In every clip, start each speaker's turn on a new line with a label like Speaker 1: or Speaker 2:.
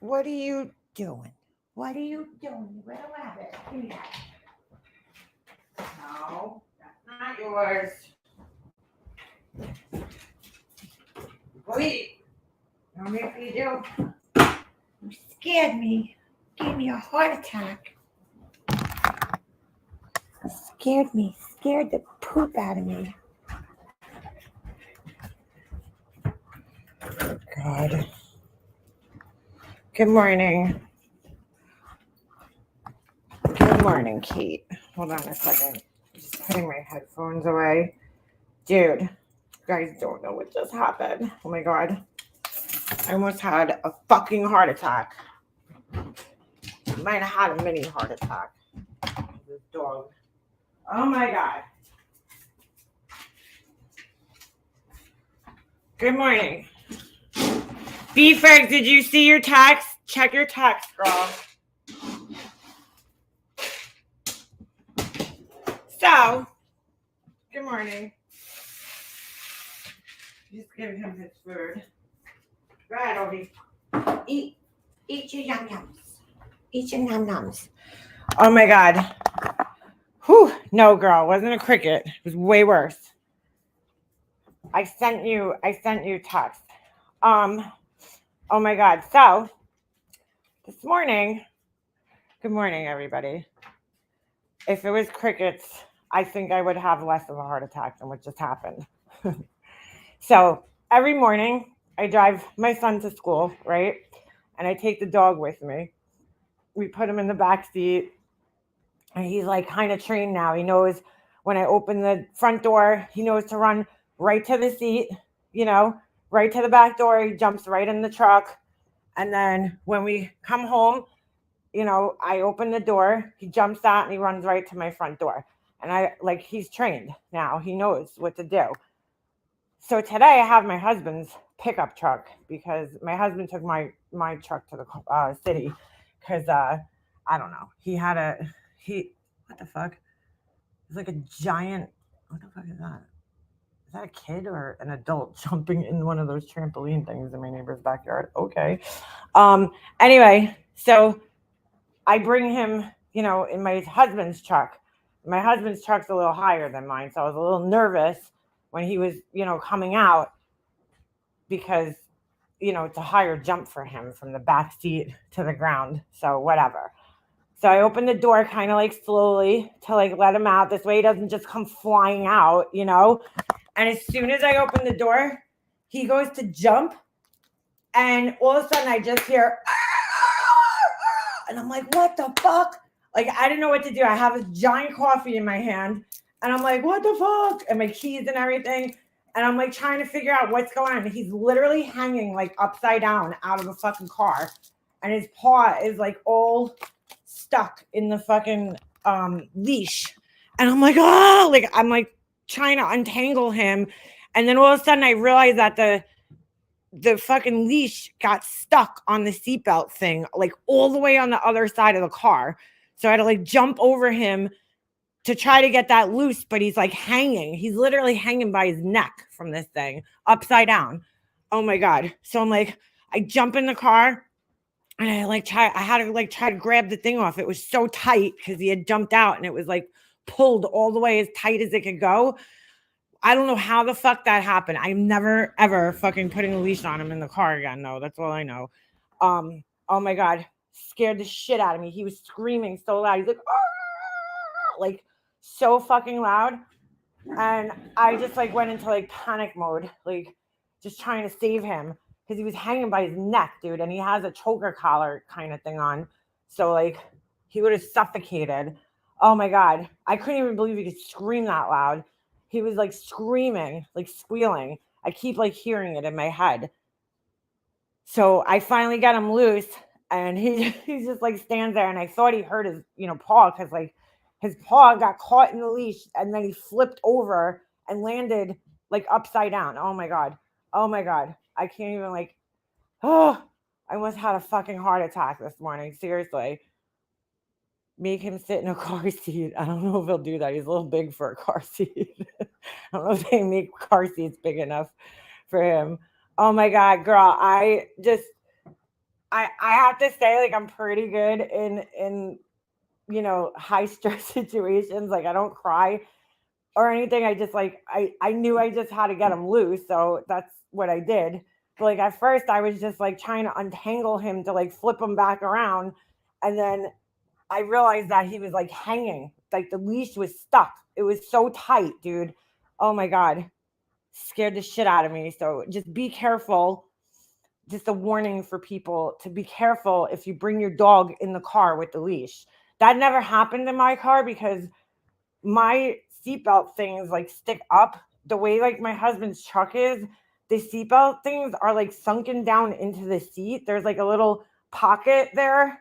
Speaker 1: What are you doing? What are you doing? You little rabbit. Give me that. No, that's not yours. Wait. Tell me if you do. You scared me. Gave me a heart attack. Scared me. Scared the poop out of me. God. Good morning. Good morning, Kate. Hold on a second. I'm just putting my headphones away. Dude, you guys don't know what just happened. Oh my God. I almost had a fucking heart attack. Might have had a mini heart attack. This dog. Oh my God. Good morning. B-Ferg, did you see your text? Check your text, girl. So, good morning. Just give him his food. Go ahead, Obi. Eat your yum yums. Eat your num nums. Oh my God. Whew. No, girl, it wasn't a cricket. It was way worse. I sent you text. Oh my God. So this morning, good morning, everybody. If it was crickets, I think I would have less of a heart attack than what just happened. So every morning I drive my son to school, right? And I take the dog with me. We put him in the back seat. And he's like kind of trained now. He knows when I open the front door, he knows to run right to the seat, right to the back door. He jumps right in the truck. And then when we come home, I open the door, he jumps out and he runs right to my front door. And he's trained now. He knows what to do. So today I have my husband's pickup truck because my husband took my truck to the city because I don't know. What the fuck? It's like a giant, what the fuck is that? Is that a kid or an adult jumping in one of those trampoline things in my neighbor's backyard? Okay. Anyway, so I bring him, in my husband's truck. My husband's truck's a little higher than mine, so I was a little nervous when he was, coming out because, it's a higher jump for him from the back seat to the ground. So whatever. So I open the door kind of slowly to let him out. This way he doesn't just come flying out, And as soon as I open the door, he goes to jump. And all of a sudden I just hear, and I'm like, what the fuck? I didn't know what to do. I have this giant coffee in my hand. And I'm like, what the fuck? And my keys and everything. And I'm trying to figure out what's going on. He's literally hanging upside down out of a fucking car. And his paw is all stuck in the fucking leash. And I'm like, oh, I'm trying to untangle him. And then all of a sudden I realized that the fucking leash got stuck on the seatbelt thing, all the way on the other side of the car. So I had to jump over him to try to get that loose, but he's hanging. He's literally hanging by his neck from this thing, upside down. Oh my God. So I'm I jump in the car and I had to try to grab the thing off. It was so tight because he had jumped out and it was pulled all the way as tight as it could go. I don't know how the fuck that happened. I'm never, ever fucking putting a leash on him in the car again. No, that's all I know. Oh my God. Scared the shit out of me. He was screaming so loud. He's so fucking loud. And I just went into panic mode, just trying to save him because he was hanging by his neck, dude. And he has a choker collar kind of thing on. So he would have suffocated. Oh my God. I couldn't even believe he could scream that loud. He was screaming, squealing. I keep hearing it in my head. So I finally got him loose and he just stands there. And I thought he hurt his, paw because his paw got caught in the leash and then he flipped over and landed upside down. Oh my God. Oh my God. I can't even I almost had a fucking heart attack this morning. Seriously. Make him sit in a car seat. I don't know if he'll do that. He's a little big for a car seat. I don't know if they make car seats big enough for him. Oh my God, girl. I have to say, like, I'm pretty good in high stress situations. Like, I don't cry or anything. I just like I knew I just had to get him loose, so that's what I did. But like at first I was just like trying to untangle him to like flip him back around, and then I realized that he was like hanging. Like the leash was stuck. It was so tight, dude. Oh my god. Scared the shit out of me. So just be careful. Just a warning for people to be careful if you bring your dog in the car with the leash. That never happened in my car because my seatbelt things like stick up the way like my husband's truck is. The seatbelt things are like sunken down into the seat. There's like a little pocket there,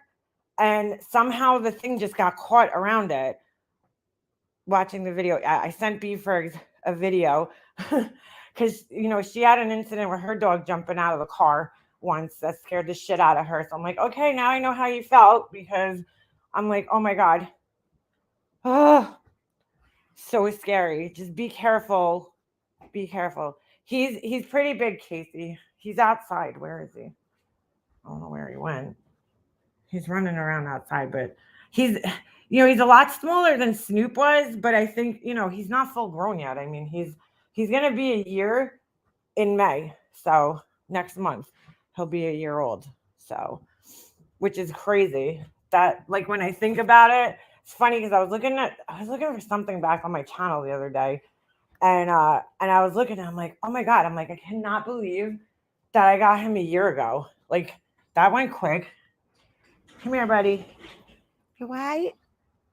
Speaker 1: and somehow the thing just got caught around it. Watching the video, I sent Beefergs a video because she had an incident with her dog jumping out of the car once that scared the shit out of her. So I'm like, okay, now I know how you felt, because I'm like, oh my god, oh, so scary. Just be careful. Be careful. He's pretty big, Casey. He's outside. Where is he? I don't know where he went. He's running around outside, but he's a lot smaller than Snoop was, but I think, he's not full grown yet. I mean, he's gonna be a year in May. So next month he'll be a year old. So, which is crazy. That, like, when I think about it, it's funny because I was looking for something back on my channel the other day, and I was looking, and I'm like, oh my god, I'm like, I cannot believe that I got him a year ago. Like, that went quick. Come here, buddy. You white?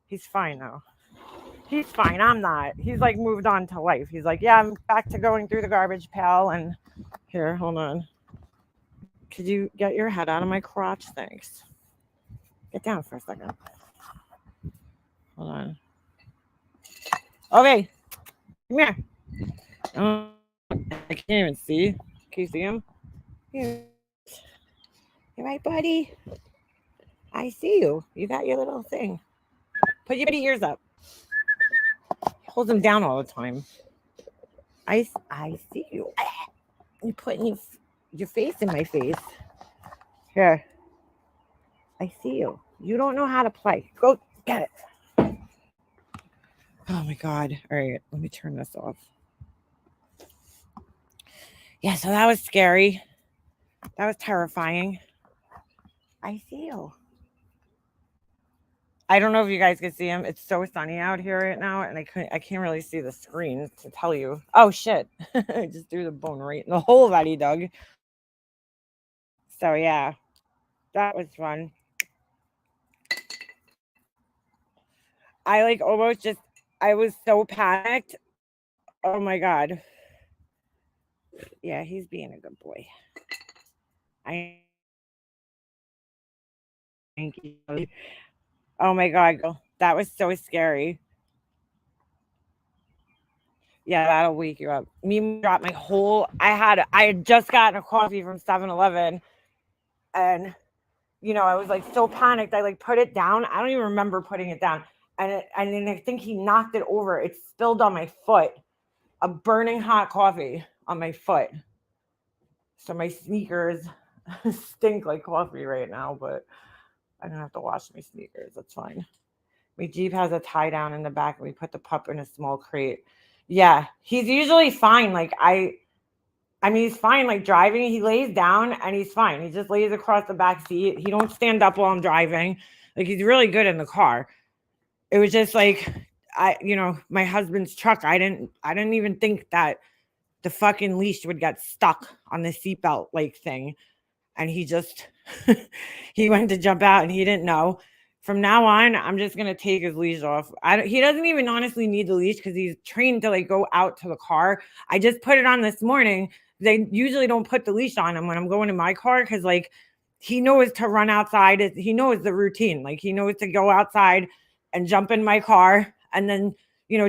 Speaker 1: He's fine now. He's fine. I'm not. He's like moved on to life. He's like, yeah, I'm back to going through the garbage pail. And here, hold on. Could you get your head out of my crotch? Thanks. Get down for a second. Hold on. Okay. Come here. I can't even see. Can you see him? Here. You right, buddy? I see you. You got your little thing. Put your bitty ears up. Holds him down all the time. I see you. You're putting your face in my face. Here. I see you. You don't know how to play. Go get it. Oh my god. All right. Let me turn this off. Yeah, so that was scary. That was terrifying. I see you. I don't know if you guys can see him. It's so sunny out here right now, and I can't really see the screen to tell you. Oh shit. I just threw the bone right in the hole that he dug. So yeah, that was fun. I like almost just, I was so panicked. Oh my god. Yeah, he's being a good boy. Thank you. Oh my god, that was so scary. Yeah, that'll wake you up. Me dropped my whole. I had just gotten a coffee from 7-Eleven, and I was like so panicked. I like put it down. I don't even remember putting it down, and then I think he knocked it over. It spilled on my foot. A burning hot coffee on my foot. So my sneakers stink like coffee right now, but I don't have to wash my sneakers. That's fine. My Jeep has a tie down in the back, and we put the pup in a small crate. Yeah, he's usually fine. Like I mean, he's fine. Like driving, he lays down and he's fine. He just lays across the back seat. He don't stand up while I'm driving. Like he's really good in the car. It was just like my husband's truck. I didn't even think that the fucking leash would get stuck on the seatbelt like thing. And he just, he went to jump out and he didn't know. From now on, I'm just going to take his leash off. He doesn't even honestly need the leash because he's trained to like go out to the car. I just put it on this morning. They usually don't put the leash on him when I'm going in my car because like he knows to run outside. He knows the routine. Like he knows to go outside and jump in my car and then,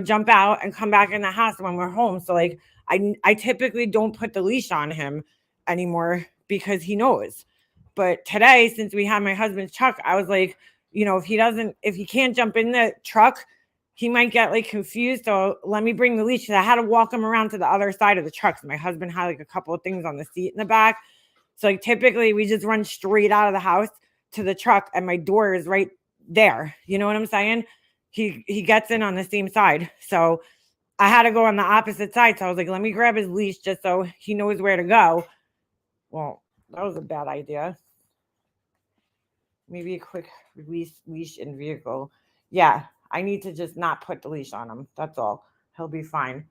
Speaker 1: jump out and come back in the house when we're home. So like I typically don't put the leash on him anymore because he knows. But today, since we had my husband's truck, I was like, if he can't jump in the truck, he might get like confused. So let me bring the leash. I had to walk him around to the other side of the truck. So my husband had like a couple of things on the seat in the back. So like typically we just run straight out of the house to the truck and my door is right there. You know what I'm saying? He gets in on the same side. So I had to go on the opposite side. So I was like, let me grab his leash just so he knows where to go. Well, that was a bad idea. Maybe a quick release leash in vehicle. Yeah, I need to just not put the leash on him. That's all. He'll be fine.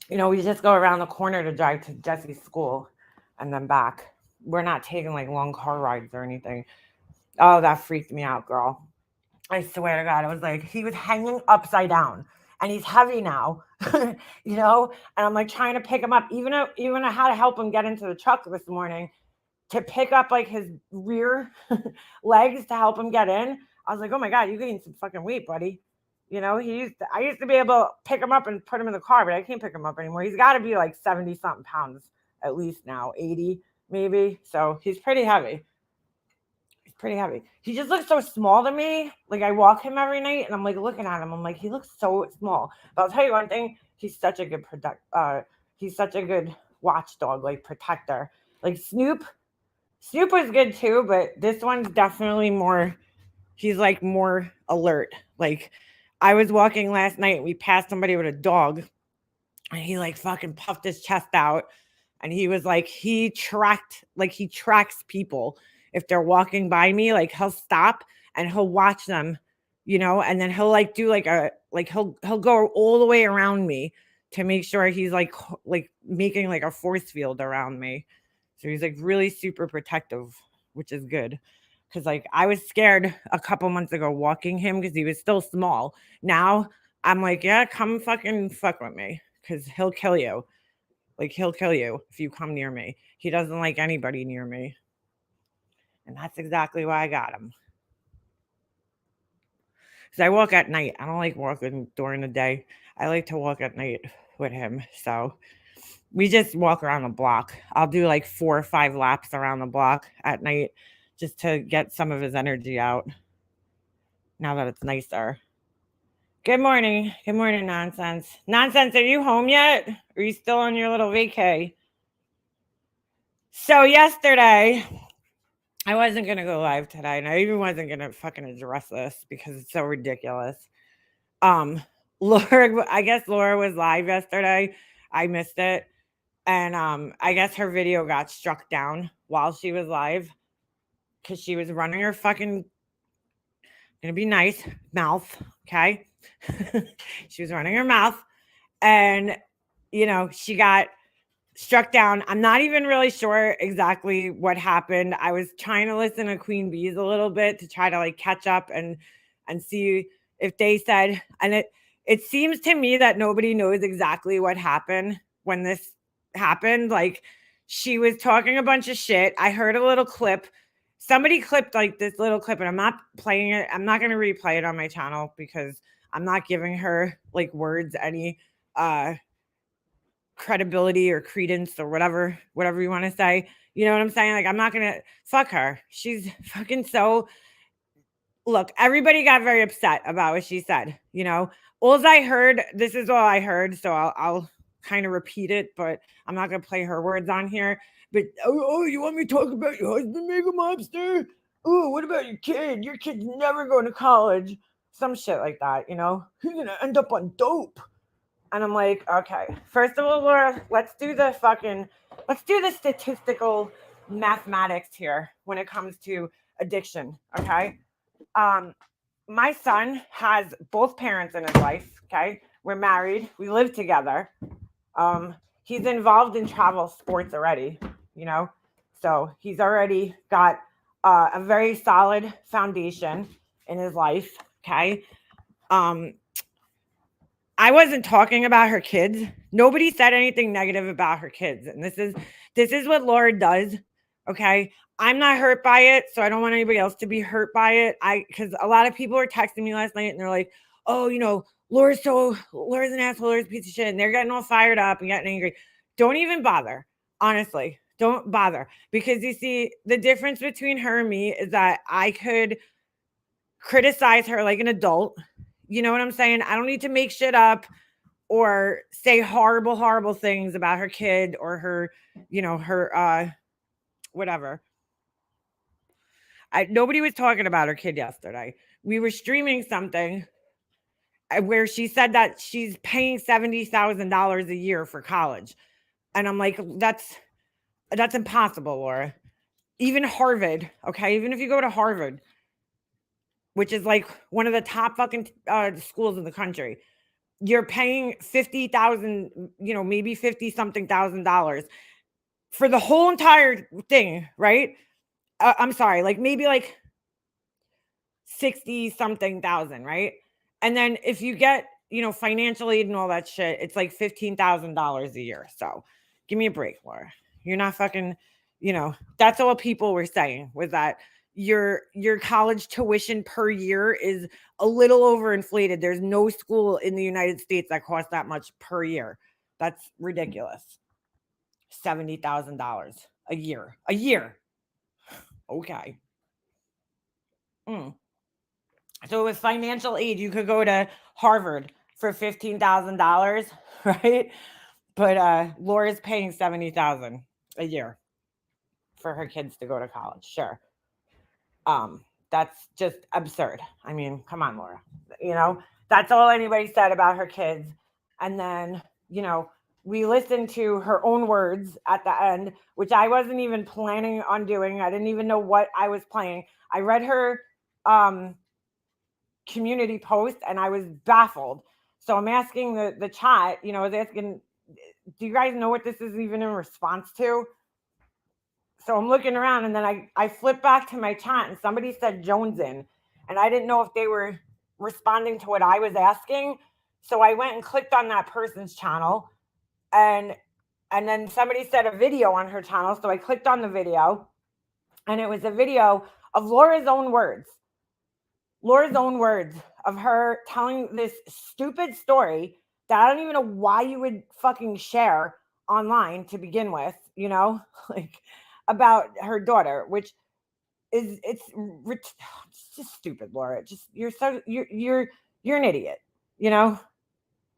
Speaker 1: You know, we just go around the corner to drive to Jesse's school and then back. We're not taking like long car rides or anything. Oh, that freaked me out, girl. I swear to God, it was like he was hanging upside down and he's heavy now, you know? And I'm like trying to pick him up. Even I had to help him get into the truck this morning to pick up like his rear legs to help him get in. I was like, oh my God, you gained some fucking weight, buddy. You know, I used to be able to pick him up and put him in the car, but I can't pick him up anymore. He's got to be like 70 something pounds at least now, 80 maybe. So he's pretty heavy. Pretty heavy. He just looks so small to me. Like I walk him every night and I'm like looking at him. I'm like, he looks so small. But I'll tell you one thing, he's such a good he's such a good watchdog, like protector. Like Snoop was good too, but this one's definitely more, he's like more alert. Like I was walking last night, we passed somebody with a dog and he like fucking puffed his chest out and he was like, he tracks people. If they're walking by me, like he'll stop and he'll watch them, you know, and then he'll like do he'll go all the way around me to make sure he's like making like a force field around me. So he's like really super protective, which is good. Cause like I was scared a couple months ago walking him because he was still small. Now I'm like, yeah, come fucking fuck with me because he'll kill you. Like he'll kill you if you come near me. He doesn't like anybody near me. And that's exactly why I got him. Because I walk at night. I don't like walking during the day. I like to walk at night with him. So we just walk around the block. I'll do like 4 or 5 laps around the block at night just to get some of his energy out. Now that it's nicer. Good morning. Good morning, Nonsense. Nonsense, are you home yet? Or are you still on your little vacay? So yesterday, I wasn't going to go live today, and I even wasn't going to fucking address this because it's so ridiculous. I guess Laura was live yesterday. I missed it. And I guess her video got struck down while she was live because she was running her fucking, gonna be nice, mouth, okay? She was running her mouth and, you know, she got struck down. I'm not even really sure exactly what happened. I was trying to listen to Queen Bees a little bit to try to like catch up and see if they said, and it seems to me that nobody knows exactly what happened when this happened. Like she was talking a bunch of shit. I heard a little clip. Somebody clipped like this little clip and I'm not playing it. I'm not going to replay it on my channel because I'm not giving her like words any credibility or credence or whatever you want to say. You know what I'm saying? Like I'm not gonna fuck her. She's fucking so. Look, everybody got very upset about what she said. You know, all I heard. This is all I heard, so I'll kind of repeat it, but I'm not gonna play her words on here. But you want me to talk about your husband, Mega Mobster? Oh, what about your kid? Your kid's never going to college. Some shit like that. You know, he's gonna end up on dope. And I'm like, okay, first of all, Laura, let's do the statistical mathematics here when it comes to addiction. Okay. My son has both parents in his life. Okay. We're married. We live together. He's involved in travel sports already, you know, so he's already got a very solid foundation in his life. Okay. I wasn't talking about her kids. Nobody said anything negative about her kids. And this is what Laura does. Okay. I'm not hurt by it. So I don't want anybody else to be hurt by it. Because a lot of people were texting me last night and they're like, oh, you know, Laura's an asshole, Laura's a piece of shit. And they're getting all fired up and getting angry. Don't even bother. Honestly, don't bother. Because you see, the difference between her and me is that I could criticize her like an adult. You know what I'm saying? I don't need to make shit up. or say horrible, horrible things about her kid or her, her whatever. Nobody was talking about her kid yesterday. We were streaming something where she said that she's paying $70,000 a year for college. And I'm like, that's impossible, Laura. Even Harvard, okay? Even if you go to Harvard, which is like one of the top fucking schools in the country, you're paying 50,000, maybe 50 something $1,000 for the whole entire thing, right? I'm sorry, like maybe like 60 something thousand, right? And then if you get, financial aid and all that shit, it's like $15,000 a year. So give me a break, Laura. You're not fucking, that's all people were saying was that your college tuition per year is a little overinflated. There's no school in the United States that costs that much per year. That's ridiculous. $70,000 a year. A year. Okay. So with financial aid, you could go to Harvard for $15,000, right? But Laura's paying $70,000 a year for her kids to go to college. Sure. That's just absurd. I mean, come on, Laura. That's all anybody said about her kids. And then, we listened to her own words at the end, which I wasn't even planning on doing. I didn't even know what I was playing. I read her community post and I was baffled. So I'm asking the chat, I was asking, do you guys know what this is even in response to? So I'm looking around and then I flip back to my chat and somebody said Jonesin. And I didn't know if they were responding to what I was asking. So I went and clicked on that person's channel and then somebody said a video on her channel. So I clicked on the video and it was a video of Laura's own words of her telling this stupid story that I don't even know why you would fucking share online to begin with, like about her daughter, which is it's just stupid, Laura. You're an idiot,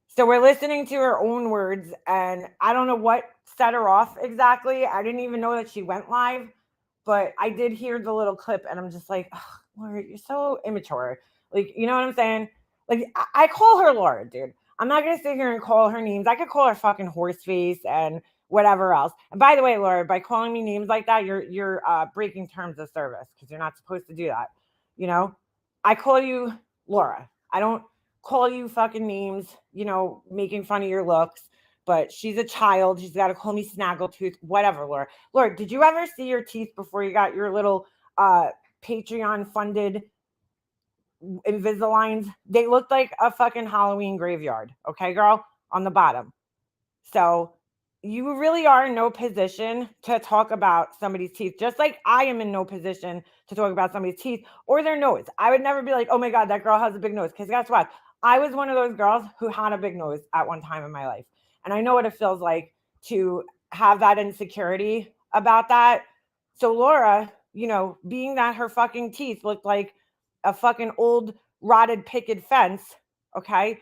Speaker 1: So we're listening to her own words, and I don't know what set her off exactly. I didn't even know that she went live, but I did hear the little clip, and I'm just like, oh, Laura, you're so immature. Like, you know what I'm saying? Like, I call her Laura, dude. I'm not gonna sit here and call her names. I could call her fucking horseface and whatever else. And by the way, Laura, by calling me names like that, you're breaking terms of service because you're not supposed to do that. I call you Laura. I don't call you fucking names, making fun of your looks. But she's a child. She's got to call me Snaggletooth, whatever, Laura. Laura, did you ever see your teeth before you got your little Patreon-funded Invisaligns? They looked like a fucking Halloween graveyard, okay, girl, on the bottom. So you really are in no position to talk about somebody's teeth, just like I am in no position to talk about somebody's teeth or their nose. I would never be like, oh my God, that girl has a big nose. Because guess what? I was one of those girls who had a big nose at one time in my life. And I know what it feels like to have that insecurity about that. So Laura, being that her fucking teeth looked like a fucking old rotted picket fence, okay,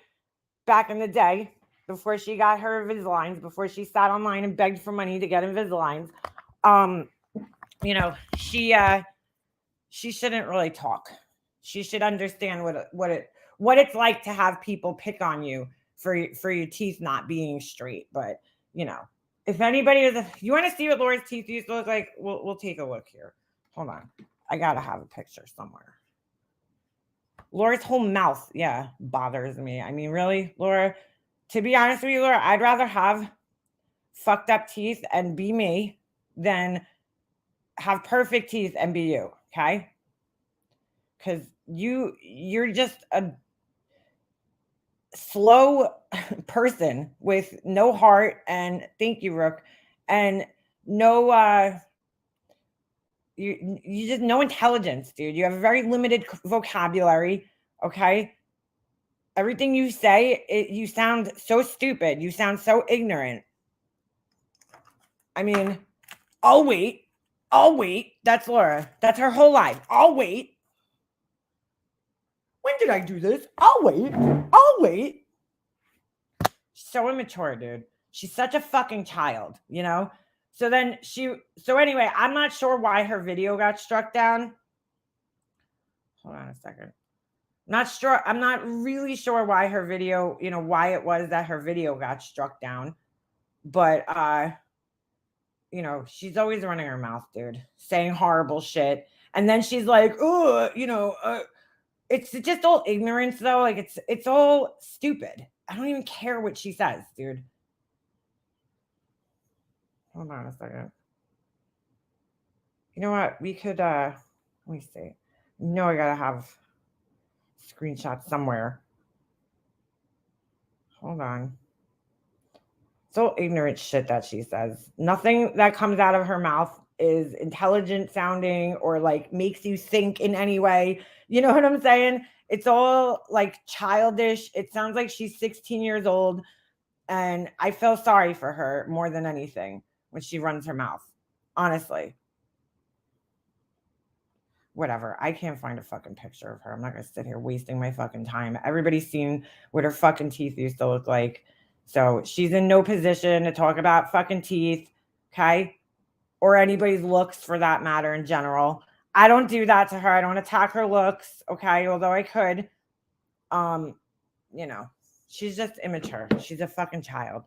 Speaker 1: back in the day, before she got her Invisaligns, before she sat online and begged for money to get Invisaligns, she shouldn't really talk. She should understand what it's like to have people pick on you for your teeth not being straight. But if anybody you want to see what Laura's teeth used to look like, we'll take a look here. Hold on, I gotta have a picture somewhere. Laura's whole mouth, yeah, bothers me. I mean, really, Laura, to be honest with you, Laura, I'd rather have fucked up teeth and be me than have perfect teeth and be you, okay? Because you're just a slow person with no heart, and thank you, Rook, and no you just no intelligence, dude. You have a very limited vocabulary, okay? Everything you say, you sound so stupid. You sound so ignorant. I mean, I'll wait. That's Laura. That's her whole life. I'll wait. When did I do this? I'll wait. So immature, dude. She's such a fucking child, you know? So anyway, I'm not sure why her video got struck down. Hold on a second. Not sure. I'm not really sure why her video, why it was that her video got struck down. But she's always running her mouth, dude, saying horrible shit. And then she's like, oh, it's just all ignorance though. Like it's all stupid. I don't even care what she says, dude. Hold on a second. You know what? We could let me see. I gotta have screenshots somewhere. Hold on. It's all ignorant shit that she says. Nothing that comes out of her mouth is intelligent sounding or like makes you think in any way. You know what I'm saying? It's all like childish. It sounds like she's 16 years old. And I feel sorry for her more than anything when she runs her mouth. Honestly. Whatever. I can't find a fucking picture of her. I'm not going to sit here wasting my fucking time. Everybody's seen what her fucking teeth used to look like. So she's in no position to talk about fucking teeth. Okay. Or anybody's looks for that matter in general. I don't do that to her. I don't attack her looks. Okay. Although I could. She's just immature. She's a fucking child.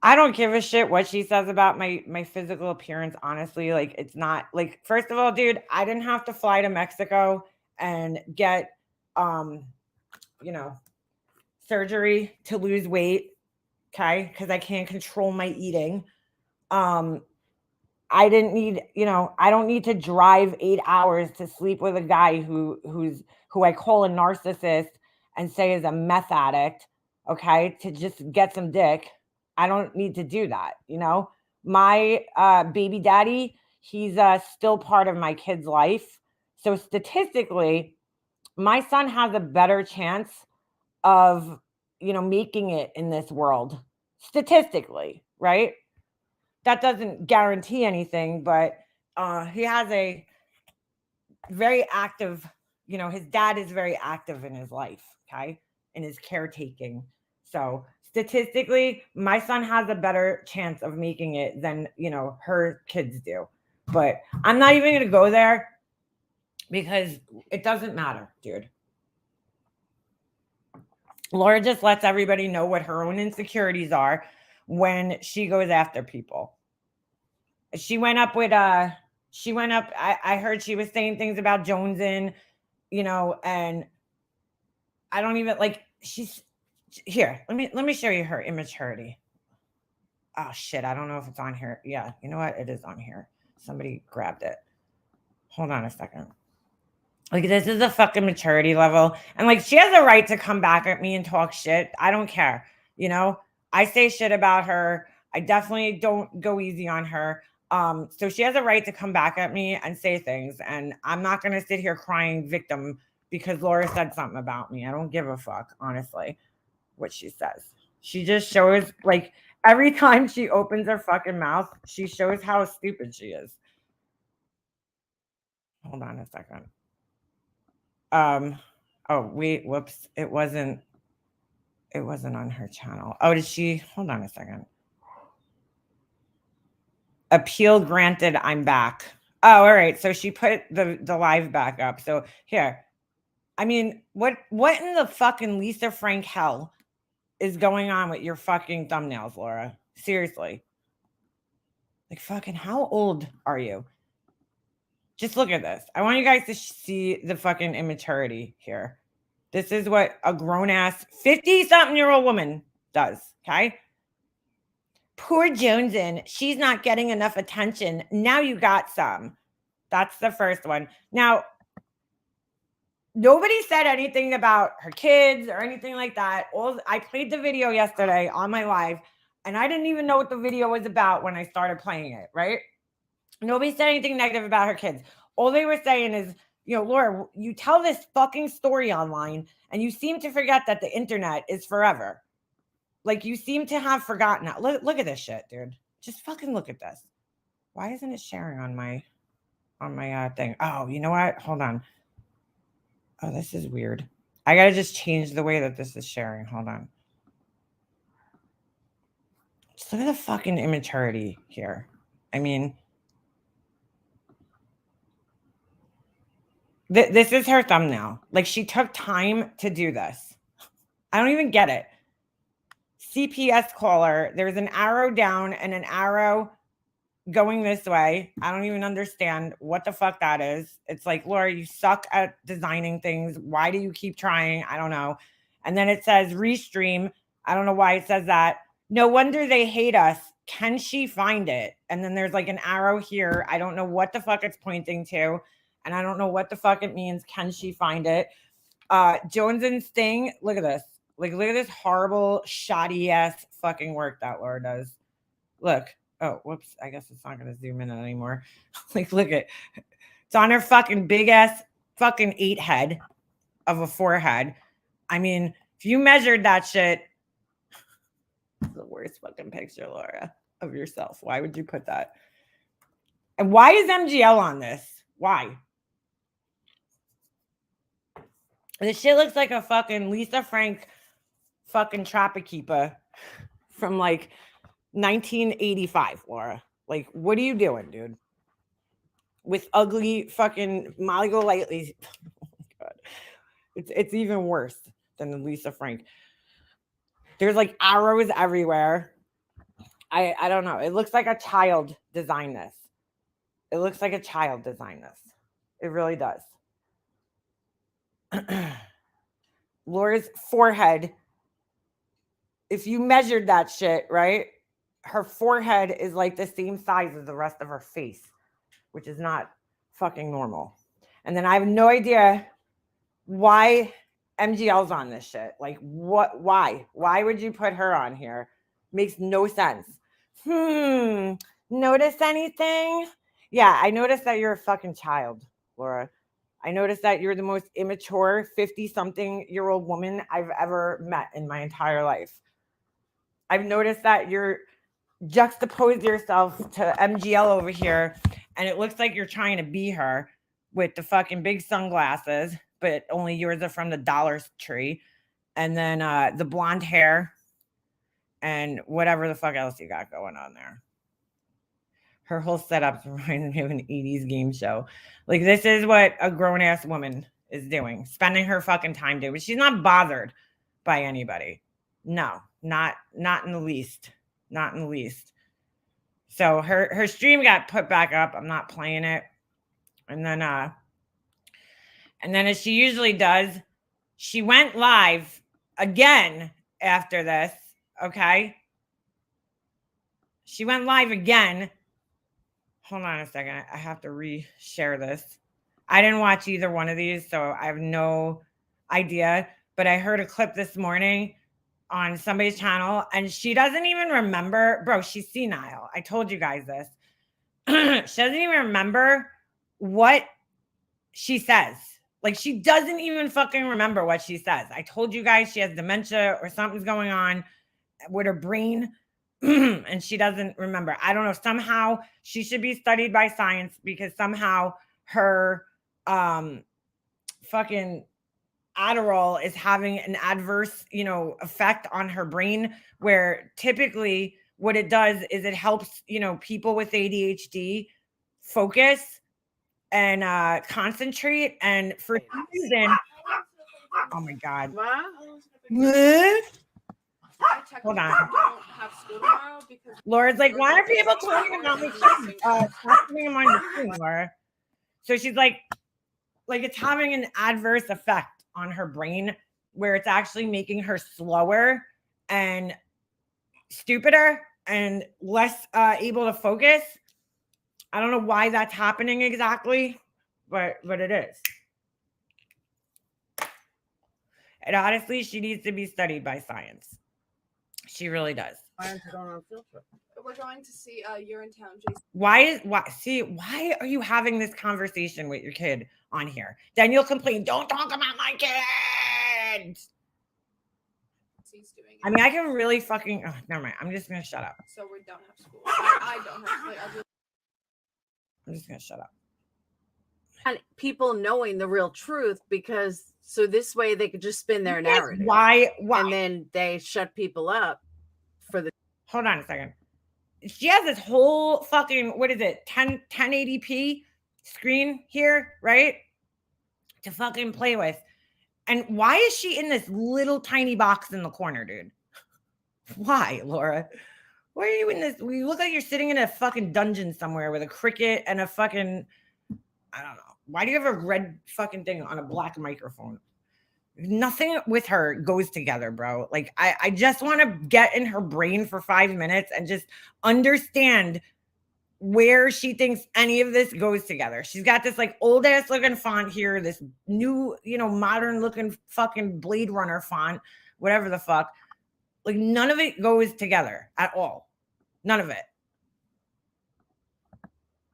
Speaker 1: I don't give a shit what she says about my physical appearance, honestly. Like, it's not like, first of all, dude, I didn't have to fly to Mexico and get surgery to lose weight. Okay, because I can't control my eating. I didn't need, I don't need to drive 8 hours to sleep with a guy who I call a narcissist and say is a meth addict, okay, to just get some dick. I don't need to do that, My baby daddy, he's still part of my kid's life. So statistically, my son has a better chance of, making it in this world. Statistically, right? That doesn't guarantee anything, but he has a very active, his dad is very active in his life, okay, in his caretaking. So statistically, my son has a better chance of making it than, her kids do. But I'm not even going to go there because it doesn't matter, dude. Laura just lets everybody know what her own insecurities are when she goes after people. She went up, I heard she was saying things about Jonesin, and I don't even like, she's here. Let me show you her immaturity. Oh shit, I don't know if it's on here. Yeah, you know what? It is on here. Somebody grabbed it. Hold on a second. Like, this is a fucking maturity level. And like, she has a right to come back at me and talk shit. I don't care. I say shit about her. I definitely don't go easy on her. So she has a right to come back at me and say things. And I'm not going to sit here crying victim because Laura said something about me. I don't give a fuck, honestly, what she says. She just shows, like, every time she opens her fucking mouth, she shows how stupid she is. Hold on a second. Oh wait, whoops. It wasn't on her channel. Oh, did she? Hold on a second. Appeal granted, I'm back. Oh, all right. So she put the live back up. So here. I mean, what in the fucking Lisa Frank hell is going on with your fucking thumbnails, Laura? Seriously. Like, fucking, how old are you? Just look at this. I want you guys to see the fucking immaturity here. This is what a grown-ass 50-something-year-old woman does, okay? Poor Jonesin. She's not getting enough attention. Now you got some. That's the first one. Now, nobody said anything about her kids or anything like that. I played the video yesterday on my live, and I didn't even know what the video was about when I started playing it, right? Nobody said anything negative about her kids. All they were saying is, Laura, you tell this fucking story online and you seem to forget that the internet is forever. Like, you seem to have forgotten that. Look at this shit, dude. Just fucking look at this. Why isn't it sharing on my thing? Oh, you know what? Hold on. Oh, this is weird. I got to just change the way that this is sharing. Hold on. Just look at the fucking immaturity here. I mean, this is her thumbnail. Like, she took time to do this. I don't even get it. CPS caller. There's an arrow down and an arrow going this way. I don't even understand what the fuck that is. It's like, Laura, you suck at designing things. Why do you keep trying? I don't know. And then it says restream. I don't know why it says that. No wonder they hate us. Can she find it? And then there's like an arrow here. I don't know what the fuck it's pointing to. And I don't know what the fuck it means. Can she find it? Jones and Sting. Look at this. Like, look at this horrible, shoddy ass fucking work that Laura does. Look. Oh, whoops. I guess it's not going to zoom in anymore. Like, look at it's on her fucking big ass fucking 8 head of a forehead. I mean, if you measured that shit, it's the worst fucking picture, Laura, of yourself. Why would you put that? And why is MGL on this? Why? This shit looks like a fucking Lisa Frank fucking Tropikeeper from like 1985, Laura. Like, what are you doing, dude? With ugly fucking Molly Golightly. Oh my God. It's even worse than the Lisa Frank. There's like arrows everywhere. I don't know. It looks like a child designed this. It looks like a child designed this. It really does. Laura's forehead. If you measured that shit, right? Her forehead is like the same size as the rest of her face, which is not fucking normal. And then I have no idea why MGL's on this shit. Like, what? Why? Why would you put her on here? Makes no sense. Notice anything? Yeah, I noticed that you're a fucking child, Laura. I noticed that you're the most immature 50-something-year-old woman I've ever met in my entire life. I've noticed that you're juxtapose yourself to MGL over here, and it looks like you're trying to be her with the fucking big sunglasses, but only yours are from the Dollar Tree, and then the blonde hair and whatever the fuck else you got going on there. Her whole setup reminds me of an 80s game show. Like, this is what a grown-ass woman is doing, spending her fucking time doing. But she's not bothered by anybody. No, not in the least. Not in the least. So her stream got put back up. I'm not playing it. And then as she usually does, she went live again after this. Okay. She went live again. Hold on a second. I have to re-share this. I didn't watch either one of these, so I have no idea. But I heard a clip this morning on somebody's channel, and she doesn't even remember. Bro, she's senile. I told you guys this. She doesn't even remember what she says. Like, she doesn't even fucking remember what she says. I told you guys she has dementia or something's going on with her brain. And she doesn't remember. I don't know. Somehow she should be studied by science, because somehow her fucking Adderall is having an adverse, effect on her brain, where typically what it does is it helps, people with ADHD focus and concentrate. And for some reason, oh my God. Hold on. Laura's like, why are people talking about me? Talking them on your screen, Laura. So she's like it's having an adverse effect on her brain, where it's actually making her slower and stupider and less able to focus. I don't know why that's happening exactly, but it is. And honestly, she needs to be studied by science. She really does.
Speaker 2: We're going to see Urinetown, Jason.
Speaker 1: Why are you having this conversation with your kid on here? Daniel complained, don't talk about my kid.
Speaker 2: He's doing it.
Speaker 1: I mean, I can really fucking never mind. I'm just gonna shut up.
Speaker 2: So we don't have school. I don't have
Speaker 1: I'm just gonna shut up.
Speaker 3: And people knowing the real truth, because so this way they could just spin their narrative.
Speaker 1: Why?
Speaker 3: And then they shut people up for the.
Speaker 1: hold on a second. She has this whole fucking, what is it, 1080p screen here, right? To fucking play with. And why is she in this little tiny box in the corner, dude? Why, Laura? Why are you in this? You look like you're sitting in a fucking dungeon somewhere with a cricket and a fucking, I don't know. Why do you have a red fucking thing on a black microphone? Nothing with her goes together, bro. Like, I just want to get in her brain for 5 minutes and just understand where she thinks any of this goes together. She's got this like old ass looking font here, this new, modern looking fucking Blade Runner font, whatever the fuck. Like, none of it goes together at all. None of it.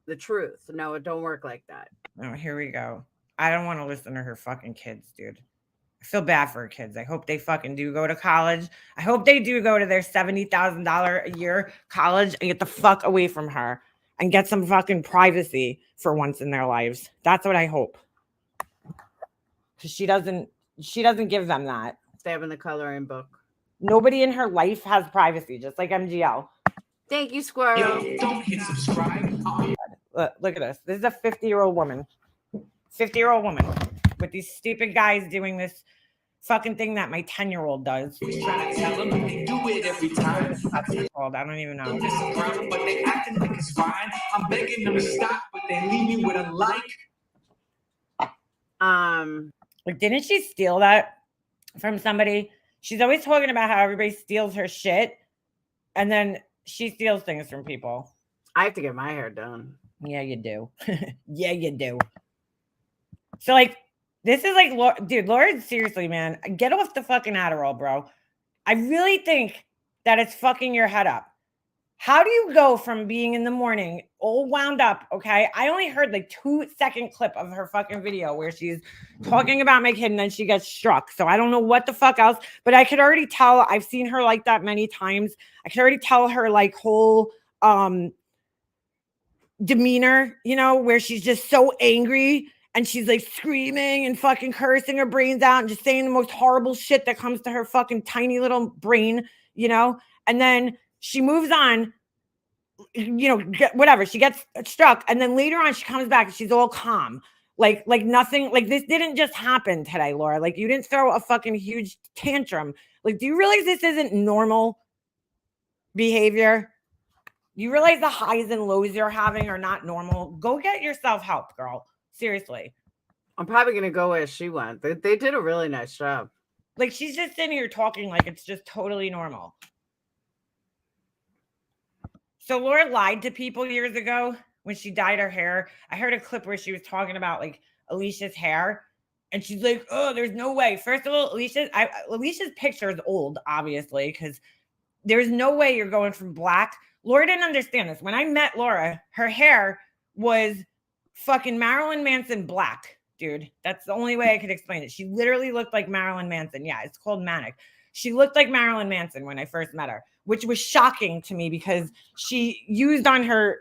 Speaker 3: The truth. No, it don't work like that.
Speaker 1: Oh, here we go. I don't want to listen to her fucking kids, dude. I feel bad for her kids. I hope they fucking do go to college. I hope they do go to their $70,000 a year college and get the fuck away from her and get some fucking privacy for once in their lives. That's what I hope. Because she doesn't give them that.
Speaker 3: Stab in the coloring book.
Speaker 1: Nobody in her life has privacy, just like MGL.
Speaker 3: Thank you, Squirrel.
Speaker 4: Yo, don't hit subscribe.
Speaker 1: Look at this. This is a 50-year-old woman. 50-year-old woman with these stupid guys doing this fucking thing that my 10-year-old does.
Speaker 4: Try to tell them they do it every time.
Speaker 1: I don't even know.
Speaker 4: This is wrong, but they acting like it's fine. I'm begging them to stop, but they leave me with a like.
Speaker 1: Like, didn't she steal that from somebody? She's always talking about how everybody steals her shit, and then she steals things from people.
Speaker 3: I have to get my hair done.
Speaker 1: Yeah, you do. Yeah, you do. So, like, this is like, dude, Laura, seriously, man, get off the fucking Adderall, bro. I really think that it's fucking your head up. How do you go from being in the morning all wound up? Okay. I only heard like 2-second clip of her fucking video where she's talking about my kid and then she gets struck. So I don't know what the fuck else, but I could already tell. I've seen her like that many times. I could already tell her like whole demeanor, where she's just so angry and she's like screaming and fucking cursing her brains out and just saying the most horrible shit that comes to her fucking tiny little brain, and then she moves on, whatever. She gets struck. And then later on, she comes back and she's all calm. Like nothing, like this didn't just happen today, Laura. Like, you didn't throw a fucking huge tantrum. Like, do you realize this isn't normal behavior? You realize the highs and lows you're having are not normal? Go get yourself help, girl. Seriously.
Speaker 3: I'm probably going to go where she went. They did a really nice job.
Speaker 1: Like, she's just sitting here talking like it's just totally normal. So Laura lied to people years ago when she dyed her hair. I heard a clip where she was talking about like Alicia's hair. And she's like, oh, there's no way. First of all, Alicia's picture is old, obviously, because there's no way you're going from black. Laura didn't understand this. When I met Laura, her hair was fucking Marilyn Manson black, dude. That's the only way I could explain it. She literally looked like Marilyn Manson. Yeah, it's called manic. She looked like Marilyn Manson when I first met her, which was shocking to me because she used on her,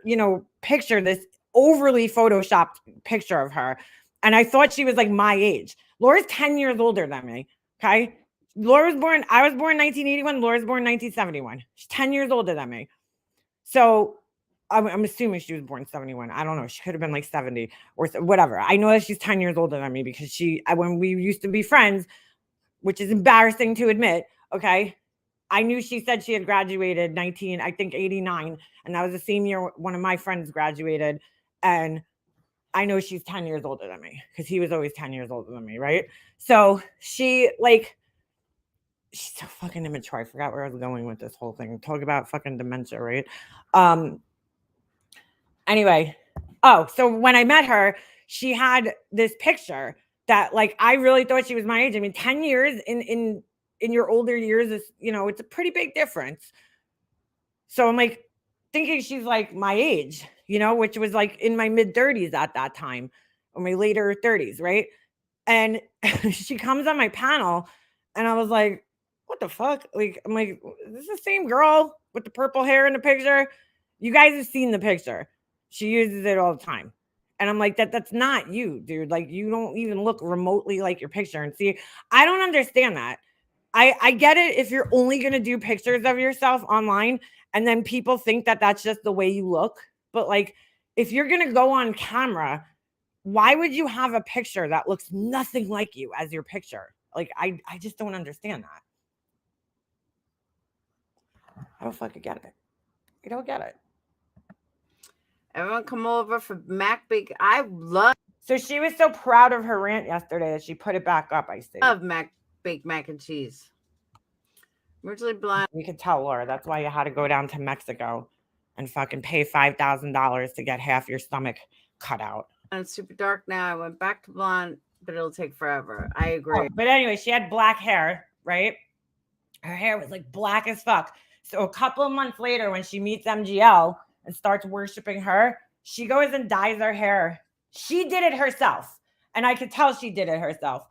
Speaker 1: picture, this overly photoshopped picture of her. And I thought she was like my age. Laura's 10 years older than me. Okay. I was born 1981. Laura's born 1971. She's 10 years older than me. So I'm assuming she was born 71. I don't know. She could have been like 70 or whatever. I know that she's 10 years older than me because when we used to be friends, which is embarrassing to admit. Okay. I knew she said she had graduated 89. And that was the same year one of my friends graduated. And I know she's 10 years older than me because he was always 10 years older than me. Right. So she's so fucking immature. I forgot where I was going with this whole thing. Talk about fucking dementia. Right. Anyway. Oh, so when I met her, she had this picture that like, I really thought she was my age. I mean, 10 years in your older years is, it's a pretty big difference. So I'm like thinking she's like my age, which was like in my mid 30s at that time or my later 30s. Right. And she comes on my panel and I was like, what the fuck? Like, I'm like, is this the same girl with the purple hair in the picture? You guys have seen the picture. She uses it all the time. And I'm like, that's not you, dude. Like, you don't even look remotely like your picture. And see, I don't understand that. I get it if you're only going to do pictures of yourself online and then people think that that's just the way you look. But like, if you're going to go on camera, why would you have a picture that looks nothing like you as your picture? Like, I just don't understand that. I don't fucking get it. I don't get it.
Speaker 3: Everyone come over for Mac Bake. I love
Speaker 1: So she was so proud of her rant yesterday that she put it back up, I see.
Speaker 3: Mac Baked mac and cheese. Originally blind.
Speaker 1: You can tell, Laura. That's why you had to go down to Mexico and fucking pay $5,000 to get half your stomach cut out.
Speaker 3: And it's super dark now. I went back to blonde, but it'll take forever. I agree.
Speaker 1: Oh, but anyway, she had black hair, right? Her hair was like black as fuck. So a couple of months later, when she meets MGL and starts worshiping her, she goes and dyes her hair. She did it herself. And I could tell she did it herself.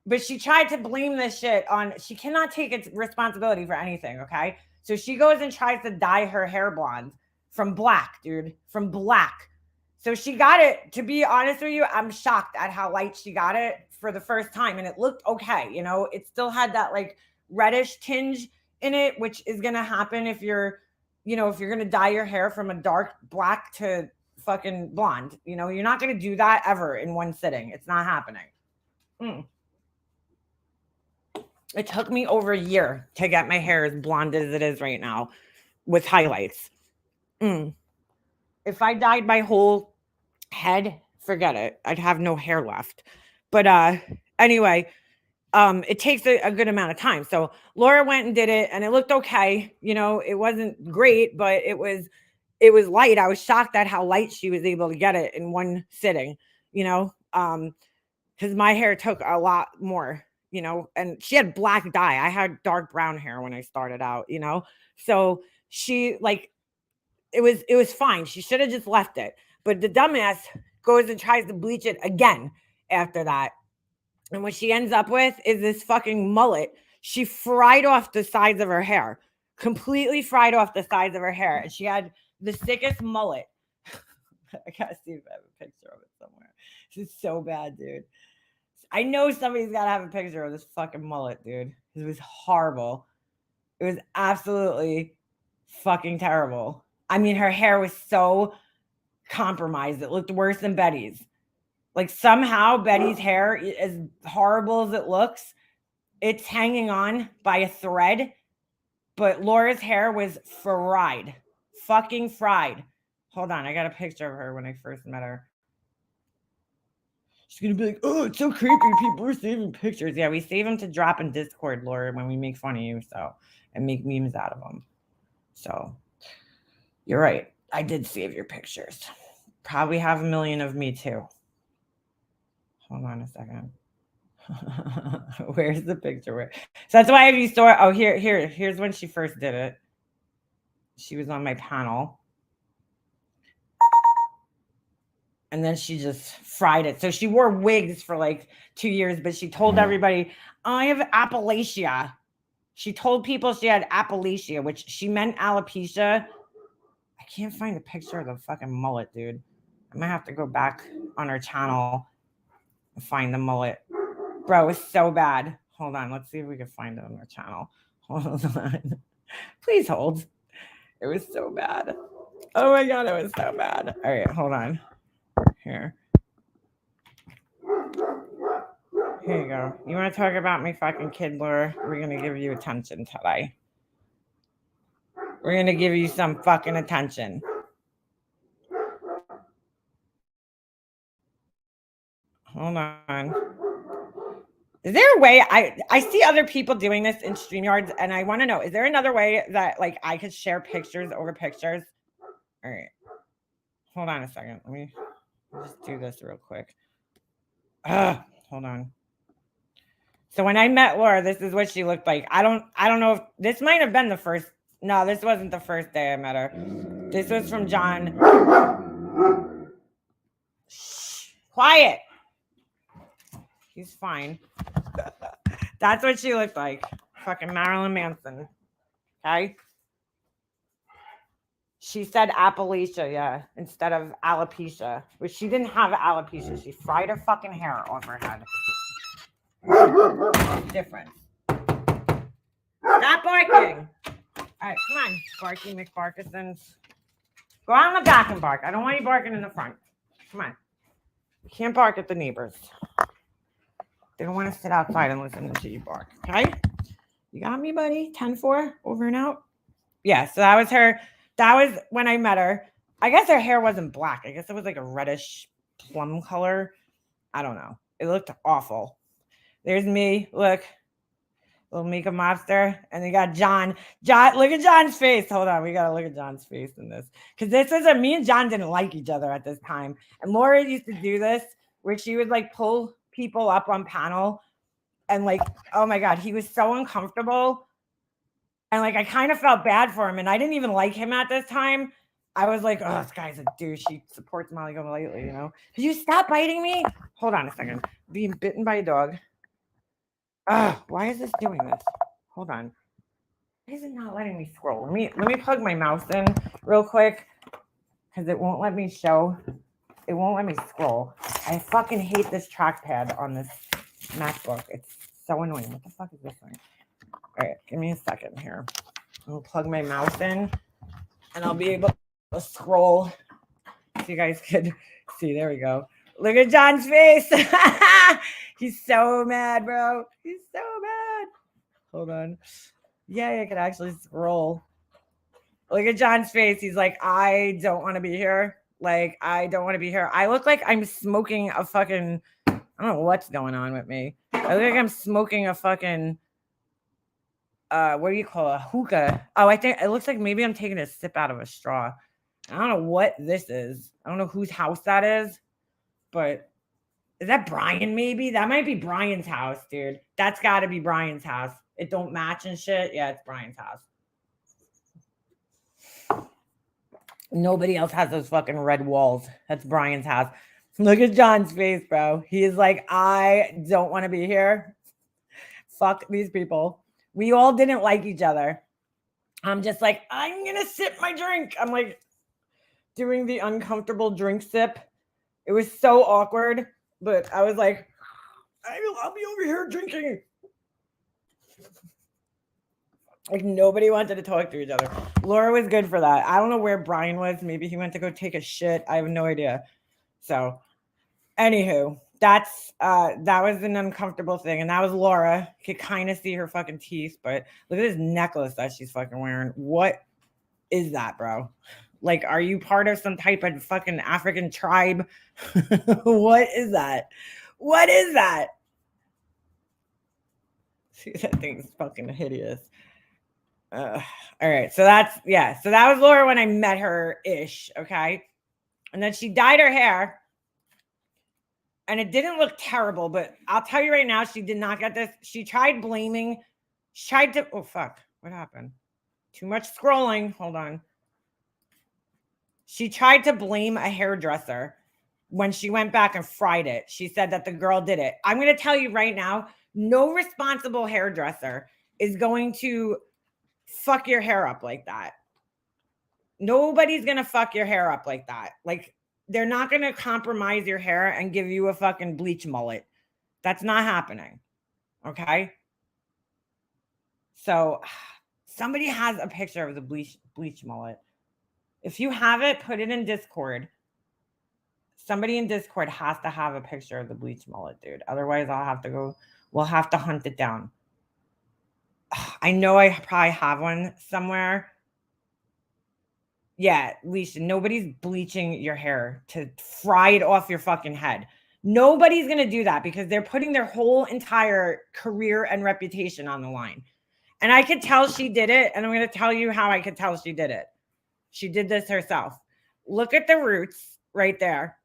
Speaker 1: But she tried to blame this shit on, she cannot take responsibility for anything, okay? So she goes and tries to dye her hair blonde from black, dude, from black. So she got it, to be honest with you, I'm shocked at how light she got it for the first time. And it looked okay, you know? It still had that like reddish tinge in it, which is going to happen if you're, you know, if you're going to dye your hair from a dark black to fucking blonde. You know, you're not going to do that ever in one sitting. It's not happening. It took me over a year to get my hair as blonde as it is right now with highlights. If I dyed my whole head, forget it. I'd have no hair left. But anyway, it takes a good amount of time. So Laura went and did it and it looked okay. You know, it wasn't great, but it was light. I was shocked at how light she was able to get it in one sitting, you know, because my hair took a lot more. You know, and she had black dye. I had dark brown hair when I started out, you know? So she like, it was fine. She should have just left it. But the dumbass goes and tries to bleach it again after that. And what she ends up with is this fucking mullet. She fried off the sides of her hair, completely fried off the sides of her hair. And she had the sickest mullet. I gotta see if I have a picture of it somewhere. This is so bad, dude. I know somebody's got to have a picture of this fucking mullet, dude. It was horrible. It was absolutely fucking terrible. I mean, her hair was so compromised. It looked worse than Betty's. Like somehow Betty's hair, as horrible as it looks, it's hanging on by a thread. But Laura's hair was fried. Fucking fried. Hold on. I got a picture of her when I first met her. She's going to be like, oh, it's so creepy. People are saving pictures. Yeah, we save them to drop in Discord, Laura, when we make fun of you. So, and make memes out of them. So, you're right. I did save your pictures. Probably have a million of me too. Hold on a second. Where's the picture? So that's why if you saw, oh, here's when she first did it. She was on my panel. And then she just fried it. So she wore wigs for like 2 years, but she told everybody, I have alopecia. She told people she had alopecia, which she meant alopecia. I can't find a picture of the fucking mullet, dude. I might have to go back on her channel and find the mullet. Bro, it was so bad. Hold on. Let's see if we can find it on her channel. Hold on. Please hold. It was so bad. Oh my God, it was so bad. All right, hold on. Here you go. You want to talk about my fucking kid, Laura? We're going to give you attention today. We're going to give you some fucking attention. Hold on. Is there a way I see other people doing this in StreamYards and I want to know, is there another way that like I could share pictures over pictures? All right. Hold on a second. Let me just do this real quick. Hold on. So when I met Laura, this is what she looked like. I don't know if this might have been the first. No, this wasn't the first day I met her. This was from John. Shh, quiet. He's fine. That's what she looked like. Fucking Marilyn Manson. Okay. She said Appalachia, yeah, instead of alopecia, which she didn't have alopecia. She fried her fucking hair off her head. Difference. Stop barking. All right, come on, Barky McBarkisons. Go out in the back and bark. I don't want you barking in the front. Come on. You can't bark at the neighbors. They don't want to sit outside and listen to you bark. Okay? You got me, buddy? 10-4, over and out. Yeah, so that was her. That was when I met her. I guess her hair wasn't black. I guess it was like a reddish plum color. I don't know. It looked awful. There's me. Look. Little makeup mobster. And they got John. Look at John's face. Hold on. We got to look at John's face in this. Because this is me and John didn't like each other at this time. And Laura used to do this where she would like pull people up on panel. And like, oh my God, he was so uncomfortable. And like, I kind of felt bad for him. And I didn't even like him at this time. I was like, oh, this guy's a douche. He supports Molly Golightly, you know? Could you stop biting me? Hold on a second. Being bitten by a dog. Why is this doing this? Hold on. Why is it not letting me scroll? Let me plug my mouse in real quick because it won't let me show. It won't let me scroll. I fucking hate this trackpad on this MacBook. It's so annoying. What the fuck is this thing? All right, give me a second here. I'll plug my mouse in and I'll be able to scroll so you guys could see. There we go. Look at John's face. He's so mad, bro. He's so mad. Hold on. Yeah, I can actually scroll. Look at John's face. He's like, I don't want to be here. Like, I don't want to be here. I look like I'm smoking a fucking, I don't know what's going on with me. I look like I'm smoking a fucking, what do you call it? A hookah. Oh, I think it looks like maybe I'm taking a sip out of a straw. I don't know what this is. I don't know whose house that is, but is that Brian maybe? That might be Brian's house, dude. That's got to be Brian's house. It don't match and shit. Yeah, it's Brian's house. Nobody else has those fucking red walls. That's Brian's house. Look at John's face, bro. He's like, I don't want to be here. Fuck these people. We all didn't like each other. I'm just like, I'm going to sip my drink. I'm like doing the uncomfortable drink sip. It was so awkward. But I was like, I'll be over here drinking. Like nobody wanted to talk to each other. Laura was good for that. I don't know where Brian was. Maybe he went to go take a shit. I have no idea. So, anywho, that was an uncomfortable thing. And that was Laura. You could kind of see her fucking teeth. But look at this necklace that she's fucking wearing. What is that, bro? Like, are you part of some type of fucking African tribe? What is that? What is that? See, that thing's fucking hideous. All right. So that was Laura when I met her ish. Okay. And then she dyed her hair. And it didn't look terrible, but I'll tell you right now, she did not get this. She tried blaming. She tried to, oh, fuck. What happened? Too much scrolling. Hold on. She tried to blame a hairdresser when she went back and fried it. She said that the girl did it. I'm going to tell you right now, no responsible hairdresser is going to fuck your hair up like that. Nobody's going to fuck your hair up like that. Like, they're not going to compromise your hair and give you a fucking bleach mullet. That's not happening. Okay? So, somebody has a picture of the bleach mullet. If you have it, put it in Discord. Somebody in Discord has to have a picture of the bleach mullet, dude. Otherwise, we'll have to hunt it down. I know I probably have one somewhere. Yeah, Leash, nobody's bleaching your hair to fry it off your fucking head. Nobody's going to do that because they're putting their whole entire career and reputation on the line. And I could tell she did it, and I'm going to tell you how I could tell she did it. She did this herself. Look at the roots right there.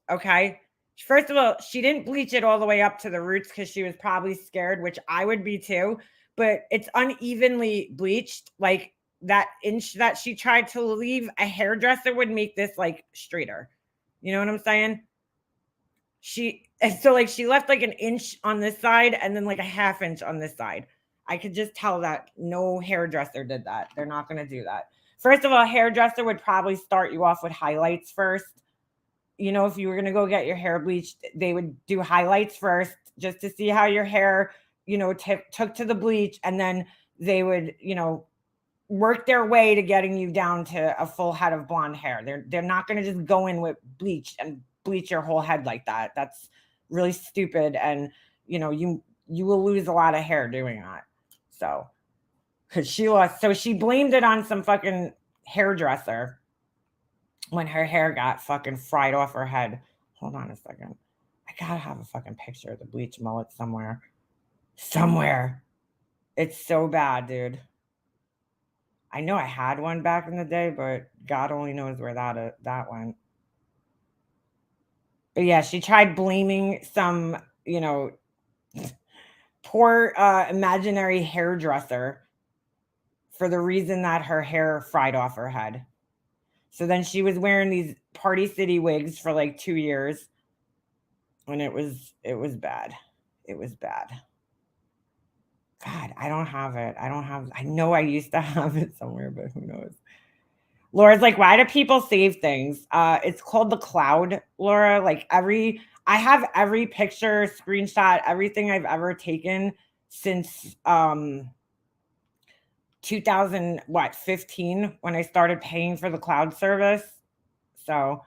Speaker 1: Okay. First of all, she didn't bleach it all the way up to the roots because she was probably scared, which I would be too. But it's unevenly bleached. Like that inch that she tried to leave, a hairdresser would make this like straighter. You know what I'm saying? She left like an inch on this side and then like a half inch on this side. I could just tell that no hairdresser did that. They're not going to do that. First of all, a hairdresser would probably start you off with highlights first. You know, if you were going to go get your hair bleached, they would do highlights first just to see how your hair, you know, took to the bleach. And then they would, work their way to getting you down to a full head of blonde hair. They're not going to just go in with bleach and bleach your whole head like that. That's really stupid, and you will lose a lot of hair doing that. So, because she blamed it on some fucking hairdresser when her hair got fucking fried off her head. Hold on a second. I gotta have a fucking picture of the bleach mullet somewhere. It's so bad, dude. I know I had one back in the day, but God only knows where that went. But yeah, she tried blaming some, poor imaginary hairdresser for the reason that her hair fried off her head. So then she was wearing these Party City wigs for like 2 years, and it was bad. It was bad. God, I don't have it. I know I used to have it somewhere, but who knows? Laura's like, why do people save things? It's called the cloud, Laura. Like I have every picture, screenshot, everything I've ever taken since 2015 when I started paying for the cloud service. So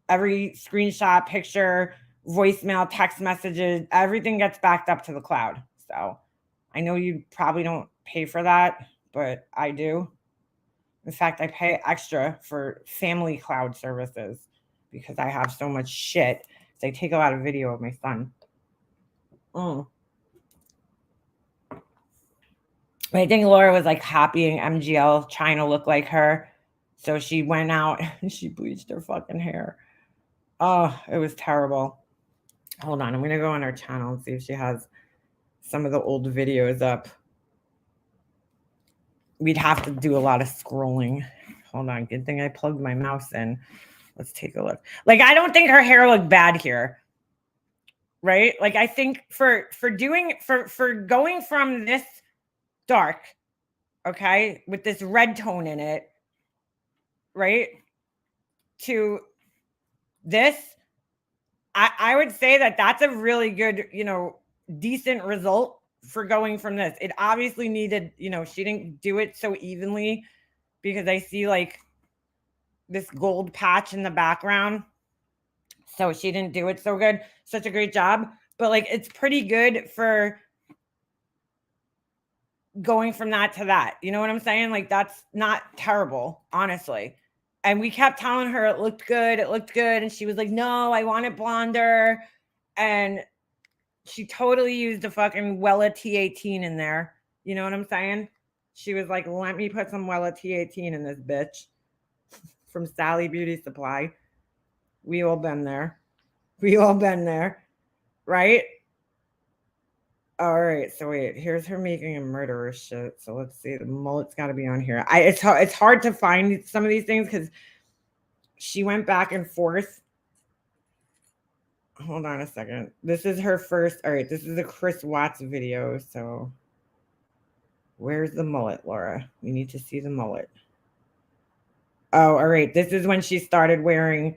Speaker 1: every screenshot, picture, voicemail, text messages, everything gets backed up to the cloud. So I know you probably don't pay for that, but I do. In fact, I pay extra for family cloud services because I have so much shit. So I take a lot of video of my son. I think Laura was like copying MGL, trying to look like her. So she went out and she bleached her fucking hair. Oh, it was terrible. Hold on. I'm going to go on her channel and see if she has some of the old videos up. We'd have to do a lot of scrolling. Hold on. Good thing I plugged my mouse in. Let's take a look. Like, I don't think her hair looked bad here. Right? Like, I think for going from this dark, okay, with this red tone in it, right, to this, I would say that that's a really good, decent result for going from this. It obviously needed, she didn't do it so evenly because I see like this gold patch in the background. So she didn't do it so good. Such a great job. But like, it's pretty good for going from that to that. You know what I'm saying? Like, that's not terrible, honestly. And we kept telling her it looked good. And she was like, no, I want it blonder. And she totally used a fucking Wella T18 in there. You know what I'm saying? She was like, let me put some Wella T18 in this bitch from Sally Beauty Supply. We all been there. Right? All right. So wait, here's her making a murderous shit. So let's see. The mullet's got to be on here. It's hard to find some of these things because she went back and forth. Hold on a second. This is her first. All right. This is a Chris Watts video. So where's the mullet, Laura? We need to see the mullet. Oh, all right. This is when she started wearing.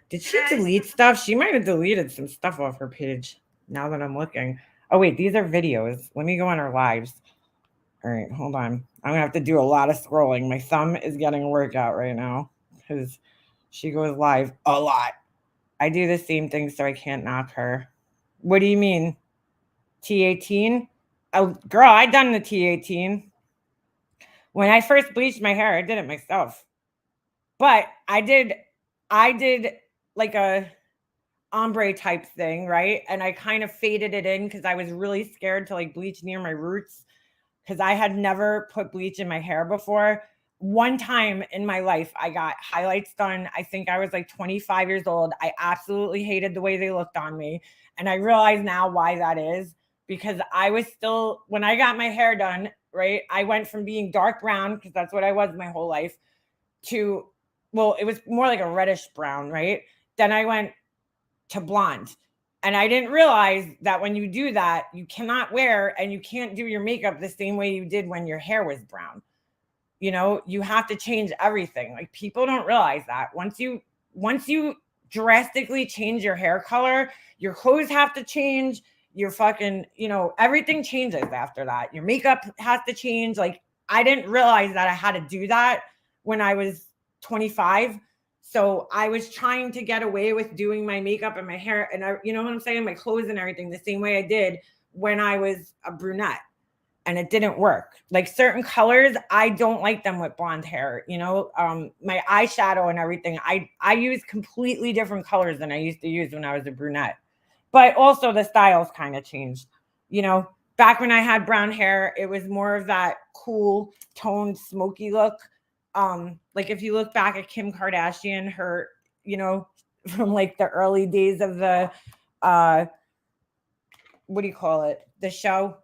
Speaker 1: Did she delete stuff? She might have deleted some stuff off her page now that I'm looking. Oh, wait. These are videos. Let me go on her lives. All right. Hold on. I'm going to have to do a lot of scrolling. My thumb is getting a workout right now because she goes live a lot. I do the same thing, so I can't knock her. What do you mean? T18? Oh, girl, I done the T18. When I first bleached my hair, I did it myself. But I did like a ombre type thing, right? And I kind of faded it in because I was really scared to like bleach near my roots because I had never put bleach in my hair before. One time in my life, I got highlights done. I think I was like 25 years old. I absolutely hated the way they looked on me. And I realize now why that is because I was still, when I got my hair done, right, I went from being dark brown, because that's what I was my whole life, to, well, it was more like a reddish brown, right? Then I went to blonde. And I didn't realize that when you do that, you cannot wear and you can't do your makeup the same way you did when your hair was brown. You have to change everything. Like, people don't realize that. Once you drastically change your hair color, your clothes have to change, Your fucking, everything changes after that. Your makeup has to change. Like, I didn't realize that I had to do that when I was 25. So I was trying to get away with doing my makeup and my hair and you know what I'm saying? My clothes and everything the same way I did when I was a brunette. And it didn't work. Like certain colors, I don't like them with blonde hair. My eyeshadow and everything, I use completely different colors than I used to use when I was a brunette. But also the styles kind of changed. Back when I had brown hair, it was more of that cool toned smoky look. Like if you look back at Kim Kardashian, her, from like the early days of the what do you call it? The show,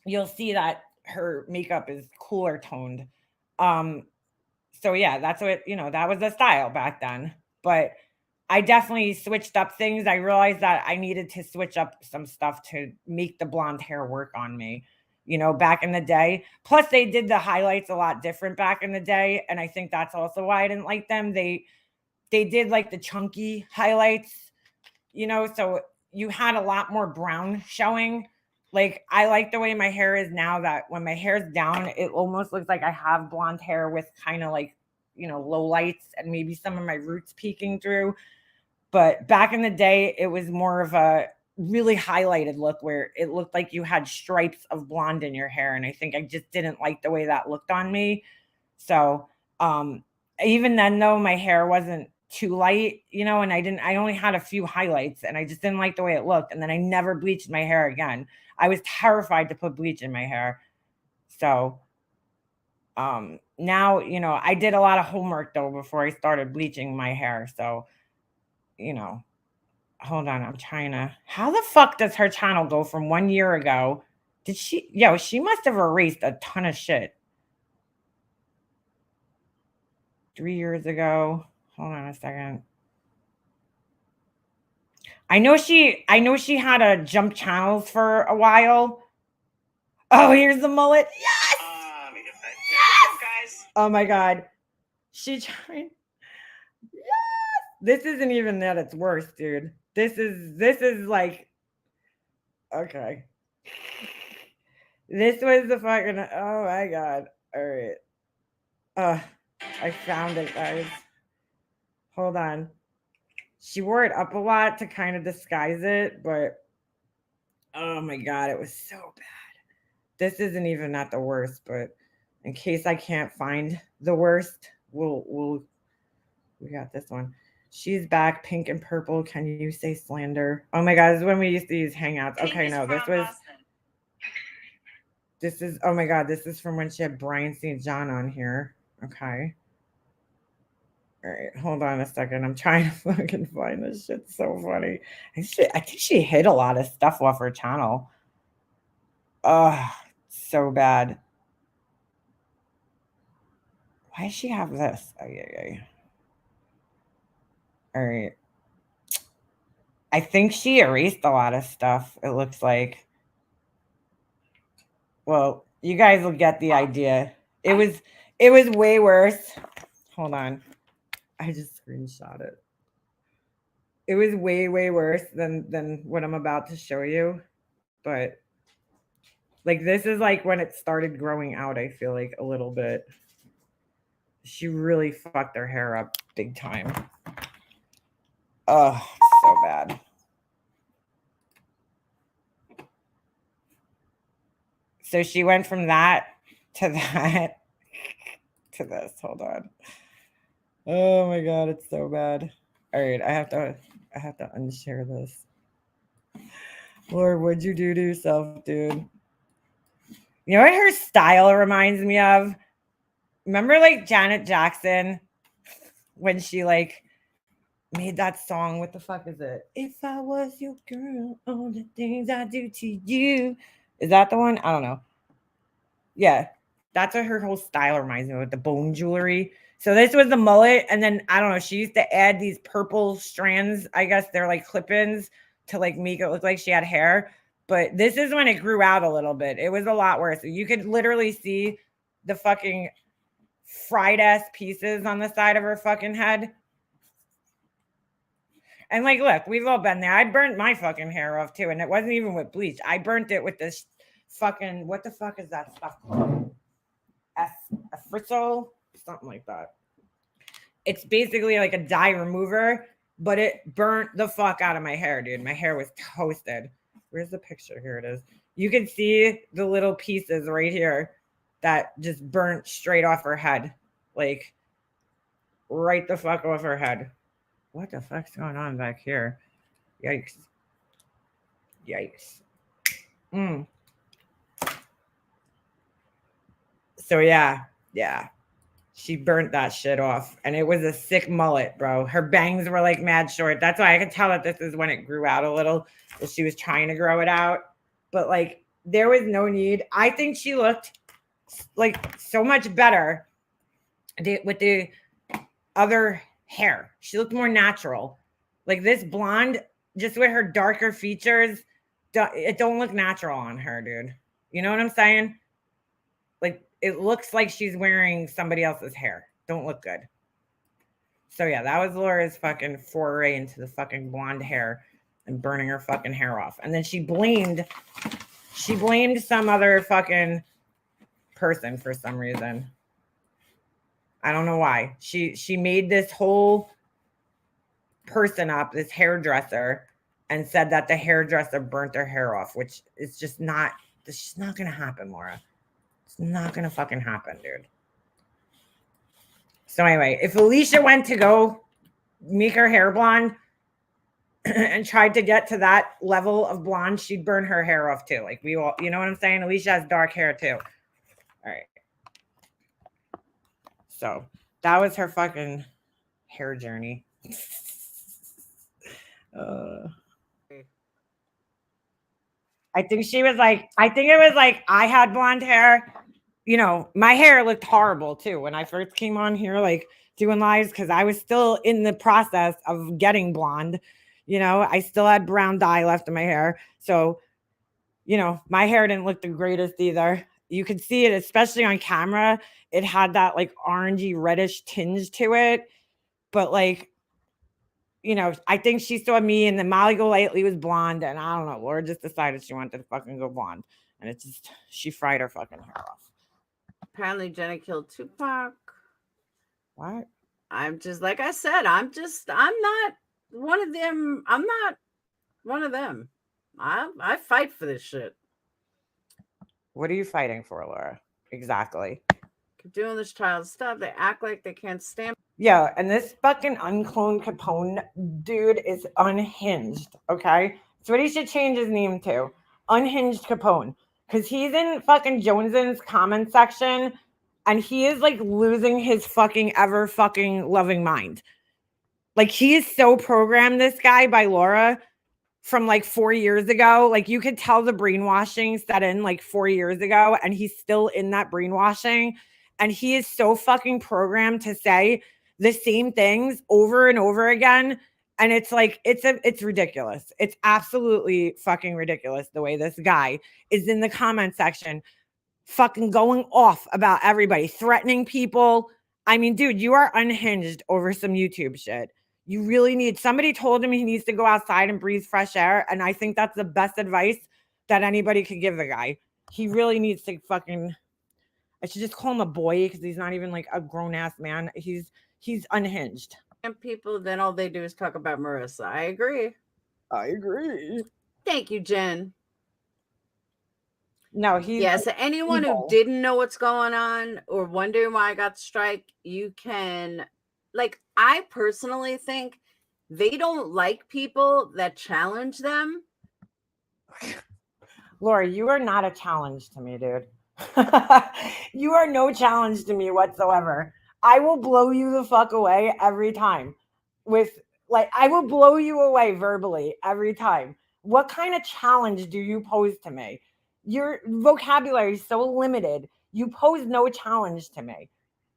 Speaker 1: you'll see that her makeup is cooler toned. So yeah, that's what, that was the style back then. But I definitely switched up things. I realized that I needed to switch up some stuff to make the blonde hair work on me, back in the day. Plus they did the highlights a lot different back in the day. And I think that's also why I didn't like them. They did like the chunky highlights, so you had a lot more brown showing. Like I like the way my hair is now, that when my hair's down, it almost looks like I have blonde hair with kind of like, low lights and maybe some of my roots peeking through. But back in the day, it was more of a really highlighted look where it looked like you had stripes of blonde in your hair. And I think I just didn't like the way that looked on me. So even then though, my hair wasn't too light, and I only had a few highlights and I just didn't like the way it looked. And then I never bleached my hair again. I was terrified to put bleach in my hair. So now, I did a lot of homework though before I started bleaching my hair. So, hold on, I'm trying to, how the fuck does her channel go from 1 year ago? She must have erased a ton of shit. 3 years ago. Hold on a second. I know she had to jump channels for a while. Oh, here's the mullet. Yes! Yes! Guys. Oh my God. She tried. Yes! This isn't even that, it's worse, dude. This is like, okay. This was the fucking, oh my God. All right. I found it, guys. Hold on. She wore it up a lot to kind of disguise it, but oh my God, it was so bad. This isn't even not the worst, but in case I can't find the worst, we got this one. She's back, pink and purple. Can you say slander? Oh my God, this is when we used to use Hangouts. Okay, no, this is, oh my God, this is from when she had Brian St. John on here. Okay. All right, hold on a second. I'm trying to fucking find this shit. So funny. I think she hid a lot of stuff off her channel. Oh, so bad. Why does she have this? Oh, yeah. All right. I think she erased a lot of stuff, it looks like. Well, you guys will get the idea. It was way worse. Hold on. I just screenshot it. It was way, way worse than what I'm about to show you. But like, this is like when it started growing out, I feel like a little bit. She really fucked her hair up big time. Oh, so bad. So she went from that to that to this. Hold on. Oh my God, it's so bad. All right, I have to unshare this. Lord, what'd you do to yourself, dude? You know what her style reminds me of? Remember like Janet Jackson when she like made that song? What the fuck is it? If I was your girl, all the things I do to you. Is that the one? I don't know. Yeah, that's what her whole style reminds me of, with the bone jewelry. So this was the mullet, and then I don't know, she used to add these purple strands. I guess they're like clip-ins to like make it look like she had hair. But this is when it grew out a little bit. It was a lot worse. You could literally see the fucking fried ass pieces on the side of her fucking head. And like, look, we've all been there. I burnt my fucking hair off too, and it wasn't even with bleach. I burnt it with this fucking, what the fuck is that stuff called? Frisol, something like that. It's basically like a dye remover, but it burnt the fuck out of my hair, dude. My hair was toasted. Where's the picture? Here it is. You can see the little pieces right here that just burnt straight off her head. Like, right the fuck off her head. What the fuck's going on back here? Yikes. Yikes. So yeah. She burnt that shit off. And it was a sick mullet, bro. Her bangs were like mad short. That's why I could tell that this is when it grew out a little. That she was trying to grow it out. But like, there was no need. I think she looked like so much better with the other hair. She looked more natural. Like this blonde, just with her darker features, it don't look natural on her, dude. You know what I'm saying? Like, it looks like she's wearing somebody else's hair. Don't look good. So yeah, that was Laura's fucking foray into the fucking blonde hair and burning her fucking hair off. And then she blamed some other fucking person for some reason. I don't know why. She made this whole person up, this hairdresser, and said that the hairdresser burnt her hair off, which is just not, it's just not gonna happen, Laura. It's not gonna fucking happen, dude. So anyway, if Alicia went to go make her hair blonde and tried to get to that level of blonde, she'd burn her hair off too. Like we all, you know what I'm saying? Alicia has dark hair too. All right. So that was her fucking hair journey. I think it was like I had blonde hair. You know, my hair looked horrible too when I first came on here, like doing lives, because I was still in the process of getting blonde. You know, I still had brown dye left in my hair. So, you know, my hair didn't look the greatest either. You could see it, especially on camera. It had that like orangey reddish tinge to it. But like, you know, I think she saw me and then Molly Golightly was blonde. And I don't know, Laura just decided she wanted to fucking go blonde. And it's just, she fried her fucking hair off.
Speaker 3: Apparently Jenna killed Tupac.
Speaker 1: What?
Speaker 3: I'm just, like I said, I'm not one of them. I'm not one of them. I fight for this shit.
Speaker 1: What are you fighting for, Laura? Exactly.
Speaker 3: Keep doing this child stuff. They act like they can't stand.
Speaker 1: Yeah, and this fucking uncloned Capone dude is unhinged, okay? So what he should change his name to. Unhinged Capone. Because he's in fucking Jones's comment section and he is like losing his fucking ever fucking loving mind. Like he is so programmed, this guy, by Laura from like 4 years ago. Like you could tell the brainwashing set in like 4 years ago and he's still in that brainwashing. And he is so fucking programmed to say the same things over and over again. And it's like, it's ridiculous. It's absolutely fucking ridiculous the way this guy is in the comment section fucking going off about everybody, threatening people. I mean, dude, you are unhinged over some YouTube shit. You really need, somebody told him he needs to go outside and breathe fresh air. And I think that's the best advice that anybody could give the guy. He really needs to fucking, I should just call him a boy because he's not even like a grown ass man. He's unhinged.
Speaker 3: People, then all they do is talk about Marissa. I agree. Thank you, Jen.
Speaker 1: No, he's
Speaker 3: yes. Anyone
Speaker 1: evil.
Speaker 3: who didn't know what's going on or wondering why I got the strike, you can, like, I personally think they don't like people that challenge them.
Speaker 1: Laura, you are not a challenge to me, dude. You are no challenge to me whatsoever. I will blow you the fuck away every time. I will blow you away verbally every time. What kind of challenge do you pose to me? Your vocabulary is so limited. You pose no challenge to me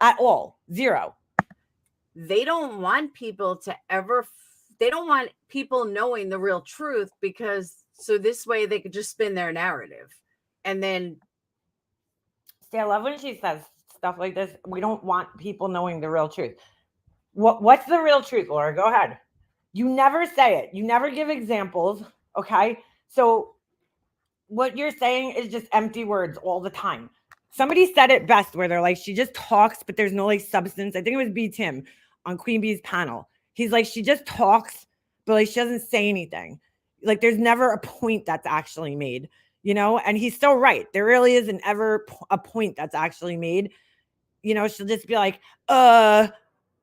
Speaker 1: at all. Zero.
Speaker 3: They don't want people to ever, they don't want people knowing the real truth because so this way they could just spin their narrative. And then.
Speaker 1: See, I love when she says stuff like this. We don't want people knowing the real truth. What's the real truth, Laura? Go ahead. You never say it. You never give examples. Okay. So what you're saying is just empty words all the time. Somebody said it best where they're like, she just talks, but there's no like substance. I think it was B. Tim on Queen Bee's panel. He's like, she just talks, but like she doesn't say anything. Like there's never a point that's actually made, you know? And he's so right. There really isn't ever a point that's actually made. You know, she'll just be like,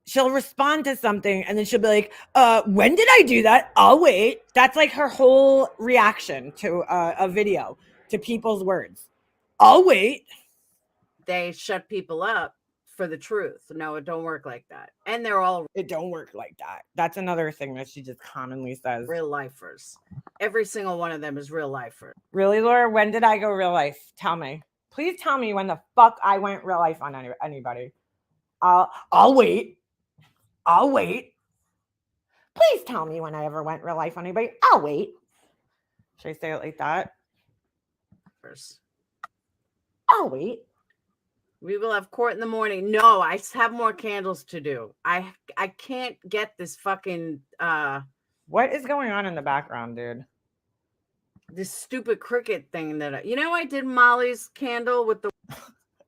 Speaker 1: she'll respond to something and then she'll be like, when did I do that? I'll wait. That's like her whole reaction to a video, to people's words. I'll wait.
Speaker 3: They shut people up for the truth. No, it don't work like that. And they're all
Speaker 1: It don't work like that. That's another thing that she just commonly says.
Speaker 3: real lifers. Every single one of them is real lifer.
Speaker 1: Really, Laura? When did I go real life? Tell me. Please tell me when the fuck I went real life on anybody. I'll wait. I'll wait. Please tell me when I ever went real life on anybody. I'll wait. Should I say it like that?
Speaker 3: First.
Speaker 1: I'll wait.
Speaker 3: We will have court in the morning. No, I have more candles to do. I can't get this fucking
Speaker 1: What is going on in the background, dude?
Speaker 3: this stupid cricket thing that I did Molly's candle with the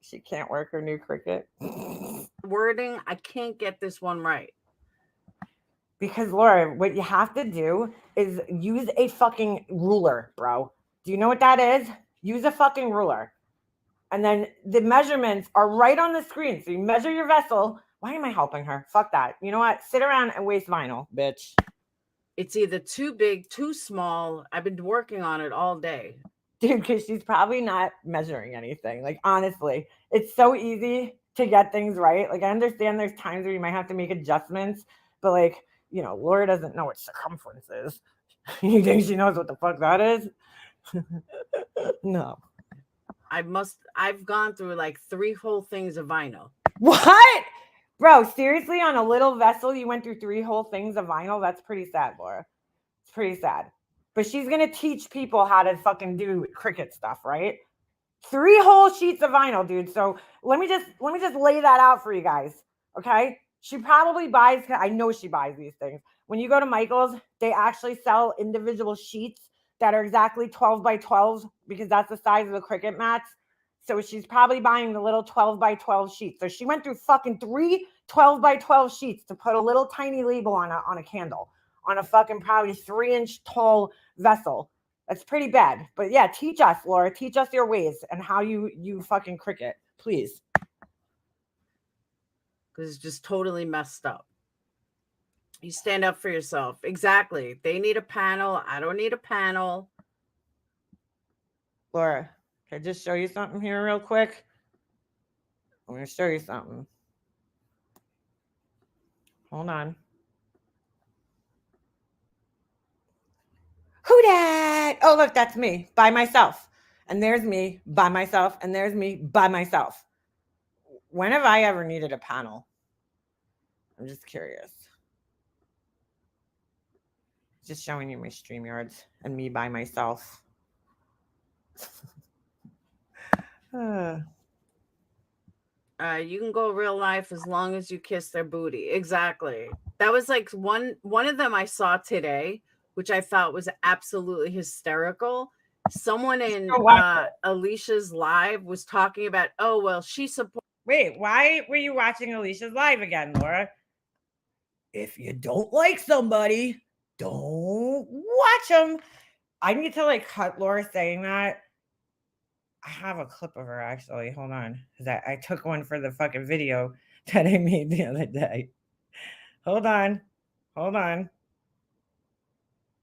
Speaker 1: She can't work her new cricket.
Speaker 3: wording. I can't get this one right.
Speaker 1: Because Laura, what you have to do is use a fucking ruler, bro. Do you know what that is? Use a fucking ruler. And then the measurements are right on the screen. So you measure your vessel. Why am I helping her? Fuck that. You know what? Sit around and waste vinyl, bitch.
Speaker 3: It's either too big, too small. I've been working on it all day.
Speaker 1: Dude, because she's probably not measuring anything. Like, honestly, it's so easy to get things right. Like, I understand there's times where you might have to make adjustments, but like, you know, Laura doesn't know what circumference is. You think she knows what the fuck that is? No.
Speaker 3: I've gone through like 3 whole things of vinyl.
Speaker 1: What? Bro, seriously, on a little vessel, you went through 3 whole things of vinyl? That's pretty sad, Laura. It's pretty sad. But she's going to teach people how to fucking do cricket stuff, right? 3 whole sheets of vinyl, dude. So let me just lay that out for you guys, okay? She probably buys, I know she buys these things. When you go to Michael's, they actually sell individual sheets that are exactly 12 by 12 because that's the size of the cricket mats. So she's probably buying the little 12 by 12 sheets. So she went through fucking 3 12 by 12 sheets to put a little tiny label on a candle on a fucking probably 3-inch tall vessel. That's pretty bad. But yeah, teach us, Laura. Teach us your ways and how you fucking cricket, please.
Speaker 3: Because it's just totally messed up. You stand up for yourself. Exactly. They need a panel. I don't need a panel.
Speaker 1: Laura, can I just show you something here real quick? I'm going to show you something. Hold on. Who dat? Oh, look, that's me by myself. And there's me by myself. And there's me by myself. When have I ever needed a panel? I'm just curious. Just showing you my StreamYards and me by myself.
Speaker 3: You can go real life as long as you kiss their booty. Exactly. That was like one of them I saw today, which I thought was absolutely hysterical. Someone in Alicia's live was talking about, oh, well, she supports.
Speaker 1: Wait, why were you watching Alicia's live again, Laura? If you don't like somebody, don't watch them. I need to like cut Laura saying that. I have a clip of her actually. Hold on. Because I took one for the fucking video that I made the other day. Hold on.
Speaker 5: As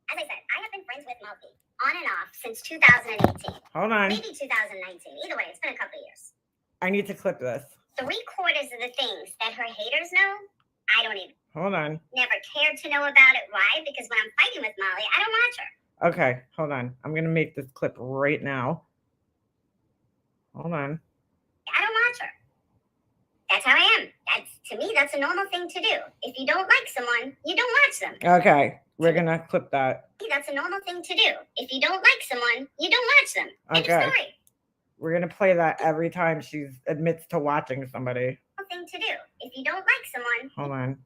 Speaker 5: I said, I have been friends with Malky on and off since 2018.
Speaker 1: Hold on.
Speaker 5: Maybe 2019. Either way, it's been a couple of years.
Speaker 1: I need to clip this.
Speaker 5: 3/4 of the things that her haters know, I don't even.
Speaker 1: Hold on.
Speaker 5: Never cared to know about it. Why? Because when I'm fighting with Molly, I don't watch her.
Speaker 1: Okay, hold on. I'm going to make this clip right now. Hold on.
Speaker 5: I don't watch her. That's how I am. To me, that's a normal thing to do. If you don't like someone, you don't watch them.
Speaker 1: Okay, we're going to clip that.
Speaker 5: That's a normal thing to do. If you don't like someone, you don't watch them. End of
Speaker 1: Okay.
Speaker 5: story.
Speaker 1: We're going to play that every time she admits to watching somebody.
Speaker 5: Thing to do. If you don't like someone,
Speaker 1: Hold on.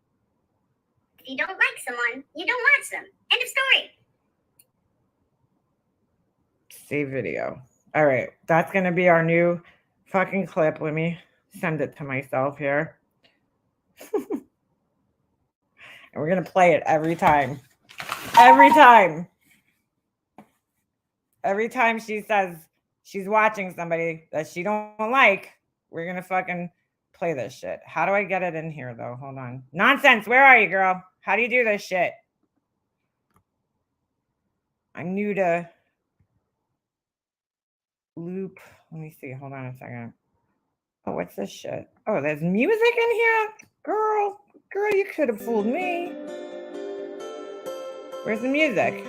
Speaker 5: if you don't like someone, you don't watch them. End of story.
Speaker 1: Save video. All right. That's going to be our new fucking clip. Let me send it to myself here. And we're going to play it every time. Every time. Every time she says she's watching somebody that she don't like, we're going to fucking play this shit. How do I get it in here, though? Hold on. Nonsense. Where are you, girl? How do you do this shit? I'm new to loop. Let me see. Hold on a second. Oh, what's this shit? Oh, there's music in here? Girl, you could have fooled me. Where's the music?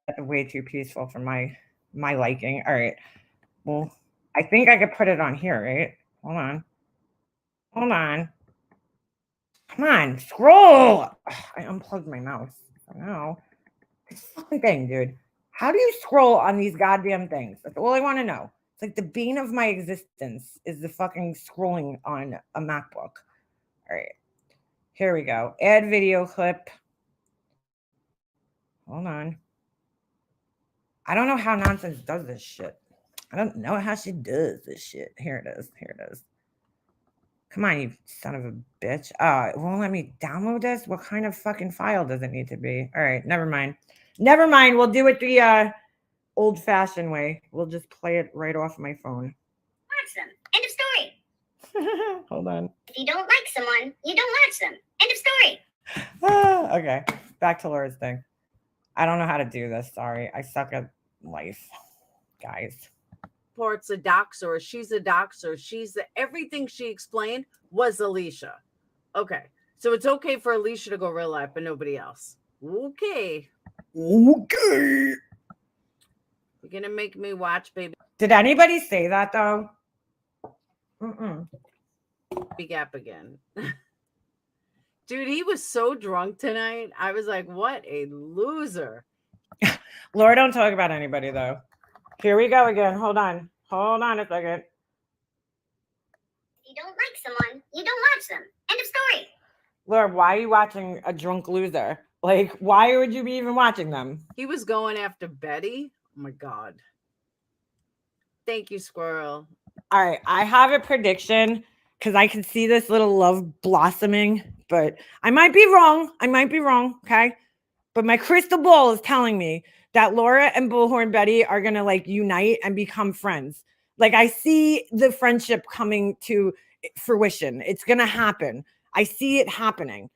Speaker 1: That's way too peaceful for my liking. All right. Well, I think I could put it on here, right? Hold on. Hold on. Come on, scroll. Ugh, I unplugged my mouse. No. This fucking thing, dude. How do you scroll on these goddamn things? That's all I want to know. It's like the bane of my existence is the fucking scrolling on a MacBook. All right. Here we go. Add video clip. Hold on. I don't know how Nonsense does this shit. I don't know how she does this shit. Here it is. Here it is. Come on, you son of a bitch. It won't let me download this? What kind of fucking file does it need to be? All right, never mind. Never mind. We'll do it the old-fashioned way. We'll just play it right off my phone.
Speaker 5: Watch them. End of story.
Speaker 1: Hold on.
Speaker 5: If you don't like someone, you don't watch them. End of story.
Speaker 1: Okay, back to Laura's thing. I don't know how to do this. Sorry. I suck at life, guys.
Speaker 3: Port's a doxer, she's a doxer, everything she explained was Alicia. Okay, so it's okay for Alicia to go real life, but nobody else. Okay. You're gonna make me watch Baby
Speaker 1: Did anybody say that though?
Speaker 3: Gap again. Dude, he was so drunk tonight. I was like, what a loser.
Speaker 1: Laura, don't talk about anybody though. Here we go again. Hold on. Hold on a second.
Speaker 5: If you don't like someone, you don't watch them. End of story.
Speaker 1: Laura, why are you watching a drunk loser? Like, why would you be even watching them?
Speaker 3: He was going after Betty. Oh my God. Thank you, Squirrel.
Speaker 1: All right. I have a prediction because I can see this little love blossoming, but I might be wrong. Okay. But my crystal ball is telling me that Laura and Bullhorn Betty are going to like unite and become friends. Like I see the friendship coming to fruition. It's going to happen. I see it happening.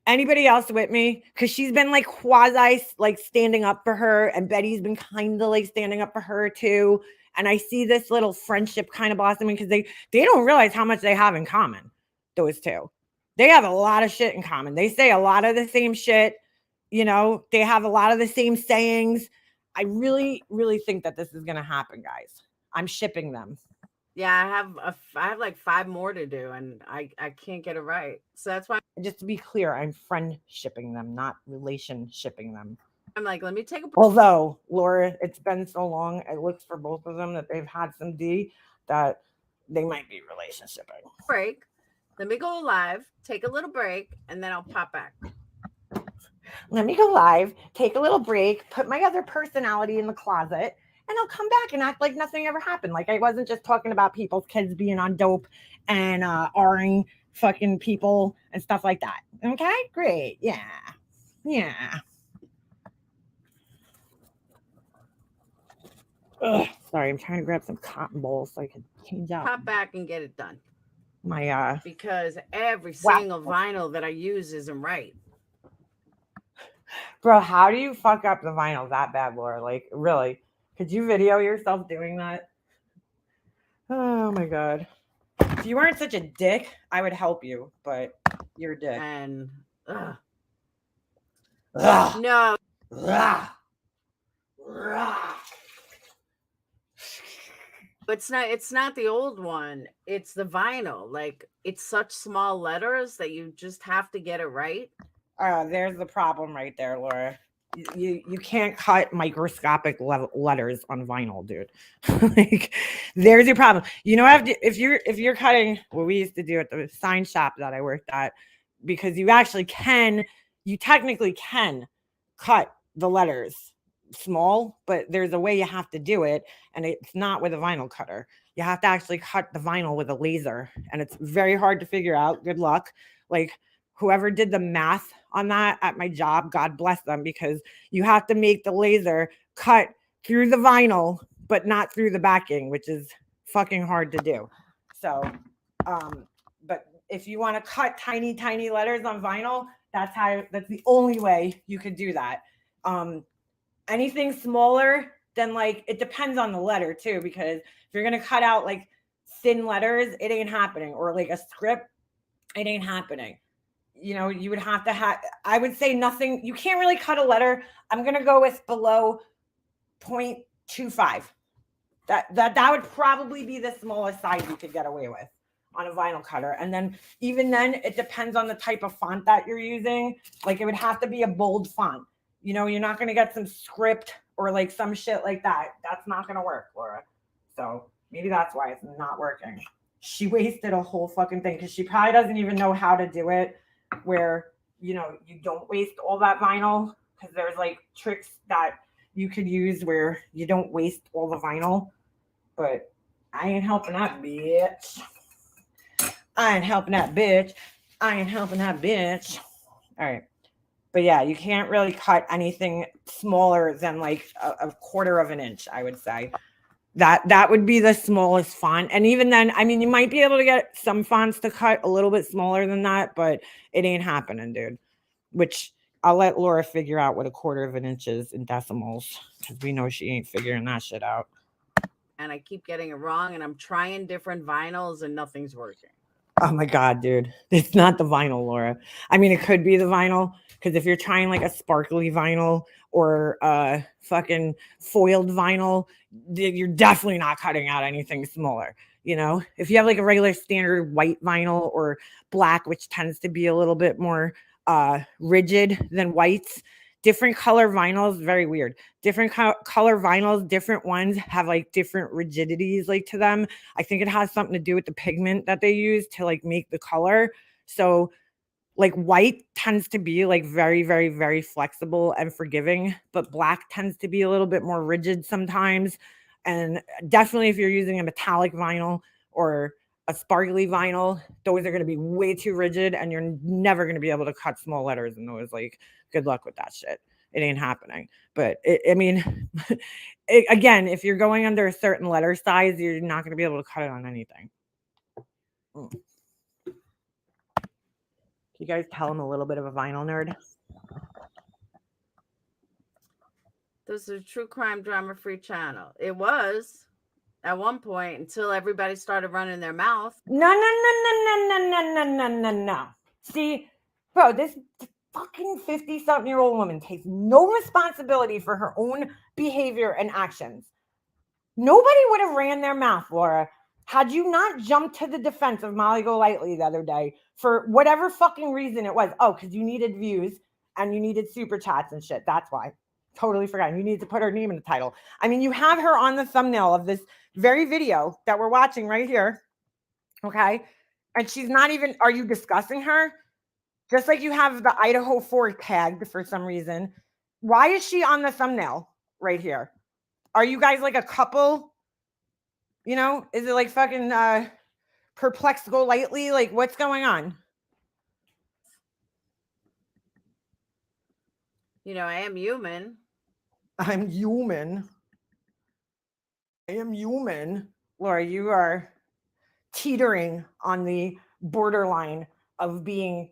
Speaker 1: Anybody else with me? Because she's been like quasi like standing up for her, and Betty's been kind of like standing up for her too. And I see this little friendship kind of blossoming because they don't realize how much they have in common. Those two, they have a lot of shit in common. They say a lot of the same shit. You know, they have a lot of the same sayings. I really, really think that this is going to happen, guys. I'm shipping them.
Speaker 3: Yeah, I have like 5 more to do, and I can't get it right. So that's why
Speaker 1: Just to be clear, I'm friend shipping them, not relation shipping them.
Speaker 3: I'm like, let me take a
Speaker 1: Although, Laura, it's been so long, it looks for both of them that they've had some D that they might be relationshiping.
Speaker 3: break. Let me go live, take a little break, and then I'll pop back.
Speaker 1: Let me go live, take a little break, put my other personality in the closet, and I'll come back and act like nothing ever happened. Like I wasn't just talking about people's kids being on dope and R-ing fucking people and stuff like that. Okay, great. Yeah. Ugh, sorry, I'm trying to grab some cotton balls so I can change out
Speaker 3: Pop back and get it done.
Speaker 1: my
Speaker 3: Because every
Speaker 1: Wow.
Speaker 3: single vinyl that I use isn't right.
Speaker 1: Bro, how do you fuck up the vinyl that bad, Laura? Like, really? Could you video yourself doing that? Oh my God. If you weren't such a dick, I would help you, but you're a dick.
Speaker 3: And
Speaker 1: Ugh.
Speaker 3: no,
Speaker 1: Ugh.
Speaker 3: it's not the old one. It's the vinyl. Like it's such small letters that you just have to get it right.
Speaker 1: There's the problem right there, Laura. you can't cut microscopic letters on vinyl, dude. Like, there's your problem. You know, if you're cutting what we used to do at the sign shop that I worked at, because you technically can cut the letters small, but there's a way you have to do it, and it's not with a vinyl cutter. You have to actually cut the vinyl with a laser, and it's very hard to figure out. Good luck. Like, whoever did the math on that at my job, God bless them, because you have to make the laser cut through the vinyl, but not through the backing, which is fucking hard to do. So, but if you want to cut tiny, tiny letters on vinyl, that's the only way you could do that. Anything smaller than, like, it depends on the letter too, because if you're going to cut out like thin letters, it ain't happening. Or like a script, it ain't happening. You know, you would have to I would say nothing. You can't really cut a letter. I'm going to go with below 0.25. That would probably be the smallest size you could get away with on a vinyl cutter. And then even then, it depends on the type of font that you're using. Like, it would have to be a bold font. You know, you're not going to get some script or like some shit like that. That's not going to work, Laura. So maybe that's why it's not working. She wasted a whole fucking thing because she probably doesn't even know how to do it where, you know, you don't waste all that vinyl, because there's like tricks that you could use where you don't waste all the vinyl. But I ain't helping that bitch. I ain't helping that bitch. All right. But yeah, you can't really cut anything smaller than like a quarter of an inch, I would say. That would be the smallest font. And even then, I mean, you might be able to get some fonts to cut a little bit smaller than that, but it ain't happening, dude. Which I'll let Laura figure out what a quarter of an inch is in decimals, because we know she ain't figuring that shit out.
Speaker 3: And I keep getting it wrong, and I'm trying different vinyls and nothing's working.
Speaker 1: Oh my God, dude. It's not the vinyl, Laura. I mean, it could be the vinyl, because if you're trying like a sparkly vinyl or fucking foiled vinyl, you're definitely not cutting out anything smaller. You know, if you have like a regular standard white vinyl or black, which tends to be a little bit more rigid than whites, different color vinyls, very weird. Different color vinyls, different ones have like different rigidities like to them. I think it has something to do with the pigment that they use to like make the color. So like white tends to be like very, very, very flexible and forgiving, but black tends to be a little bit more rigid sometimes. And definitely if you're using a metallic vinyl or a sparkly vinyl, those are going to be way too rigid, and you're never going to be able to cut small letters in those. Like, good luck with that shit. It ain't happening. But I mean, again, if you're going under a certain letter size, you're not going to be able to cut it on anything. Can you guys tell I'm a little bit of a vinyl nerd?
Speaker 3: This is a true crime drama free channel. It was at one point until everybody started running their mouth.
Speaker 1: No. See, bro, this fucking 50-something-year-old woman takes no responsibility for her own behavior and actions. Nobody would have ran their mouth, Laura, had you not jumped to the defense of Molly Golightly the other day for whatever fucking reason it was. Oh, because you needed views and you needed super chats and shit. That's why. Totally forgot. You need to put her name in the title. I mean, you have her on the thumbnail of this very video that we're watching right here. Okay. And she's not even, are you discussing her? Just like you have the Idaho 4 tagged for some reason. Why is she on the thumbnail right here? Are you guys like a couple? You know, is it like fucking perplexed Golightly? Like, what's going on?
Speaker 3: You know, I am human.
Speaker 1: I'm human. I am human. Laura, you are teetering on the borderline of being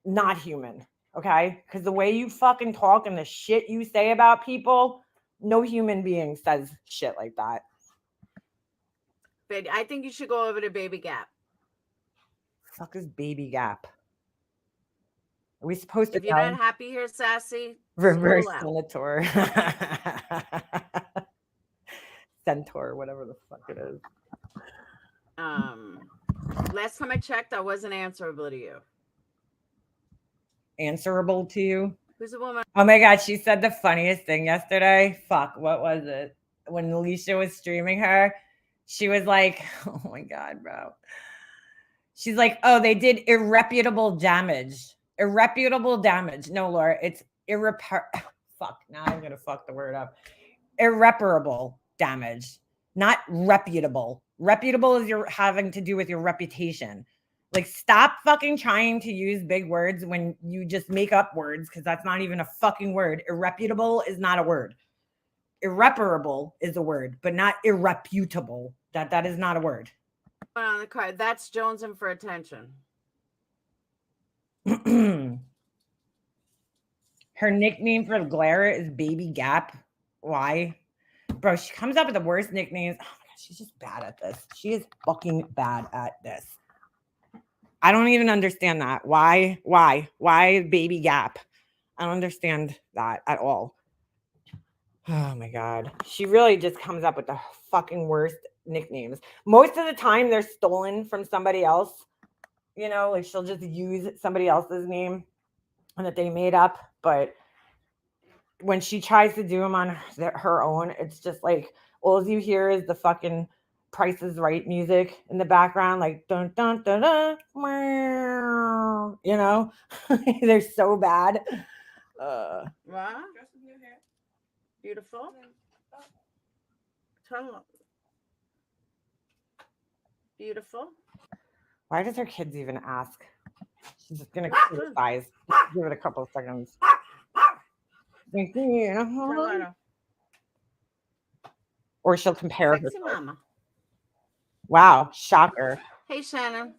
Speaker 1: not human, okay? Because the way you fucking talk and the shit you say about people, no human being says shit like that.
Speaker 3: But I think you should go over to Baby Gap.
Speaker 1: Fuck is Baby Gap? Are we supposed to
Speaker 3: If you're not happy here, Sassy,
Speaker 1: reverse
Speaker 3: scroll out.
Speaker 1: Centaur? Centaur, whatever the fuck it is.
Speaker 3: Last time I checked, I wasn't answerable to you.
Speaker 1: Answerable to you?
Speaker 3: Who's the woman?
Speaker 1: Oh my God, she said the funniest thing yesterday. Fuck, what was it? When Alicia was streaming her, she was like, oh my God, bro. She's like, oh, they did irreputable damage. Irreputable damage. No, Laura, it's fuck, now I'm going to fuck the word up. Irreparable damage, not reputable. Reputable is your having to do with your reputation. Like, stop fucking trying to use big words when you just make up words because that's not even a fucking word. Irreputable is not a word. Irreparable is a word, but not irreputable. That is not a word.
Speaker 3: On the card. That's jonesing for attention.
Speaker 1: Her nickname for Glara is Baby Gap. Why? Bro, she comes up with the worst nicknames. Oh my God, she's just bad at this. She is fucking bad at this. I don't even understand that. Why Baby Gap? I don't understand that at all. Oh my God. She really just comes up with the fucking worst nicknames. Most of the time they're stolen from somebody else. You know, like she'll just use somebody else's name and that they made up. But when she tries to do them on her own, it's just like all you hear is the fucking Price is Right music in the background, like dun dun dun dun. You know, they're so bad.
Speaker 3: Wow. Beautiful. Beautiful.
Speaker 1: Why does her kids even ask? She's just gonna criticize. Give it a couple of seconds. Or she'll compare
Speaker 3: Sexy
Speaker 1: herself.
Speaker 3: mama.
Speaker 1: Wow, shocker.
Speaker 3: Hey, Shannon.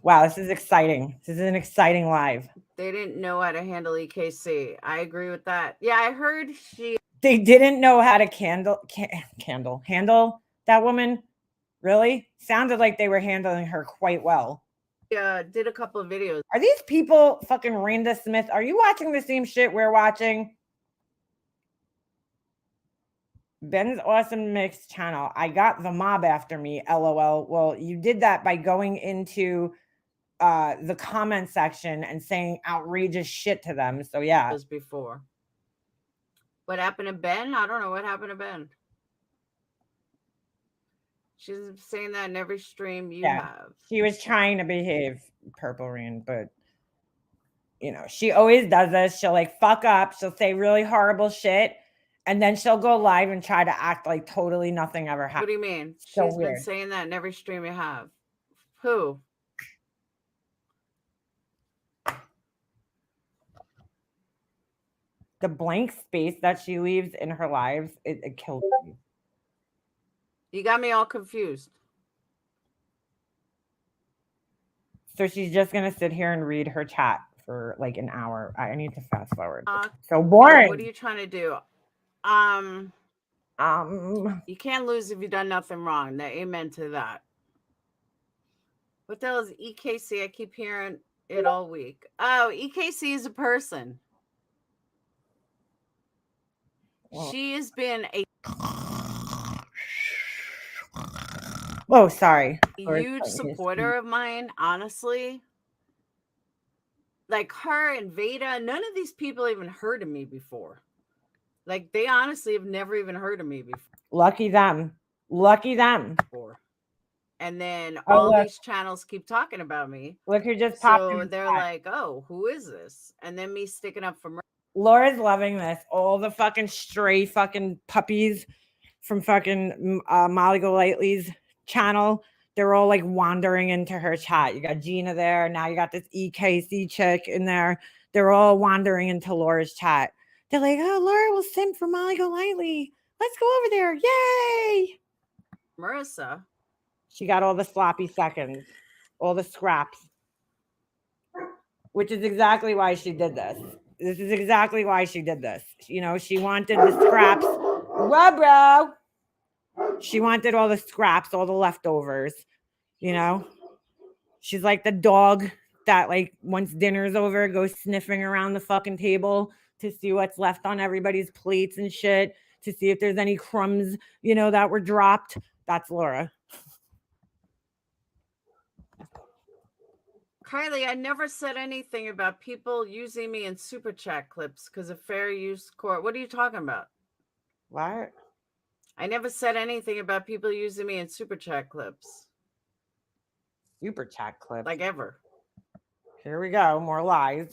Speaker 1: Wow, this is exciting. This is an exciting live.
Speaker 3: They didn't know how to handle EKC. I agree with that. Yeah, I heard
Speaker 1: they didn't know how to handle that woman. Really? Sounded like they were handling her quite well.
Speaker 3: Did a couple of videos.
Speaker 1: Are these people fucking Randa Smith? Are you watching the same shit we're watching? Ben's Awesome Mix channel. I got the mob after me, LOL. Well, you did that by going into the comment section and saying outrageous shit to them. So yeah.
Speaker 3: Before. What happened to Ben? I don't know what happened to Ben. She's saying that in every stream you have.
Speaker 1: She was trying to behave, Purple Rain, but you know, she always does this. She'll like fuck up. She'll say really horrible shit. And then she'll go live and try to act like totally nothing ever happened.
Speaker 3: What do you mean?
Speaker 1: So
Speaker 3: She's been saying that in every stream you have. Who?
Speaker 1: The blank space that she leaves in her lives, it kills me.
Speaker 3: You got me all confused.
Speaker 1: So she's just going to sit here and read her chat for like an hour. I need to fast forward. So boring.
Speaker 3: What are you trying to do? You can't lose if you've done nothing wrong. Amen to that. What the hell is EKC? I keep hearing it all week. Oh, EKC is a person. She has been a
Speaker 1: sorry.
Speaker 3: Huge supporter of mine, honestly. Like her and Veda, none of these people even heard of me before. Like they honestly have never even heard of me before.
Speaker 1: Lucky them. Lucky them.
Speaker 3: And then all these channels keep talking about me.
Speaker 1: Look who just popped in.
Speaker 3: So they're like, oh, who is this? And then me sticking up for Murder.
Speaker 1: Laura's loving this. All the fucking stray fucking puppies from fucking Molly Golightly's channel. They're all like wandering into her chat. You got Gina there. Now you got this EKC chick in there. They're all wandering into Laura's chat. They're like, oh, Laura will simp for Molly Golightly. Let's go over there. Yay.
Speaker 3: Marissa.
Speaker 1: She got all the sloppy seconds, all the scraps, which is exactly why she did this. This is exactly why she did this. You know, she wanted the scraps. Whoa, bro. She wanted all the scraps, all the leftovers, you know. She's like the dog that, like, once dinner's over, goes sniffing around the fucking table to see what's left on everybody's plates and shit, to see if there's any crumbs, you know, that were dropped. That's Laura.
Speaker 3: What are you trying to do? You got me all confused. So they're like, oh, who is this? And then me sticking up for Marissa.
Speaker 1: She got all the sloppy seconds, all the scraps, which is exactly why she did this. This is exactly why she did this. You know, she wanted the scraps.
Speaker 3: Kylie, I never said anything about people using me in super chat clips because of fair use court. What are you talking about?
Speaker 1: What?
Speaker 3: I never said anything about people using me in super chat clips.
Speaker 1: Super chat clip.
Speaker 3: Like ever.
Speaker 1: Here we go. More lies.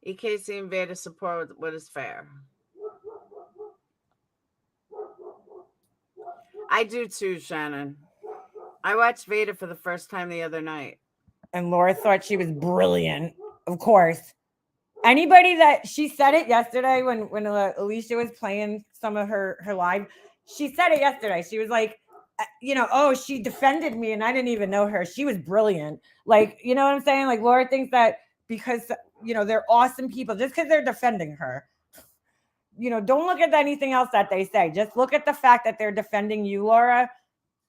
Speaker 3: EKC and Veda support what is fair. I do too, Shannon. I watched Veda for the first time the other night.
Speaker 1: And Laura thought she was brilliant. Of course. Anybody that she said it yesterday when Alicia was playing some of her live, she said it yesterday. She was like, oh, she defended me and I didn't even know her. She was brilliant. Like, you know what I'm saying? Like Laura thinks that because, they're awesome people just because they're defending her. Don't look at anything else that they say. Just look at the fact that they're defending you, Laura.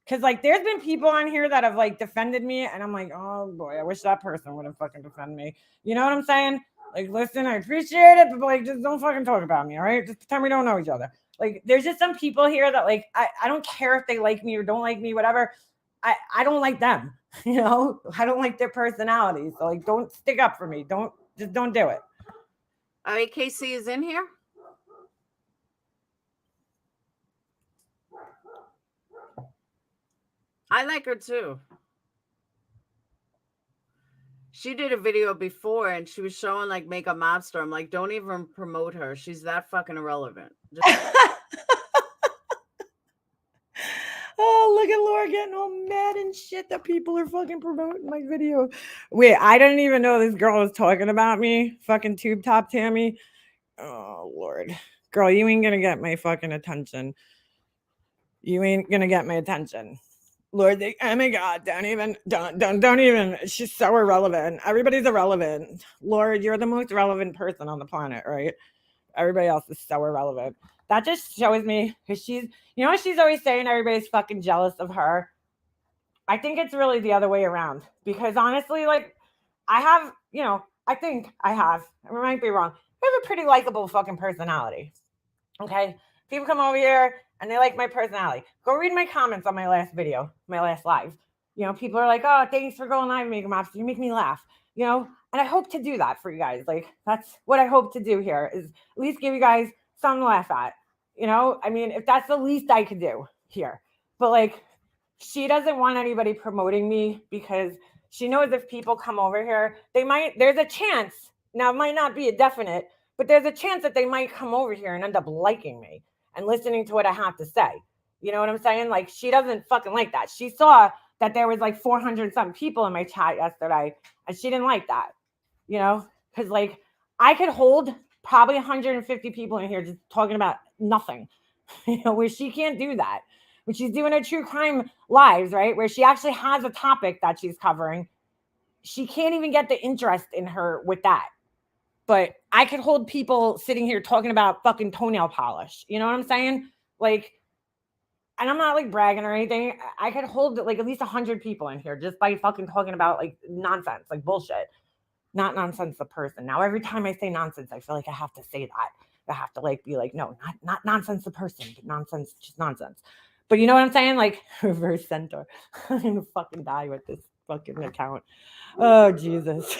Speaker 1: Because, like, there's been people on here that have, like, defended me. And I'm like, oh, boy, I wish that person would have fucking defended me. You know what I'm saying? Like, listen, I appreciate it. But, like, just don't fucking talk about me, all right? Just pretend we don't know each other. Like, there's just some people here that, like, I don't care if they like me or don't like me, whatever. I don't like them. I don't like their personality. So, like, don't stick up for me. Don't do it.
Speaker 3: KC is in here? I like her too. She did a video before and she was showing like Makeup Mobster. I'm like, don't even promote her. She's that fucking irrelevant.
Speaker 1: Oh, look at Laura getting all mad and shit that people are fucking promoting my video. Wait, I didn't even know this girl was talking about me. Fucking Tube Top Tammy. Oh, Lord. Girl, you ain't gonna get my fucking attention. You ain't gonna get my attention. Lord, oh my God, don't even. She's so irrelevant. Everybody's irrelevant. Lord, you're the most relevant person on the planet, right? Everybody else is so irrelevant. That just shows me because she's, she's always saying everybody's fucking jealous of her. I think it's really the other way around because honestly, like I think I might be wrong. I have a pretty likable fucking personality. Okay. People come over here and they like my personality. Go read my comments on my last video, my last live. People are like, oh, thanks for going live, Makeup Mobster. You make me laugh, and I hope to do that for you guys. Like, that's what I hope to do here is at least give you guys something to laugh at. I mean, if that's the least I could do here. But like, she doesn't want anybody promoting me because she knows if people come over here, there's a chance. Now, it might not be a definite, but there's a chance that they might come over here and end up liking me and listening to what I have to say. You know what I'm saying? Like, she doesn't fucking like that. She saw that there was like 400 something people in my chat yesterday, and she didn't like that, because like I could hold probably 150 people in here just talking about nothing, where she can't do that. When she's doing her true crime lives, right, where she actually has a topic that she's covering, she can't even get the interest in her with that. But I could hold people sitting here talking about fucking toenail polish. You know what I'm saying? Like, and I'm not like bragging or anything. I could hold like at least 100 people in here just by fucking talking about like nonsense, like bullshit. Not nonsense the person. Now, every time I say nonsense, I feel like I have to say that. I have to like be like, no, not nonsense the person, but nonsense, just nonsense. But you know what I'm saying? Like, reverse centaur. I'm gonna fucking die with this fucking account. Oh, Jesus.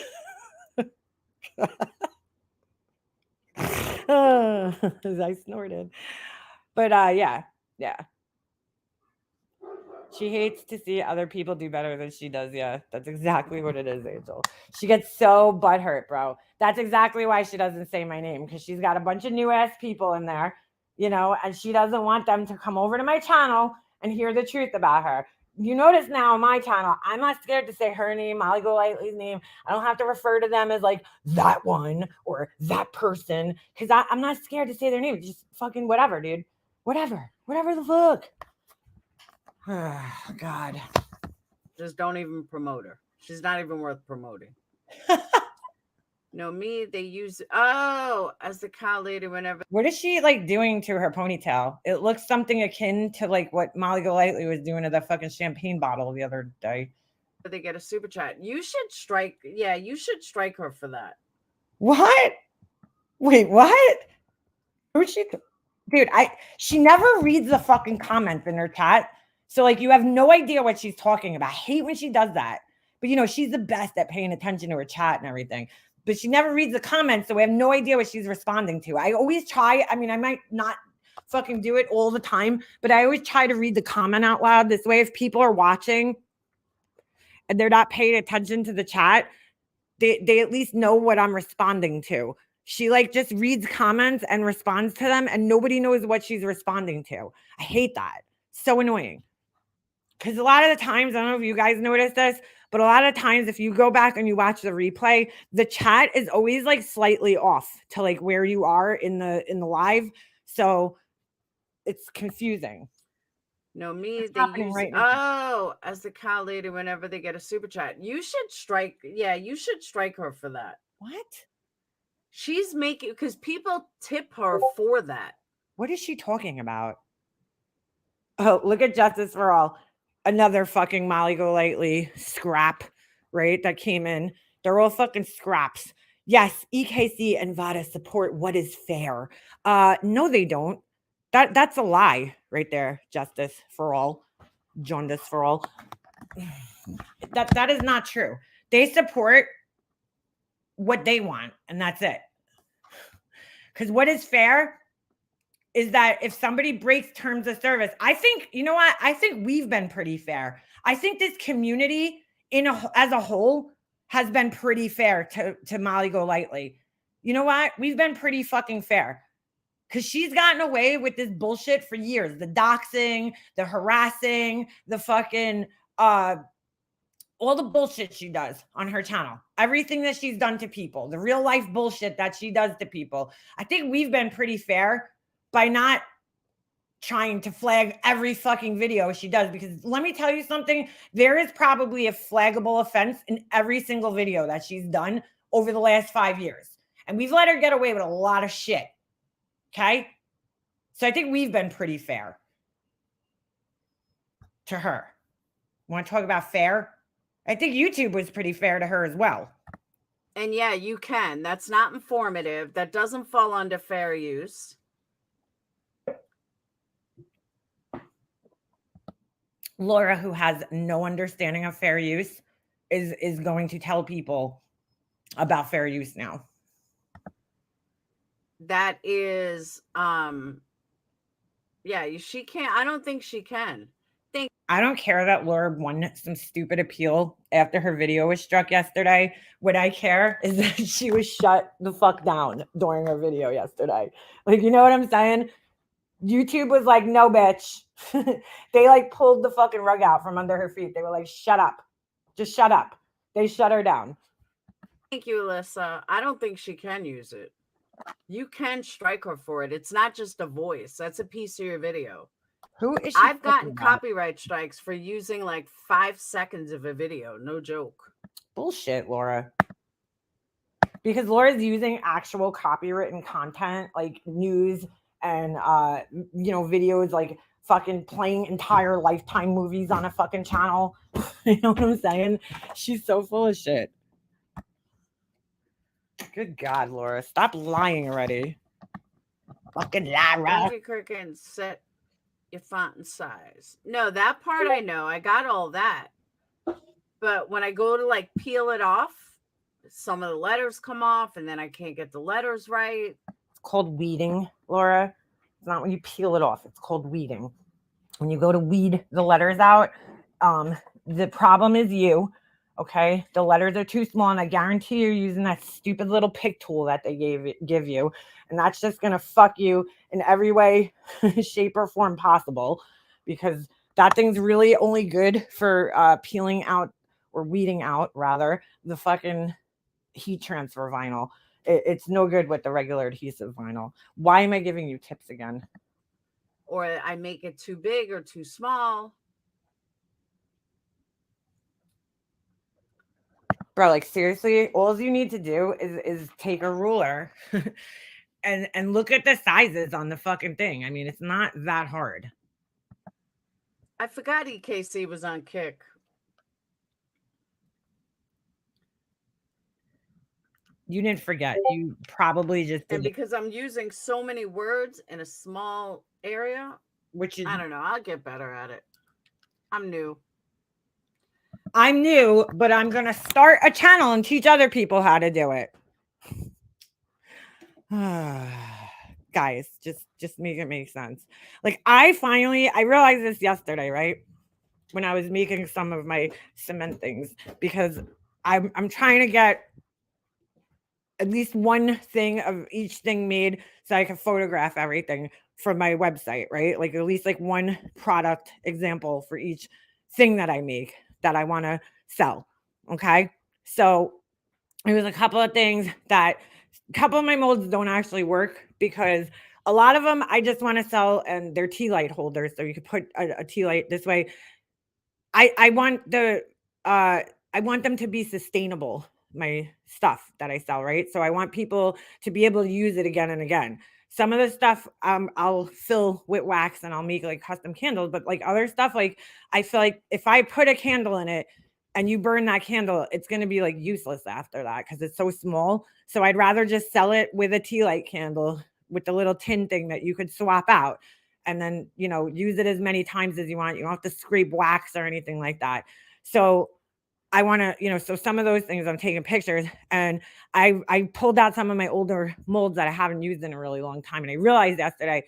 Speaker 1: As I snorted. But yeah. She hates to see other people do better than she does. Yeah, that's exactly what it is, Angel. She gets so butthurt, bro. That's exactly why she doesn't say my name, because she's got a bunch of new ass people in there, and she doesn't want them to come over to my channel and hear the truth about her. You notice now on my channel, I'm not scared to say her name, Molly Golightly's name. I don't have to refer to them as like that one or that person, because I'm not scared to say their name. Just fucking whatever, dude. Whatever the fuck. Oh, God.
Speaker 3: Just don't even promote her. She's not even worth promoting. No, they use as the cow lady whenever.
Speaker 1: What is she like doing to her ponytail? It looks something akin to like what Molly Golightly was doing to the fucking champagne bottle the other day.
Speaker 3: They get a super chat. You should strike. Yeah, you should strike her for that.
Speaker 1: What? Wait, what? Who's she? dude, she never reads the fucking comments in her chat. So like you have no idea what she's talking about. I hate when she does that. But you know, she's the best at paying attention to her chat and everything. But she never reads the comments, so we have no idea what she's responding to. I always try, I mean, I might not fucking do it all the time, but I always try to read the comment out loud. This way, if people are watching and they're not paying attention to the chat, they at least know what I'm responding to. She like just reads comments and responds to them, and nobody knows what she's responding to. I hate that. So annoying. Because a lot of the times, I don't know if you guys notice this, but a lot of times if you go back and you watch the replay, the chat is always like slightly off to like where you are in the live. So it's confusing.
Speaker 3: No, me,
Speaker 1: What's
Speaker 3: they
Speaker 1: happening
Speaker 3: use
Speaker 1: right now?
Speaker 3: as the cow lady whenever they get a super chat. You should strike, you should strike her for that.
Speaker 1: What?
Speaker 3: She's making, because people tip her for that.
Speaker 1: What is she talking about? Oh, look at Justice for All. Another fucking Molly Golightly scrap, right? That came in. They're all fucking scraps. Yes, EKC and VADA support what is fair. No, they don't. That's a lie right there. Justice for All. Jaundice for All. That is not true. They support what they want, and that's it. Because what is fair is that if somebody breaks terms of service, I think, you know what? I think we've been pretty fair. I think this community as a whole has been pretty fair to Molly Golightly. You know what? We've been pretty fucking fair. Because she's gotten away with this bullshit for years. The doxing, the harassing, the fucking all the bullshit she does on her channel, everything that she's done to people, the real life bullshit that she does to people. I think we've been pretty fair by not trying to flag every fucking video she does. Because let me tell you something, there is probably a flaggable offense in every single video that she's done over the last 5 years. And we've let her get away with a lot of shit. Okay? So I think we've been pretty fair to her. Want to talk about fair? I think YouTube was pretty fair to her as well.
Speaker 3: And yeah, you can. That's not informative. That doesn't fall under fair use.
Speaker 1: Laura, who has no understanding of fair use, is going to tell people about fair use now.
Speaker 3: That is, she can't. I don't think she can.
Speaker 1: I don't care that Laura won some stupid appeal after her video was struck yesterday. What I care is that she was shut the fuck down during her video yesterday. Like, you know what I'm saying? YouTube was like, no, bitch. They like pulled the fucking rug out from under her feet. They were like, shut up. Just shut up. They shut her down.
Speaker 3: Thank you, Alyssa. I don't think she can use it. You can strike her for it. It's not just a voice. That's a piece of your video.
Speaker 1: Who is she?
Speaker 3: I've gotten copyright strikes for using like 5 seconds of a video. No joke.
Speaker 1: Bullshit, Laura. Because Laura's using actual copywritten content, like news and videos, like fucking playing entire Lifetime movies on a fucking channel. You know what I'm saying? She's so full of shit. Good God, Laura. Stop lying already. Fucking Lara.
Speaker 3: Thank you, Cricket. Set your font and size. No, that part I know. I got all that. But when I go to like peel it off, some of the letters come off and then I can't get the letters right.
Speaker 1: It's called weeding, Laura. It's not when you peel it off. It's called weeding. When you go to weed the letters out, the problem is you. Okay, the letters are too small, and I guarantee you're using that stupid little pick tool that they give you, and that's just gonna fuck you in every way, shape, or form possible, because that thing's really only good for peeling out or weeding out, rather, the fucking heat transfer vinyl. It's no good with the regular adhesive vinyl. Why am I giving you tips again?
Speaker 3: Or I make it too big or too small.
Speaker 1: Bro, like seriously, all you need to do is take a ruler and look at the sizes on the fucking thing. I mean, it's not that hard.
Speaker 3: I forgot EKC was on Kick.
Speaker 1: You didn't forget. You probably just
Speaker 3: And
Speaker 1: did it,
Speaker 3: because I'm using so many words in a small area,
Speaker 1: which is
Speaker 3: I don't know. I'll get better at it. I'm new.
Speaker 1: I'm new, but I'm going to start a channel and teach other people how to do it. Guys, just make it make sense. Like I realized this yesterday, right? When I was making some of my cement things, because I'm trying to get at least one thing of each thing made so I can photograph everything for my website, right? Like at least like one product example for each thing that I make that I want to sell. Okay. So it was a couple of things that a couple of my molds don't actually work because a lot of them I just want to sell and they're tea light holders. So you could put a tea light this way. I want I want them to be sustainable, my stuff that I sell, right? So I want people to be able to use it again and again. Some of the stuff I'll fill with wax and I'll make like custom candles, but like other stuff, like I feel like if I put a candle in it and you burn that candle, it's going to be like useless after that because it's so small. So I'd rather just sell it with a tea light candle with the little tin thing that you could swap out and then, you know, use it as many times as you want. You don't have to scrape wax or anything like that. So I want to, you know, so some of those things I'm taking pictures and I pulled out some of my older molds that I haven't used in a really long time. And I realized yesterday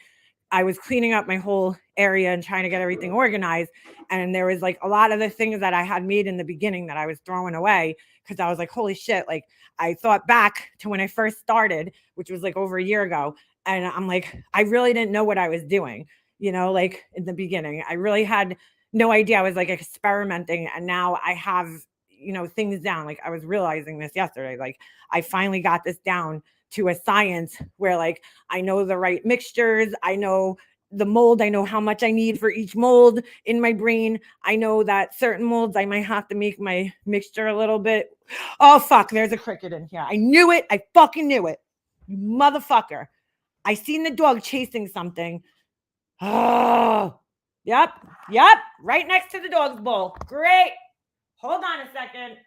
Speaker 1: I was cleaning up my whole area and trying to get everything organized. And there was like a lot of the things that I had made in the beginning that I was throwing away because I was like, holy shit. Like I thought back to when I first started, which was like over a year ago. And I'm like, I really didn't know what I was doing, you know, like in the beginning. I really had no idea. I was like experimenting. And now I have, you know, things down. Like I was realizing this yesterday. Like I finally got this down to a science where like I know the right mixtures, I know the mold, I know how much I need for each mold in my brain. I know that certain molds I might have to make my mixture a little bit. Oh fuck, there's a cricket in here. I knew it. I fucking knew it. You motherfucker. I seen the dog chasing something. Oh, yep, right next to the dog's bowl. Great. Hold on a second.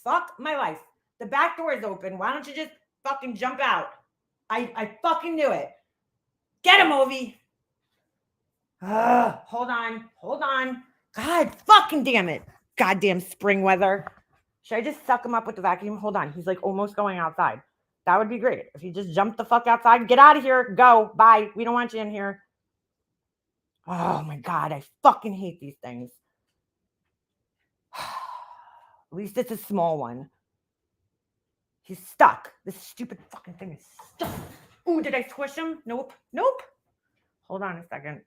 Speaker 1: Fuck my life. The back door is open. Why don't you just fucking jump out? I fucking knew it. Get him, Ovi. Hold on. God fucking damn it. Goddamn spring weather. Should I just suck him up with the vacuum? Hold on. He's like almost going outside. That would be great. If he just jumped the fuck outside, get out of here. Go. Bye. We don't want you in here. Oh my God. I fucking hate these things. At least it's a small one. He's stuck. This stupid fucking thing is stuck. Ooh, did I squish him? Nope. Hold on a second.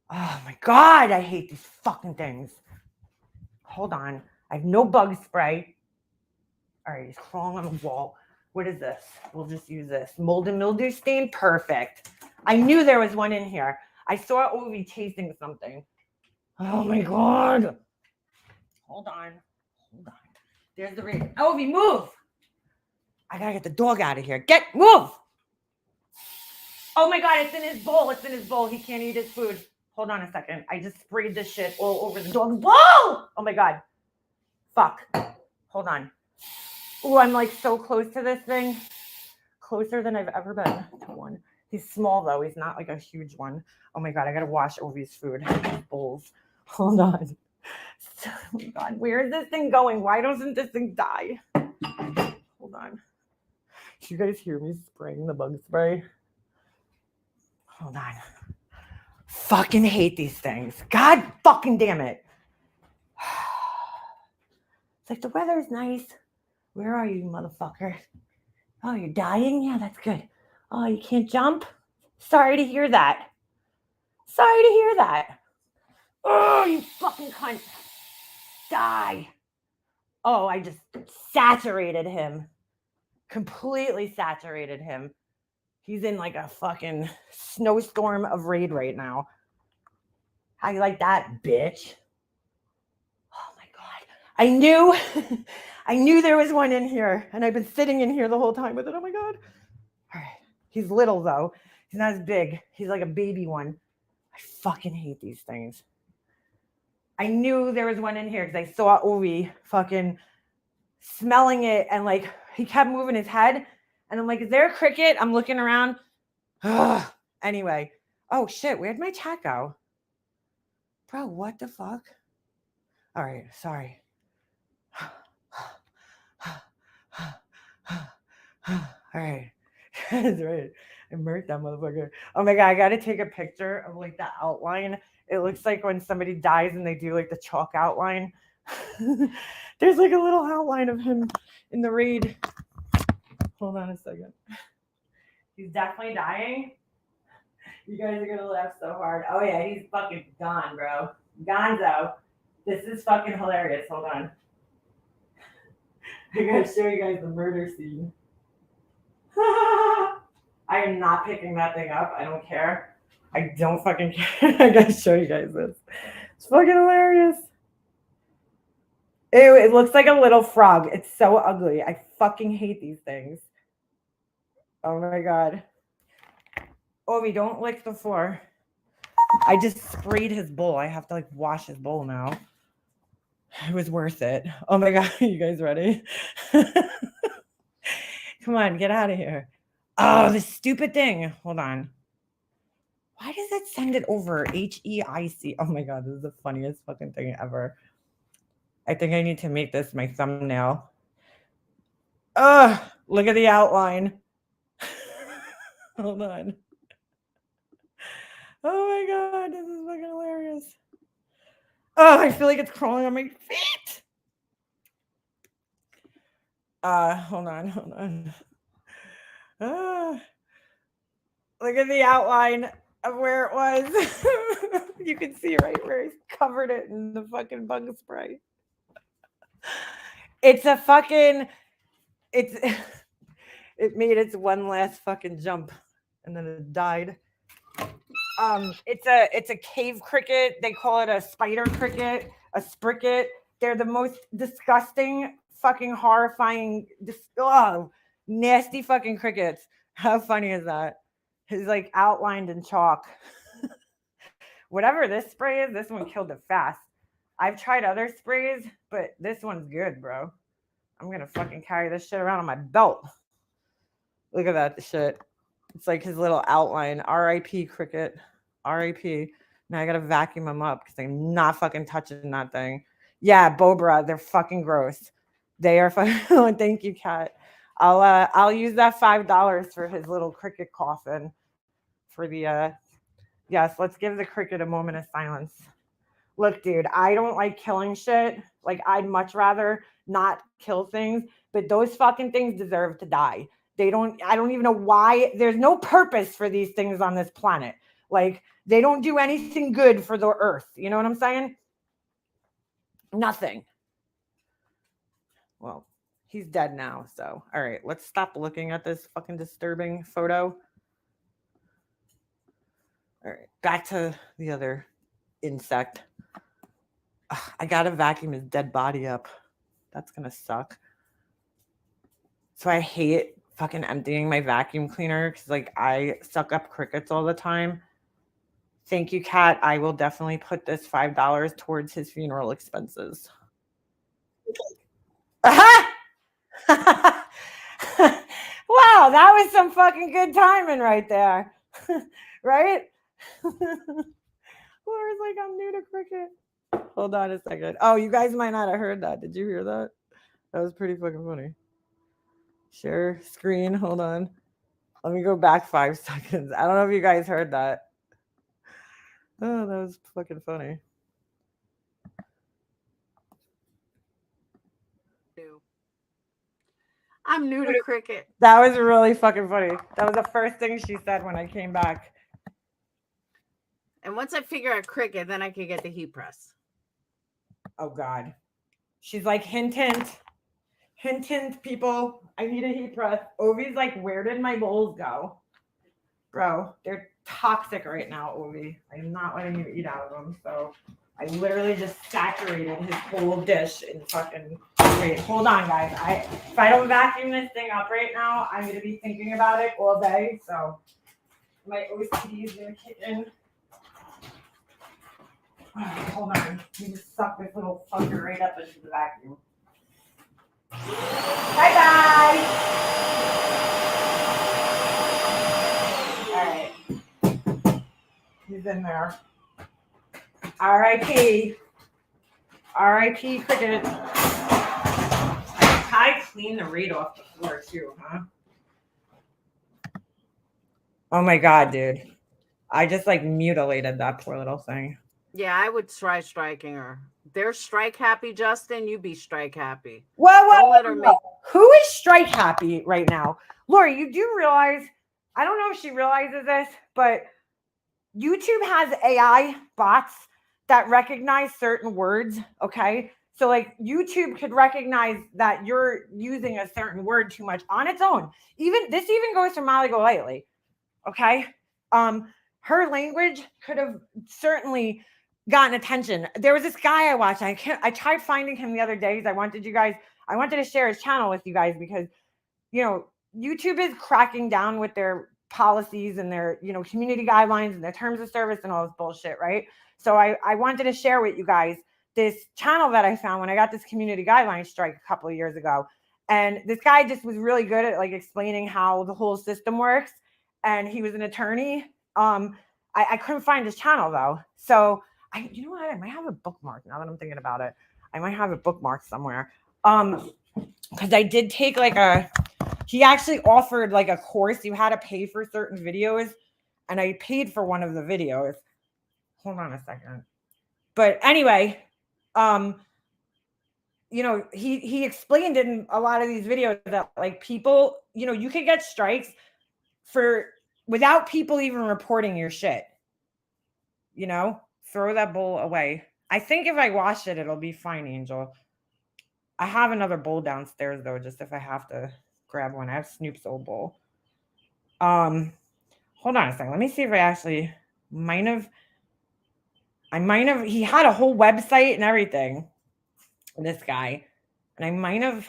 Speaker 1: Oh my God, I hate these fucking things. Hold on. I have no bug spray. All right, he's crawling on the wall. What is this? We'll just use this. Mold and mildew stain. Perfect. I knew there was one in here. I saw Ovi chasing something. Oh my God. Hold on. There's the ring. Ovi, move. I gotta get the dog out of here. Move. Oh my God, it's in his bowl. He can't eat his food. Hold on a second. I just sprayed this shit all over the dog's bowl. Oh my God. Fuck. Hold on. Oh, I'm like so close to this thing. Closer than I've ever been to one. He's small though. He's not like a huge one. Oh my God, I gotta wash Ovi's food. Bowls. Hold on. Oh my God, where is this thing going? Why doesn't this thing die? Hold on. Do you guys hear me spraying the bug spray? Hold on. Fucking hate these things. God fucking damn it. It's like the weather's nice. Where are you, motherfucker? Oh, you're dying? Yeah, that's good. Oh, you can't jump? Sorry to hear that. Oh, you fucking cunt. Die. Oh, I just saturated him. Completely saturated him. He's in like a fucking snowstorm of raid right now. How you like that, bitch? Oh my God. I knew there was one in here, and I've been sitting in here the whole time with it. Oh my God. All right. He's little though. He's not as big. He's like a baby one. I fucking hate these things. I knew there was one in here because I saw Ovi fucking smelling it and like He kept moving his head. And I'm like, is there a cricket? I'm looking around. Anyway. Oh, shit. Where'd my chat go? Bro, what the fuck? All right. Sorry. All right. That's right. I murked that motherfucker. Oh my God. I got to take a picture of like the outline. It looks like when somebody dies and they do like the chalk outline. There's like a little outline of him in the raid. Hold on a second. He's definitely dying. You guys are going to laugh so hard. Oh yeah, he's fucking gone, bro. Gonzo. This is fucking hilarious. Hold on. I gotta show you guys the murder scene. I am not picking that thing up. I don't care. I don't fucking care. I gotta show you guys this. It's fucking hilarious. Ew, it looks like a little frog. It's so ugly. I fucking hate these things. Oh my God. Ovi, don't lick the floor. I just sprayed his bowl. I have to like wash his bowl now. It was worth it. Oh my God. You guys ready? Come on, get out of here. Oh, this stupid thing. Hold on. Why does it send it over? HEIC. Oh my God, this is the funniest fucking thing ever. I think I need to make this my thumbnail. Ugh, look at the outline. Hold on. Oh my God, this is fucking hilarious. Oh, I feel like it's crawling on my feet. Hold on. Look at the outline of where it was. You can see right where he's covered it in the fucking bug spray. It's a fucking, it made its one last fucking jump and then it died. It's a cave cricket. They call it a spider cricket, a spricket. They're the most disgusting, fucking horrifying, nasty fucking crickets. How funny is that? It's like outlined in chalk. Whatever this spray is, this one killed it fast. I've tried other sprays, but this one's good, bro. I'm gonna fucking carry this shit around on my belt. Look at that shit. It's like his little outline. R.I.P. cricket. R.I.P. Now I gotta vacuum him up because I'm not fucking touching that thing. Yeah, Bobra, they're fucking gross. They are fucking. Oh, thank you, Kat. I'll use that $5 for his little cricket coffin. For the yes, let's give the cricket a moment of silence. Look, dude, I don't like killing shit. Like, I'd much rather not kill things, but those fucking things deserve to die. I don't even know why. There's no purpose for these things on this planet. Like, they don't do anything good for the earth. You know what I'm saying? Nothing. Well, he's dead now. So, all right, let's stop looking at this fucking disturbing photo. All right, back to the other insect. Ugh, I gotta vacuum his dead body up. That's gonna suck. So I hate fucking emptying my vacuum cleaner because like I suck up crickets all the time. Thank you, Kat. I will definitely put this $5 towards his funeral expenses. Wow, that was some fucking good timing right there. Right? Laura's like, I'm new to cricket. Hold on a second. Oh, you guys might not have heard that. Did you hear that? That was pretty fucking funny. Share screen. Hold on. Let me go back 5 seconds. I don't know if you guys heard that. Oh, that was fucking funny.
Speaker 3: I'm new to cricket.
Speaker 1: That was really fucking funny. That was the first thing she said when I came back.
Speaker 3: And once I figure out cricket, then I can get the heat press.
Speaker 1: Oh, God. She's like, hint, hint. Hint, hint, people. I need a heat press. Ovi's like, where did my bowls go? Bro, they're toxic right now, Ovi. I'm not letting you eat out of them. So I literally just saturated his whole dish in fucking... Wait, hold on, guys. If I don't vacuum this thing up right now, I'm going to be thinking about it all day. So my OCD is going to kick in. Hold on. You just suck this little fucker right up into the vacuum. Bye-bye. All right. He's in there. R.I.P. R.I.P. Cricket. I clean the reed off the floor too, huh? Oh my God, dude. I just like mutilated that poor little thing.
Speaker 3: Yeah, I would try striking her. They're strike happy, Justin. You be strike happy.
Speaker 1: Whoa,
Speaker 3: Don't let her make.
Speaker 1: Who is strike happy right now? Lori, you do realize, I don't know if she realizes this, but YouTube has AI bots that recognize certain words, okay? So like YouTube could recognize that you're using a certain word too much on its own. Even this even goes for Molly Golightly, okay? Her language could have certainly gotten attention. There was this guy I watched. I tried finding him the other day because I wanted to share his channel with you guys because YouTube is cracking down with their policies and their community guidelines and their terms of service and all this bullshit, right? So I wanted to share with you guys this channel that I found when I got this community guideline strike a couple of years ago. And this guy just was really good at like explaining how the whole system works. And he was an attorney. I couldn't find his channel though. So you know what? I might have a bookmark now that I'm thinking about it. I might have it bookmarked somewhere. Because I did take he actually offered like a course. You had to pay for certain videos, and I paid for one of the videos. Hold on a second. But anyway, he explained in a lot of these videos that like people, you could get strikes without people even reporting your shit. Throw that bowl away. I think if I wash it, it'll be fine, Angel. I have another bowl downstairs though, just if I have to grab one. I have Snoop's old bowl. Hold on a second. Let me see if I actually he had a whole website and everything, this guy, and I might have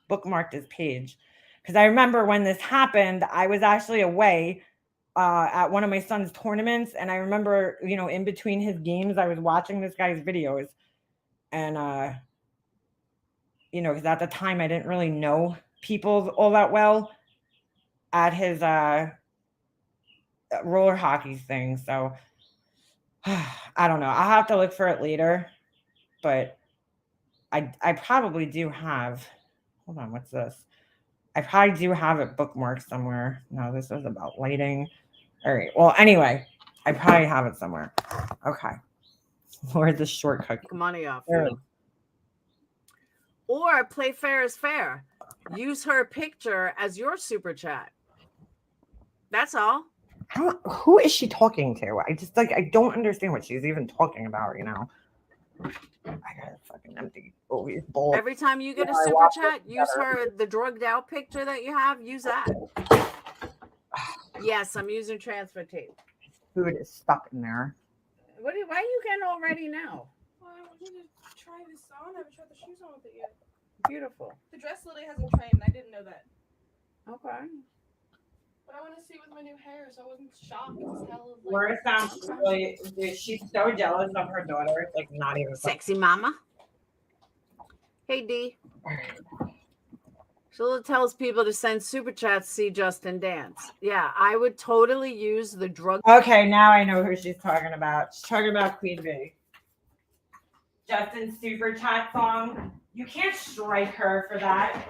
Speaker 1: bookmarked his page because I remember when this happened, I was actually away at one of my son's tournaments, and I remember, in between his games, I was watching this guy's videos, and because at the time I didn't really know people all that well at his roller hockey thing. So I don't know. I'll have to look for it later, but I probably do have, hold on, what's this? I probably do have it bookmarked somewhere. No, this is about lighting. All right. Well, anyway, I probably have it somewhere. Okay. Where's the shortcut?
Speaker 3: Money off.
Speaker 1: There.
Speaker 3: Or play fair is fair. Use her picture as your super chat. That's all.
Speaker 1: Who is she talking to? I don't understand what she's even talking about, I got a fucking empty bowl.
Speaker 3: Every time you get a super chat, use the drugged out picture that you have. Use that. Yes, I'm using transfer tape.
Speaker 1: Food is stuck in there.
Speaker 3: Why are you getting all ready now?
Speaker 2: Well, I wanted to try this on. I haven't tried the shoes on with it yet.
Speaker 3: Beautiful.
Speaker 2: The dress lily hasn't trained, and I didn't know that.
Speaker 3: Okay.
Speaker 2: But I want to see with my new hair, so I wasn't shocked as hell.
Speaker 1: Laura sounds really, dude, she's so jealous of her daughter. It's like not even
Speaker 3: sexy mama. Hey D. Sheila tells people to send super chats to see Justin dance. Yeah, I would totally use the drug.
Speaker 1: Okay, now I know who she's talking about. She's talking about Queen Bee. Justin's super chat song. You can't strike her for that.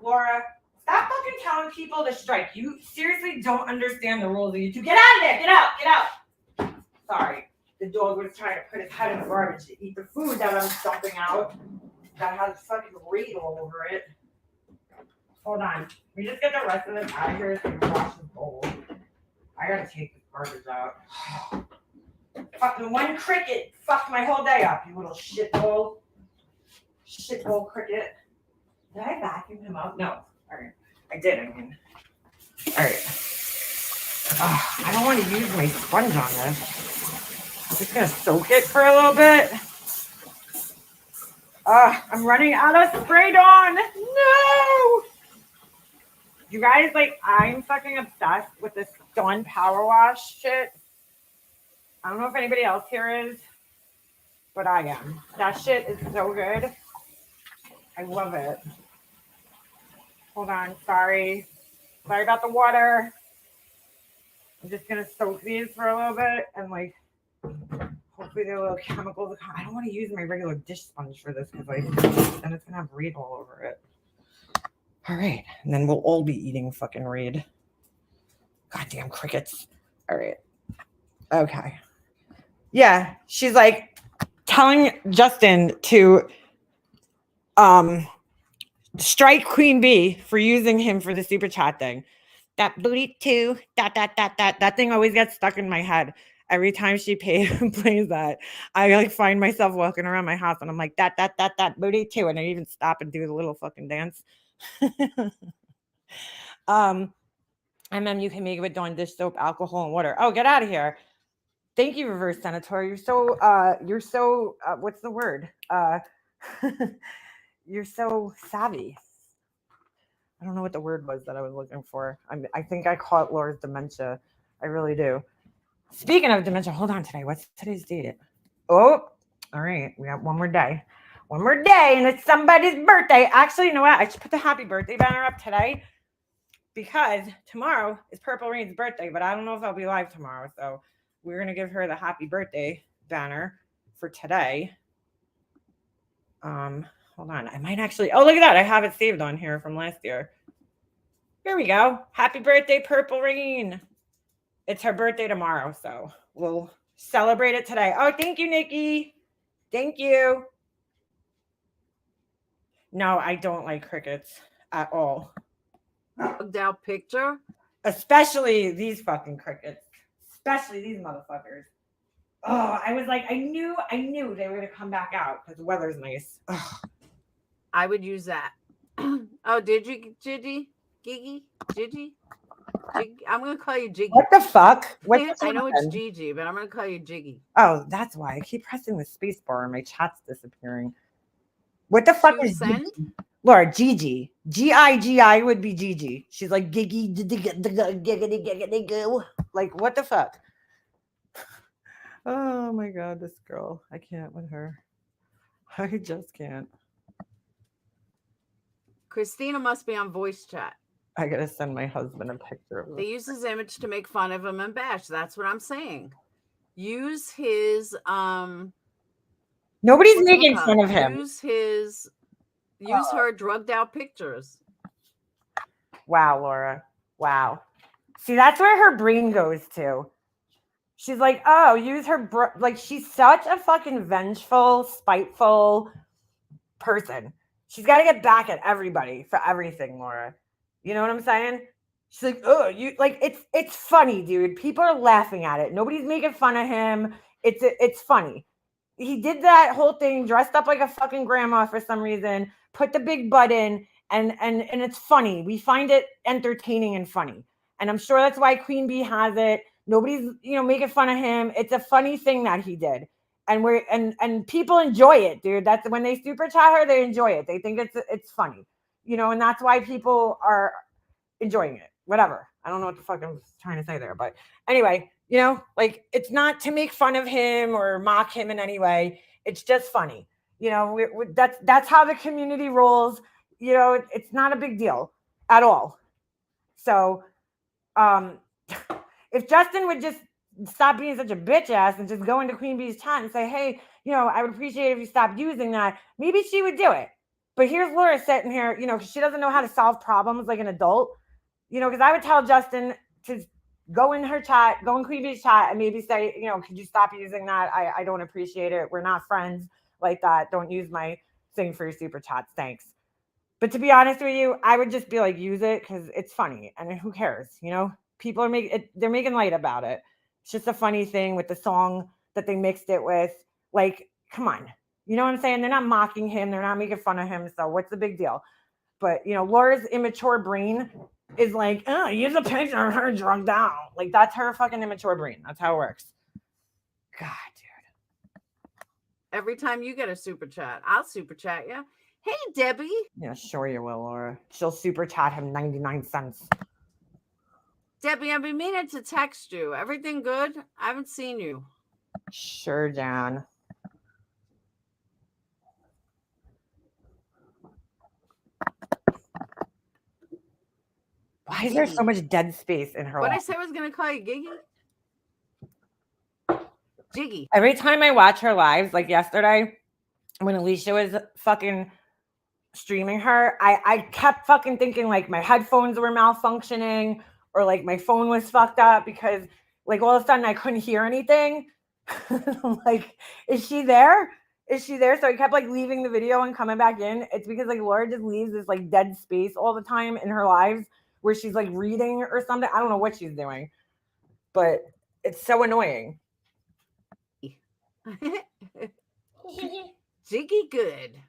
Speaker 1: Laura, stop fucking telling people to strike. You seriously don't understand the rules of YouTube. Get out of there. Get out. Get out. Sorry. The dog was trying to put his head in the garbage to eat the food that I'm dumping out. That has fucking reed all over it. Hold on. We just get the rest of this out of here so we can wash this bowl. I gotta take this garbage out. Fucking one cricket fucked my whole day up, you little shitball. Shitball cricket. Did I vacuum him up? No. Alright. I did, Alright. I don't want to use my sponge on this. I'm just gonna soak it for a little bit. I'm running out of spray Dawn. No! You guys, I'm fucking obsessed with this Dawn Power Wash shit. I don't know if anybody else here is, but I am. That shit is so good. I love it. Hold on. Sorry about the water. I'm just gonna soak these for a little bit and like hopefully there are little chemicals. I don't want to use my regular dish sponge for this because like then it's gonna have Reed all over it. All right, and then we'll all be eating fucking Reed. Goddamn crickets. All right. Okay. Yeah, she's like telling Justin to strike Queen Bee for using him for the super chat thing. That booty too. That thing always gets stuck in my head. Every time she plays that, I like find myself walking around my house and I'm like that booty too, and I even stop and do the little fucking dance. And then you can make it with Dawn dish soap, alcohol, and water. Oh, get out of here! Thank you, reverse senator. You're so what's the word? You're so savvy. I don't know what the word was that I was looking for. I think I caught Laura's dementia. I really do. Speaking of dementia, hold on today. What's today's date? Oh, all right. We got one more day. One more day, and it's somebody's birthday. Actually, you know what? I should put the happy birthday banner up today because tomorrow is Purple Rain's birthday, but I don't know if I'll be live tomorrow. So we're going to give her the happy birthday banner for today. Hold on. I might actually. Oh, look at that. I have it saved on here from last year. Here we go. Happy birthday, Purple Rain. It's her birthday tomorrow, so we'll celebrate it today. Oh, thank you, Nikki. Thank you. No, I don't like crickets at all.
Speaker 3: Bugged out picture.
Speaker 1: Especially these fucking crickets. Especially these motherfuckers. Oh, I was like, I knew they were gonna come back out because the weather's nice. Ugh.
Speaker 3: I would use that. Oh, did you, Gigi? Gigi? Gigi? I'm gonna call you Jiggy.
Speaker 1: What the fuck?
Speaker 3: I know it's Gigi, but I'm gonna call you Jiggy.
Speaker 1: Oh, that's why I keep pressing the space bar and my chat's disappearing. What the fuck is
Speaker 3: send?
Speaker 1: Gigi? Laura, Gigi. Gigi would be Gigi. She's like giggity goo. Like what the fuck? Oh my god, this girl. I can't with her. I just can't.
Speaker 3: Christina must be on voice chat.
Speaker 1: I gotta send my husband a picture of
Speaker 3: They use his image to make fun of him and bash. That's what I'm saying. Use his
Speaker 1: Nobody's making fun of him.
Speaker 3: Use her drugged out pictures.
Speaker 1: Wow, Laura. Wow. See, that's where her brain goes to. She's like, oh, use her like she's such a fucking vengeful, spiteful person. She's got to get back at everybody for everything, Laura. You know what I'm saying? She's like, oh, you like it's funny, dude. People are laughing at it. Nobody's making fun of him. It's funny. He did that whole thing, dressed up like a fucking grandma for some reason, put the big butt in, and it's funny. We find it entertaining and funny. And I'm sure that's why Queen Bee has it. Nobody's, making fun of him. It's a funny thing that he did. And people enjoy it, dude. That's when they super chat her, they enjoy it. They think it's funny. And that's why people are enjoying it. Whatever. I don't know what the fuck I'm trying to say there, but anyway, like it's not to make fun of him or mock him in any way. It's just funny. That's how the community rolls. It's not a big deal at all. So, if Justin would just stop being such a bitch ass and just go into Queen Bee's chat and say, hey, I would appreciate it if you stopped using that, maybe she would do it. But here's Laura sitting here, because she doesn't know how to solve problems like an adult, because I would tell Justin to go in her chat, go in Queen Bee's chat and maybe say, could you stop using that? I don't appreciate it. We're not friends like that. Don't use my thing for your super chats. Thanks. But to be honest with you, I would just be like, use it because it's funny. And who cares? People are they're making light about it. It's just a funny thing with the song that they mixed it with. Like, come on. You know what I'm saying? They're not mocking him. They're not making fun of him. So what's the big deal? But, Laura's immature brain is like, oh, use a picture of her drugged out. Like, that's her fucking immature brain. That's how it works. God, dude.
Speaker 3: Every time you get a super chat, I'll super chat you. Hey, Debbie.
Speaker 1: Yeah, sure you will, Laura. She'll super chat him 99 cents.
Speaker 3: Debbie, I've been meaning to text you. Everything good? I haven't seen you.
Speaker 1: Sure, Jan. Why is there so
Speaker 3: Giggy.
Speaker 1: much dead space in her
Speaker 3: What I
Speaker 1: life?
Speaker 3: said I was gonna call you Giggy? Jiggy.
Speaker 1: Every time I watch her lives, like yesterday, when Alicia was fucking streaming her, I kept fucking thinking like my headphones were malfunctioning or like my phone was fucked up because like all of a sudden I couldn't hear anything. I'm like, is she there? Is she there? So I kept like leaving the video and coming back in. It's because like Laura just leaves this like dead space all the time in her lives where she's like reading or something. I don't know what she's doing, but it's so annoying.
Speaker 3: Jiggy good.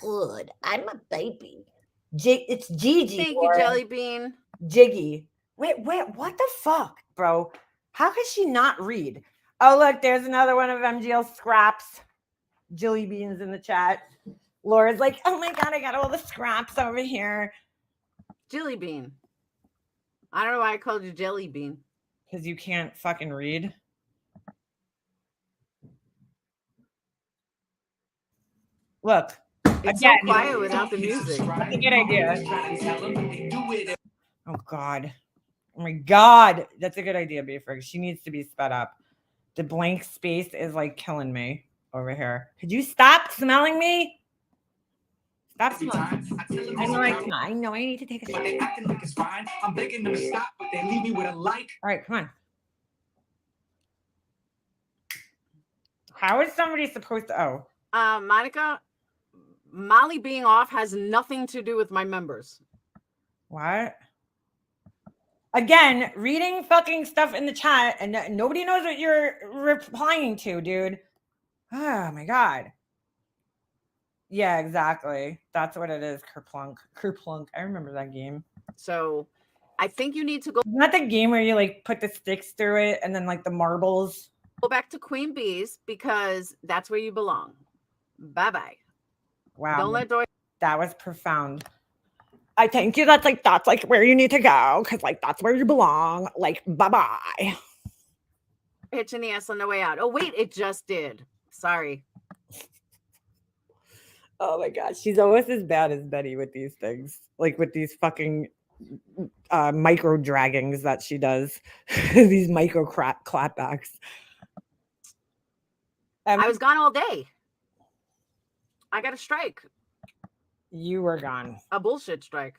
Speaker 1: Good. I'm a baby. It's Gigi.
Speaker 3: Thank you,
Speaker 1: Laura.
Speaker 3: Jelly Bean.
Speaker 1: Jiggy. Wait, what the fuck, bro? How could she not read? Oh, look, there's another one of MGL scraps. Jelly Beans in the chat. Laura's like, oh my God, I got all the scraps over here.
Speaker 3: Jelly Bean. I don't know why I called you Jelly Bean.
Speaker 1: Because you can't fucking read. Look.
Speaker 3: It's
Speaker 1: Again,
Speaker 3: so quiet without the music.
Speaker 1: That's a good idea. Oh God. Oh my God. That's a good idea, Beefrig. She needs to be sped up. The blank space is like killing me over here. Could you stop smelling me? Stop smelling. I know I need to take a
Speaker 4: But they
Speaker 1: shot.
Speaker 4: acting like it's fine. I'm begging them to stop, but they leave me with a like.
Speaker 1: All right, come on. How is somebody supposed to? Oh,
Speaker 3: Monica, Molly being off has nothing to do with my members.
Speaker 1: what? Again, reading fucking stuff in the chat and nobody knows what you're replying to, dude. Oh my God. Yeah, exactly. That's what it is. Kerplunk. I remember that game.
Speaker 3: So I think you need to go
Speaker 1: Not the game where you like put the sticks through it and then like the marbles.
Speaker 3: back to Queen Bees because that's where you belong. Bye-bye.
Speaker 1: Wow.
Speaker 3: Don't let Dory
Speaker 1: That was profound. I thank you. That's like where you need to go because like that's where you belong. Like bye.
Speaker 3: hitch in the ass on the way out. Oh, wait, it just did. Sorry.
Speaker 1: Oh my God, she's almost as bad as Betty with these things, like with these fucking micro draggings that she does, these micro clapbacks.
Speaker 3: I was gone all day. I got a strike,
Speaker 1: You were gone.
Speaker 3: a bullshit strike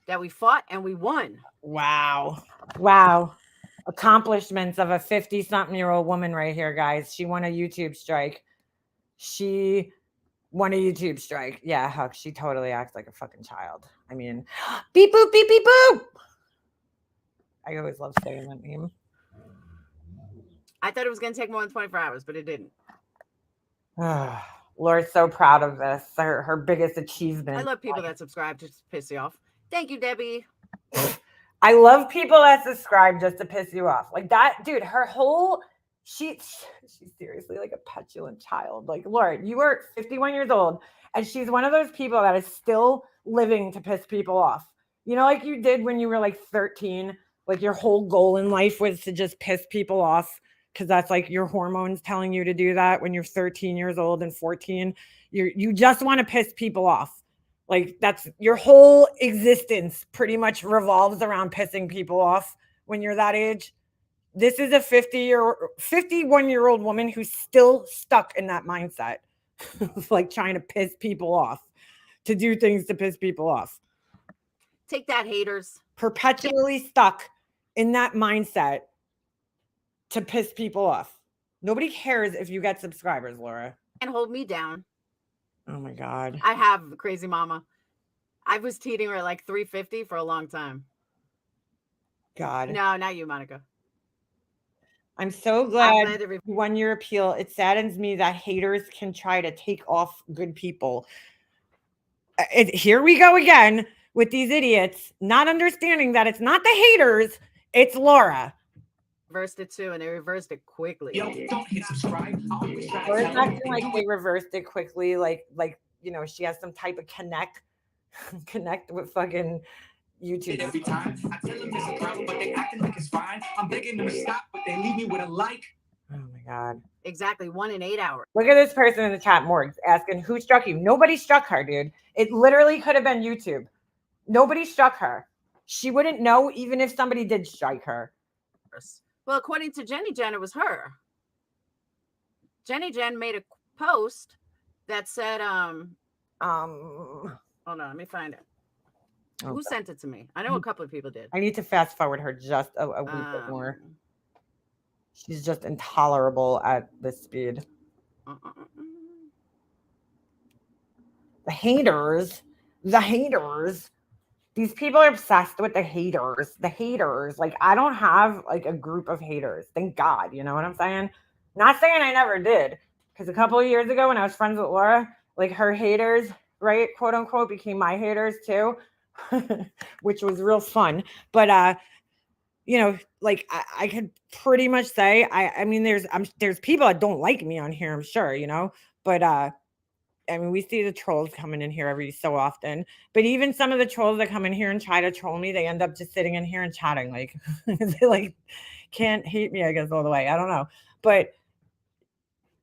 Speaker 3: that we fought and we won.
Speaker 1: Wow. Accomplishments of a 50-something-year-old woman right here, guys. She won a YouTube strike. Yeah, Huck, she totally acts like a fucking child. I mean, beep boop, beep beep boop. I always love saying that name.
Speaker 3: I thought it was going to take more than 24 hours, but it didn't.
Speaker 1: Laura's so proud of this. Her biggest achievement.
Speaker 3: I love people that subscribe just to piss you off. Thank you, Debbie.
Speaker 1: I love people that subscribe just to piss you off. Like that, dude, her whole she's seriously like a petulant child. Like, Laura, you are 51 years old, and she's one of those people that is still living to piss people off. You know, like you did when you were like 13, like your whole goal in life was to just piss people off because that's like your hormones telling you to do that when you're 13 years old and 14. You just want to piss people off. Like that's your whole existence pretty much revolves around pissing people off when you're that age. This is a 51-year-old woman who's still stuck in that mindset of like trying to piss people off, to do things to piss people off.
Speaker 3: Take that, haters.
Speaker 1: Perpetually stuck in that mindset to piss people off. Nobody cares if you get subscribers, Laura.
Speaker 3: And hold me down.
Speaker 1: Oh my God.
Speaker 3: I have, crazy mama. I was teeting her at like 350 for a long time.
Speaker 1: God.
Speaker 3: No, not you, Monica.
Speaker 1: I'm so glad you won your appeal. It saddens me that haters can try to take off good people. Here we go again with these idiots not understanding that it's not the haters, it's Laura.
Speaker 3: Reversed it too, and they reversed it quickly.
Speaker 4: Yo, don't hit subscribe.
Speaker 1: Laura's acting like they reversed it quickly, like you know, she has some type of connect with fucking YouTube.
Speaker 4: Every time I tell them it's a problem, but they acting like it's fine. I'm begging them to stop, but they leave me with a like.
Speaker 1: Oh my God.
Speaker 3: Exactly, 1 in 8 hours.
Speaker 1: Look at this person in the chat, Morgs, asking who struck you. Nobody struck her, dude. It literally could have been YouTube. Nobody struck her. She wouldn't know even if somebody did strike her.
Speaker 3: Well, according to Jenny Jen, it was her. Jenny Jen made a post that said, hold on, let me find it. Who
Speaker 1: Okay.
Speaker 3: sent it to me? I know a couple of people did.
Speaker 1: I need to fast forward her just a wee bit more. She's just intolerable at this speed. The haters. These people are obsessed with the haters. Like, I don't have like a group of haters. Thank God. You know what I'm saying? Not saying I never did. Because a couple of years ago when I was friends with Laura, like her haters, right, quote unquote, became my haters too, which was real fun. But you know, like I could pretty much say I mean there's people that don't like me on here, I'm sure, you know, but I mean, we see the trolls coming in here every so often, but even some of the trolls that come in here and try to troll me, they end up just sitting in here and chatting, like they like can't hate me, I guess, all the way. I don't know, but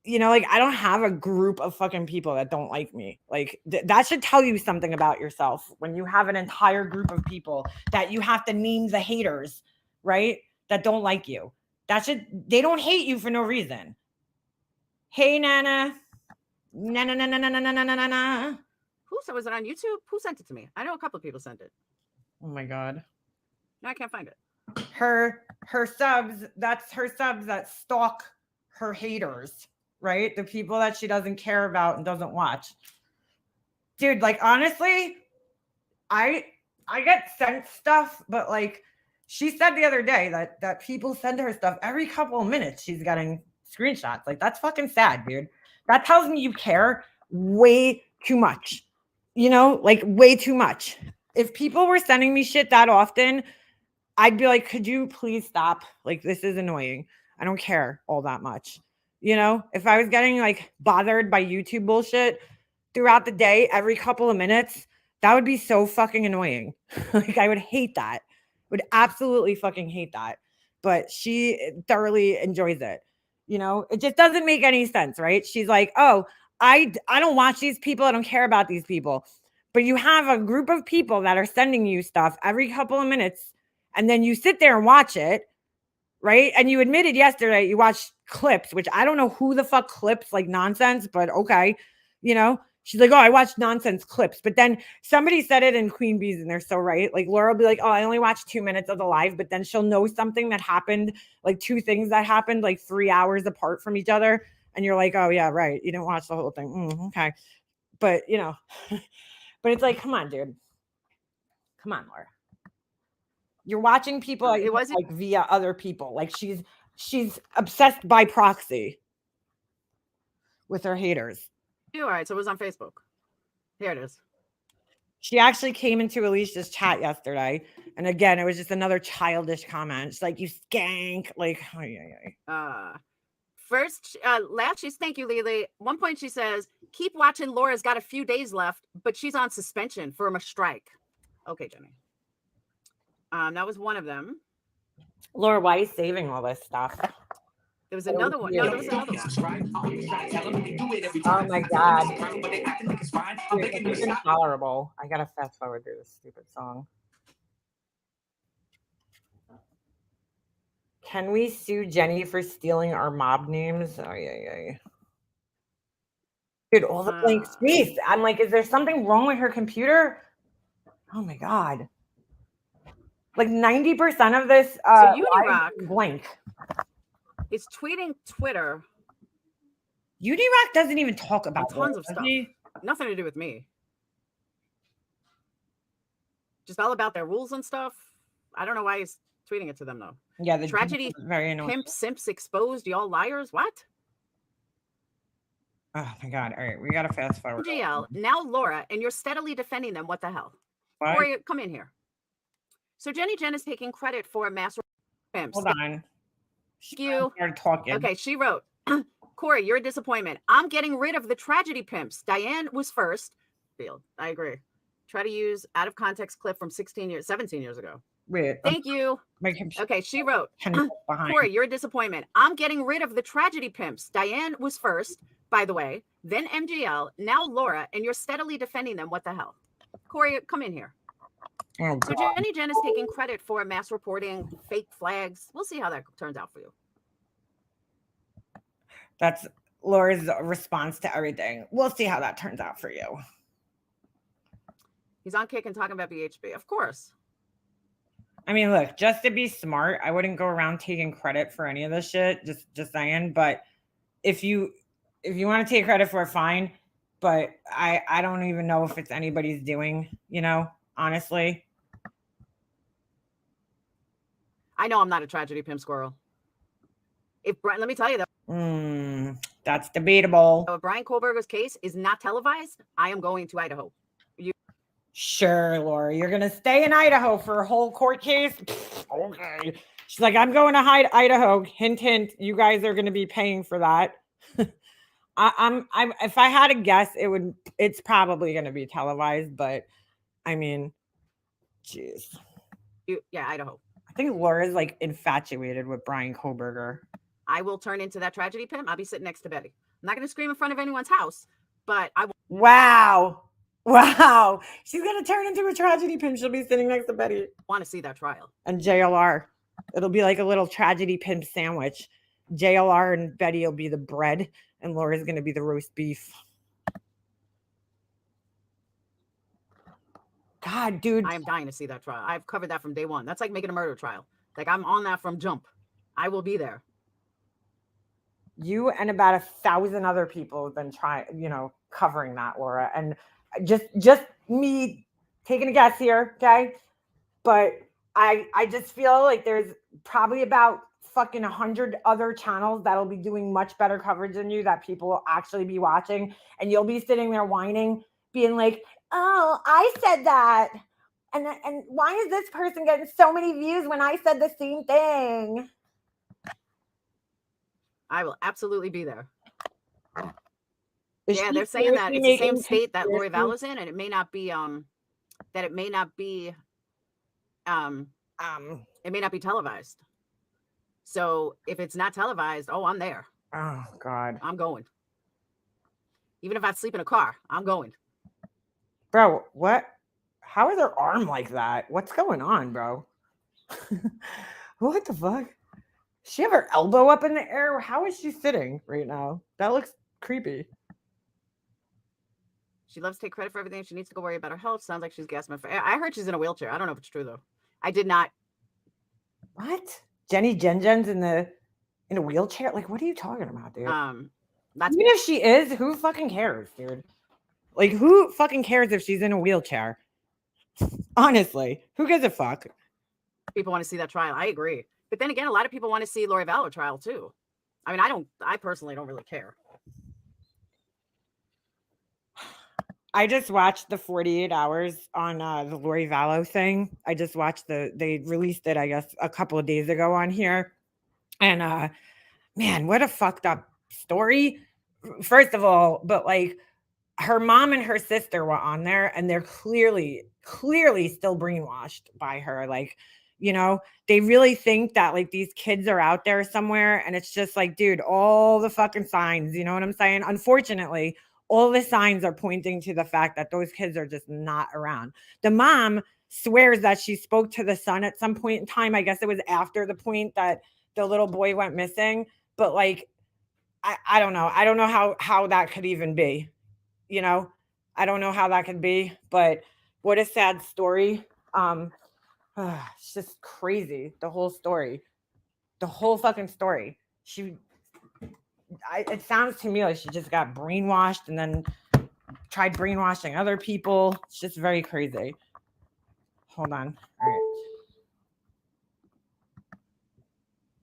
Speaker 1: you know, like I don't have a group of fucking people that don't like me. Like that should tell you something about yourself when you have an entire group of people that you have to name the haters, right? That don't like you. They don't hate you for no reason. Hey, Nana. Na.
Speaker 3: Was it on YouTube? Who sent it to me? I know a couple of people sent it.
Speaker 1: Oh my God.
Speaker 3: No, I can't find it.
Speaker 1: Her subs, that's her subs that stalk her haters, right? The people that she doesn't care about and doesn't watch. Dude, like honestly, I get sent stuff, but like she said the other day that people send her stuff every couple of minutes. She's getting screenshots. Like that's fucking sad, dude. That tells me you care way too much. You know, like way too much. If people were sending me shit that often, I'd be like, could you please stop? Like, this is annoying. I don't care all that much. You know, if I was getting like bothered by YouTube bullshit throughout the day, every couple of minutes, that would be so fucking annoying. Like, I would hate that. Would absolutely fucking hate that. But she thoroughly enjoys it. You know, it just doesn't make any sense, right? She's like, oh, I don't watch these people. I don't care about these people. But you have a group of people that are sending you stuff every couple of minutes. And then you sit there and watch it, right? And you admitted yesterday you watched clips, which I don't know who the fuck clips like nonsense, but okay. You know, she's like, oh, I watched nonsense clips. But then somebody said it in Queen Bees and they're so right. Like Laura will be like, oh, I only watched 2 minutes of the live, but then she'll know something that happened, like 2 things that happened like 3 hours apart from each other. And you're like, oh yeah, right. You didn't watch the whole thing. Okay. But you know, but it's like, come on, dude. Come on, Laura. You're watching people
Speaker 3: It wasn't
Speaker 1: like via other people. Like she's obsessed by proxy with her haters.
Speaker 3: all right. So it was on Facebook. Here it is.
Speaker 1: She actually came into Alicia's chat yesterday. And again, it was just another childish comment. She's like, you skank. Like,
Speaker 3: First, last, she's thank you, Lily. One point she says, keep watching. Laura's got a few days left, but she's on suspension from a strike. Okay, Jenny. That was one of them.
Speaker 1: Laura, why are you saving all this stuff?
Speaker 3: There was another one. No, there was another one.
Speaker 1: Oh my God. Dude, it's intolerable. I gotta fast forward through this stupid song. Can we sue Jenny for stealing our mob names? Oh, yeah. Dude, all the blank space. I'm like, is there something wrong with her computer? Oh my God. Like 90% of this
Speaker 3: so Unirock
Speaker 1: blank.
Speaker 3: Is tweeting Twitter.
Speaker 1: Unirock doesn't even talk about
Speaker 3: tons of stuff. Nothing to do with me. Just all about their rules and stuff. I don't know why he's tweeting it to them though.
Speaker 1: Yeah, the
Speaker 3: tragedy.
Speaker 1: Very annoying.
Speaker 3: Pimp simps exposed. Y'all liars. What?
Speaker 1: Oh my God. All right, we gotta fast forward.
Speaker 3: GL. Now Laura, and you're steadily defending them. What the hell?
Speaker 1: What?
Speaker 3: Corey, come in here. So Jenny Jen is taking credit for mass pimps.
Speaker 1: Hold on.
Speaker 3: You
Speaker 1: started talking.
Speaker 3: Okay, she wrote, Corey, you're a disappointment. I'm getting rid of the tragedy pimps. Diane was first. Field. I agree. Try to use out of context clip from 17 years ago.
Speaker 1: Wait.
Speaker 3: Thank you. Okay, she wrote, Corey, you're a disappointment. I'm getting rid of the tragedy pimps. Diane was first, by the way, then MGL, now Laura, and you're steadily defending them. What the hell? Corey, come in here.
Speaker 1: Oh,
Speaker 3: So
Speaker 1: God.
Speaker 3: Jenny Jen is taking credit for mass reporting fake flags. We'll see how that turns out for you.
Speaker 1: That's Laura's response to everything. We'll see how that turns out for you.
Speaker 3: He's on Kick and talking about BHB. Of course.
Speaker 1: I mean, look, just to be smart, I wouldn't go around taking credit for any of this shit. Just saying. But if you want to take credit for it, fine. But I don't even know if it's anybody's doing, honestly.
Speaker 3: I know I'm not a tragedy pimp squirrel. Let me tell you though.
Speaker 1: That's debatable.
Speaker 3: If Brian Kohlberger's case is not televised, I am going to Idaho.
Speaker 1: Sure, Laura, you're gonna stay in Idaho for a whole court case. Okay. She's like, I'm going to Idaho. Hint, hint. You guys are gonna be paying for that. I'm. If I had to guess, it's probably gonna be televised. But I mean, jeez.
Speaker 3: Yeah, Idaho.
Speaker 1: I think Laura's like infatuated with Brian Kohlberger.
Speaker 3: I will turn into that tragedy pimp. I'll be sitting next to Betty. I'm not gonna scream in front of anyone's house, but I will.
Speaker 1: Wow. She's going to turn into a tragedy pimp. She'll be sitting next to Betty.
Speaker 3: Want to see that trial.
Speaker 1: And JLR. It'll be like a little tragedy pimp sandwich. JLR and Betty will be the bread, and Laura's going to be the roast beef. God, dude.
Speaker 3: I am dying to see that trial. I've covered that from day one. That's like making a murder trial. Like, I'm on that from jump. I will be there.
Speaker 1: You and about 1,000 other people have been covering that, Laura. And just me taking a guess here, okay? But I just feel like there's probably about fucking 100 other channels that'll be doing much better coverage than you that people will actually be watching. And you'll be sitting there whining, being like, oh, I said that. And why is this person getting so many views when I said the same thing?
Speaker 3: I will absolutely be there.
Speaker 1: Is
Speaker 3: yeah,
Speaker 1: she
Speaker 3: they're saying that it's the same
Speaker 1: making
Speaker 3: state that Lori
Speaker 1: conspiracy-
Speaker 3: Vallow's in, and it may not be it may not be televised. So if it's not televised, oh, I'm there.
Speaker 1: Oh God.
Speaker 3: I'm going. Even if I sleep in a car, I'm going.
Speaker 1: Bro, what? How is her arm like that? What's going on, bro? What the fuck? Does she have her elbow up in the air? How is she sitting right now? That looks creepy.
Speaker 3: She loves to take credit for everything. She needs to go worry about her health. Sounds like she's gasping for air. I heard she's in a wheelchair. I don't know if it's true though. I did not.
Speaker 1: What? Jenny Jen's in a wheelchair? Like, what are you talking about, dude?
Speaker 3: That's
Speaker 1: Even if she is, who fucking cares, dude? Like, who fucking cares if she's in a wheelchair? Honestly, who gives a fuck?
Speaker 3: People want to see that trial. I agree. But then again, a lot of people want to see Lori Vallow trial too. I mean, I personally don't really care.
Speaker 1: I just watched the 48 hours on the Lori Vallow thing. I just watched they released it, I guess, a couple of days ago on here. And man, what a fucked up story. First of all, but like her mom and her sister were on there and they're clearly still brainwashed by her. Like, they really think that like these kids are out there somewhere. And it's just like, dude, all the fucking signs, you know what I'm saying? Unfortunately, all the signs are pointing to the fact that those kids are just not around. The mom swears that she spoke to the son at some point in time. I guess it was after the point that the little boy went missing. But like, I don't know. I don't know how that could even be. I don't know how that could be. But what a sad story. It's just crazy. The whole story. The whole fucking story. It sounds to me like she just got brainwashed and then tried brainwashing other people. It's just very crazy. Hold on. All right.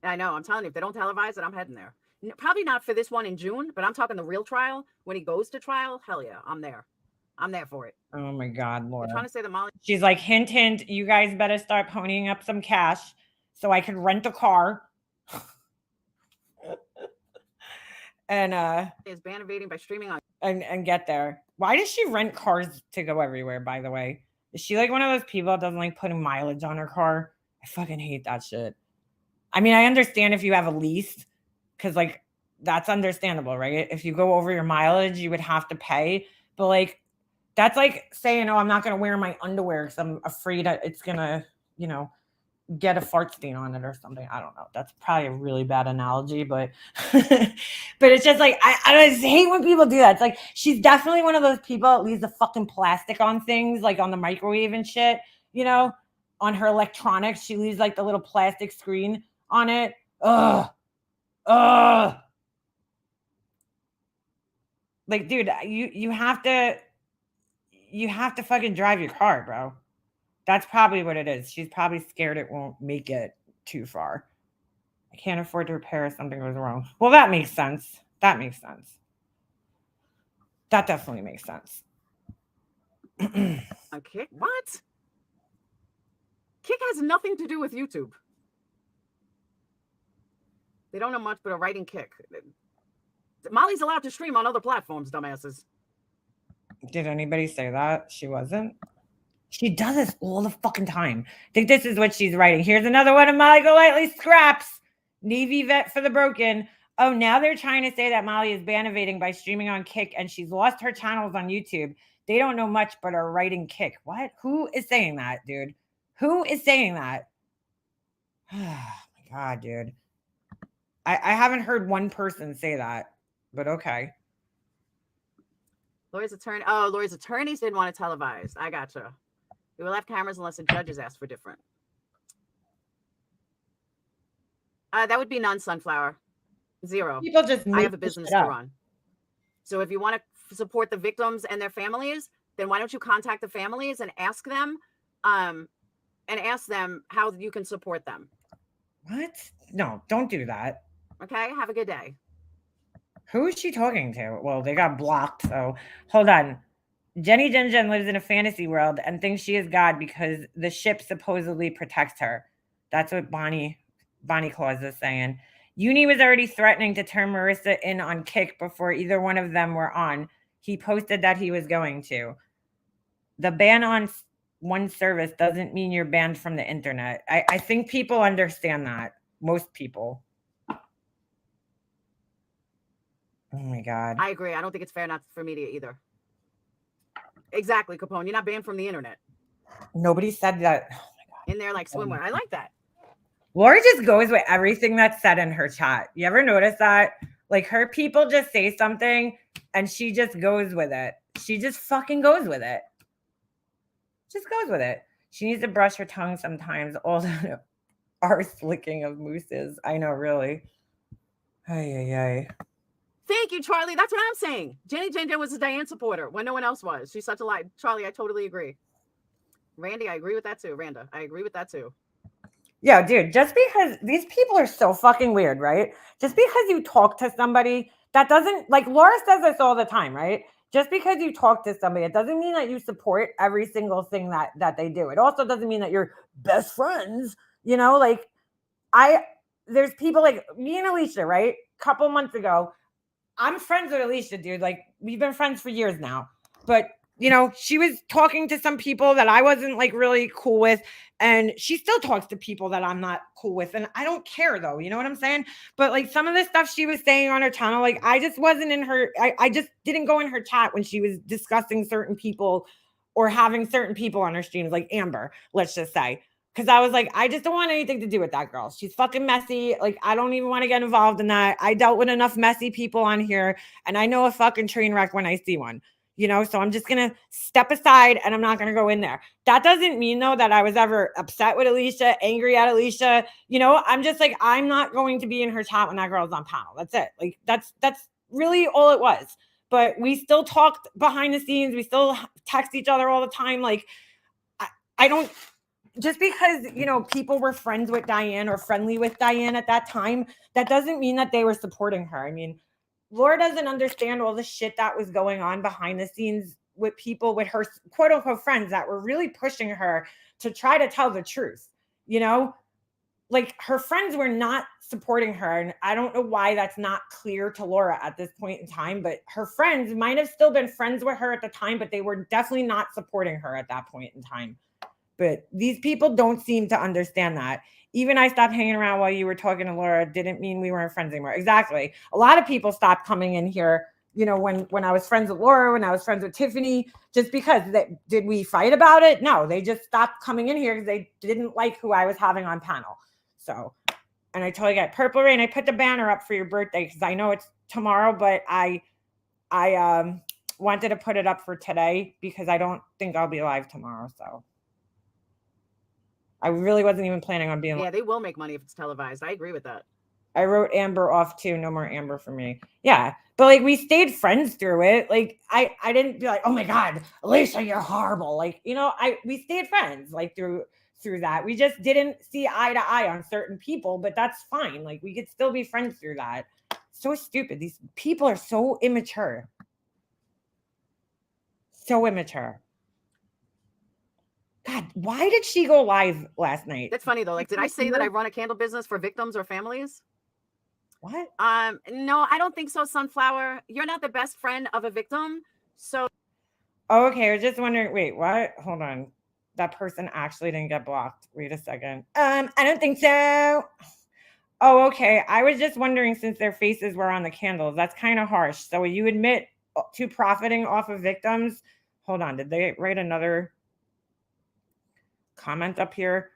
Speaker 3: I know. I'm telling you, if they don't televise it, I'm heading there. Probably not for this one in June, but I'm talking the real trial. When he goes to trial, hell yeah, I'm there. I'm there for it.
Speaker 1: Oh my God, Laura.
Speaker 3: I'm trying to say the Molly.
Speaker 1: She's like, hint, hint, you guys better start ponying up some cash so I can rent a car. And
Speaker 3: is ban evading by streaming on
Speaker 1: and get there. Why does she rent cars to go everywhere, by the way? Is she like one of those people that doesn't like putting mileage on her car? I fucking hate that shit. I mean, I understand if you have a lease, because like that's understandable, right? If you go over your mileage, you would have to pay. But like, That's like saying, oh, I'm not going to wear my underwear because I'm afraid that it's going to, get a fart stain on it or something. I don't know. That's probably a really bad analogy, but but it's just like I just hate when people do that. It's like she's definitely one of those people that leaves the fucking plastic on things, like on the microwave and shit, on her electronics. She leaves like the little plastic screen on it. Ugh. Ugh. Like, dude, you have to fucking drive your car, bro. That's probably what it is. She's probably scared it won't make it too far. I can't afford to repair if something goes wrong. Well, that makes sense. That makes sense. That definitely makes sense.
Speaker 3: Okay, what? Kick has nothing to do with YouTube. They don't know much but a writing Kick. Molly's allowed to stream on other platforms, dumbasses.
Speaker 1: Did anybody say that? She wasn't? She does this all the fucking time. I think this is what she's writing. Here's another one of Molly Golightly scraps. Navy vet for the broken. Oh, now they're trying to say that Molly is bannovating by streaming on Kick and she's lost her channels on YouTube. They don't know much but are writing Kick. What? Who is saying that, dude? Who is saying that? Oh my God, dude. I haven't heard one person say that, but okay.
Speaker 3: Lori's attorneys didn't want to televise. I gotcha. We will have cameras unless the judges ask for different. That would be none, Sunflower. Zero.
Speaker 1: People just
Speaker 3: I have a business to run. So if you want to support the victims and their families, then why don't you contact the families and ask them how you can support them.
Speaker 1: What? No, don't do that.
Speaker 3: Okay, have a good day.
Speaker 1: Who is she talking to? Well, they got blocked, so hold on. Jenny Jen Jen lives in a fantasy world and thinks she is God because the ship supposedly protects her. That's what Bonnie Claus is saying. Uni was already threatening to turn Marissa in on Kick before either one of them were on. He posted that he was going to. The ban on one service doesn't mean you're banned from the internet. I think people understand that. Most people. Oh my God.
Speaker 3: I agree. I don't think it's fair not for media either. Exactly, Capone. You're not banned from the internet.
Speaker 1: Nobody said that. Oh my God.
Speaker 3: In there like swimwear. I like that.
Speaker 1: Laura just goes with everything that's said in her chat. You ever notice that? Like her people just say something and she just goes with it. She just fucking goes with it. Just goes with it. She needs to brush her tongue sometimes. All the arse licking of mooses. I know, really. Ay.
Speaker 3: Thank you, Charlie. That's what I'm saying. Jenny Jen Jen was a Diane supporter when no one else was. She's such a lie. Charlie, I totally agree. Randy, I agree with that too. Randa, I agree with that too.
Speaker 1: Yeah, dude, just because these people are so fucking weird, right? Just because you talk to somebody, that doesn't, like Laura says this all the time, right? Just because you talk to somebody, it doesn't mean that you support every single thing that they do. It also doesn't mean that you're best friends, like there's people like me and Alicia, right? A couple months ago, I'm friends with Alicia, dude. Like we've been friends for years now, but she was talking to some people that I wasn't like really cool with. And she still talks to people that I'm not cool with. And I don't care though. You know what I'm saying? But like some of the stuff she was saying on her channel, like I just wasn't in her, I just didn't go in her chat when she was discussing certain people or having certain people on her streams, like Amber, let's just say. Cause I was like, I just don't want anything to do with that girl. She's fucking messy. Like, I don't even want to get involved in that. I dealt with enough messy people on here and I know a fucking train wreck when I see one. So I'm just going to step aside and I'm not going to go in there. That doesn't mean though that I was ever upset with Alicia, angry at Alicia. I'm just like, I'm not going to be in her chat when that girl's on panel. That's it. Like that's really all it was. But we still talked behind the scenes. We still text each other all the time. Like I don't, just because, people were friends with Diane or friendly with Diane at that time, that doesn't mean that they were supporting her. I mean, Laura doesn't understand all the shit that was going on behind the scenes with people, with her quote unquote friends that were really pushing her to try to tell the truth. Like her friends were not supporting her. And I don't know why that's not clear to Laura at this point in time, but her friends might have still been friends with her at the time, but they were definitely not supporting her at that point in time. But these people don't seem to understand that. Even I stopped hanging around while you were talking to Laura didn't mean we weren't friends anymore. Exactly. A lot of people stopped coming in here you know, when I was friends with Laura, when I was friends with Tiffany, just because did we fight about it? No, they just stopped coming in here because they didn't like who I was having on panel. So, and I totally get Purple Rain. I put the banner up for your birthday because I know it's tomorrow, but I wanted to put it up for today because I don't think I'll be live tomorrow. So I really wasn't even planning on being
Speaker 3: Yeah, they will make money if it's televised. I agree with that.
Speaker 1: I wrote Amber off too. No more Amber for me. Yeah. But like we stayed friends through it. Like I didn't be like, oh my God, Alicia, you're horrible. Like, you know, we stayed friends like through that. We just didn't see eye to eye on certain people, but that's fine. Like we could still be friends through that. So stupid. These people are so immature. So immature. God, why did she go live last night?
Speaker 3: That's funny though. Like, did I say that I run a candle business for victims or families?
Speaker 1: What?
Speaker 3: No, I don't think so, Sunflower. You're not the best friend of a victim. So
Speaker 1: Oh, okay. I was just wondering. Wait, what? Hold on. That person actually didn't get blocked. Wait a second. I don't think so. Oh, okay. I was just wondering since their faces were on the candles. That's kind of harsh. So you admit to profiting off of victims? Hold on. Did they write another comment up here?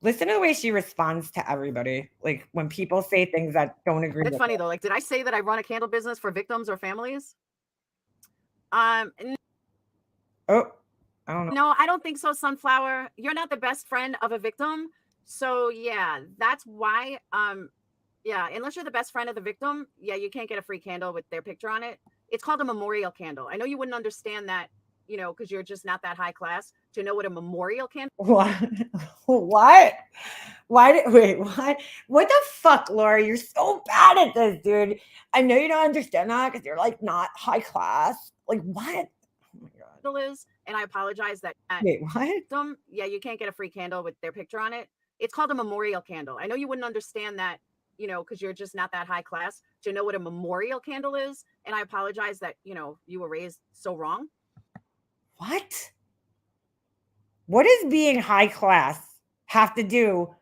Speaker 1: Listen to the way she responds to everybody. Like when people say things that don't agree.
Speaker 3: that's
Speaker 1: with
Speaker 3: funny
Speaker 1: her.
Speaker 3: though. Like, did I say that I run a candle business for victims or families?
Speaker 1: Oh, I don't know.
Speaker 3: No, I don't think so, Sunflower. You're not the best friend of a victim. So yeah, that's why. Yeah, unless you're the best friend of the victim, yeah, you can't get a free candle with their picture on it. It's called a memorial candle. I know you wouldn't understand that, you know, because you're just not that high class to know what a memorial candle.
Speaker 1: What? What? Wait, what? What the fuck, Laura? You're so bad at this, dude. I know you don't understand that because you're like not high class. Like what? Oh my God.
Speaker 3: Is, and I apologize that.
Speaker 1: Wait, what?
Speaker 3: Victim, yeah, you can't get a free candle with their picture on it. It's called a memorial candle. I know you wouldn't understand that, you know, because you're just not that high class to know what a memorial candle is. And I apologize that, you know, you were raised so wrong.
Speaker 1: What? What does being high class have to do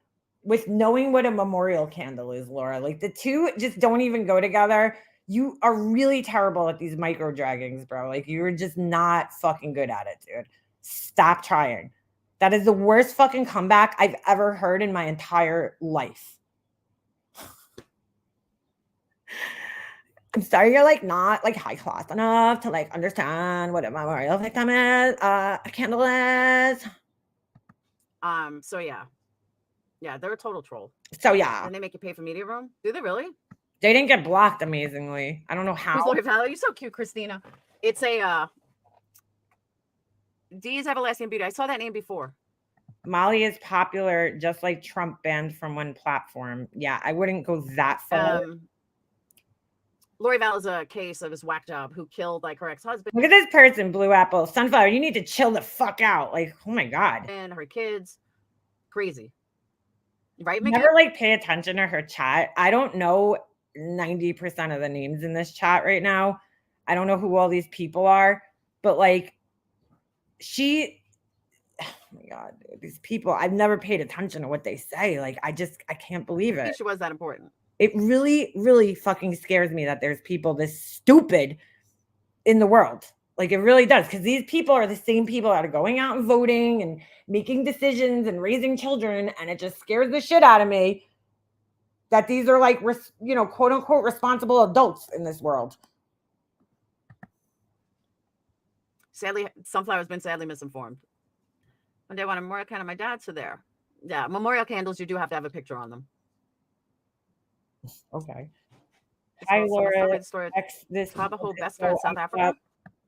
Speaker 1: with knowing what a memorial candle is, Laura? Like the two just don't even go together. You are really terrible at these micro draggings, bro. Like you're just not fucking good at it, dude. Stop trying. That is the worst fucking comeback I've ever heard in my entire life. I'm sorry you're like not like high class enough to like understand what a memorial victim is, a candle is.
Speaker 3: So yeah, they're a total troll.
Speaker 1: So yeah,
Speaker 3: And they make you pay for media room. Do they really?
Speaker 1: they didn't get blocked. Amazingly, I don't know how.
Speaker 3: Who's Lori Vallow? You're so cute, Christina. It's a D's Everlasting Beauty. I saw that name before.
Speaker 1: Molly is popular, just like Trump banned from one platform. Yeah, I wouldn't go that far.
Speaker 3: Lori Vallow is a case of his whack job who killed like her ex-husband.
Speaker 1: Look at this person, Blue Apple. Sunflower, you need to chill the fuck out. Like, oh my God.
Speaker 3: And her kids. Crazy. Right,
Speaker 1: Never like pay attention to her chat. I don't know 90% of the names in this chat right now. I don't know who all these people are, but like oh my God, dude, these people, I've never paid attention to what they say. Like, I can't believe it.
Speaker 3: She was that important.
Speaker 1: It really, really fucking scares me that there's people this stupid in the world. Like it really does. Because these people are the same people that are going out and voting and making decisions and raising children. And it just scares the shit out of me that these are like, you know, quote unquote responsible adults in this world.
Speaker 3: Sadly, Sunflower's been sadly misinformed. One day I want a memorial candle. My dad's there. Yeah, memorial candles, you do have to have a picture on them.
Speaker 1: Okay. Hi, Laura.
Speaker 3: This Navajo best friend South Africa.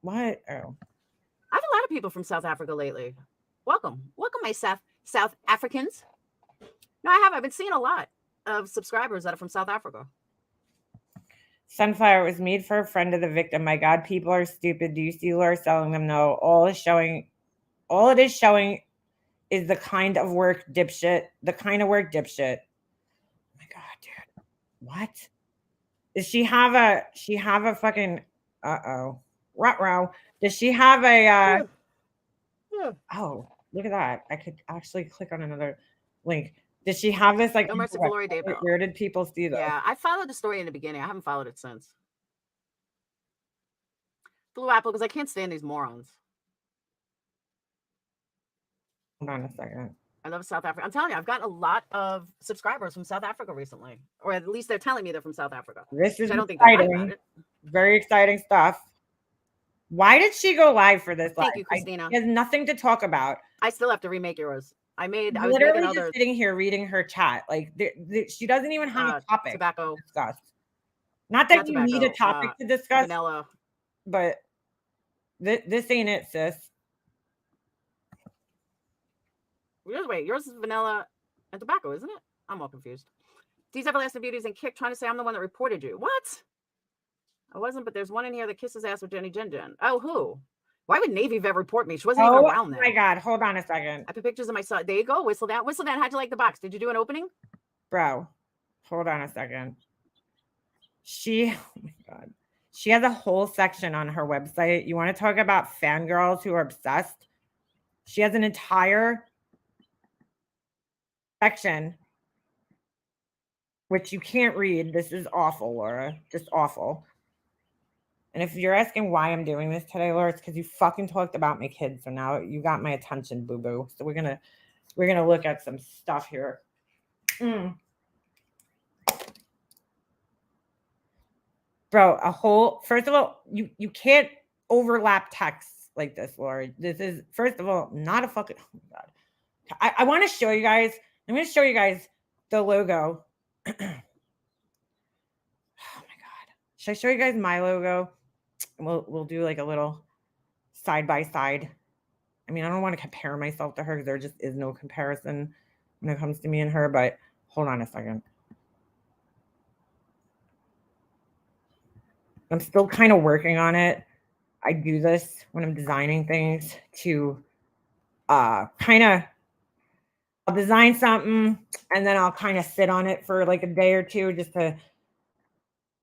Speaker 1: What? Oh.
Speaker 3: I have a lot of people from South Africa lately. Welcome, my South Africans. No, I've been seeing a lot of subscribers that are from South Africa.
Speaker 1: Sunflower was made for a friend of the victim. My God, people are stupid. Do you see Laura selling them? No. All it is showing is the kind of work dipshit. Oh my God, dude. What? Does she have a fucking ruh-roh. Does she have a oh, look at that. I could actually click on another link. Does she have this like
Speaker 3: No Mercy for Lori Daybell?
Speaker 1: Where did people see that?
Speaker 3: Yeah, I followed the story in the beginning. I haven't followed it since. Blue Apple, because I can't stand these morons.
Speaker 1: Hold on a second.
Speaker 3: I love South Africa. I'm telling you, I've gotten a lot of subscribers from South Africa recently, or at least they're telling me they're from South Africa.
Speaker 1: This is
Speaker 3: I don't think they're lying about
Speaker 1: exciting.
Speaker 3: it.
Speaker 1: Very exciting stuff. Why did she go live for this?
Speaker 3: Thank
Speaker 1: live?
Speaker 3: you, Christina.
Speaker 1: There's nothing to talk about.
Speaker 3: I still have to remake yours. I was making
Speaker 1: Literally just
Speaker 3: others.
Speaker 1: sitting here reading her chat. Like she doesn't even have a topic
Speaker 3: Tobacco.
Speaker 1: to discuss. Not that
Speaker 3: Not
Speaker 1: you need a
Speaker 3: tobacco,
Speaker 1: topic to discuss,
Speaker 3: Vanilla.
Speaker 1: but this ain't it, sis.
Speaker 3: Wait, yours is vanilla and tobacco, isn't it? I'm all confused. These everlasting beauties and Kick trying to say I'm the one that reported you. What? I wasn't, but there's one in here that kisses ass with Jenny Jen Jen. Oh, who? Why would Navy Vet report me? She wasn't even around then.
Speaker 1: Oh my God. Hold on a second.
Speaker 3: I put pictures of my son. There you go. Whistle down. Whistle down. How'd you like the box? Did you do an opening?
Speaker 1: Bro, hold on a second. Oh my God. She has a whole section on her website. You want to talk about fangirls who are obsessed? She has an entire section, which you can't read. This is awful, Laura. Just awful. And if you're asking why I'm doing this today, Laura, it's because you fucking talked about my kids. So now you got my attention, boo-boo. So we're gonna look at some stuff here. Bro, first of all, you can't overlap texts like this, Laura. This is, first of all, not a fucking, oh my God. I want to show you guys, I'm going to show you guys the logo. Oh my God. Should I show you guys my logo? We'll do like a little side by side. I mean, I don't want to compare myself to her because there just is no comparison when it comes to me and her, but hold on a second. I'm still kind of working on it. I do this when I'm designing things to kind of, I'll design something and then I'll kind of sit on it for like a day or two just to,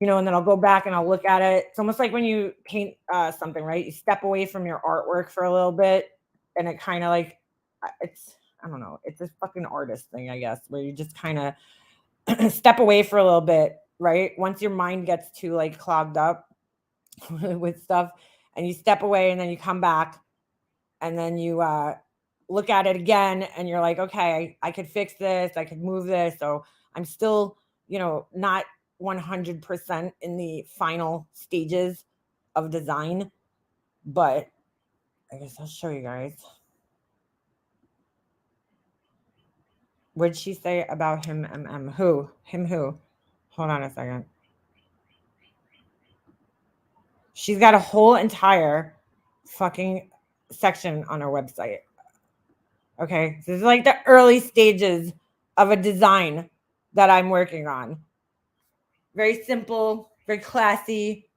Speaker 1: and then I'll go back and I'll look at it. It's almost like when you paint something, right? You step away from your artwork for a little bit and it kind of like, I don't know, it's a fucking artist thing, I guess, where you just kind of step away for a little bit, right? Once your mind gets too like clogged up with stuff and you step away and then you come back and then you look at it again and you're like, okay, I could fix this, I could move this. So I'm still, not 100% in the final stages of design, but I guess I'll show you guys. What'd she say about him? Who? Him who? Hold on a second. She's got a whole entire fucking section on her website. Okay. So this is like the early stages of a design that I'm working on. Very simple, very classy.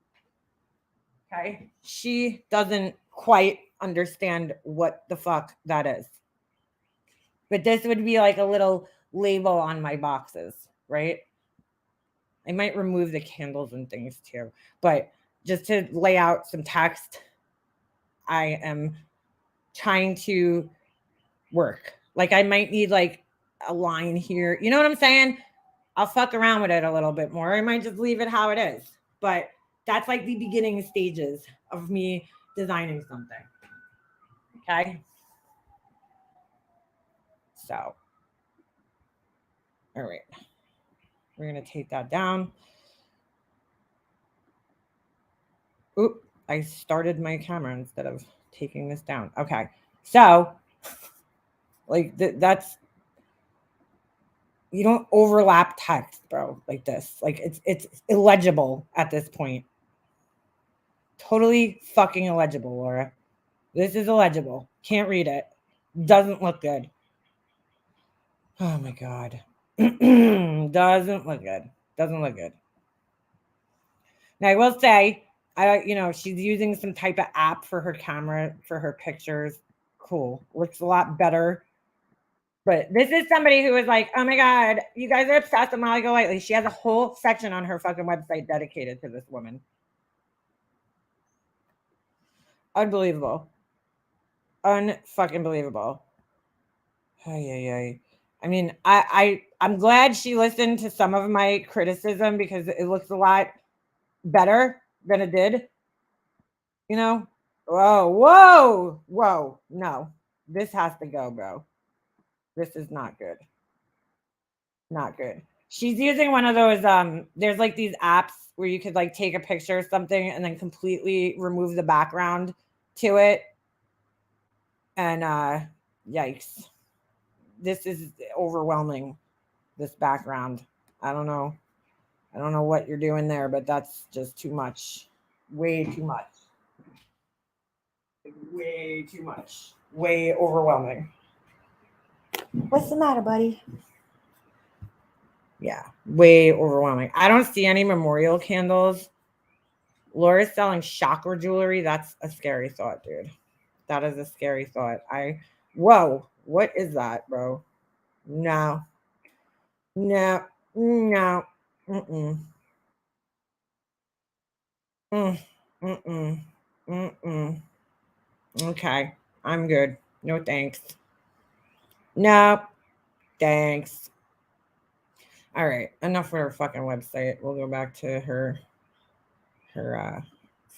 Speaker 1: Okay. She doesn't quite understand what the fuck that is. But this would be like a little label on my boxes, right? I might remove the candles and things too, but just to lay out some text, I am trying to work. Like I might need like a line here. You know what I'm saying? I'll fuck around with it a little bit more. I might just leave it how it is. But that's like the beginning stages of me designing something. Okay. So, all right. We're going to take that down. Oop, I started my camera instead of taking this down. Okay. So, like that's, you don't overlap text, bro, like this. Like it's illegible at this point. Totally fucking illegible, Laura. This is illegible. Can't read it. Doesn't look good. Oh my God. Doesn't look good. Doesn't look good. Now I will say, she's using some type of app for her camera, for her pictures. Cool. Looks a lot better. But this is somebody who is like, oh my God, you guys are obsessed with Molly Golightly. She has a whole section on her fucking website dedicated to this woman. Unbelievable. Unfucking believable. Ay. I mean, I'm glad she listened to some of my criticism because it looks a lot better than it did. You know? Whoa. No. This has to go, bro. This is not good. Not good. She's using one of those there's like these apps where you could like take a picture of something and then completely remove the background to it. And yikes. This is overwhelming, this background. I don't know. I don't know what you're doing there, but that's just too much. Way too much. Way too much. Way overwhelming. What's the matter, buddy? Yeah, way overwhelming. I don't see any memorial candles. Laura's selling chakra jewelry. That's a scary thought, dude. That is a scary thought. Whoa, what is that, bro? No. No. No. Mm-mm. Mm-mm. Mm-mm. Okay. I'm good. No thanks. No. Thanks. All right. Enough for her fucking website. We'll go back to her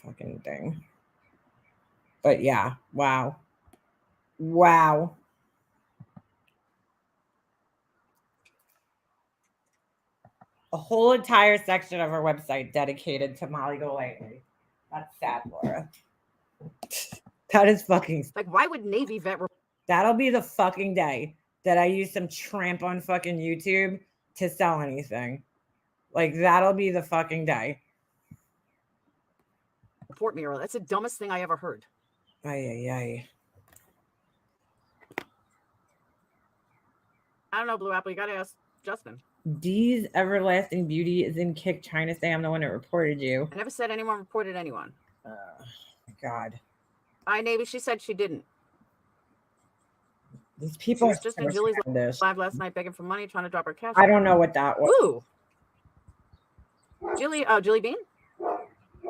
Speaker 1: fucking thing. But yeah, wow. A whole entire section of our website dedicated to Molly Golightly. That's sad, Laura. That is fucking.
Speaker 3: Like, why would Navy vet?
Speaker 1: That'll be the fucking day that I use some tramp on fucking YouTube to sell anything. Like, that'll be the fucking day.
Speaker 3: Report me, Earl. That's the dumbest thing I ever heard.
Speaker 1: Ay.
Speaker 3: I don't know, Blue Apple. You gotta ask Justin.
Speaker 1: Dee's Everlasting Beauty is in Kick trying to say I'm the one that reported you.
Speaker 3: I never said anyone reported anyone.
Speaker 1: God.
Speaker 3: Navy, she said she didn't.
Speaker 1: These people
Speaker 3: She was just in Julie's live last night begging for money, trying to drop her cash.
Speaker 1: I don't know what that was.
Speaker 3: Ooh. Julie Bean?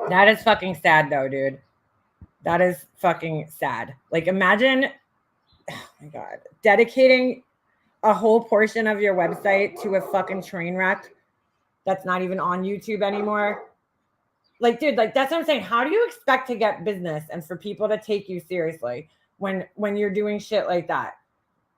Speaker 1: That is fucking sad though, dude. That is fucking sad. Like, imagine, oh my God, dedicating a whole portion of your website to a fucking train wreck that's not even on YouTube anymore. Like, dude, like, that's what I'm saying. How do you expect to get business and for people to take you seriously when you're doing shit like that?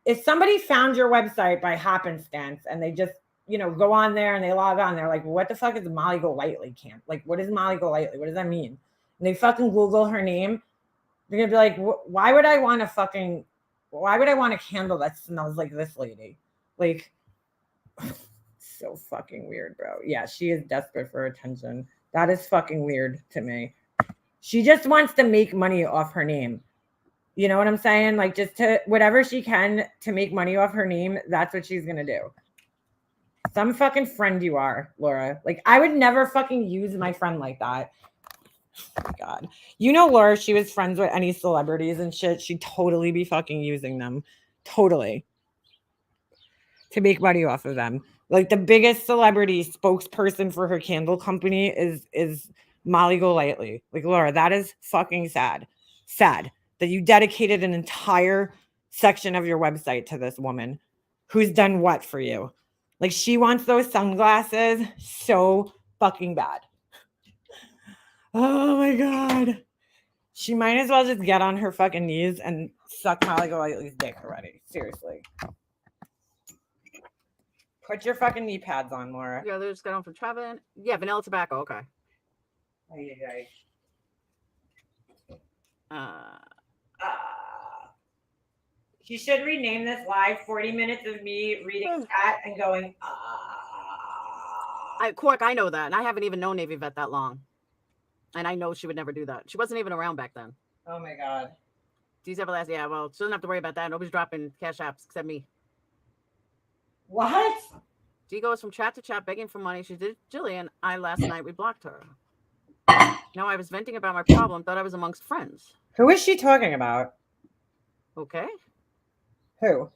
Speaker 1: If somebody found your website by happenstance and they just, go on there and they log on, they're like, what the fuck is Molly Golightly camp? Like, what is Molly Golightly? What does that mean? And they fucking Google her name. They're gonna be like, why would I want a candle that smells like this lady? Like, so fucking weird, bro. Yeah, she is desperate for attention. That is fucking weird to me. She just wants to make money off her name. You know what I'm saying? Like, just to whatever she can to make money off her name, that's what she's gonna do. Some fucking friend you are, Laura. Like, I would never fucking use my friend like that. Oh my God. Laura, she was friends with any celebrities and shit. She'd totally be fucking using them. Totally. To make money off of them. Like, the biggest celebrity spokesperson for her candle company is Molly Golightly. Like, Laura, that is fucking sad. Sad that you dedicated an entire section of your website to this woman who's done what for you? Like, she wants those sunglasses so fucking bad. Oh my God. She might as well just get on her fucking knees and suck Molly Golightly's dick already. Seriously. Put your fucking knee pads on, Laura.
Speaker 3: Yeah, they just got on from Trevin. Yeah, vanilla tobacco. Okay.
Speaker 1: She should rename this live 40 minutes of me reading chat and going,
Speaker 3: Quark, I know that. And I haven't even known Navy Vet that long. And I know she would never do that. She wasn't even around back then.
Speaker 1: Oh my God.
Speaker 3: D's Everlasting. Yeah, well, she doesn't have to worry about that. Nobody's dropping cash apps except me.
Speaker 1: What?
Speaker 3: G goes from chat to chat begging for money. She did Jillian. Last night we blocked her. Now I was venting about my problem, thought I was amongst friends.
Speaker 1: Who is she talking about?
Speaker 3: Okay.
Speaker 1: Who?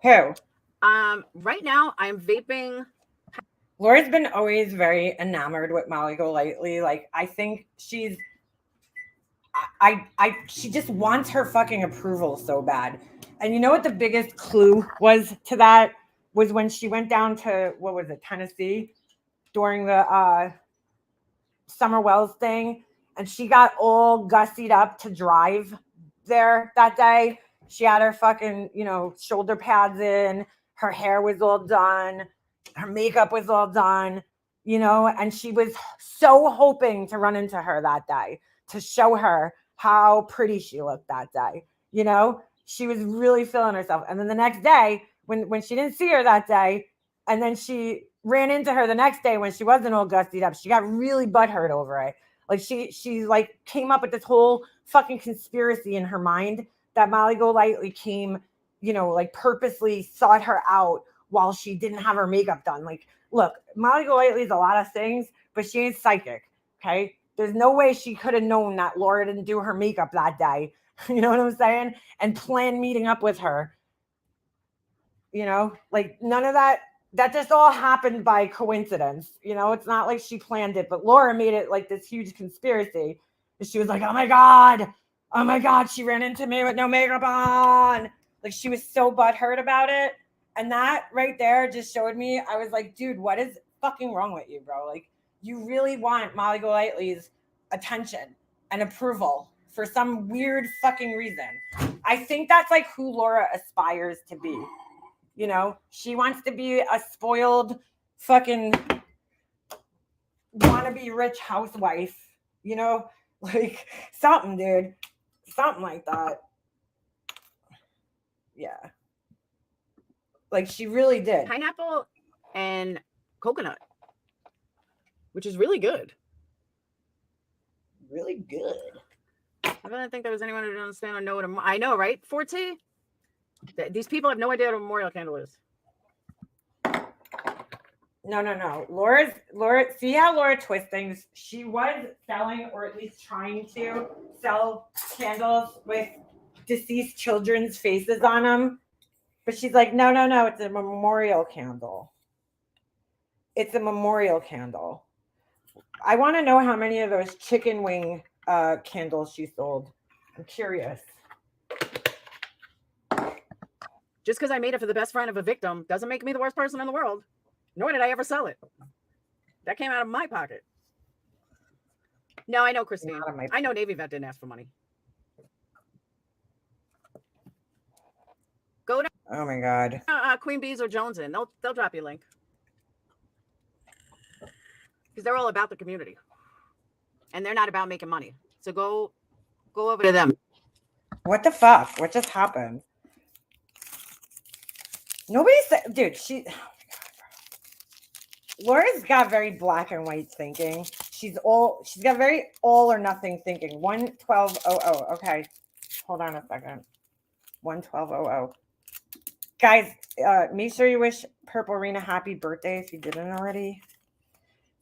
Speaker 3: Right now I'm vaping.
Speaker 1: Laura's been always very enamored with Molly Golightly. Like, I think she just wants her fucking approval so bad. And you know what the biggest clue was to that? Was when she went down to, what was it, Tennessee during the Summer Wells thing. and she got all gussied up to drive there that day. She had her fucking, shoulder pads in, her hair was all done, her makeup was all done, and she was so hoping to run into her that day to show her how pretty she looked that day. She was really feeling herself. And then the next day, when she didn't see her that day, and then she ran into her the next day when she wasn't all gussied up, she got really butthurt over it. Like she like came up with this whole fucking conspiracy in her mind that Molly Golightly came, like purposely sought her out while she didn't have her makeup done. Like, look, Molly Golightly is a lot of things, but she ain't psychic. Okay. There's no way she could have known that Laura didn't do her makeup that day. You know what I'm saying? And plan meeting up with her. Like none of that just all happened by coincidence. It's not like she planned it, but Laura made it like this huge conspiracy. And she was like, oh my God, she ran into me with no makeup on. Like she was so butthurt about it. And that right there just showed me, I was like, dude, what is fucking wrong with you, bro? Like you really want Molly Golightly's attention and approval for some weird fucking reason. I think that's like who Laura aspires to be. She wants to be a spoiled fucking wannabe rich housewife, like something, dude, something like that. Yeah. Like she really did.
Speaker 3: Pineapple and coconut, which is really good.
Speaker 1: Really good.
Speaker 3: I don't think there was anyone who didn't understand or know what I know, right? Forte. These people have no idea what a memorial candle is.
Speaker 1: No. Laura, see how Laura twists things? She was selling, or at least trying to sell candles with deceased children's faces on them. But she's like, no, it's a memorial candle. It's a memorial candle. I want to know how many of those chicken wing candles she sold. I'm curious.
Speaker 3: Just because I made it for the best friend of a victim doesn't make me the worst person in the world. Nor did I ever sell it. That came out of my pocket. No, I know, Christine. I know Navy vet didn't ask for money. Go to
Speaker 1: Oh my God.
Speaker 3: Queen Bees or Jones in. They'll drop you a link. Because they're all about the community. And they're not about making money. So go over to them.
Speaker 1: What the fuck? What just happened? Nobody said, dude, Laura's got very black and white thinking. She's got very all or nothing thinking. 11200. Okay. Hold on a second. 11200. Guys, make sure you wish Purple Rena happy birthday if you didn't already.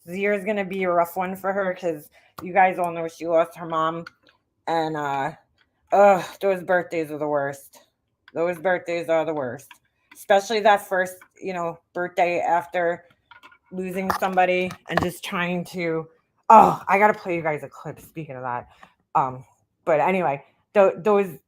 Speaker 1: This year is going to be a rough one for her because you guys all know she lost her mom. And those birthdays are the worst. Those birthdays are the worst. Especially that first, birthday after losing somebody and just trying to, I got to play you guys a clip speaking of that. But anyway, those,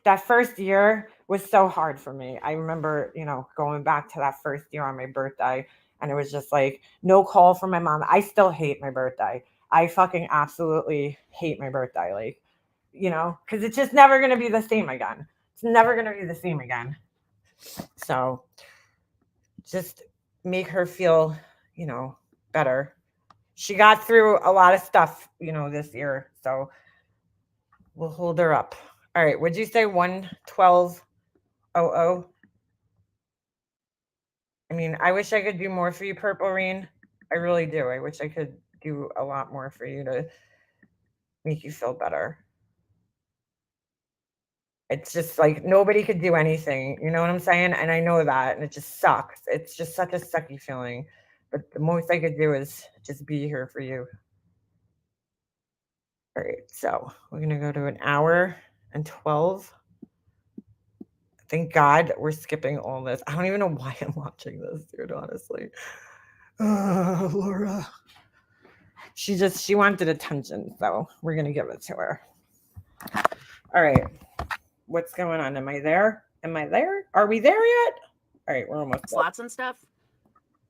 Speaker 1: that first year was so hard for me. I remember, going back to that first year on my birthday, and it was just like no call from my mom. I still hate my birthday. I fucking absolutely hate my birthday. Like, because it's just never going to be the same again. It's never going to be the same again. So just make her feel, better. She got through a lot of stuff, this year. So we'll hold her up. All right. Would you say 11200? I mean, I wish I could do more for you, Purple Rain. I really do. I wish I could do a lot more for you to make you feel better. It's just like nobody could do anything. You know what I'm saying? And I know that. And it just sucks. It's just such a sucky feeling. But the most I could do is just be here for you. All right. So we're going to go to an hour and 12. Thank God we're skipping all this. I don't even know why I'm watching this, dude, honestly. Laura. She wanted attention. So we're going to give it to her. All right. What's going on? Am I there? Are we there yet? All right, we're almost
Speaker 3: slots and stuff.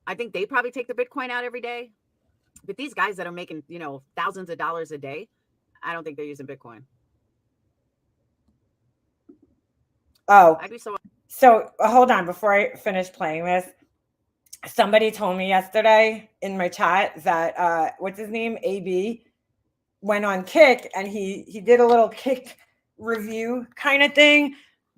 Speaker 3: I think they probably take the Bitcoin out every day. But these guys that are making, thousands of dollars a day, I don't think they're using Bitcoin.
Speaker 1: Oh,
Speaker 3: I'd be so.
Speaker 1: so hold on before I finish playing this. Somebody told me yesterday in my chat that what's his name? AB went on Kick and he did a little Kick review kind of thing.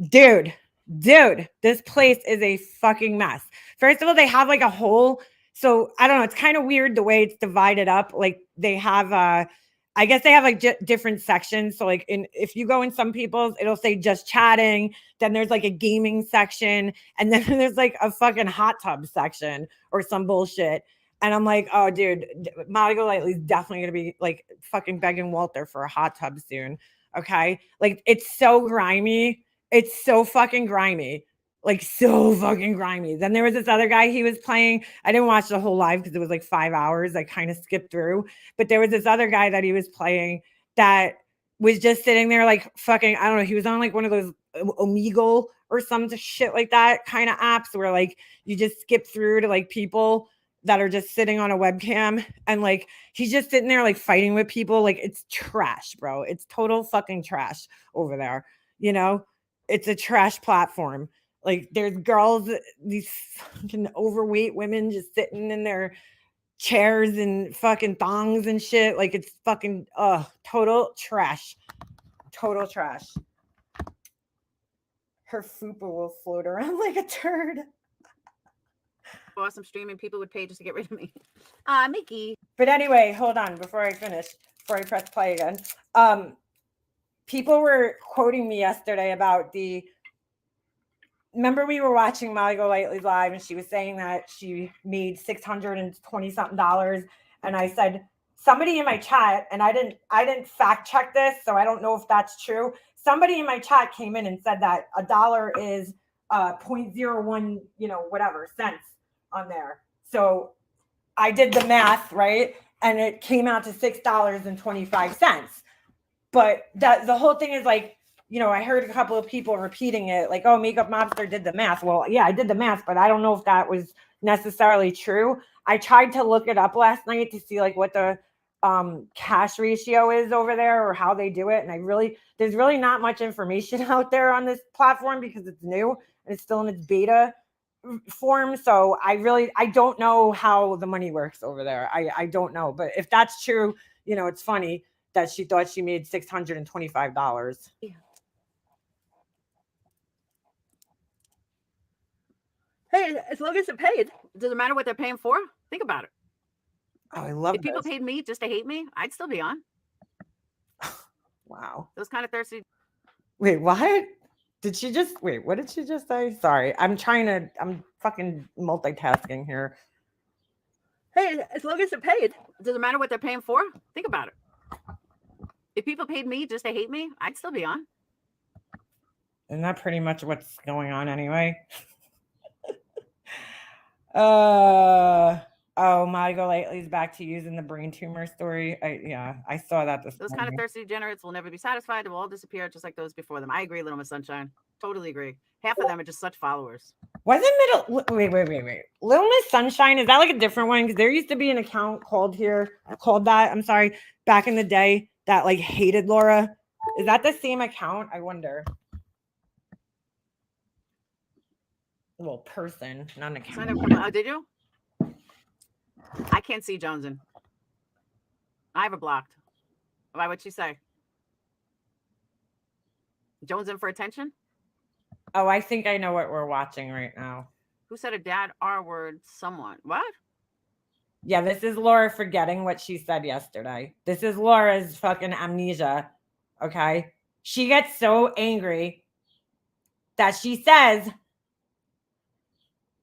Speaker 1: Dude, this place is a fucking mess. First of all, they have like a whole, so I don't know, it's kind of weird the way it's divided up. Like they have I guess they have like different sections. So like if you go in some people's, it'll say just chatting, then there's like a gaming section, and then there's like a fucking hot tub section or some bullshit. And I'm like, oh, dude, Molly Golightly's definitely gonna be like fucking begging Walter for a hot tub soon. Okay, like it's so grimy. It's so fucking grimy. Like so fucking grimy. Then there was this other guy he was playing. I didn't watch the whole live because it was like 5 hours. I kind of skipped through. But there was this other guy that he was playing that was just sitting there like fucking, I don't know. He was on like one of those Omegle or some shit like that kind of apps where like you just skip through to like people that are just sitting on a webcam, and like he's just sitting there like fighting with people. Like it's trash, bro. It's total fucking trash over there. You know, it's a trash platform. Like there's girls, these fucking overweight women just sitting in their chairs and fucking thongs and shit. Like it's fucking total trash. Total trash. Her fupa will float around like a turd.
Speaker 3: Awesome streaming, people would pay just to get rid of me. Mickey.
Speaker 1: But anyway, hold on before I finish, before I press play again. People were quoting me yesterday about remember we were watching Molly Golightly's live and she was saying that she made $620 something. And I said, somebody in my chat, and I didn't fact check this, so I don't know if that's true. Somebody in my chat came in and said that a dollar is 0.01, whatever cents on there. So I did the math, right? And it came out to $6.25. But the whole thing is like, I heard a couple of people repeating it like, oh, Makeup Mobster did the math. Well, yeah, I did the math, but I don't know if that was necessarily true. I tried to look it up last night to see like what the cash ratio is over there or how they do it. And there's really not much information out there on this platform because it's new and it's still in its beta form. So I don't know how the money works over there. I don't know. But if that's true, it's funny that she thought she made $625.
Speaker 3: Yeah. Hey, as long as it paid, it doesn't matter what they're paying for. Think about it.
Speaker 1: Oh, I love
Speaker 3: If people paid me just to hate me, I'd still be on.
Speaker 1: Wow.
Speaker 3: Those kind of thirsty.
Speaker 1: Wait, what? What did she just say? Sorry. I'm fucking multitasking here.
Speaker 3: Hey, as long as it paid, it doesn't matter what they're paying for. Think about it. If people paid me just to hate me, I'd still be on.
Speaker 1: Isn't that pretty much what's going on anyway? Oh, Molly Golightly's back to using the brain tumor story. I saw that this
Speaker 3: Those
Speaker 1: morning.
Speaker 3: kind of thirsty degenerates will never be satisfied. They will all disappear just like those before them. I agree, Little Miss Sunshine. Totally agree. Half of them are just such followers.
Speaker 1: Wait. Little Miss Sunshine, is that like a different one? Because there used to be an account called that, I'm sorry, back in the day that like hated Laura. Is that the same account? I wonder. Well, person, not an account.
Speaker 3: Did you? I can't see Jonesin. I have her blocked. Why would she say? Jonesin for attention?
Speaker 1: Oh, I think I know what we're watching right now.
Speaker 3: Who said a dad R word? Someone. What?
Speaker 1: Yeah, this is Laura forgetting what she said yesterday. This is Laura's fucking amnesia. Okay. She gets so angry that she says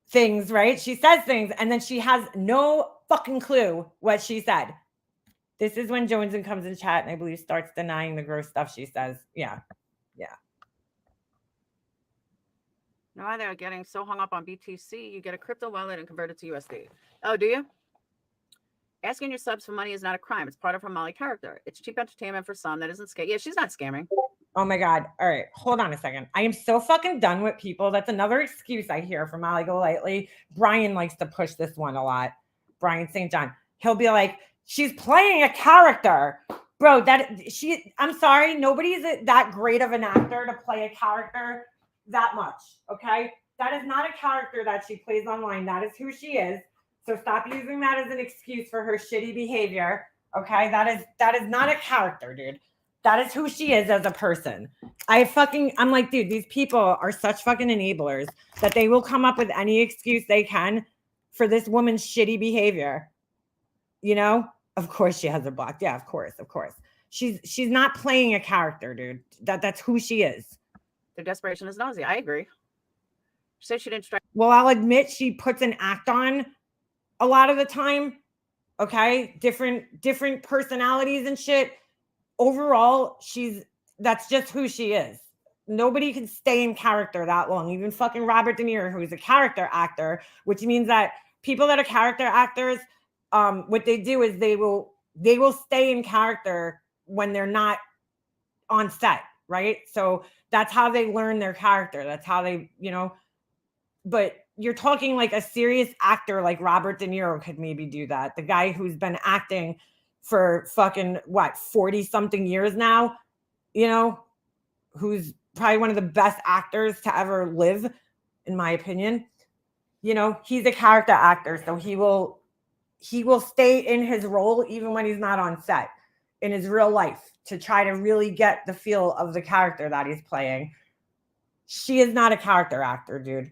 Speaker 1: things, right? She says things and then she has no fucking clue what she said. This is when Jonesin comes in chat and I believe starts denying the gross stuff she says. Yeah.
Speaker 3: No, they're getting so hung up on BTC, you get a crypto wallet and convert it to USD. Oh, do you? Asking your subs for money is not a crime. It's part of her Molly character. It's cheap entertainment for some that isn't scamming. Yeah, she's not scamming.
Speaker 1: Oh my God. All right. Hold on a second. I am so fucking done with people. That's another excuse I hear from Molly Golightly. Brian likes to push this one a lot. Brian St. John. He'll be like, she's playing a character. Bro, I'm sorry, nobody's that great of an actor to play a character that much, okay? That is not a character that she plays online. That is who she is. So stop using that as an excuse for her shitty behavior, okay? That is not a character, dude. That is who she is as a person. I'm like, dude, these people are such fucking enablers that they will come up with any excuse they can for this woman's shitty behavior. You know? Of course she has her blocked. Yeah, of course. She's not playing a character, dude. That's who she is.
Speaker 3: Their desperation is nausea. I agree. She said she didn't strike.
Speaker 1: Well, I'll admit she puts an act on a lot of the time. Okay, different personalities and shit. Overall, that's just who she is. Nobody can stay in character that long. Even fucking Robert De Niro, who is a character actor, which means that people that are character actors, what they do is they will stay in character when they're not on set, right? So that's how they learn their character. That's how they, but you're talking like a serious actor like Robert De Niro could maybe do that. The guy who's been acting for fucking 40 something years now, who's probably one of the best actors to ever live, in my opinion. He's a character actor, so he will stay in his role even when he's not on set in his real life to try to really get the feel of the character that he's playing. She is not a character actor, dude.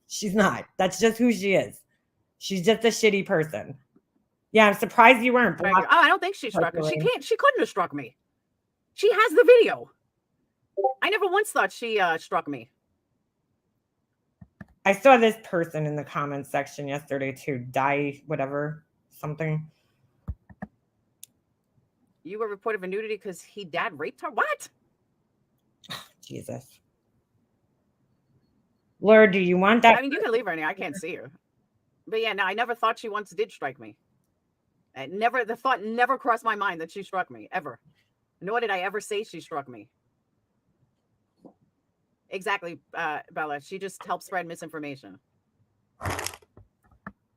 Speaker 1: She's not. That's just who she is. She's just a shitty person. Yeah, I'm surprised you weren't blocked.
Speaker 3: Oh, I don't think she struck me. She couldn't have struck me. She has the video. I never once thought she struck me.
Speaker 1: I saw this person in the comments section yesterday too. Something.
Speaker 3: You were reported for nudity because dad raped her? What?
Speaker 1: Jesus. Laura, do you want that?
Speaker 3: I mean, you can leave her in here. I can't see her. But yeah, no, I never thought she once did strike me. The thought never crossed my mind that she struck me, ever. Nor did I ever say she struck me. Exactly, Bella. She just helped spread misinformation.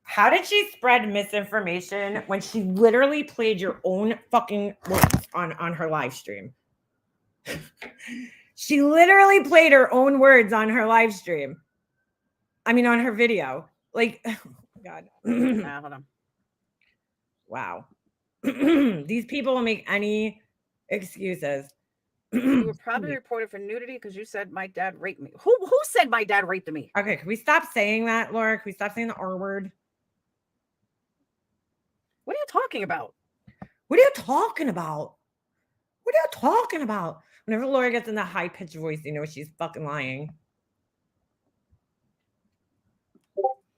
Speaker 1: How did she spread misinformation when she literally played your own fucking words on her live stream? She literally played her own words on her live stream. I mean, on her video. Like, oh my God.
Speaker 3: Hold on.
Speaker 1: Wow. These people will make any excuses.
Speaker 3: You were probably reported for nudity because you said my dad raped me. Who said my dad raped me?
Speaker 1: Okay, can we stop saying that, Laura? Can we stop saying the R word?
Speaker 3: What are you talking about?
Speaker 1: What are you talking about? What are you talking about? Whenever Laura gets in that high-pitched voice, she's fucking lying.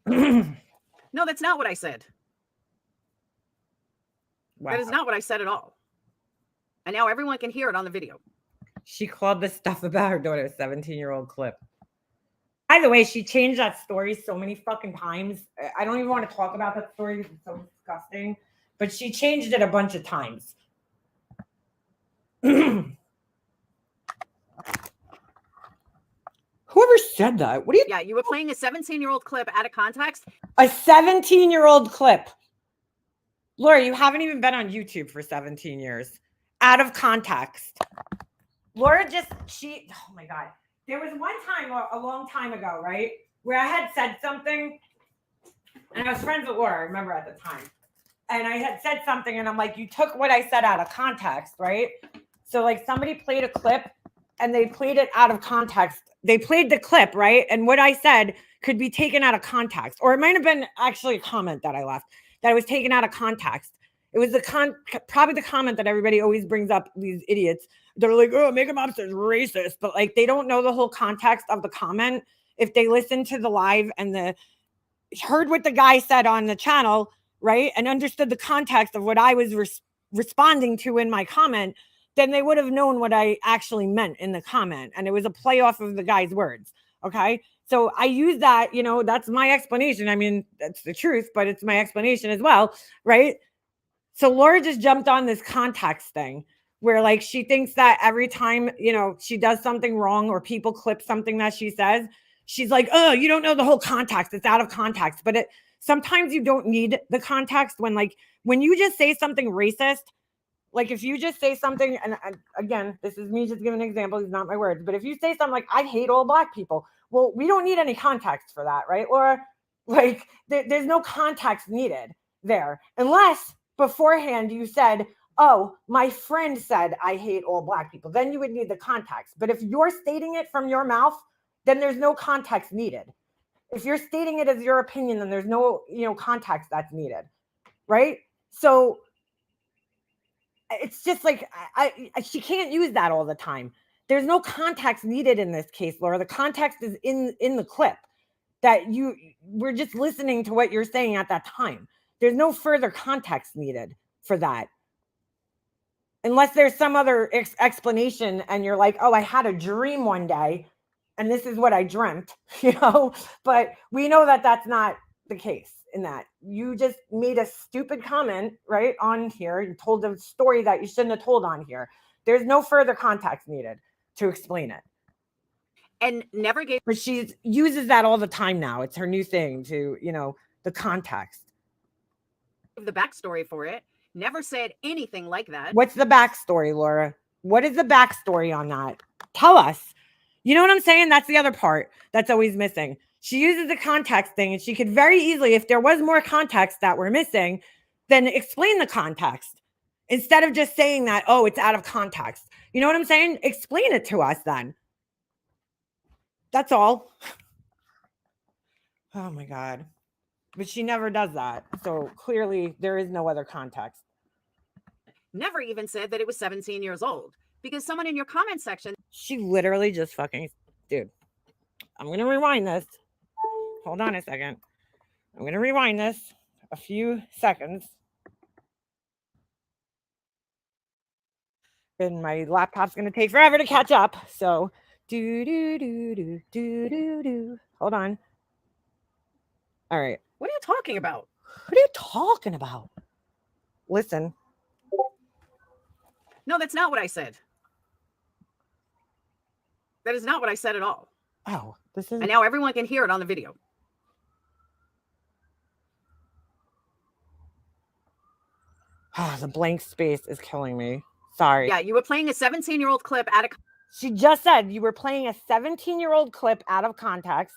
Speaker 3: No, that's not what I said.
Speaker 1: Wow.
Speaker 3: That is not what I said at all. And now everyone can hear it on the video. She
Speaker 1: called the stuff about her daughter a 17-year-old clip. By the way, she changed that story so many fucking times. I don't even want to talk about that story because it's so disgusting. But she changed it a bunch of times. Whoever said that? What are you?
Speaker 3: Yeah, you were playing a 17-year-old clip out of context.
Speaker 1: A 17-year-old clip. Laura, you haven't even been on YouTube for 17 years. Out of context. Laura oh my God. There was one time a long time ago, right? Where I had said something and I was friends with Laura, I remember at the time. And I had said something and I'm like, you took what I said out of context, right? So like somebody played a clip and they played it out of context. They played the clip, right? And what I said could be taken out of context. Or it might have been actually a comment that I left that was taken out of context. It was probably the comment that everybody always brings up, these idiots. They're like, oh, Mega Mobster's racist. But like, they don't know the whole context of the comment. If they listen to the live and heard what the guy said on the channel, right? And understood the context of what I was responding to in my comment, then they would have known what I actually meant in the comment. And it was a play off of the guy's words. Okay. So I use that, that's my explanation. I mean, that's the truth, but it's my explanation as well. Right. So Laura just jumped on this context thing where like, she thinks that every time, she does something wrong or people clip something that she says, she's like, oh, you don't know the whole context. It's out of context. But sometimes you don't need the context when you just say something racist, Like if you just say something, and again, this is me just giving an example, these are not my words, but if you say something like, I hate all black people, well, we don't need any context for that, right, Laura? Like there's no context needed there, unless beforehand you said, oh, my friend said I hate all black people. Then you would need the context. But if you're stating it from your mouth, then there's no context needed. If you're stating it as your opinion, then there's no, context that's needed, right? So it's just like she can't use that all the time. There's no context needed in this case, Laura. The context is in the clip that we're just listening to what you're saying at that time. There's no further context needed for that. Unless there's some other explanation and you're like, oh, I had a dream one day and this is what I dreamt, but we know that that's not the case in that. You just made a stupid comment right on here. You told a story that you shouldn't have told on here. There's no further context needed to explain it.
Speaker 3: And never gave.
Speaker 1: But she uses that all the time now. It's her new thing to, the context.
Speaker 3: The backstory for it. Never said anything like that.
Speaker 1: What's the backstory, Laura? What is the backstory on that? Tell us. You know what I'm saying? That's the other part that's always missing. She uses the context thing, and she could very easily, if there was more context that we're missing, then explain the context instead of just saying that, oh, it's out of context. You know what I'm saying? Explain it to us then. That's all. Oh my God. But she never does that. So clearly there is no other context.
Speaker 3: Never even said that it was 17 years old, because someone in your comment section.
Speaker 1: She literally just fucking, dude, I'm going to rewind this. Hold on a second. I'm going to rewind this a few seconds. And my laptop's going to take forever to catch up. So hold on. All right.
Speaker 3: What are you talking about?
Speaker 1: What are you talking about? Listen.
Speaker 3: No, that's not what I said. That is not what I said at all.
Speaker 1: Oh, this is.
Speaker 3: And now everyone can hear it on the video.
Speaker 1: The blank space is killing me. Sorry.
Speaker 3: Yeah, you were playing a 17-year-old clip out of
Speaker 1: She just said you were playing a 17-year-old clip out of context.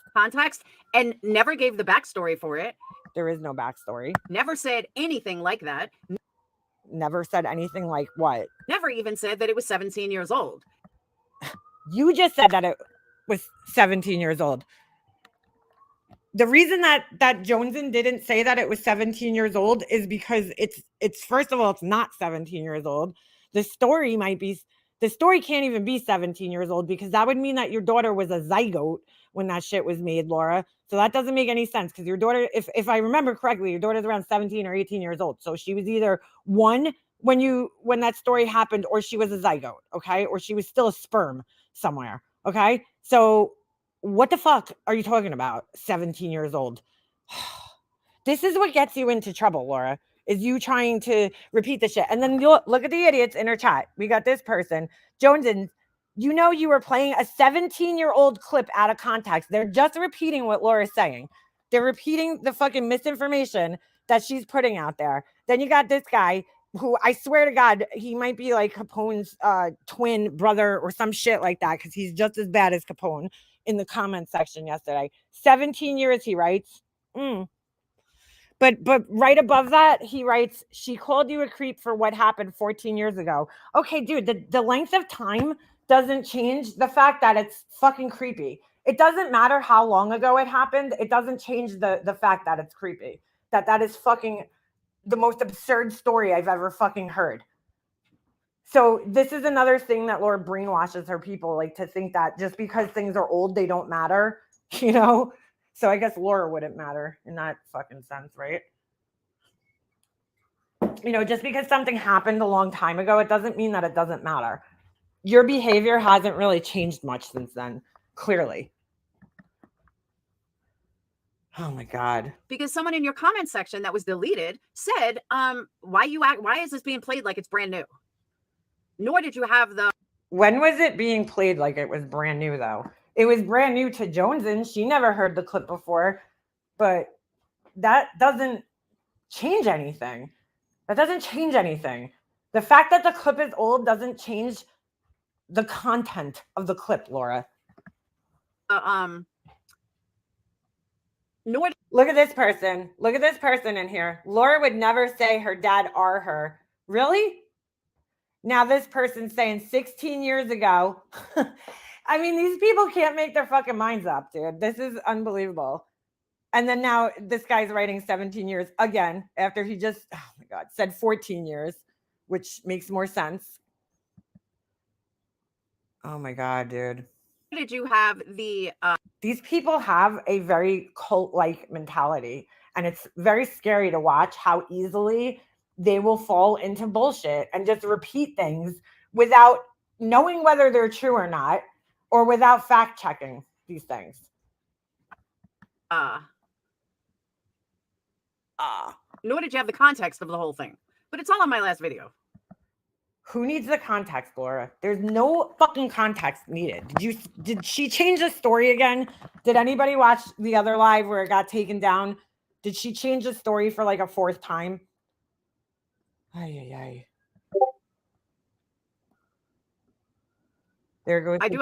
Speaker 3: And never gave the backstory for it.
Speaker 1: There is no backstory.
Speaker 3: Never said anything like that.
Speaker 1: Never said anything like what?
Speaker 3: Never even said that it was 17 years old.
Speaker 1: You just said that it was 17 years old. The reason that Joneson didn't say that it was 17 years old is because it's first of all, it's not 17 years old. The story can't even be 17 years old, because that would mean that your daughter was a zygote when that shit was made, Laura. So that doesn't make any sense, because your daughter, if I remember correctly, your daughter's around 17 or 18 years old. So she was either one when that story happened, or she was a zygote, okay? Or she was still a sperm somewhere, okay? So what the fuck are you talking about? 17 years old. This is what gets you into trouble, Laura, is you trying to repeat the shit. And then you'll look at the idiots in her chat. We got this person, Joneson. You were playing a 17-year-old clip out of context. They're just repeating what Laura's saying. They're repeating the fucking misinformation that she's putting out there. Then you got this guy who, I swear to God, he might be like Capone's twin brother or some shit like that, because he's just as bad as Capone in the comment section yesterday. 17 years, he writes. But right above that, he writes, she called you a creep for what happened 14 years ago. Okay, dude, the length of time doesn't change the fact that it's fucking creepy. It doesn't matter how long ago it happened. It doesn't change the fact that it's creepy. That is fucking the most absurd story I've ever fucking heard. So this is another thing that Laura brainwashes her people, like, to think that just because things are old, they don't matter, So I guess Laura wouldn't matter in that fucking sense, right? Just because something happened a long time ago, it doesn't mean that it doesn't matter. Your behavior hasn't really changed much since then, clearly. Oh my God.
Speaker 3: Because someone in your comment section that was deleted said, why is this being played like it's brand new? Nor did you have the.
Speaker 1: When was it being played like it was brand new, though? It was brand new to Joneson. She never heard the clip before, but that doesn't change anything. That doesn't change anything. The fact that the clip is old doesn't change the content of the clip, Laura.
Speaker 3: Nor
Speaker 1: Look at this person. Look at this person in here. Laura would never say her dad or her. Really? Now this person's saying 16 years ago. I mean, these people can't make their fucking minds up, dude. This is unbelievable. And then now this guy's writing 17 years again after he just, oh my God, said 14 years, which makes more sense. Oh my God, dude.
Speaker 3: did you have the
Speaker 1: These people have a very cult-like mentality, and it's very scary to watch how easily they will fall into bullshit and just repeat things without knowing whether they're true or not, or without fact checking these things.
Speaker 3: nor did you have the context of the whole thing. But it's all on my last video.
Speaker 1: Who needs the context, Laura? There's no fucking context needed. Did she change the story again? Did anybody watch the other live where it got taken down? Did she change the story for like a fourth time? Ay, ay, ay. There goes.
Speaker 3: I did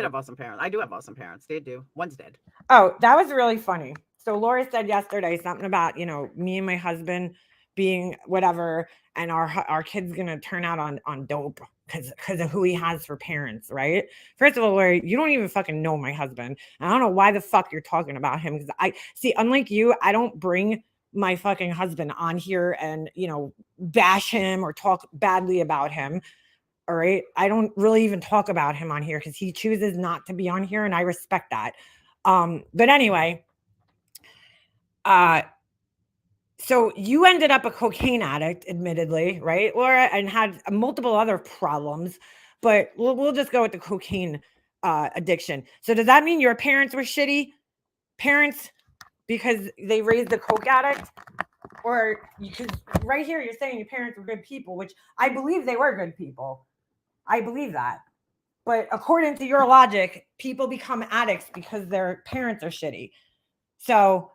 Speaker 3: have awesome parents. I do have awesome parents. They do. One's dead.
Speaker 1: Oh, that was really funny. So Laura said yesterday something about, me and my husband being whatever, and our kid's gonna turn out on dope because of who he has for parents, right? First of all, Laura, you don't even fucking know my husband. I don't know why the fuck you're talking about him, because I see, unlike you, I don't bring my fucking husband on here and bash him or talk badly about him. All right. I don't really even talk about him on here because he chooses not to be on here, and I respect that. But anyway, so you ended up a cocaine addict, admittedly, right, Laura, and had multiple other problems, but we'll just go with the cocaine addiction. So does that mean your parents were shitty parents because they raised a coke addict? Or because right here you're saying your parents were good people, which I believe they were good people. I believe that. But according to your logic, people become addicts because their parents are shitty. So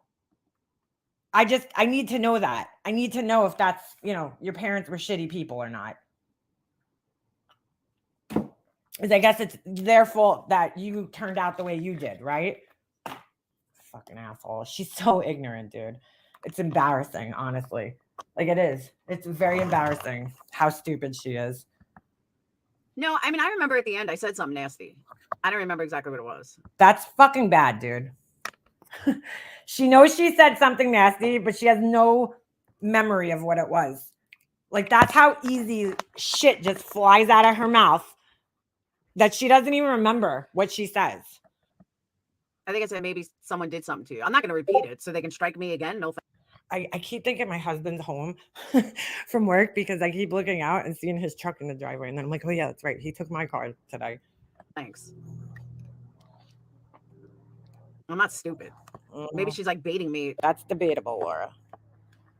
Speaker 1: I need to know that. I need to know if that's, your parents were shitty people or not. Because I guess it's their fault that you turned out the way you did, right? Fucking asshole. She's so ignorant, dude. It's embarrassing, honestly. Like, it is. It's very embarrassing how stupid she is.
Speaker 3: No, I mean, I remember at the end I said something nasty. I don't remember exactly what it was.
Speaker 1: That's fucking bad, dude. She knows she said something nasty, but she has no memory of what it was. Like, that's how easy shit just flies out of her mouth, that she doesn't even remember what she says.
Speaker 3: I think I said maybe someone did something to you. I'm not going to repeat it so they can strike me again. No.
Speaker 1: I keep thinking my husband's home from work because I keep looking out and seeing his truck in the driveway. And then I'm like, oh, yeah, that's right. He took my car today.
Speaker 3: Thanks. I'm not stupid. Maybe she's like baiting me.
Speaker 1: That's debatable, Laura.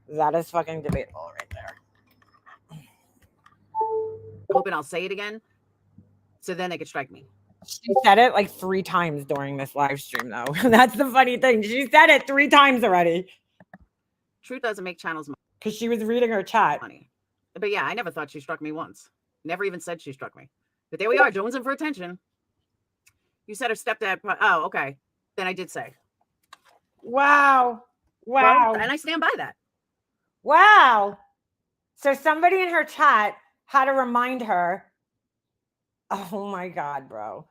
Speaker 1: That is fucking debatable right there.
Speaker 3: Hoping I'll say it again so then they could strike me.
Speaker 1: She said it like 3 times during this live stream, though. That's the funny thing. She said it 3 times already.
Speaker 3: Truth doesn't make channels
Speaker 1: because she was reading her chat.
Speaker 3: Funny. But yeah, I never thought she struck me once. Never even said she struck me. But there we are, jonesing for attention. You said her stepdad. Oh, okay. Then I did say.
Speaker 1: Wow. Wow.
Speaker 3: Well, and I stand by that.
Speaker 1: Wow. So somebody in her chat had to remind her. Oh my God, bro.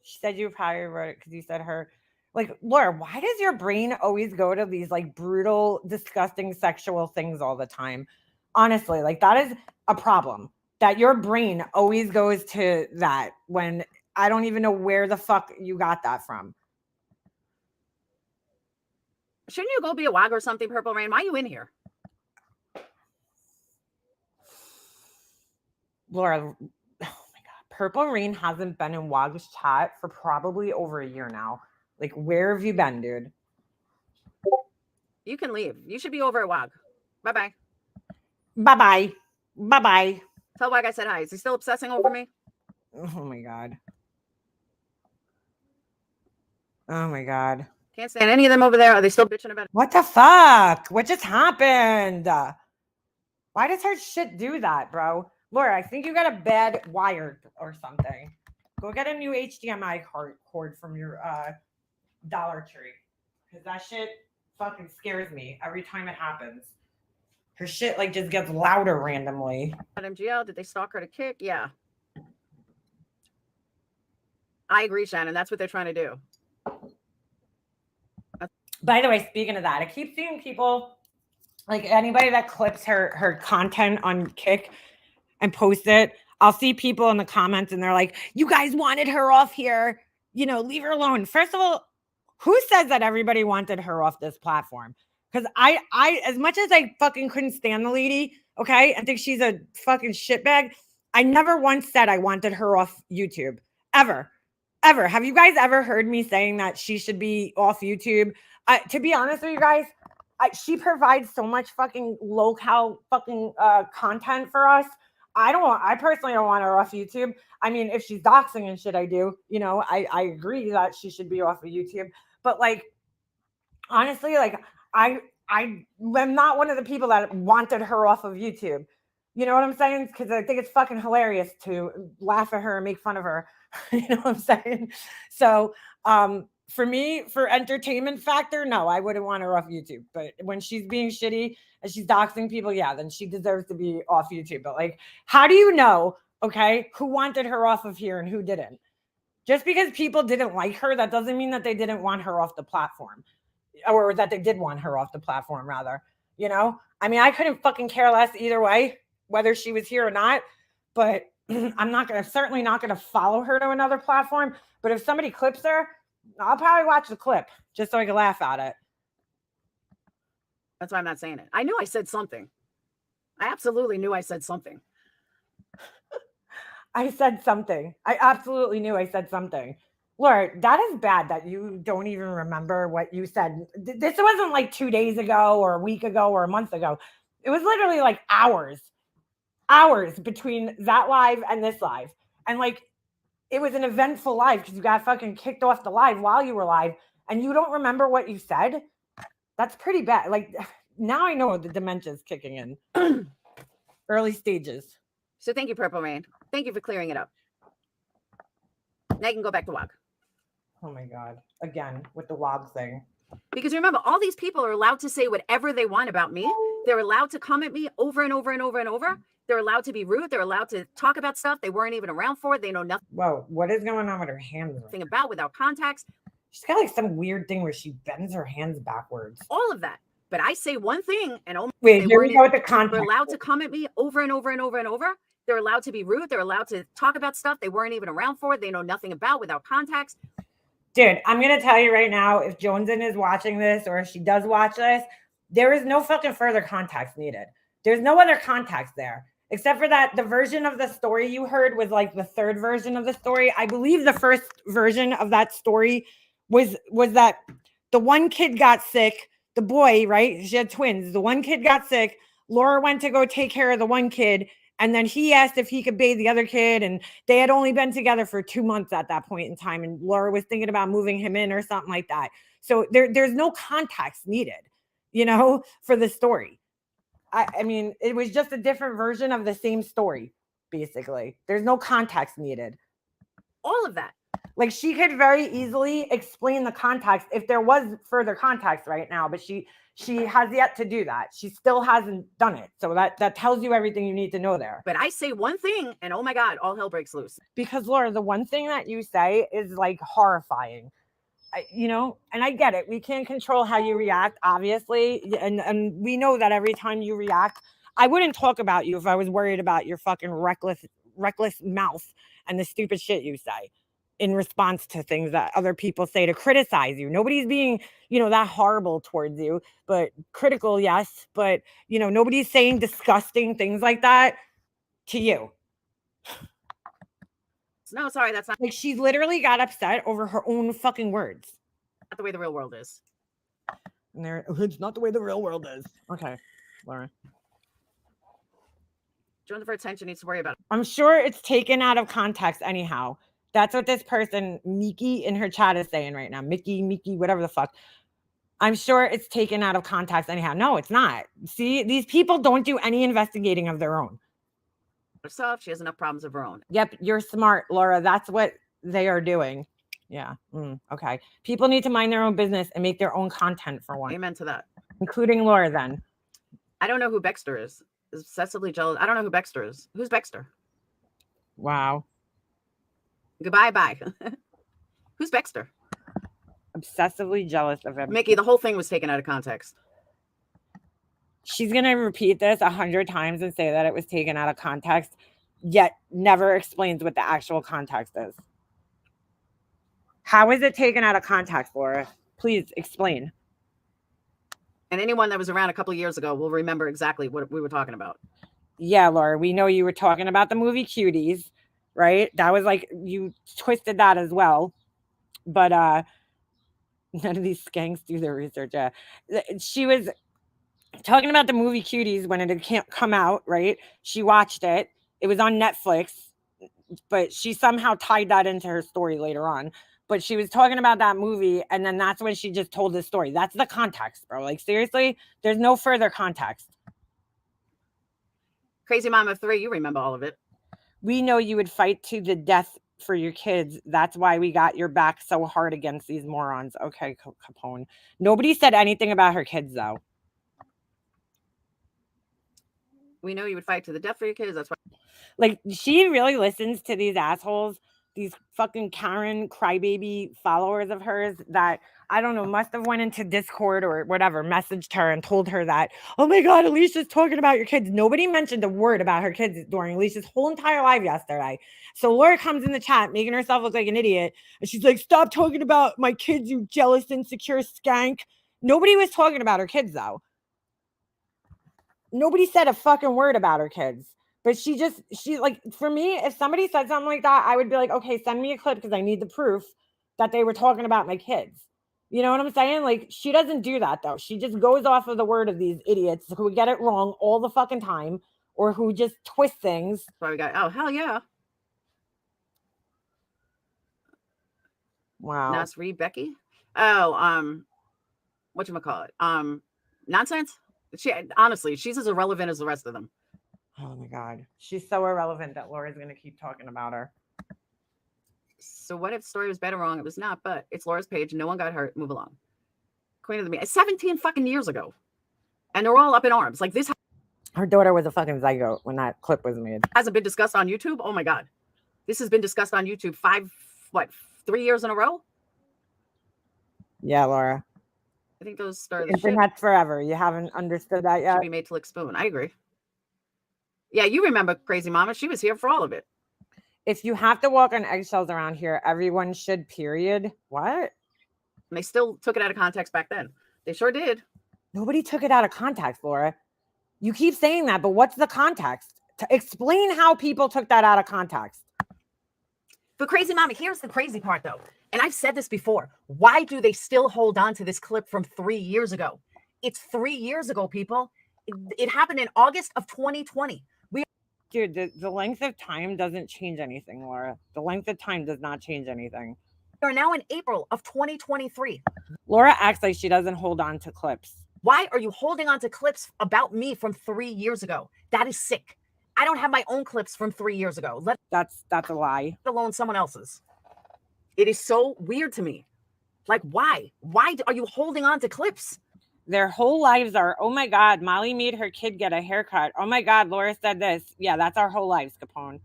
Speaker 1: She said you probably wrote it because you said her. Like, Laura, why does your brain always go to these like brutal, disgusting sexual things all the time? Honestly, like that is a problem, that your brain always goes to that when I don't even know where the fuck you got that from.
Speaker 3: Shouldn't you go be a WAG or something, Purple Rain? Why are you in here?
Speaker 1: Laura, oh my God. Purple Rain hasn't been in WAG's chat for probably over a year now. Like, where have you been, dude?
Speaker 3: You can leave. You should be over at WAG. Bye-bye.
Speaker 1: Bye-bye. Bye-bye.
Speaker 3: Tell WAG I said hi. Is he still obsessing over me?
Speaker 1: Oh, my God. Oh, my God.
Speaker 3: Can't stand any of them over there. Are they still bitching about it?
Speaker 1: What the fuck? What just happened? Why does her shit do that, bro? Laura, I think you got a bad wire or something. Go get a new HDMI cord from your Dollar Tree. Because that shit fucking scares me every time it happens. Her shit like just gets louder randomly.
Speaker 3: At MGL, did they stalk her to kick? Yeah. I agree, Shannon. That's what they're trying to do.
Speaker 1: By the way, speaking of that, I keep seeing people, like anybody that clips her content on Kick and posts it, I'll see people in the comments and they're like, you guys wanted her off here, leave her alone. First of all, who says that everybody wanted her off this platform? Because I as much as I fucking couldn't stand the lady, okay, I think she's a fucking shitbag, I never once said I wanted her off YouTube. Ever. Have you guys ever heard me saying that she should be off YouTube? To be honest with you guys, she provides so much fucking low-cal fucking content for us. I personally don't want her off YouTube. I mean, if she's doxing and shit, I do. I agree that she should be off of YouTube. But like, honestly, like I'm not one of the people that wanted her off of YouTube. You know what I'm saying? Because I think it's fucking hilarious to laugh at her and make fun of her. You know what I'm saying? So for me, for entertainment factor, no, I wouldn't want her off YouTube. But when she's being shitty and she's doxing people, yeah, then she deserves to be off YouTube. But like, how do you know, okay, who wanted her off of here and who didn't? Just because people didn't like her, that doesn't mean that they didn't want her off the platform. Or that they did want her off the platform, rather. I mean, I couldn't fucking care less either way, whether she was here or not. But I'm certainly not going to follow her to another platform. But if somebody clips her, I'll probably watch the clip just so I can laugh at it.
Speaker 3: That's why I'm not saying it. I knew I said something. I absolutely knew I said something.
Speaker 1: I said something. I absolutely knew I said something. Laura, that is bad that you don't even remember what you said. This wasn't like 2 days ago or a week ago or a month ago. It was literally like hours between that live and this live. And like, it was an eventful live because you got fucking kicked off the live while you were live and you don't remember what you said. That's pretty bad. Like, now I know the dementia's kicking in. Early stages.
Speaker 3: So thank you, Purple Rain. Thank you for clearing it up. Now you can go back to WOG.
Speaker 1: Oh my God. Again, with the WOG thing.
Speaker 3: Because remember, all these people are allowed to say whatever they want about me. They're allowed to comment me over and over and over and over. They're allowed to be rude. They're allowed to talk about stuff they weren't even around for. They know nothing.
Speaker 1: Whoa, what is going on with her hands?
Speaker 3: Nothing about without context.
Speaker 1: She's got like some weird thing where she bends her hands backwards.
Speaker 3: All of that. But I say one thing and oh,
Speaker 1: wait, here we go with the context.
Speaker 3: They're allowed to comment me over and over and over and over. They're allowed to be rude. They're allowed to talk about stuff they weren't even around for. They know nothing about without context.
Speaker 1: Dude, I'm going to tell you right now, if Joneson is watching this or if she does watch this, there is no fucking further context needed. There's no other context there. Except for that, the version of the story you heard was like the third version of the story. I believe the first version of that story was that the one kid got sick. The boy, right? She had twins. The one kid got sick. Laura went to go take care of the one kid. And then he asked if he could bathe the other kid. And they had only been together for 2 months at that point in time. And Laura was thinking about moving him in or something like that. So there's no context needed, for the story. I mean, it was just a different version of the same story, basically. There's no context needed.
Speaker 3: All of that.
Speaker 1: Like, she could very easily explain the context if there was further context right now, but she has yet to do that. She still hasn't done it. So that tells you everything you need to know there.
Speaker 3: But I say one thing and oh my God, all hell breaks loose.
Speaker 1: Because Laura, the one thing that you say is like horrifying. And I get it. We can't control how you react, obviously. And we know that every time you react, I wouldn't talk about you if I was worried about your fucking reckless mouth and the stupid shit you say in response to things that other people say to criticize you. Nobody's being, that horrible towards you, but critical, yes. But, nobody's saying disgusting things like that to you.
Speaker 3: No, sorry, that's not.
Speaker 1: Like, she literally got upset over her own fucking words.
Speaker 3: Not the way the real world is.
Speaker 1: And it's not the way the real world is. Okay, Laura.
Speaker 3: Jonathan for attention needs to worry about it.
Speaker 1: I'm sure it's taken out of context anyhow. That's what this person, Miki, in her chat is saying right now. Mickey, whatever the fuck. I'm sure it's taken out of context anyhow. No, it's not. See, these people don't do any investigating of their own.
Speaker 3: Herself, she has enough problems of her own.
Speaker 1: Yep, you're smart, Laura. That's what they are doing. Yeah. Okay. People need to mind their own business and make their own content for one.
Speaker 3: Amen to that.
Speaker 1: Including Laura then.
Speaker 3: I don't know who Baxter is. Obsessively jealous. I don't know who Baxter is. Who's Baxter?
Speaker 1: Wow.
Speaker 3: Goodbye, bye. Who's Baxter?
Speaker 1: Obsessively jealous of him.
Speaker 3: Mickey, the whole thing was taken out of context.
Speaker 1: She's going to repeat this 100 times and say that it was taken out of context, yet never explains what the actual context is. How is it taken out of context, Laura? Please explain.
Speaker 3: And anyone that was around a couple of years ago will remember exactly what we were talking about. Yeah,
Speaker 1: Laura, we know you were talking about the movie Cuties, right? That was like, you twisted that as well. But none of these skanks do their research. She was talking about the movie Cuties when it had come out, right? She watched it. It was on Netflix, but she somehow tied that into her story later on. But she was talking about that movie, and then that's when she just told the story. That's the context, bro. Like, seriously, there's no further context.
Speaker 3: Crazy Mama 3, you remember all of it.
Speaker 1: We know you would fight to the death for your kids. That's why we got your back so hard against these morons. Okay, Capone. Nobody said anything about her kids, though.
Speaker 3: We know you would fight to the death for your kids. That's why.
Speaker 1: Like, she really listens to these assholes, these fucking Karen crybaby followers of hers that, I don't know, must have went into Discord or whatever, messaged her and told her that, oh my God, Alicia's talking about your kids. Nobody mentioned a word about her kids during Alicia's whole entire live yesterday. So Laura comes in the chat making herself look like an idiot. And she's like, stop talking about my kids, you jealous, insecure skank. Nobody was talking about her kids, though. Nobody said a fucking word about her kids. But she like, for me, if somebody said something like that, I would be like, okay, send me a clip because I need the proof that they were talking about my kids. You know what I'm saying? Like, she doesn't do that, though. She just goes off of the word of these idiots who get it wrong all the fucking time or who just twist things.
Speaker 3: That's why we got, oh, hell yeah.
Speaker 1: Wow.
Speaker 3: Nasri Becky? Oh, whatchamacallit? Nonsense? Honestly, she's as irrelevant as the rest of them.
Speaker 1: Oh my God. She's so irrelevant that Laura's going to keep talking about her.
Speaker 3: So what if the story was better wrong? It was not, but it's Laura's page. No one got hurt. Move along. Queen of the Meat. 17 fucking years ago. And they're all up in arms. Like this.
Speaker 1: Her daughter was a fucking zygote when that clip was made.
Speaker 3: Hasn't been discussed on YouTube. Oh my God. This has been discussed on YouTube 3 years in a row?
Speaker 1: Yeah, Laura.
Speaker 3: I think those started.
Speaker 1: Internet forever. You haven't understood that yet?
Speaker 3: Should be made to lick spoon. I agree. Yeah, you remember Crazy Mama. She was here for all of it.
Speaker 1: If you have to walk on eggshells around here, everyone should, period. What?
Speaker 3: And they still took it out of context back then. They sure did.
Speaker 1: Nobody took it out of context, Laura. You keep saying that, but what's the context? To explain how people took that out of context.
Speaker 3: But Crazy Mama, here's the crazy part, though. And I've said this before. Why do they still hold on to this clip from 3 years ago? It's 3 years ago, people. It happened in August of 2020.
Speaker 1: Dude, the length of time doesn't change anything, Laura. The length of time does not change anything.
Speaker 3: We are now in April of 2023.
Speaker 1: Laura acts like she doesn't hold on to clips.
Speaker 3: Why are you holding on to clips about me from 3 years ago? That is sick. I don't have my own clips from 3 years ago.
Speaker 1: That's a lie.
Speaker 3: Let alone someone else's. It is so weird to me. Like, why? Why are you holding on to clips?
Speaker 1: Their whole lives are, oh my God, Molly made her kid get a haircut. Oh my God, Laura said this. Yeah, that's our whole lives, Capone.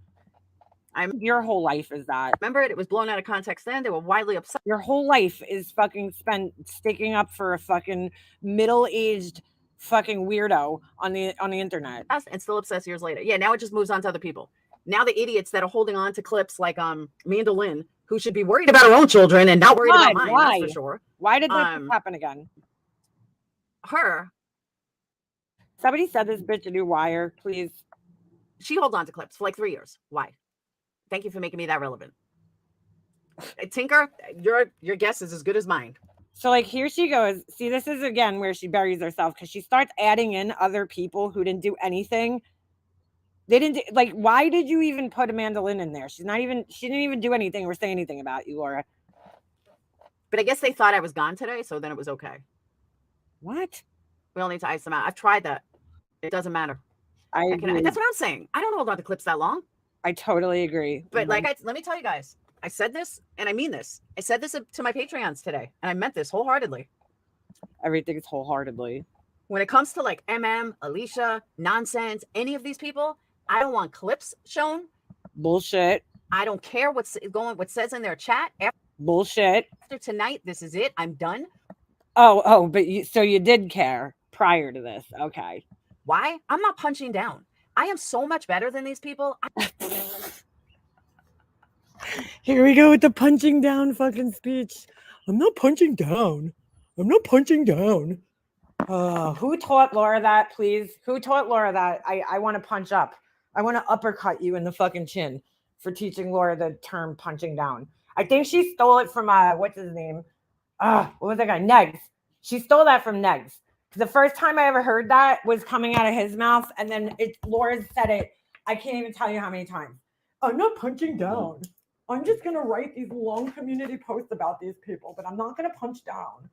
Speaker 1: Your whole life is that.
Speaker 3: Remember it? It was blown out of context then. They were widely upset.
Speaker 1: Your whole life is fucking spent sticking up for a fucking middle-aged fucking weirdo on the internet.
Speaker 3: And still obsessed years later. Yeah, now it just moves on to other people. Now the idiots that are holding on to clips like Amanda Lynn, who should be worried about her own children and not worried about mine,
Speaker 1: why?
Speaker 3: That's for sure.
Speaker 1: Why did this happen again? Somebody said this bitch a new wire, please.
Speaker 3: She holds on to clips for like 3 years. Why? Thank you for making me that relevant. Tinker, your guess is as good as mine.
Speaker 1: So like here she goes. See, this is again where she buries herself because she starts adding in other people who didn't do anything. They didn't like. Why did you even put Amanda Lynn in there? She didn't even do anything or say anything about you, Laura.
Speaker 3: But I guess they thought I was gone today, so then it was okay.
Speaker 1: What?
Speaker 3: We all need to ice them out. I've tried that. It doesn't matter.
Speaker 1: I agree.
Speaker 3: That's what I'm saying. I don't hold on to clips that long.
Speaker 1: I totally agree.
Speaker 3: But let me tell you guys, I said this and I mean this. I said this to my Patreons today, and I meant this wholeheartedly.
Speaker 1: Everything's wholeheartedly.
Speaker 3: When it comes to like Alicia, Nonsense, any of these people, I don't want clips shown.
Speaker 1: Bullshit.
Speaker 3: I don't care what says in their chat.
Speaker 1: Bullshit.
Speaker 3: After tonight, this is it. I'm done.
Speaker 1: Oh, but you did care prior to this. Okay.
Speaker 3: Why? I'm not punching down. I am so much better than these people.
Speaker 1: Here we go with the punching down fucking speech. I'm not punching down. I'm not punching down. Who taught Laura that, please? Who taught Laura that? I want to punch up. I want to uppercut you in the fucking chin for teaching Laura the term punching down. I think she stole it from what's his name? What was that guy? Negs. She stole that from Negs. The first time I ever heard that was coming out of his mouth, and then Laura said it. I can't even tell you how many times. I'm not punching down. I'm just gonna write these long community posts about these people, but I'm not gonna punch down.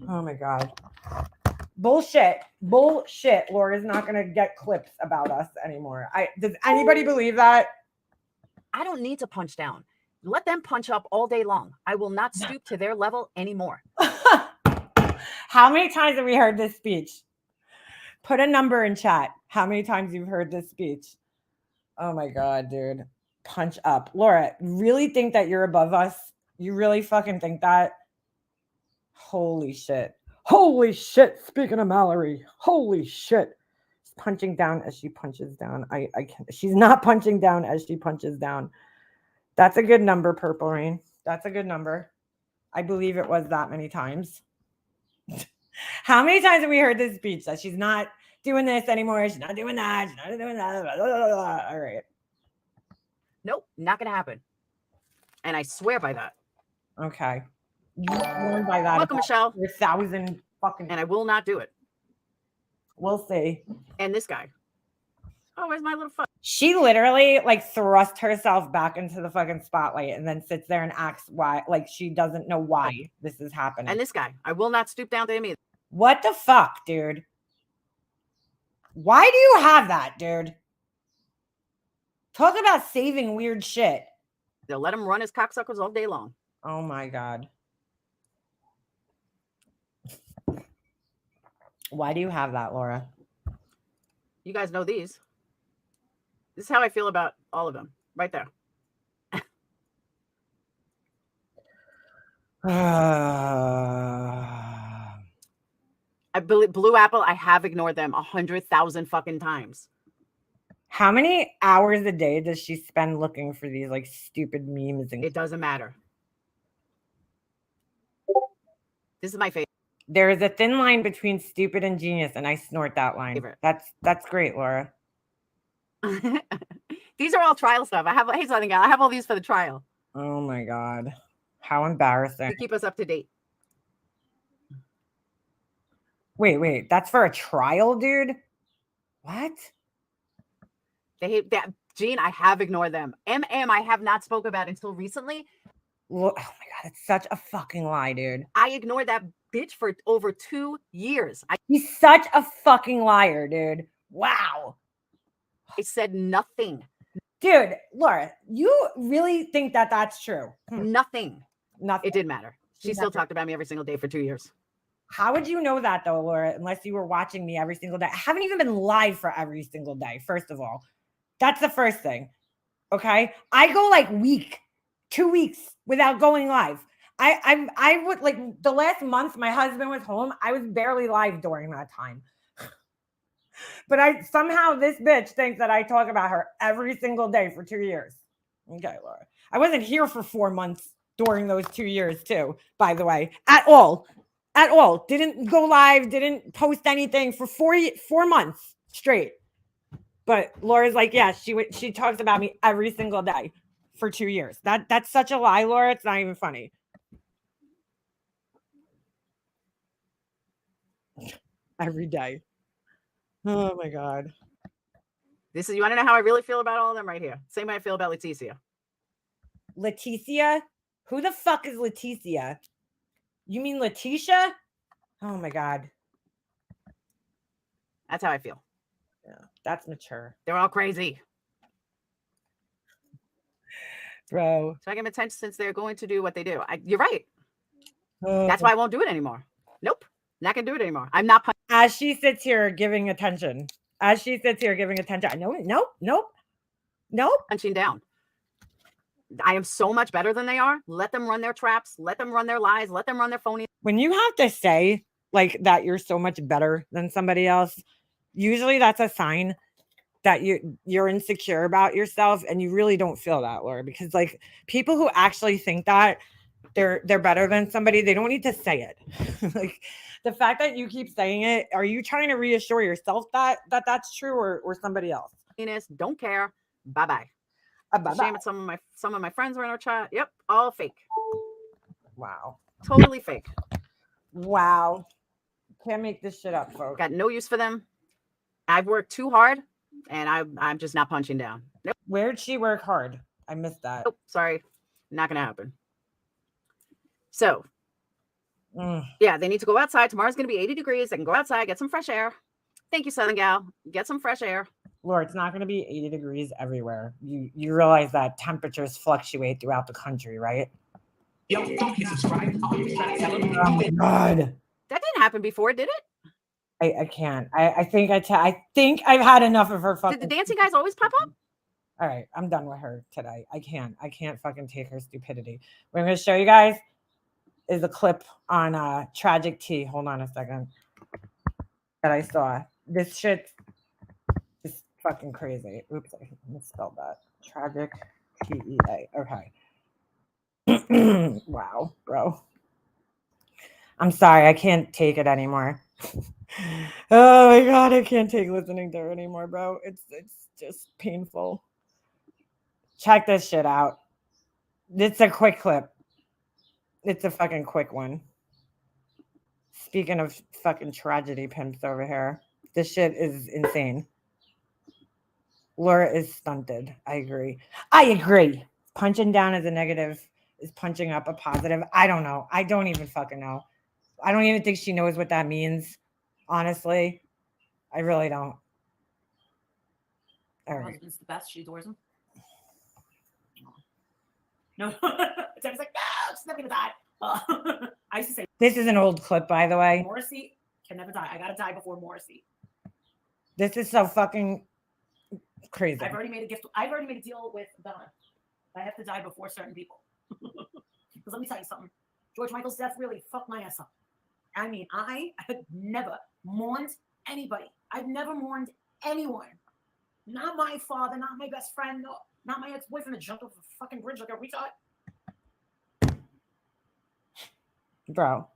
Speaker 1: Oh my god. Bullshit. Laura's not gonna get clips about us anymore. Does anybody believe that?
Speaker 3: I don't need to punch down. Let them punch up all day long. I will not stoop to their level anymore.
Speaker 1: How many times have we heard this speech? Put a number in chat. How many times you've heard this speech? Oh my god, dude. Punch up. Laura, really think that you're above us? You really fucking think that? Holy shit. Holy shit. Speaking of Mallory. Holy shit. She's punching down as she punches down. I can't. She's not punching down as she punches down. That's a good number, Purple Rain. That's a good number. I believe it was that many times. How many times have we heard this speech that she's not doing this anymore? She's not doing that. She's not doing that. Blah, blah, blah, blah. All right.
Speaker 3: Nope, not going to happen. And I swear by that.
Speaker 1: Okay. You swear by that.
Speaker 3: Welcome, Michelle.
Speaker 1: 1,000 fucking.
Speaker 3: And I will not do it.
Speaker 1: We'll see.
Speaker 3: And this guy. Oh, where's my little fuck?
Speaker 1: She literally like thrust herself back into the fucking spotlight and then sits there and acts why like she doesn't know why this is happening.
Speaker 3: And this guy, I will not stoop down to him either.
Speaker 1: What the fuck, dude? Why do you have that, dude? Talk about saving weird shit.
Speaker 3: They'll let him run his cocksuckers all day long.
Speaker 1: Oh my god. Why do you have that, Laura?
Speaker 3: You guys know these. This is how I feel about all of them. Right there. I believe Blue Apple, I have ignored them 100,000 fucking times.
Speaker 1: How many hours a day does she spend looking for these like stupid memes? And
Speaker 3: it doesn't matter. This is my favorite.
Speaker 1: There is a thin line between stupid and genius, and I snort that line.
Speaker 3: Favorite.
Speaker 1: That's great, Laura.
Speaker 3: These are all trial stuff. I have all these for the trial.
Speaker 1: Oh my god. How embarrassing.
Speaker 3: To keep us up to date.
Speaker 1: Wait. That's for a trial, dude? What?
Speaker 3: They hate that. Gene, I have ignored them. I have not spoke about until recently.
Speaker 1: Oh my god, it's such a fucking lie, dude.
Speaker 3: I ignored that bitch for over 2 years.
Speaker 1: He's such a fucking liar, dude. Wow.
Speaker 3: I said nothing.
Speaker 1: Dude, Laura, you really think that that's true?
Speaker 3: Nothing.
Speaker 1: Nothing.
Speaker 3: It didn't matter. She still talked about me every single day for 2 years.
Speaker 1: How would you know that though, Laura, unless you were watching me every single day? I haven't even been live for every single day, first of all. That's the first thing. Okay? I go like 2 weeks without going live. I would like the last month my husband was home, I was barely live during that time. But somehow this bitch thinks that I talk about her every single day for 2 years. Okay, Laura. I wasn't here for 4 months during those 2 years too, by the way, at all. At all. Didn't go live, didn't post anything for 4 months straight. But Laura's like, yeah, she talks about me every single day for 2 years. That's such a lie, Laura. It's not even funny. Every day. Oh my god.
Speaker 3: You want to know how I really feel about all of them right here? Same way I feel about Leticia.
Speaker 1: Leticia? Who the fuck is Leticia? You mean Letitia? Oh my God.
Speaker 3: That's how I feel.
Speaker 1: Yeah, that's mature.
Speaker 3: They're all crazy.
Speaker 1: Bro.
Speaker 3: So I give them attention since they're going to do what they do. You're right.
Speaker 1: Oh.
Speaker 3: That's why I won't do it anymore. Nope. Not going to do it anymore. I'm not
Speaker 1: As she sits here giving attention. I know, nope.
Speaker 3: punching down. I am so much better than they are. Let them run their traps. Let them run their lies. Let them run their phony.
Speaker 1: When you have to say like that you're so much better than somebody else, usually that's a sign that you're insecure about yourself and you really don't feel that, Laura, because like people who actually think that they're better than somebody, they don't need to say it. Like the fact that you keep saying it, are you trying to reassure yourself that that's true or somebody else?
Speaker 3: Don't care. Bye-bye.
Speaker 1: Bye-bye.
Speaker 3: Shame that some of my friends were in our chat. Yep, all fake.
Speaker 1: Wow.
Speaker 3: Totally fake.
Speaker 1: Wow. Can't make this shit up, folks.
Speaker 3: Got no use for them. I've worked too hard and I'm just not punching down. Nope.
Speaker 1: Where'd she work hard? I missed that.
Speaker 3: Nope, sorry. Not gonna happen. So yeah, they need to go outside. Tomorrow's gonna be 80 degrees. They can go outside, get some fresh air. Thank you, Southern Gal. Get some fresh air.
Speaker 1: Laura, it's not going to be 80 degrees everywhere. You realize that temperatures fluctuate throughout the country, right?
Speaker 4: Yo, don't hit subscribe. Always try to tell them.
Speaker 1: Oh my God.
Speaker 3: That didn't happen before, did it?
Speaker 1: I can't. I think I've had enough of her fucking.
Speaker 3: Did the dancing guys always pop up?
Speaker 1: All right, I'm done with her today. I can't fucking take her stupidity. What I'm going to show you guys is a clip on Tragic T. Hold on a second. That I saw. This shit is fucking crazy. Oops, I misspelled that. Tragic TEA. Okay. Wow, bro. I'm sorry. I can't take it anymore. Oh my God. I can't take listening to her anymore, bro. It's just painful. Check this shit out. It's a quick clip. It's a fucking quick one. Speaking of fucking tragedy pimps over here, this shit is insane. Laura is stunted. I agree. Punching down is a negative. Is punching up a positive? I don't know. I don't even fucking know. I don't even think she knows what that means. Honestly, I really don't. All right.
Speaker 6: Husband's the best. She adores him. No, Debbie's like, no, she's never gonna die. I used to say,
Speaker 1: This is an old clip, by the way.
Speaker 6: Morrissey can never die. I gotta die before Morrissey.
Speaker 1: This is so fucking crazy.
Speaker 6: I've already made a gift. I've already made a deal with Donna. I have to die before certain people. Because let me tell you something. George Michael's death really fucked my ass up. I mean, I had never mourned anybody. I've never mourned anyone. Not my father, not my best friend, no, not my ex-boyfriend that jumped off a fucking bridge like a retard.
Speaker 1: Bro.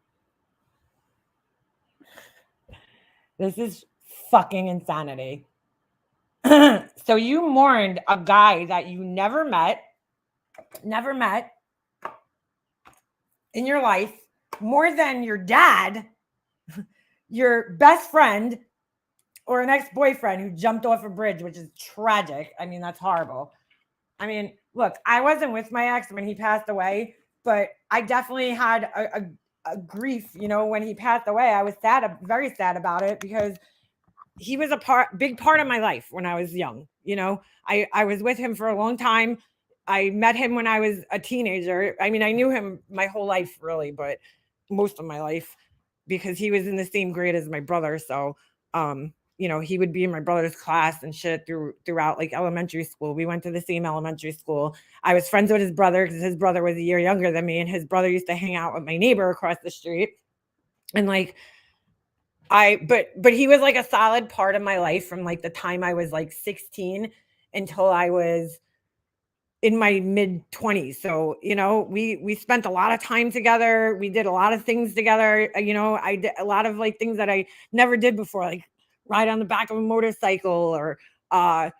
Speaker 1: This is fucking insanity. So you mourned a guy that you never met in your life more than your dad, your best friend, or an ex-boyfriend who jumped off a bridge, which is tragic. I mean, that's horrible. I mean, look, I wasn't with my ex when he passed away, but I definitely had a grief, you know, when he passed away. I was sad, very sad about it because he was big part of my life when I was young. You know, I was with him for a long time. I met him when I was a teenager. I mean, I knew him my whole life, really, but most of my life because he was in the same grade as my brother. So, you know, he would be in my brother's class and shit throughout like elementary school. We went to the same elementary school. I was friends with his brother because his brother was a year younger than me, and his brother used to hang out with my neighbor across the street. And like, but he was like a solid part of my life from like the time I was like 16 until I was in my mid 20s. So, you know, we spent a lot of time together. We did a lot of things together. You know, I did a lot of like things that I never did before, like ride on the back of a motorcycle or what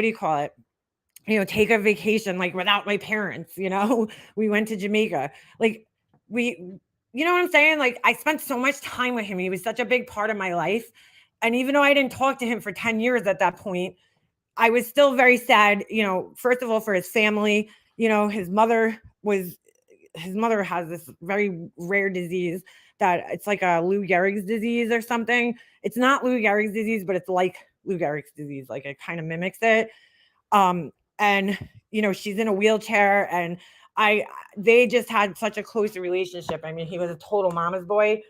Speaker 1: do you call it? You know, take a vacation like without my parents, you know. We went to Jamaica. Like you know what I'm saying? Like I spent so much time with him. He was such a big part of my life. And even though I didn't talk to him for 10 years at that point, I was still very sad, you know, first of all, for his family. You know, his mother has this very rare disease that it's like a Lou Gehrig's disease or something. It's not Lou Gehrig's disease, but it's like Lou Gehrig's disease. Like it kind of mimics it. And she's in a wheelchair, and they just had such a close relationship. I mean, he was a total mama's boy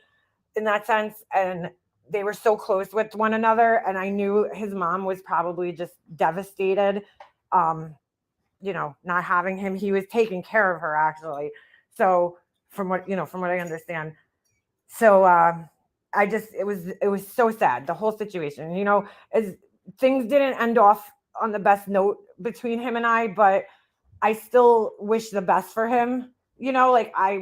Speaker 1: in that sense, and they were so close with one another. And I knew his mom was probably just devastated, not having him. He was taking care of her, actually. So from what I understand. So it was so sad, the whole situation, as things didn't end off on the best note between him and I, but I still wish the best for him. Like I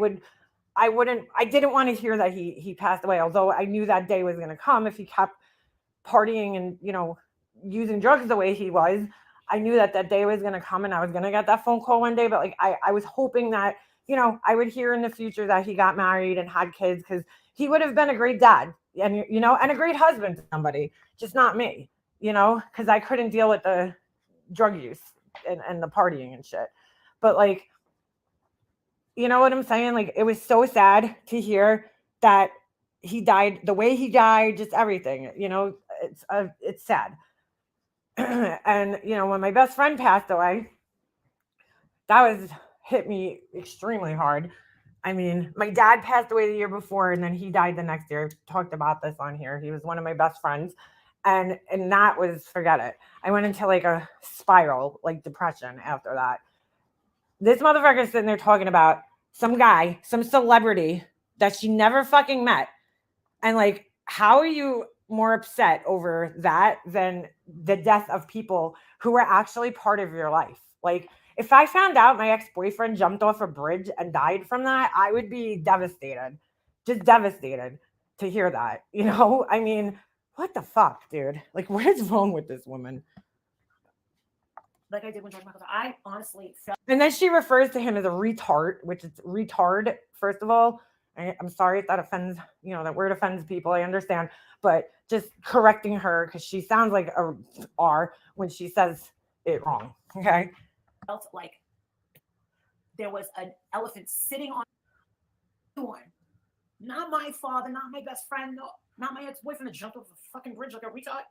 Speaker 1: didn't want to hear that he passed away, although I knew that day was going to come if he kept partying and, using drugs the way he was. I knew that day was going to come, and I was going to get that phone call one day. But like, I was hoping that, I would hear in the future that he got married and had kids, because he would have been a great dad and, and a great husband to somebody, just not me, because I couldn't deal with the drug use and the partying and shit. But like, you know what I'm saying? Like, it was so sad to hear that he died the way he died, just everything, it's sad. And, when my best friend passed away, that hit me extremely hard. I mean, my dad passed away the year before, and then he died the next year. I've talked about this on here. He was one of my best friends. And that was, forget it. I went into like a spiral, like depression after that. This motherfucker is sitting there talking about some guy, some celebrity that she never fucking met. And like, how are you more upset over that than the death of people who were actually part of your life? Like, if I found out my ex-boyfriend jumped off a bridge and died from that, I would be devastated, just devastated to hear that, I mean, what the fuck, dude? Like, what is wrong with this woman?
Speaker 6: Like I did when George Michael died, I honestly felt.
Speaker 1: And then she refers to him as a retard, which is retard, first of all. I'm sorry if that offends, that word offends people. I understand. But just correcting her, because she sounds like a R when she says it wrong. Okay.
Speaker 6: Felt like there was an elephant sitting on one. Not my father, not my best friend, no, not my ex-boyfriend that jumped off a fucking bridge like a retard.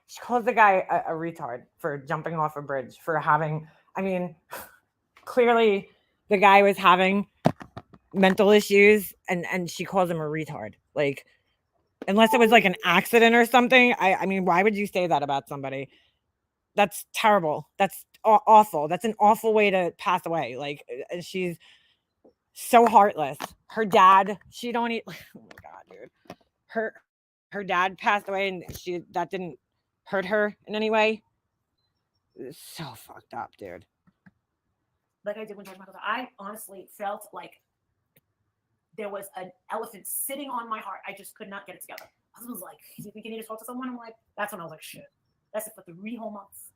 Speaker 1: She calls the guy a retard for jumping off a bridge, for having, I mean, clearly the guy was having mental issues, and she calls him a retard. Like, unless it was like an accident or something. I mean, why would you say that about somebody? That's terrible. That's awful. That's an awful way to pass away. Like, she's so heartless. Her dad, she don't eat. Oh my God, dude. Her dad passed away, and that didn't hurt her in any way. It's so fucked up, dude.
Speaker 6: Like I did when George Michael died, I honestly felt like there was an elephant sitting on my heart. I just could not get it together. My husband was like, "Do you think you need to talk to someone?" I'm like, that's when I was like, shit. That's it for 3 whole months.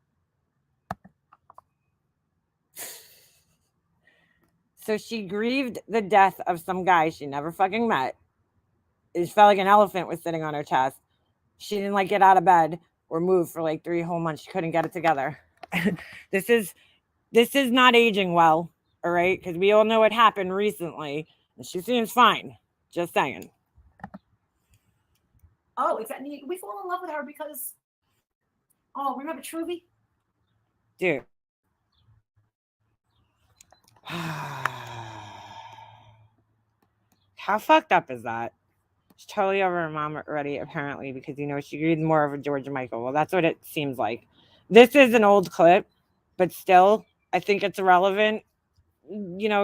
Speaker 1: So she grieved the death of some guy she never fucking met. It felt like an elephant was sitting on her chest. She didn't like get out of bed or move for like 3 whole months. She couldn't get it together. This is not aging well, all right? Because we all know what happened recently, and she seems fine. Just saying.
Speaker 6: Oh, exactly. We fall in love with her because, remember Truby?
Speaker 1: Dude. How fucked up is that? She's totally over her mom already, apparently, because, she agreed more of a George Michael. Well, that's what it seems like. This is an old clip, but still, I think it's relevant,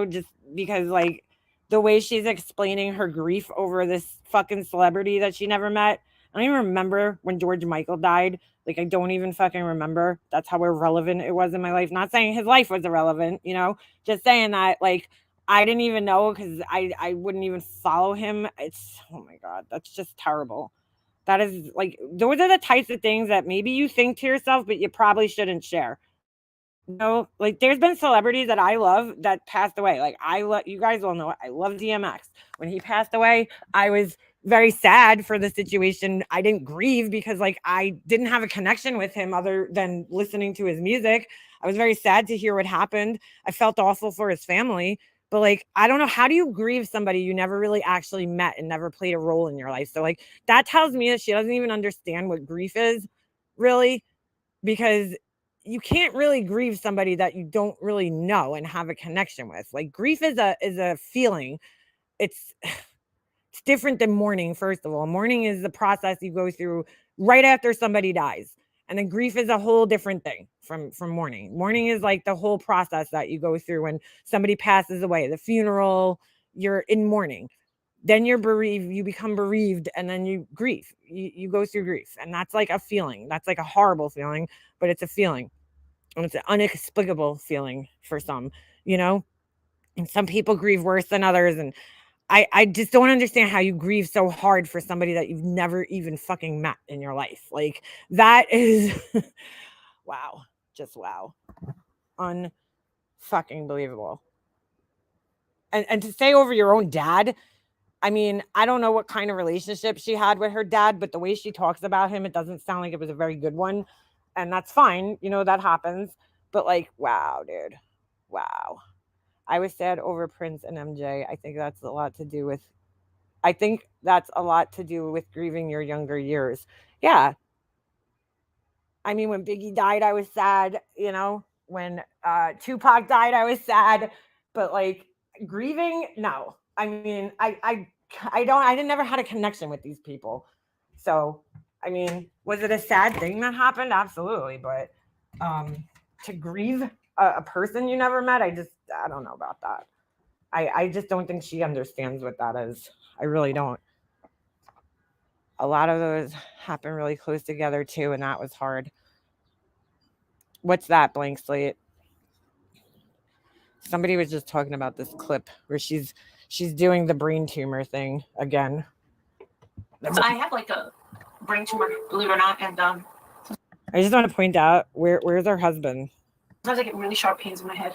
Speaker 1: just because, like, the way she's explaining her grief over this fucking celebrity that she never met. I don't even remember when George Michael died. Like, I don't even fucking remember. That's how irrelevant it was in my life. Not saying his life was irrelevant, just saying that, like, I didn't even know, because I wouldn't even follow him. Oh my God, that's just terrible. That is, like, those are the types of things that maybe you think to yourself, but you probably shouldn't share. Like, there's been celebrities that I love that passed away. Like, you guys all know, I love DMX. When he passed away, I was very sad for the situation. I didn't grieve because, like, I didn't have a connection with him other than listening to his music. I was very sad to hear what happened. I felt awful for his family, But like, I don't know, how do you grieve somebody you never really actually met and never played a role in your life? So like, that tells me that she doesn't even understand what grief is, really, because you can't really grieve somebody that you don't really know and have a connection with. Like, grief is a feeling. It's it's different than mourning. First of all, mourning is the process you go through right after somebody dies. And then grief is a whole different thing from mourning. Mourning is like the whole process that you go through when somebody passes away, the funeral, you're in mourning. Then you're bereaved, you become bereaved, and then you grieve. You go through grief. And that's like a feeling. That's like a horrible feeling, but it's a feeling. And it's an inexplicable feeling for some, you know? And some people grieve worse than others. And I just don't understand how you grieve so hard for somebody that you've never even fucking met in your life. Like, that is wow. Just wow. Unfucking believable. And to say over your own dad, I mean, I don't know what kind of relationship she had with her dad, but the way she talks about him, it doesn't sound like it was a very good one. And that's fine. You know, that happens. But like, wow, dude. Wow. I was sad over Prince and MJ. I think that's a lot to do with grieving your younger years. Yeah. I mean, when Biggie died, I was sad, you know. When Tupac died, I was sad. But like, grieving, no. I mean, I didn't never had a connection with these people. So, I mean, was it a sad thing that happened? Absolutely. But to grieve a person you never met, I don't know about that. I just don't think she understands what that is. I really don't. A lot of those happen really close together too, and that was hard. What's that, blank slate? Somebody was just talking about this clip where she's doing the brain tumor thing again.
Speaker 6: I have like a brain tumor, believe it or not, and
Speaker 1: I just want to point out where's her husband?
Speaker 6: sometimes I get really sharp pains in my head.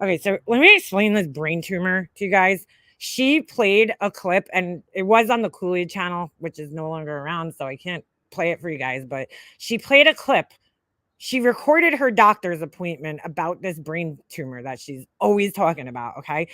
Speaker 1: Okay, so let me explain this brain tumor to you guys. She played a clip, and it was on the Cooley channel, which is no longer around, so I can't play it for you guys, but she played a clip. She recorded her doctor's appointment about this brain tumor that she's always talking about, okay?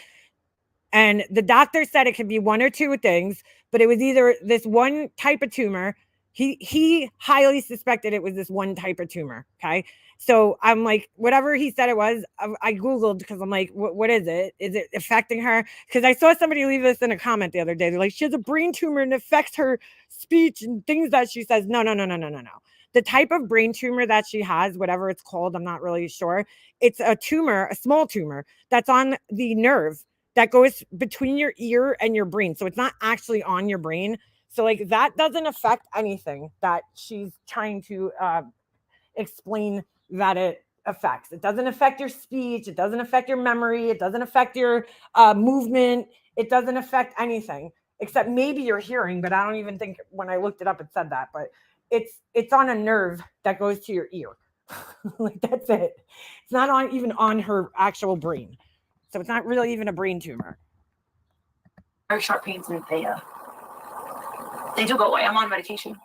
Speaker 1: And the doctor said it could be one or two things, but it was either this one type of tumor. He highly suspected it was this one type of tumor, okay? So I'm like, whatever he said it was, I Googled because I'm like, what is it? Is it affecting her? Because I saw somebody leave this in a comment the other day. They're like, she has a brain tumor and it affects her speech and things that she says. No. The type of brain tumor that she has, whatever it's called, I'm not really sure. It's a tumor, a small tumor that's on the nerve that goes between your ear and your brain. So it's not actually on your brain. So like, that doesn't affect anything that she's trying to explain that it affects. It doesn't affect your speech. It doesn't affect your memory. It doesn't affect your movement. It doesn't affect anything except maybe your hearing, but I don't even think when I looked it up, it said that, but it's on a nerve that goes to your ear. Like, that's it. It's not even on her actual brain. So it's not really even a brain tumor.
Speaker 6: Very sharp pains, and they do go away. I'm on medication.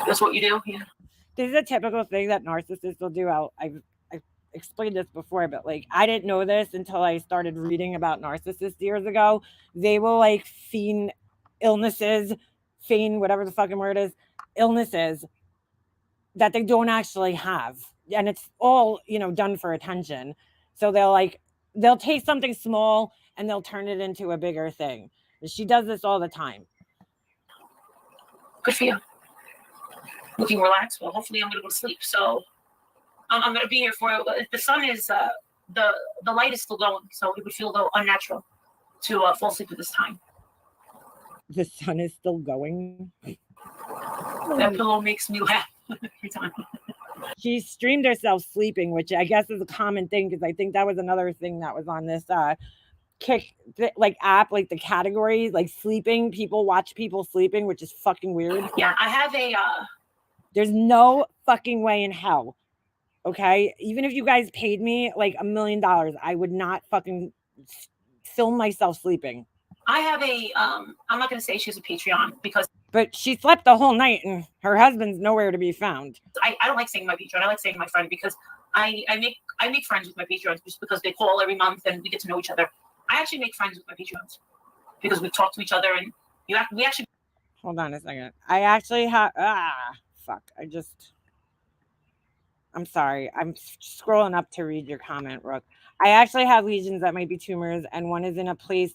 Speaker 6: That's what you do? Yeah.
Speaker 1: This is a typical thing that narcissists will do. I've explained this before, but like, I didn't know this until I started reading about narcissists years ago. They will like feign illnesses, whatever the fucking word is, illnesses that they don't actually have. And it's all, done for attention. So they'll take something small and they'll turn it into a bigger thing. She does this all the time.
Speaker 6: Good for you. Looking relaxed. Well, hopefully I'm going to go to sleep. So I'm going to be here for it. The sun is, the light is still going. So it would feel a little unnatural to fall asleep at this time.
Speaker 1: The sun is still going.
Speaker 6: That pillow makes me laugh every time.
Speaker 1: She streamed herself sleeping, which I guess is a common thing, because I think that was another thing that was on this Kick app, like the category, like sleeping. People watch people sleeping, which is fucking weird.
Speaker 6: Yeah, I have
Speaker 1: there's no fucking way in hell. Okay, even if you guys paid me like $1 million, I would not fucking film myself sleeping.
Speaker 6: I have I'm not going to say she has a Patreon
Speaker 1: but she slept the whole night and her husband's nowhere to be found.
Speaker 6: I don't like saying my Patreon. I like saying my friend, because I make friends with my Patreons just because they call every month and we get to know each other. I actually make friends with my Patreons because we talk to each other and we actually.
Speaker 1: Hold on a second. I actually have fuck. I'm sorry. I'm scrolling up to read your comment, Rook. I actually have lesions that might be tumors, and one is in a place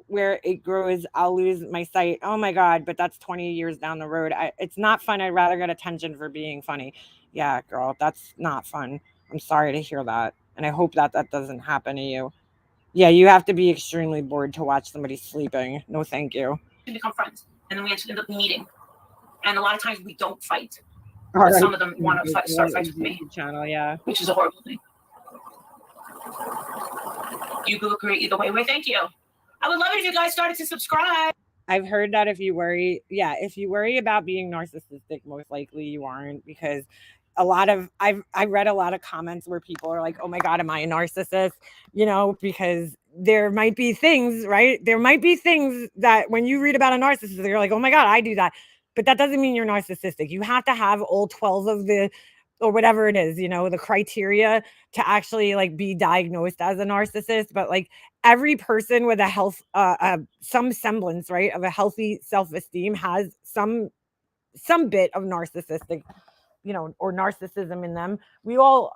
Speaker 1: where it grows. I'll lose my sight. Oh my God, but that's 20 years down the road. It's not fun. I'd rather get attention for being funny. Yeah, girl, that's not fun. I'm sorry to hear that. And I hope that doesn't happen to you. Yeah, you have to be extremely bored to watch somebody sleeping. No, thank you.
Speaker 6: Become friends, and then we actually end up meeting. And a lot of times we don't fight.
Speaker 1: All right.
Speaker 6: Some of them want to start fights with me,
Speaker 1: channel, yeah,
Speaker 6: which is a horrible thing. You look great either way. Well, thank you. I would love it if you guys started to subscribe.
Speaker 1: I've heard that if you worry about being narcissistic, most likely you aren't, because I read a lot of comments where people are like, oh my God, am I a narcissist? You know, because there might be things, right? There might be things that when you read about a narcissist, you're like, oh my God, I do that. But that doesn't mean you're narcissistic. You have to have all 12 of the, or whatever it is, you know, the criteria to actually like be diagnosed as a narcissist. But like every person with a some semblance, right, of a healthy self-esteem has some bit of narcissistic, you know, or narcissism in them. We all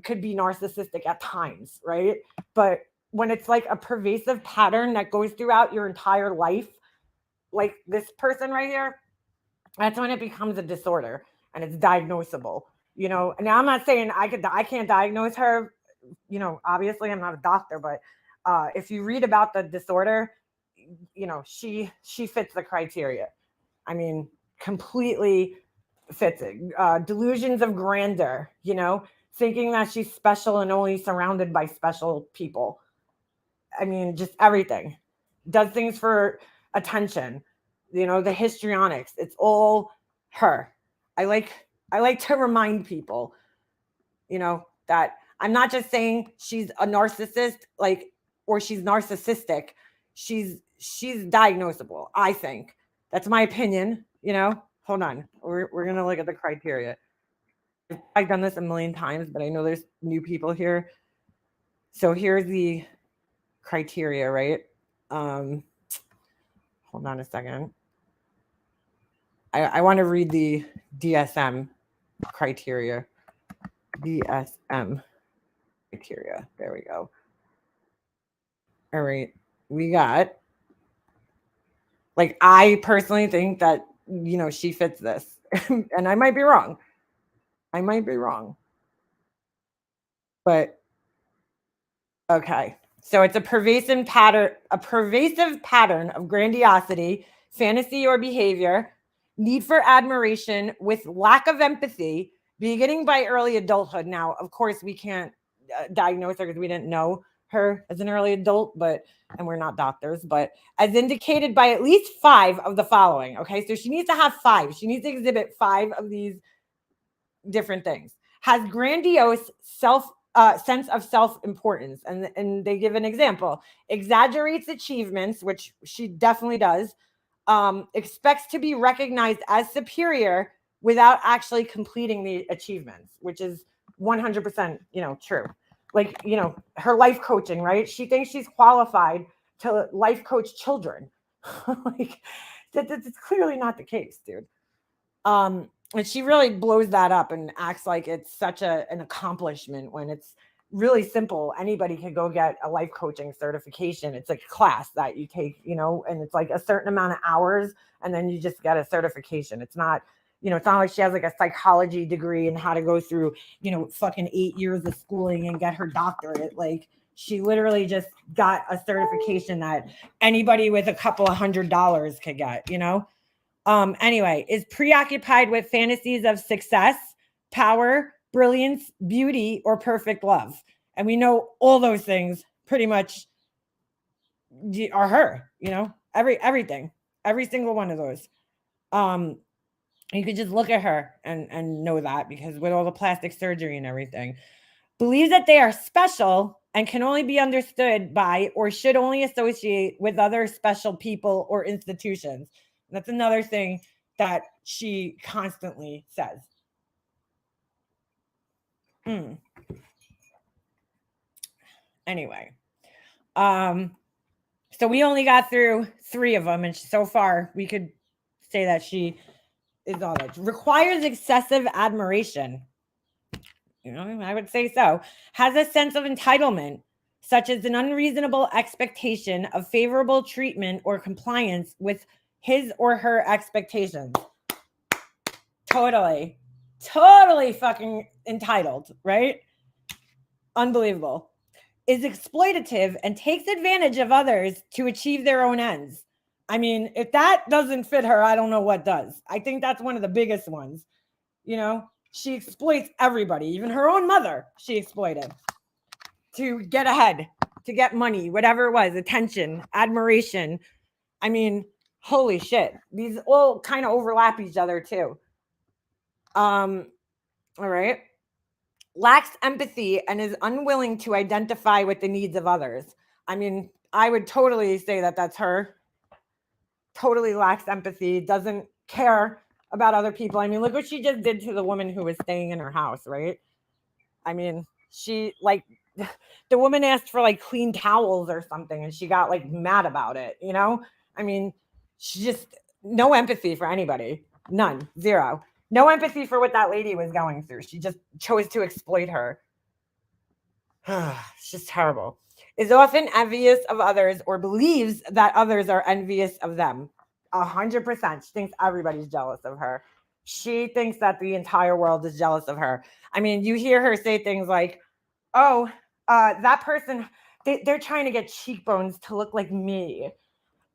Speaker 1: could be narcissistic at times, right? But when it's like a pervasive pattern that goes throughout your entire life, like this person right here, that's when it becomes a disorder and it's diagnosable. You know, and now I'm not saying I can't diagnose her. You know, obviously I'm not a doctor, but if you read about the disorder, you know, she fits the criteria. I mean, completely fits it. Delusions of grandeur, you know, thinking that she's special and only surrounded by special people. I mean, just everything. Does things for attention. You know, the histrionics. It's all her. I like to remind people, you know, that I'm not just saying she's a narcissist, like, or she's narcissistic. She's diagnosable, I think. That's my opinion, you know. Hold on. We're gonna look at the criteria. I've done this a million times, but I know there's new people here. So here's the criteria, right? Hold on a second. I want to read the DSM criteria. DSM criteria. There we go. All right. We got, like, I personally think that, you know, she fits this. And I might be wrong. But okay. So it's a pervasive pattern of grandiosity, fantasy or behavior, need for admiration with lack of empathy, beginning by early adulthood. Now, of course, we can't diagnose her because we didn't know her as an early adult, and we're not doctors, but as indicated by at least 5 of the following. Okay, so she needs to have 5. She needs to exhibit 5 of these different things. Has grandiose sense of self-importance, and they give an example. Exaggerates achievements, which she definitely does. Expects to be recognized as superior without actually completing the achievements, which is 100%, you know, true. Like, you know, her life coaching, right? She thinks she's qualified to life coach children. Like, that's clearly not the case, dude. And she really blows that up and acts like it's such an accomplishment when it's really simple. Anybody can go get a life coaching certification. It's like a class that you take, you know, and it's like a certain amount of hours and then you just get a certification. It's not, you know, it's not like she has like a psychology degree and how to go through, you know, fucking 8 years of schooling and get her doctorate. Like, she literally just got a certification that anybody with a couple of $100 could get, you know? Anyway, is preoccupied with fantasies of success, power, brilliance, beauty, or perfect love. And we know all those things pretty much are her, you know, everything, every single one of those. You could just look at her and know that, because with all the plastic surgery and everything, believes that they are special and can only be understood by or should only associate with other special people or institutions. And that's another thing that she constantly says. Anyway, so we only got through 3 of them, and so far we could say that she is all that. Requires excessive admiration. You know, I would say so. Has a sense of entitlement, such as an unreasonable expectation of favorable treatment or compliance with his or her expectations. Totally fucking entitled, right? Unbelievable. Is exploitative and takes advantage of others to achieve their own ends. I mean, if that doesn't fit her, I don't know what does. I think that's one of the biggest ones. You know, she exploits everybody, even her own mother, she exploited to get ahead, to get money, whatever it was, attention, admiration. I mean, holy shit. These all kind of overlap each other too. All right. Lacks empathy and is unwilling to identify with the needs of others. I mean, I would totally say that that's her. Totally lacks empathy, doesn't care about other people. I mean, look what she just did to the woman who was staying in her house, right? I mean, she like the woman asked for like clean towels or something and she got like mad about it, you know? I mean, she just no empathy for anybody. None. Zero. No empathy for what that lady was going through. She just chose to exploit her. It's just terrible. Is often envious of others or believes that others are envious of them. 100%. She thinks everybody's jealous of her. She thinks that the entire world is jealous of her. I mean, you hear her say things like, oh, that person, they're trying to get cheekbones to look like me.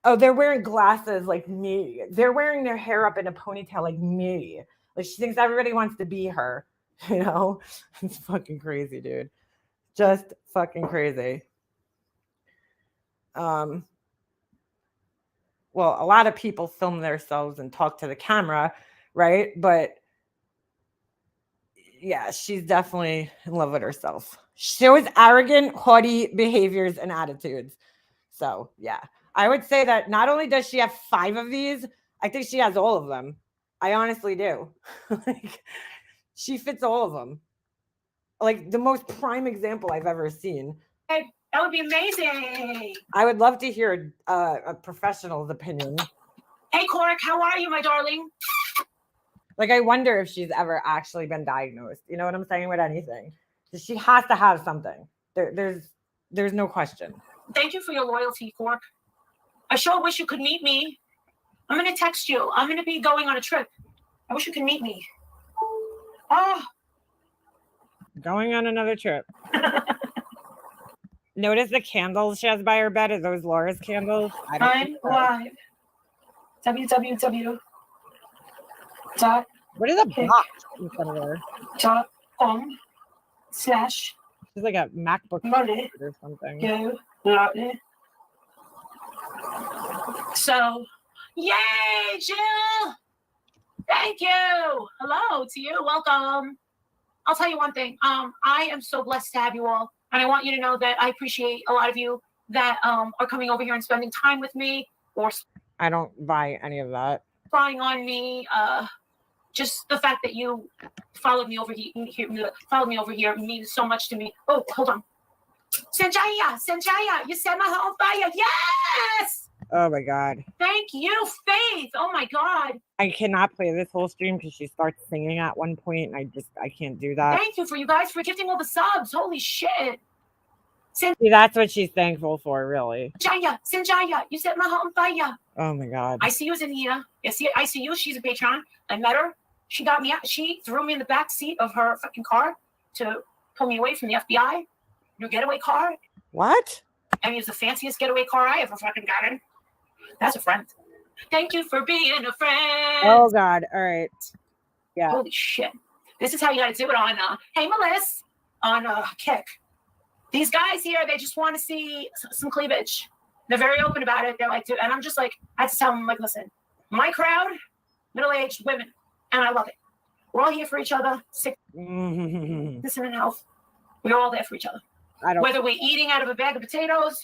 Speaker 1: Oh, they're wearing glasses like me. They're wearing their hair up in a ponytail like me. Like she thinks everybody wants to be her, you know? It's fucking crazy, dude. Just fucking crazy. Well, a lot of people film themselves and talk to the camera, right? But yeah, she's definitely in love with herself. She shows arrogant, haughty behaviors and attitudes. So yeah, I would say that not only does she have 5 of these, I think she has all of them. I honestly do. Like, she fits all of them. Like the most prime example I've ever seen.
Speaker 6: Hey, that would be amazing.
Speaker 1: I would love to hear a professional's opinion.
Speaker 6: Hey, Cork, how are you, my darling?
Speaker 1: Like, I wonder if she's ever actually been diagnosed. You know what I'm saying? With anything, she has to have something. There's no question.
Speaker 6: Thank you for your loyalty, Cork. I sure wish you could meet me. I'm going to text you. I'm going to be going on a trip. I wish you could meet me. Oh.
Speaker 1: Going on another trip. Notice the candles she has by her bed. Are those Laura's candles?
Speaker 6: I'm live. www.
Speaker 1: What is a box in front of her?
Speaker 6: .com/
Speaker 1: She's like a MacBook
Speaker 6: Money.
Speaker 1: or something.
Speaker 6: Go. So, yay, Jill! Thank you. Hello to you. Welcome. I'll tell you one thing. I am so blessed to have you all, and I want you to know that I appreciate a lot of you that are coming over here and spending time with me, or
Speaker 1: I don't buy any of that.
Speaker 6: spying on me. Just the fact that you followed me over here means so much to me. Oh, hold on. Sanjaya, you set my heart on fire. Yes!
Speaker 1: Oh my God.
Speaker 6: Thank you, Faith. Oh my God.
Speaker 1: I cannot play this whole stream because she starts singing at one point, and I can't do that.
Speaker 6: Thank you for you guys for gifting all the subs. Holy shit.
Speaker 1: See, that's what she's thankful for, really.
Speaker 6: Sanjaya, you set my heart on fire.
Speaker 1: Oh my God.
Speaker 6: I see you's in here. I see you. She's a patron. I met her. She got me out. She threw me in the back seat of her fucking car to pull me away from the FBI. Your getaway car.
Speaker 1: What?
Speaker 6: I mean, it's the fanciest getaway car I ever fucking gotten. That's a friend. Thank you for being a friend.
Speaker 1: Oh God. All right. Yeah.
Speaker 6: Holy shit. This is how you gotta do it on Hey Melissa on Kick. These guys here, they just want to see some cleavage. They're very open about it. They're like, dude, and I'm just like, I had to tell them, like, listen, my crowd, middle-aged women, and I love it. We're all here for each other. Sick, this and health. We're all there for each other. Whether we're eating out of a bag of potatoes,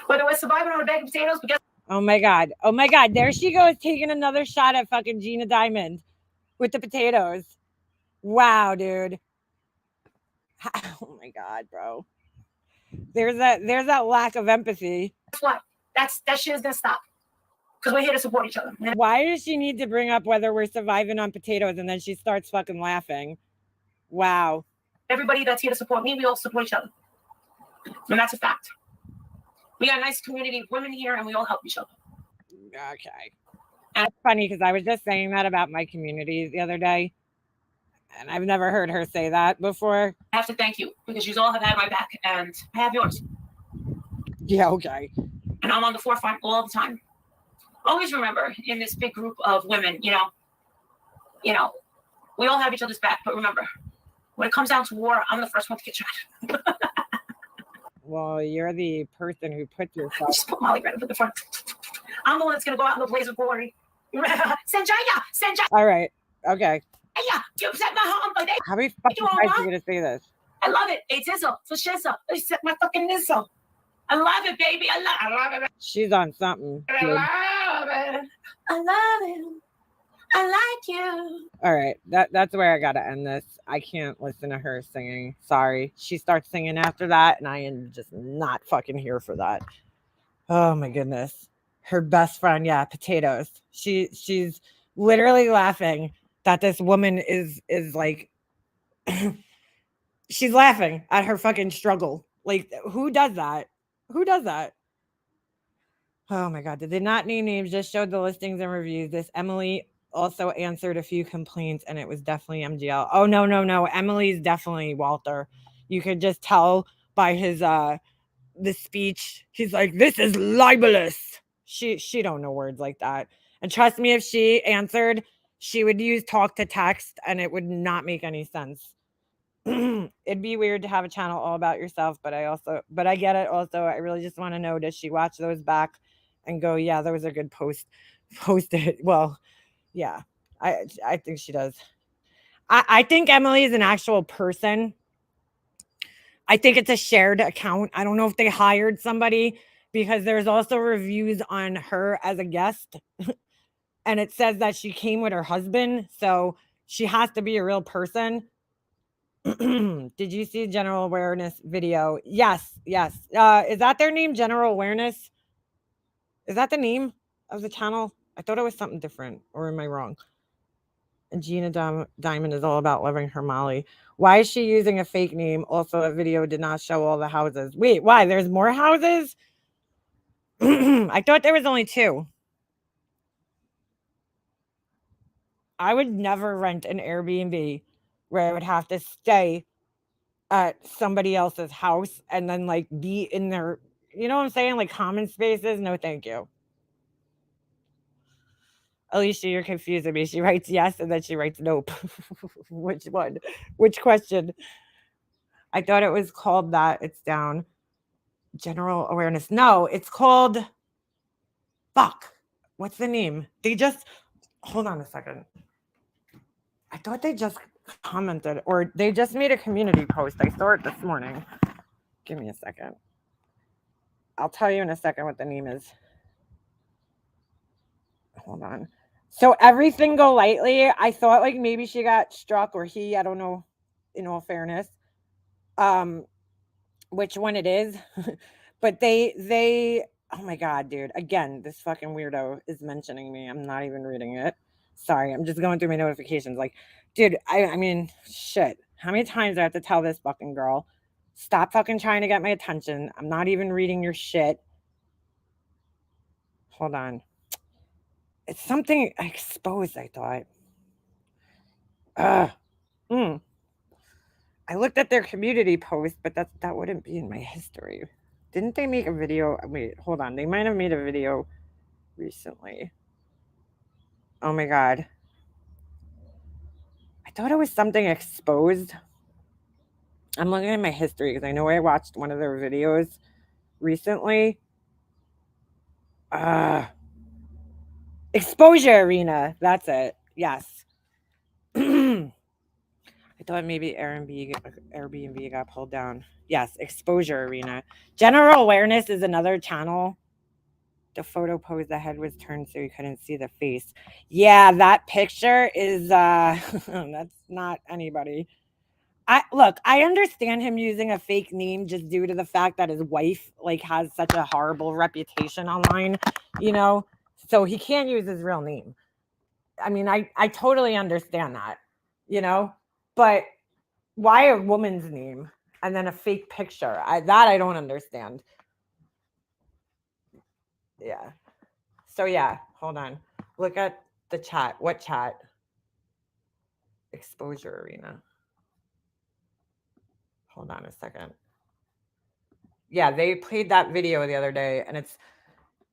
Speaker 6: whether we're surviving on a bag of potatoes, because
Speaker 1: oh my God. Oh my God. There she goes, taking another shot at fucking Gina Diamond with the potatoes. Wow, dude. Oh my God, bro. There's that lack of empathy.
Speaker 6: Guess what? That shit is gonna stop. Because we're here to support each other.
Speaker 1: Why does she need to bring up whether we're surviving on potatoes and then she starts fucking laughing? Wow.
Speaker 6: Everybody that's here to support me, we all support each other. And that's a fact. We got a nice community of women here and we all help each other.
Speaker 1: Okay. And it's funny because I was just saying that about my community the other day. And I've never heard her say that before.
Speaker 6: I have to thank you because you all have had my back and I have yours.
Speaker 1: Yeah, okay.
Speaker 6: And I'm on the forefront all the time. Always remember, in this big group of women, you know, we all have each other's back. But remember, when it comes down to war, I'm the first one to get shot.
Speaker 1: Well, you're the person who put yourself.
Speaker 6: Just put Molly right up at the front. I'm the one that's going to go out in the blaze of glory. Sanjaya!
Speaker 1: All right. Okay.
Speaker 6: You set my home, but
Speaker 1: How many fucking times are you going to say this?
Speaker 6: I love it. It's Izzo. So shizzo. They set my fucking Izzo. I love it, baby. I love it.
Speaker 1: She's on something.
Speaker 6: I
Speaker 1: Dude.
Speaker 6: love it. I love it. I like you.
Speaker 1: All right. That's where I got to end this. I can't listen to her singing. Sorry. She starts singing after that, and I am just not fucking here for that. Oh, my goodness. Her best friend, yeah, potatoes. She's literally laughing that this woman is like, she's laughing at her fucking struggle. Like, who does that? Who does that? Oh my God. Did they not name names? Just showed the listings and reviews. This Emily also answered a few complaints and it was definitely MGL. Oh, no. Emily's definitely Walter. You could just tell by his, the speech. He's like, this is libelous. She don't know words like that. And trust me, if she answered, she would use talk to text and it would not make any sense. It'd be weird to have a channel all about yourself, but I get it also. I really just want to know, does she watch those back and go, yeah, that was a good post? Post it. Well, yeah, I think she does. I think Emily is an actual person. I think it's a shared account. I don't know if they hired somebody because there's also reviews on her as a guest. And it says that she came with her husband. So she has to be a real person. Did you see General Awareness video? Yes. Is that their name? General Awareness? Is that the name of the channel? I thought it was something different. Or am I wrong? And Gina Diamond is all about loving her Molly. Why is she using a fake name? Also, a video did not show all the houses. Wait, why? There's more houses? I thought there was only 2. I would never rent an Airbnb where I would have to stay at somebody else's house and then like be in their, you know what I'm saying? Like common spaces. No, thank you. Alicia, you're confusing me. She writes yes and then she writes nope. Which one? Which question? I thought it was called that. It's down. General Awareness. No, it's called. Fuck. What's the name? They just. Hold on a second. I thought they just commented or they just made a community post. I saw it this morning. Give me a second. I'll tell you in a second what the name is. Hold on. So Everything Go Lightly. I thought like maybe she got struck or he, I don't know, in all fairness. Which one it is. But they oh my God, dude. Again, this fucking weirdo is mentioning me. I'm not even reading it. Sorry, I'm just going through my notifications. Like, dude, I mean, shit. How many times do I have to tell this fucking girl? Stop fucking trying to get my attention. I'm not even reading your shit. Hold on. It's something exposed, I thought. I looked at their community post, but that wouldn't be in my history. Didn't they make a video? Wait, hold on. They might have made a video recently. Oh my God. I thought it was something exposed. I'm looking at my history because I know I watched one of their videos recently. Exposure Arena. That's it. Yes. I thought maybe Airbnb got pulled down. Yes, Exposure Arena. General Awareness is another channel. The photo pose, the head was turned so you couldn't see the face. Yeah, that picture is that's not anybody. I understand him using a fake name just due to the fact that his wife like has such a horrible reputation online, you know, so he can't use his real name. I mean, I totally understand that, you know, but why a woman's name and then a fake picture? I don't understand. Yeah. So yeah, hold on. Look at the chat. What chat? Exposure Arena. Hold on a second. Yeah, they played that video the other day, and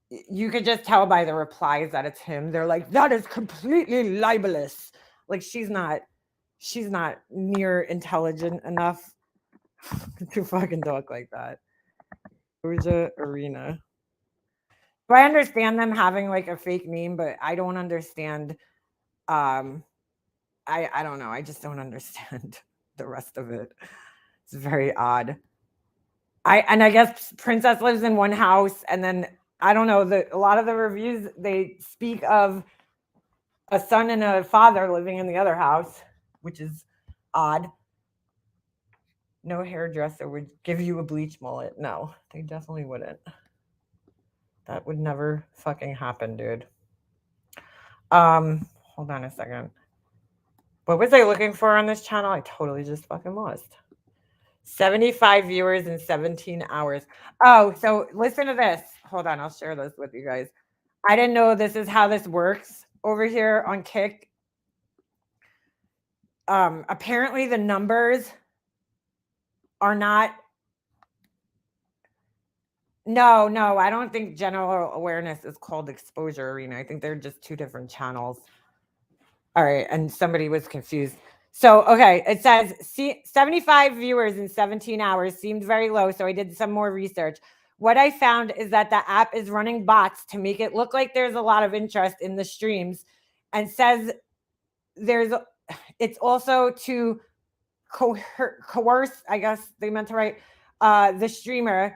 Speaker 1: you could just tell by the replies that it's him. They're like, that is completely libelous. Like she's not near intelligent enough to fucking talk like that. Exposure Arena. So I understand them having like a fake name, but I don't understand. I don't know. I just don't understand the rest of it. It's very odd. I guess Princess lives in one house, and then I don't know. A lot of the reviews they speak of a son and a father living in the other house, which is odd. No hairdresser would give you a bleach mullet. No, they definitely wouldn't. That would never fucking happen, dude. Hold on a second. What was I looking for on this channel? I totally just fucking lost. 75 viewers in 17 hours. Oh, so listen to this. Hold on, I'll share this with you guys. I didn't know this is how this works over here on Kick. Apparently the numbers are not. No, I don't think general awareness is called Exposure Arena. I think they're just two different channels. All right, and somebody was confused. So, okay, it says 75 viewers in 17 hours seemed very low, so I did some more research. What I found is that the app is running bots to make it look like there's a lot of interest in the streams, and says it's also to coerce, I guess they meant to write, the streamer,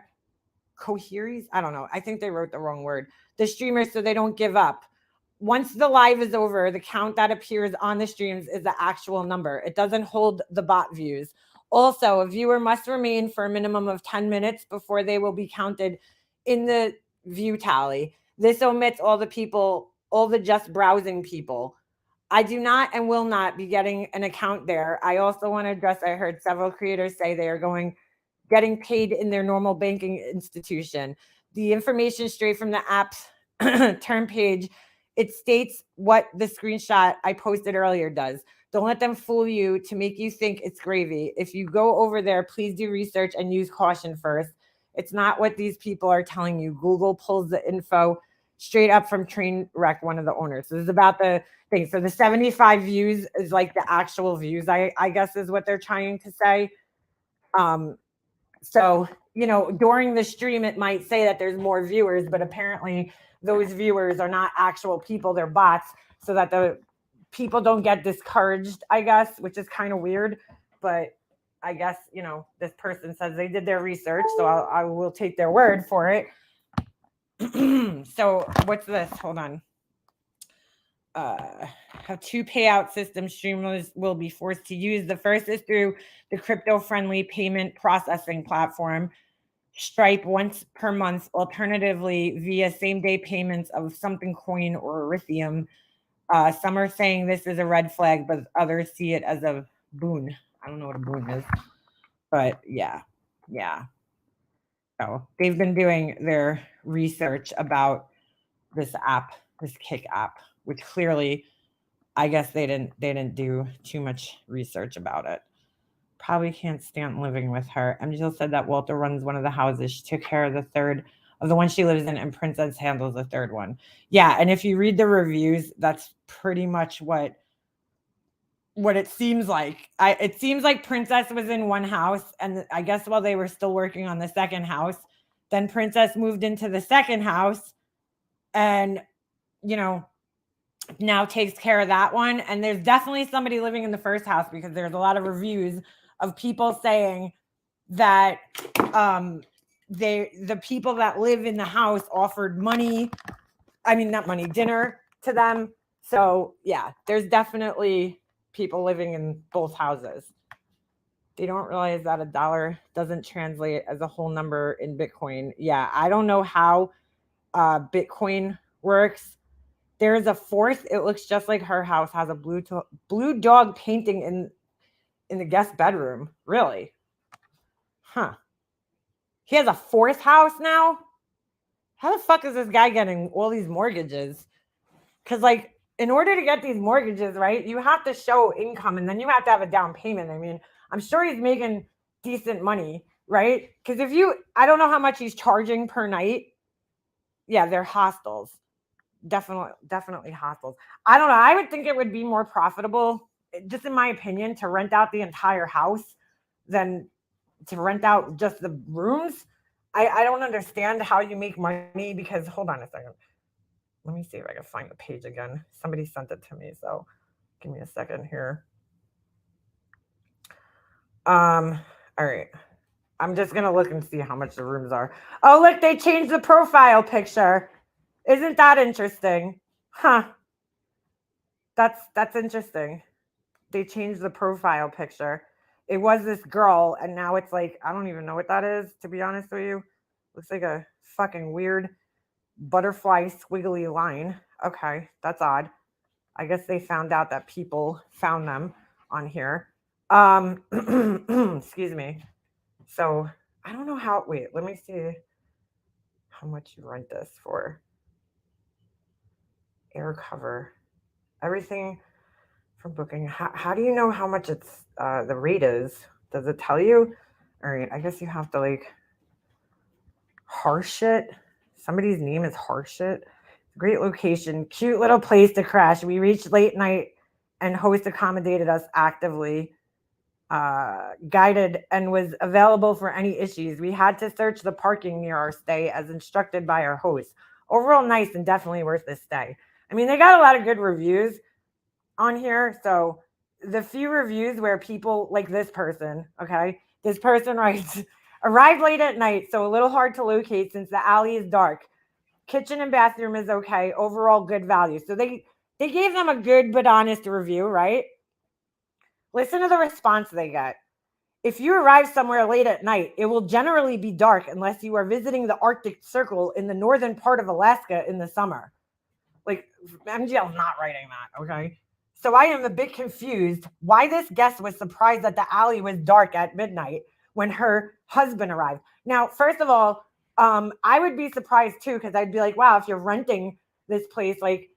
Speaker 1: coheres, I don't know. I think they wrote the wrong word. The streamer, so they don't give up. Once the live is over, the count that appears on the streams is the actual number. It doesn't hold the bot views. Also, a viewer must remain for a minimum of 10 minutes before they will be counted in the view tally. This omits all the just browsing people. I do not and will not be getting an account there. I also want to address, I heard several creators say they are getting paid in their normal banking institution. The information straight from the app's term page, it states what the screenshot I posted earlier does. Don't let them fool you to make you think it's gravy. If you go over there, please do research and use caution first. It's not what these people are telling you. Google pulls the info straight up from Trainwreck, one of the owners. So this is about the thing. So the 75 views is like the actual views, I guess is what they're trying to say. So, you know, during the stream, it might say that there's more viewers, but apparently those viewers are not actual people, they're bots, so that the people don't get discouraged, I guess, which is kind of weird. But I guess, you know, this person says they did their research, so I will take their word for it. So what's this? Hold on. How two payout system streamers will be forced to use. The first is through the crypto-friendly payment processing platform Stripe once per month, alternatively via same-day payments of something coin or Ethereum. Some are saying this is a red flag, but others see it as a boon. I don't know what a boon is, but yeah. So they've been doing their research about this app, this Kick app, which clearly, I guess they didn't do too much research about it. Probably can't stand living with her. Jill said that Walter runs one of the houses. She took care of the third of the one she lives in, and Princess handles the third one. Yeah, and if you read the reviews, that's pretty much what it seems like. It seems like Princess was in one house, and I guess while they were still working on the second house, then Princess moved into the second house, and you know, now takes care of that one. And there's definitely somebody living in the first house, because there's a lot of reviews of people saying that the people that live in the house offered dinner to them. So yeah, there's definitely people living in both houses. They don't realize that a dollar doesn't translate as a whole number in Bitcoin. Yeah, I don't know how Bitcoin works. There is a fourth. It looks just like her house. Has a blue dog painting in the guest bedroom. Really? Huh. He has a fourth house now? How the fuck is this guy getting all these mortgages? Because, like, in order to get these mortgages, right, you have to show income and then you have to have a down payment. I mean, I'm sure he's making decent money, right? Because I don't know how much he's charging per night. Yeah, they're hostels. Definitely hostels. I don't know. I would think it would be more profitable, just in my opinion, to rent out the entire house than to rent out just the rooms. I don't understand how you make money because, hold on a second. Let me see if I can find the page again. Somebody sent it to me, so give me a second here. All right. I'm just gonna look and see how much the rooms are. Oh, look, they changed the profile picture. Isn't that interesting? Huh. That's interesting. They changed the profile picture. It was this girl, and now it's like, I don't even know what that is, to be honest with you. Looks like a fucking weird butterfly squiggly line. Okay, that's odd. I guess they found out that people found them on here. Excuse me. So I don't know how. Wait, let me see how much you rent this for. Air cover, everything from booking. How do you know how much it's the rate is? Does it tell you? All right, I guess you have to like Harshit. Somebody's name is Harshit. Great location, cute little place to crash. We reached late night and host accommodated us actively, guided, and was available for any issues. We had to search the parking near our stay as instructed by our host. Overall nice and definitely worth the stay. I mean, they got a lot of good reviews on here. So the few reviews where people like this person, okay, this person writes, arrived late at night, so a little hard to locate since the alley is dark. Kitchen and bathroom is okay. Overall good value. So they gave them a good but honest review, right? Listen to the response they get. If you arrive somewhere late at night, it will generally be dark unless you are visiting the Arctic Circle in the northern part of Alaska in the summer. Like, MGL's not writing that, okay? So I am a bit confused why this guest was surprised that the alley was dark at midnight when her husband arrived. Now, first of all, I would be surprised too, because I'd be like, wow, if you're renting this place, like,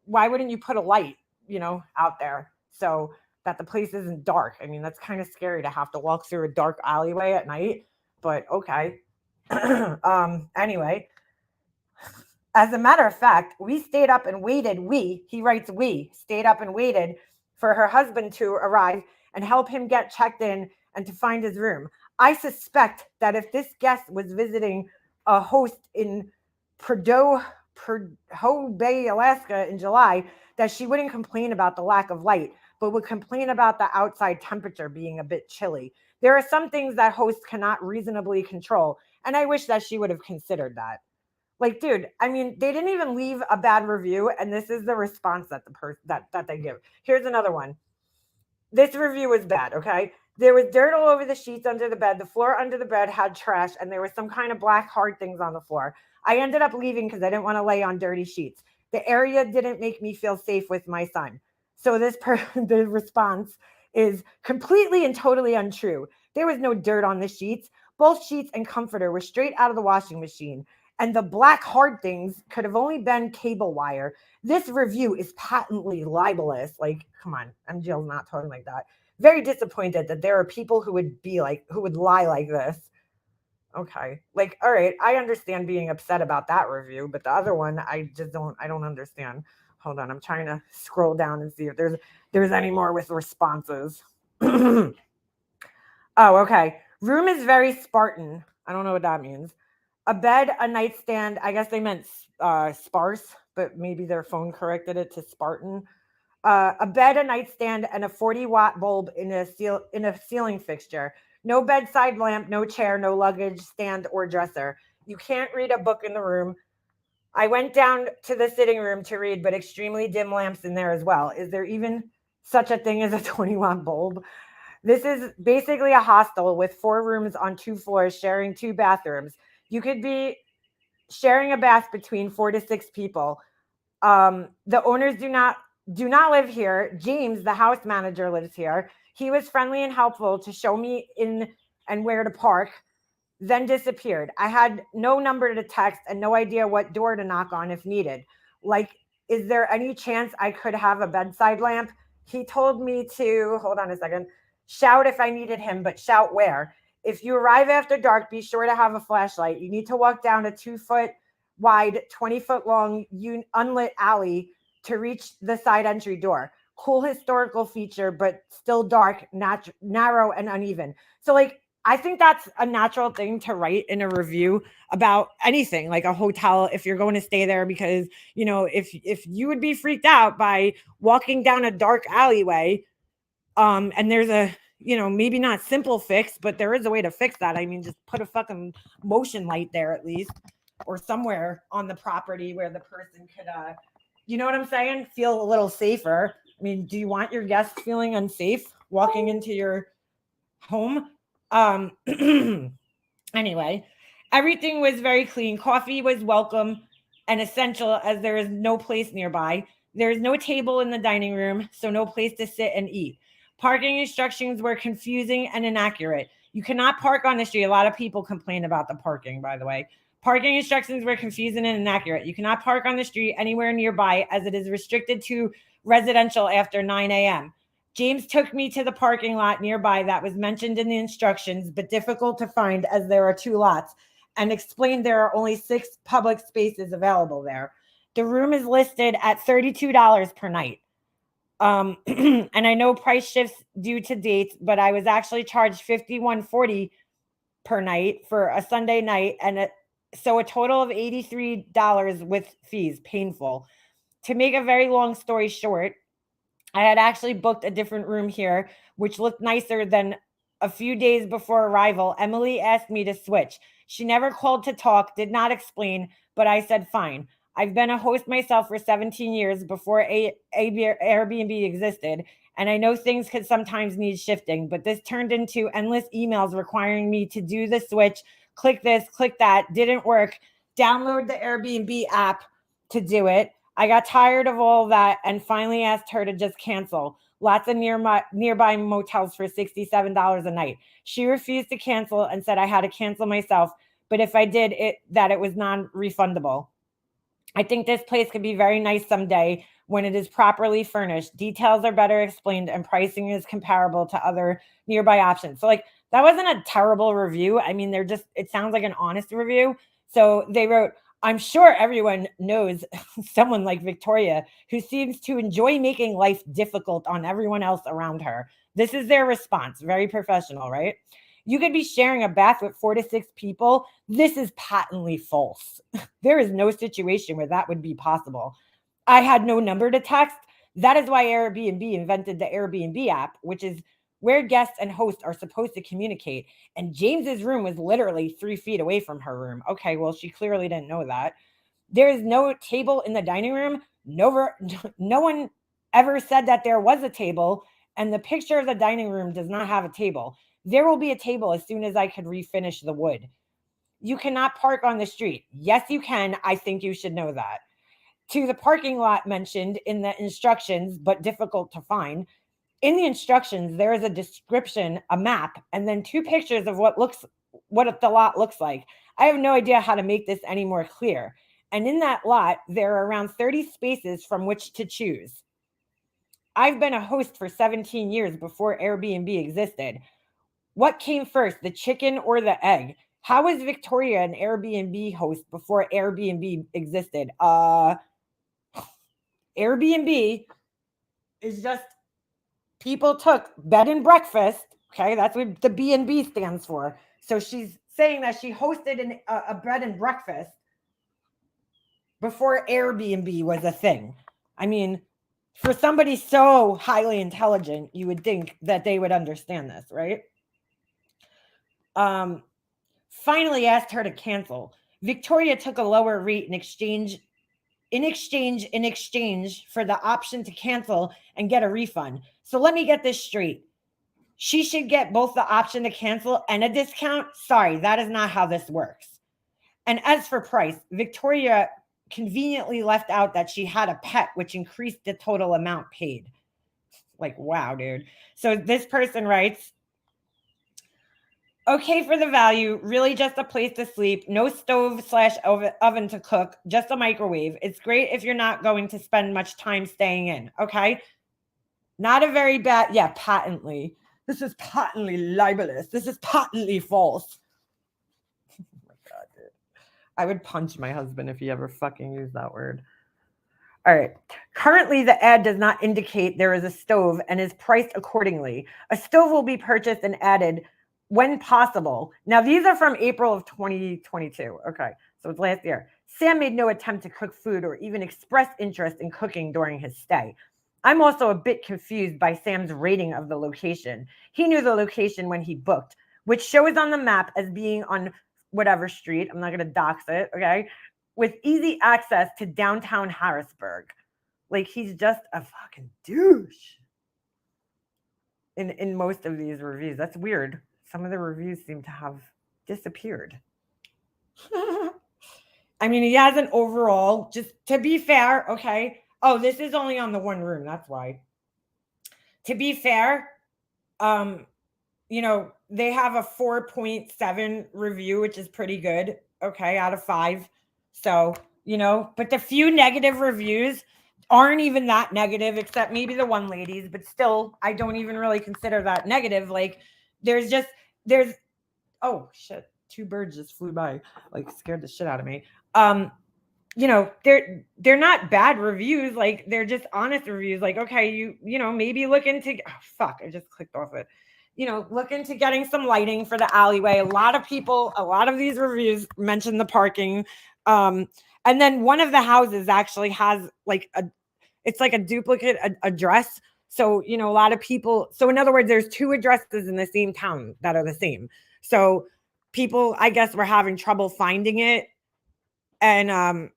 Speaker 1: why wouldn't you put a light, out there so that the place isn't dark? I mean, that's kind of scary to have to walk through a dark alleyway at night, but okay. Anyway, as a matter of fact, we stayed up and waited. He writes, we stayed up and waited for her husband to arrive and help him get checked in and to find his room. I suspect that if this guest was visiting a host in Prudhoe Bay, Alaska in July, that she wouldn't complain about the lack of light, but would complain about the outside temperature being a bit chilly. There are some things that hosts cannot reasonably control, and I wish that she would have considered that. Like, dude, I mean, they didn't even leave a bad review, and this is the response that that they give. Here's another one. This review was bad, okay? There was dirt all over the sheets under the bed. The floor under the bed had trash, and there was some kind of black hard things on the floor. I ended up leaving because I didn't want to lay on dirty sheets. The area didn't make me feel safe with my son. So the response is completely and totally untrue. There was no dirt on the sheets. Both sheets and comforter were straight out of the washing machine. And the black hard things could have only been cable wire. This review is patently libelous. Like, come on, MGL's not talking like that. Very disappointed that there are people who would lie like this. Okay. Like, all right, I understand being upset about that review, but the other one, I don't understand. Hold on, I'm trying to scroll down and see if there's any more with responses. Oh, okay. Room is very Spartan. I don't know what that means. A bed, a nightstand. I guess they meant sparse, but maybe their phone corrected it to Spartan. A bed, a nightstand, and a 40-watt bulb in a ceiling fixture. No bedside lamp, no chair, no luggage stand or dresser. You can't read a book in the room. I went down to the sitting room to read, but extremely dim lamps in there as well. Is there even such a thing as a 20-watt bulb? This is basically a hostel with 4 rooms on 2 floors, sharing 2 bathrooms. You could be sharing a bath between 4 to 6 people. The owners do not live here. James, the house manager, lives here. He was friendly and helpful to show me in and where to park, then disappeared. I had no number to text and no idea what door to knock on if needed. Like, is there any chance I could have a bedside lamp? He told me to, hold on a second, shout if I needed him, but shout where? If you arrive after dark, be sure to have a flashlight. You need to walk down a 2-foot wide, 20-foot long unlit alley to reach the side entry door. Cool historical feature, but still dark, narrow, and uneven. So, like, I think that's a natural thing to write in a review about anything, like a hotel, if you're going to stay there, because, you know, if you would be freaked out by walking down a dark alleyway, and there's a, you know, maybe not simple fix, but there is a way to fix that. I mean, just put a fucking motion light there at least, or somewhere on the property where the person could, you know what I'm saying? Feel a little safer. I mean, do you want your guests feeling unsafe walking into your home? Anyway, everything was very clean. Coffee was welcome and essential as there is no place nearby. There is no table in the dining room, so no place to sit and eat. Parking instructions were confusing and inaccurate. You cannot park on the street. A lot of people complain about the parking, by the way. Parking instructions were confusing and inaccurate. You cannot park on the street anywhere nearby as it is restricted to residential after 9 a.m. James took me to the parking lot nearby that was mentioned in the instructions, but difficult to find as there are 2 lots, and explained there are only 6 public spaces available there. The room is listed at $32 per night. And I know price shifts due to dates, but I was actually charged $51.40 per night for a Sunday night, and so a total of $83 with fees. Painful. To make a very long story short, I had actually booked a different room here, which looked nicer than a few days before arrival. Emily asked me to switch. She never called to talk, did not explain, but I said, fine. I've been a host myself for 17 years before Airbnb existed, and I know things could sometimes need shifting, but this turned into endless emails requiring me to do the switch, click this, click that, didn't work, download the Airbnb app to do it. I got tired of all that and finally asked her to just cancel. Lots of nearby motels for $67 a night. She refused to cancel and said I had to cancel myself, but if I did, it was non-refundable. I think this place could be very nice someday when it is properly furnished. Details are better explained and pricing is comparable to other nearby options. So, like, that wasn't a terrible review. I mean, it sounds like an honest review. So they wrote, I'm sure everyone knows someone like Victoria who seems to enjoy making life difficult on everyone else around her. This is their response. Very professional, right? You could be sharing a bath with 4 to 6 people. This is patently false. There is no situation where that would be possible. I had no number to text. That is why Airbnb invented the Airbnb app, which is where guests and hosts are supposed to communicate. And James's room was literally 3 feet away from her room. Okay, well, she clearly didn't know that. There is no table in the dining room. No one ever said that there was a table, and the picture of the dining room does not have a table. There will be a table as soon as I could refinish the wood. You cannot park on the street. Yes, you can. I think you should know that. To the parking lot mentioned in the instructions, but difficult to find. In the instructions, there is a description, a map, and then 2 pictures of what the lot looks like. I have no idea how to make this any more clear. And in that lot, there are around 30 spaces from which to choose. I've been a host for 17 years before Airbnb existed. What came first, the chicken or the egg? How was Victoria an Airbnb host before Airbnb existed? Airbnb is just people took bed and breakfast. Okay, that's what the B&B stands for. So she's saying that she hosted a bed and breakfast before Airbnb was a thing. I mean, for somebody so highly intelligent, you would think that they would understand this, right? Finally asked her to cancel. Victoria took a lower rate in exchange for the option to cancel and get a refund. So let me get this straight. she should get both the option to cancel and a discount. Sorry, that is not how this works. And as for price, Victoria conveniently left out that she had a pet, which increased the total amount paid. Like, wow, dude. So this person writes, okay for the value, really just a place to sleep, no stove/oven to cook, just a microwave. It's great if you're not going to spend much time staying in, okay? Not a very bad, yeah, patently. This is patently libelous. This is patently false. Oh my God, dude. I would punch my husband if he ever fucking used that word. All right. Currently, the ad does not indicate there is a stove and is priced accordingly. A stove will be purchased and added when possible. Now, these are from April of 2022. Okay. So it's last year. Sam made no attempt to cook food or even express interest in cooking during his stay. I'm also a bit confused by Sam's rating of the location. He knew the location when he booked, which shows on the map as being on whatever street. I'm not going to dox it. Okay. With easy access to downtown Harrisburg. Like, he's just a fucking douche in most of these reviews. That's weird. Some of the reviews seem to have disappeared. I mean, he has an overall, just to be fair, okay. Oh, this is only on the one room. That's why. To be fair, you know, they have a 4.7 review, which is pretty good. Okay, out of 5. So, you know, but the few negative reviews aren't even that negative, except maybe the one lady's, but still, I don't even really consider that negative. Like, there's, oh shit, 2 birds just flew by, like, scared the shit out of me. You know, they're not bad reviews. Like, they're just honest reviews. Like, okay, you know, maybe look into, oh, fuck, I just clicked off it. You know, look into getting some lighting for the alleyway. A lot of these reviews mention the parking. And then one of the houses actually has like it's like a duplicate address. So, you know, a lot of people, so in other words, there's 2 addresses in the same town that are the same. So people, I guess, were having trouble finding it. And,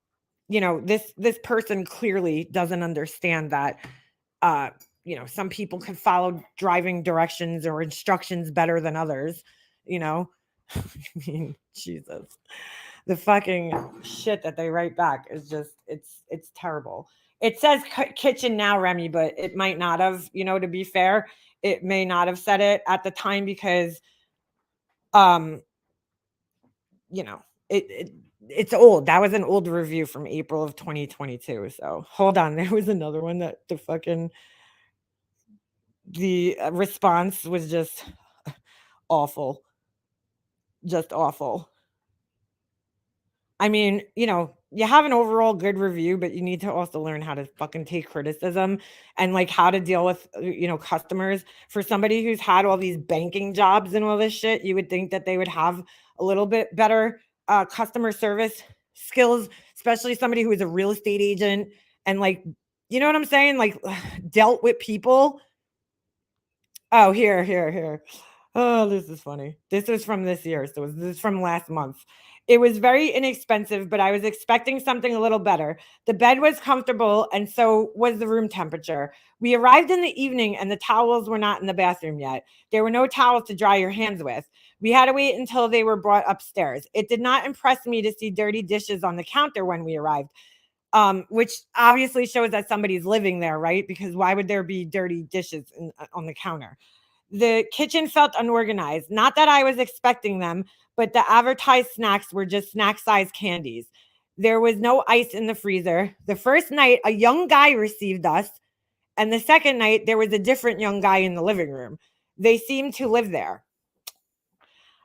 Speaker 1: you know, this person clearly doesn't understand that, you know, some people can follow driving directions or instructions better than others, you know. I mean, Jesus, the fucking shit that they write back is just, it's terrible. It says kitchen now, Remy, but it might not have, you know, to be fair, it may not have said it at the time because, you know, it's old. That was an old review from April of 2022. So hold on. There was another one that the response was just awful. Just awful. I mean, you know, you have an overall good review, but you need to also learn how to fucking take criticism and like how to deal with, you know, customers. For somebody who's had all these banking jobs and all this shit, you would think that they would have a little bit better customer service skills, especially somebody who is a real estate agent and like, you know what I'm saying? Like dealt with people. Oh, here. Oh, this is funny. This is from this year. So this is from last month. It was very inexpensive, but I was expecting something a little better. The bed was comfortable, and so was the room temperature. We arrived in the evening, and the towels were not in the bathroom yet. There were no towels to dry your hands with. We had to wait until they were brought upstairs. It did not impress me to see dirty dishes on the counter when we arrived, which obviously shows that somebody's living there, right? Because why would there be dirty dishes on the counter? The kitchen felt unorganized. Not that I was expecting them, but the advertised snacks were just snack-sized candies. There was no ice in the freezer. The first night, a young guy received us, and the second night, there was a different young guy in the living room. They seemed to live there.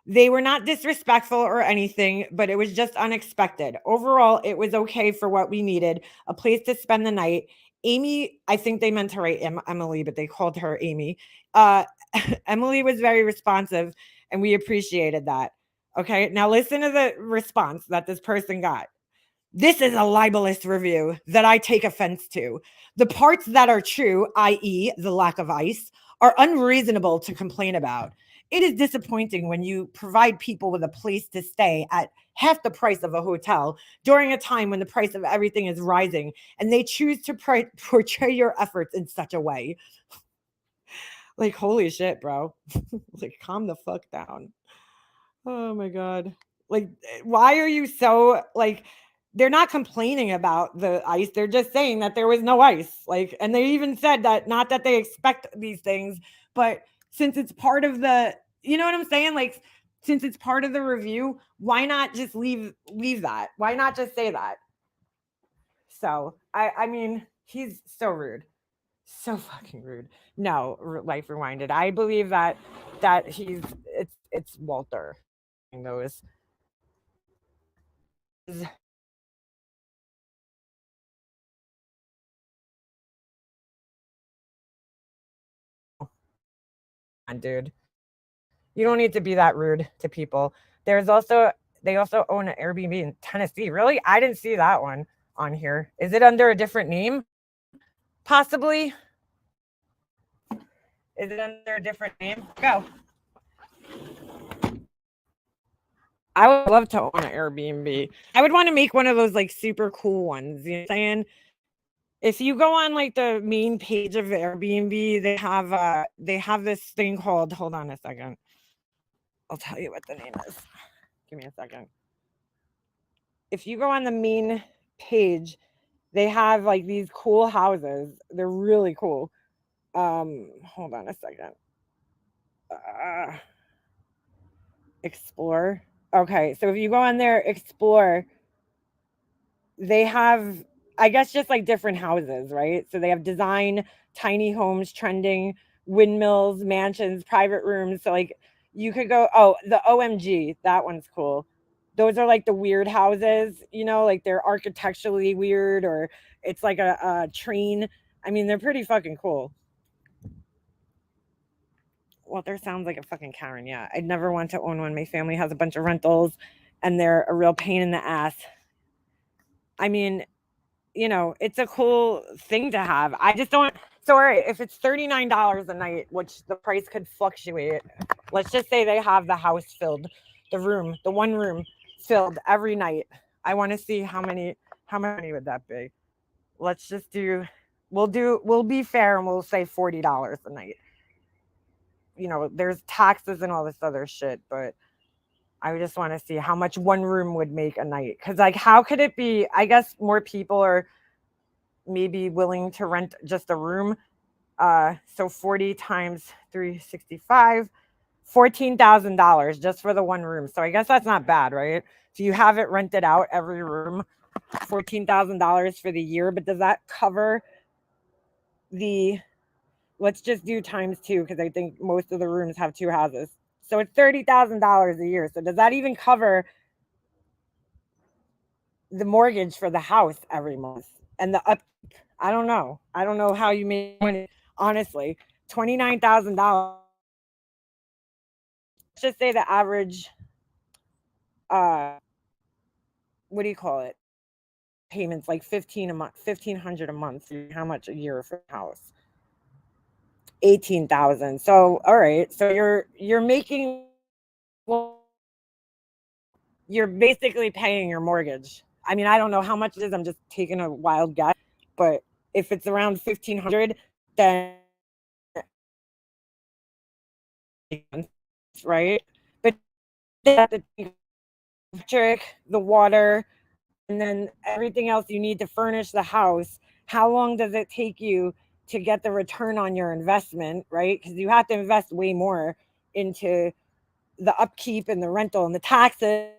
Speaker 1: They were not disrespectful or anything, but it was just unexpected. Overall, it was okay for what we needed, a place to spend the night. Amy, I think they meant to write Emily, but they called her Amy. Emily was very responsive, and we appreciated that. Okay, now listen to the response that this person got. This is a libelous review that I take offense to. The parts that are true, i.e., the lack of ice, are unreasonable to complain about. It is disappointing when you provide people with a place to stay at half the price of a hotel during a time when the price of everything is rising and they choose to portray your efforts in such a way. Like, holy shit, bro. Like, calm the fuck down. Oh my god. Like, why are you so like they're not complaining about the ice. They're just saying that there was no ice. Like, and they even said that not that they expect these things, but since it's part of the, you know what I'm saying? Like, since it's part of the review, why not just leave that? Why not just say that? So I mean, he's so rude. So fucking rude. No, Life Rewinded. I believe that it's Walter. Those dude. You don't need to be that rude to people. They also own an Airbnb in Tennessee. Really? I didn't see that one on here. Is it under a different name? Possibly. Is it under a different name? Go. I would love to own an Airbnb. I would want to make one of those like super cool ones. You know what I'm saying? If you go on like the main page of Airbnb, they have this thing called, hold on a second. I'll tell you what the name is. Give me a second. If you go on the main page, they have like these cool houses. They're really cool. Hold on a second. Explore. Okay, so if you go on there, explore, they have, I guess, just like different houses, right? So they have design, tiny homes, trending, windmills, mansions, private rooms. So like you could go, oh, the OMG, that one's cool. Those are like the weird houses, you know, like they're architecturally weird, or it's like a train. I mean, they're pretty fucking cool. Walter sounds like a fucking Karen. Yeah, I'd never want to own one. My family has a bunch of rentals and they're a real pain in the ass. I mean, you know, it's a cool thing to have. I just don't. So, all right, if it's $39 a night, which the price could fluctuate, let's just say they have the house filled, the one room filled every night. I want to see how many would that be? Let's just do, we'll be fair and we'll say $40 a night. You know, there's taxes and all this other shit, but I just want to see how much one room would make a night. Because, like, how could it be? I guess more people are maybe willing to rent just a room. So 40 times 365, $14,000 just for the one room. So I guess that's not bad, right? If you have it rented out every room, $14,000 for the year. But does that cover the? Let's just do times two, because I think most of the rooms have two houses. So it's $30,000 a year. So does that even cover the mortgage for the house every month and the upkeep? I don't know. I don't know how you make money. Honestly, $29,000. Let's just say the average, what do you call it? Payments like 15 a month, 1,500 a month. How much a year for a house? 18,000. So all right. So you're making, well, you're basically paying your mortgage. I mean, I don't know how much it is. I'm just taking a wild guess, but if it's around 1,500, then right. But the electric, the water, and then everything else you need to furnish the house. How long does it take you to get the return on your investment, right? Because you have to invest way more into the upkeep and the rental and the taxes.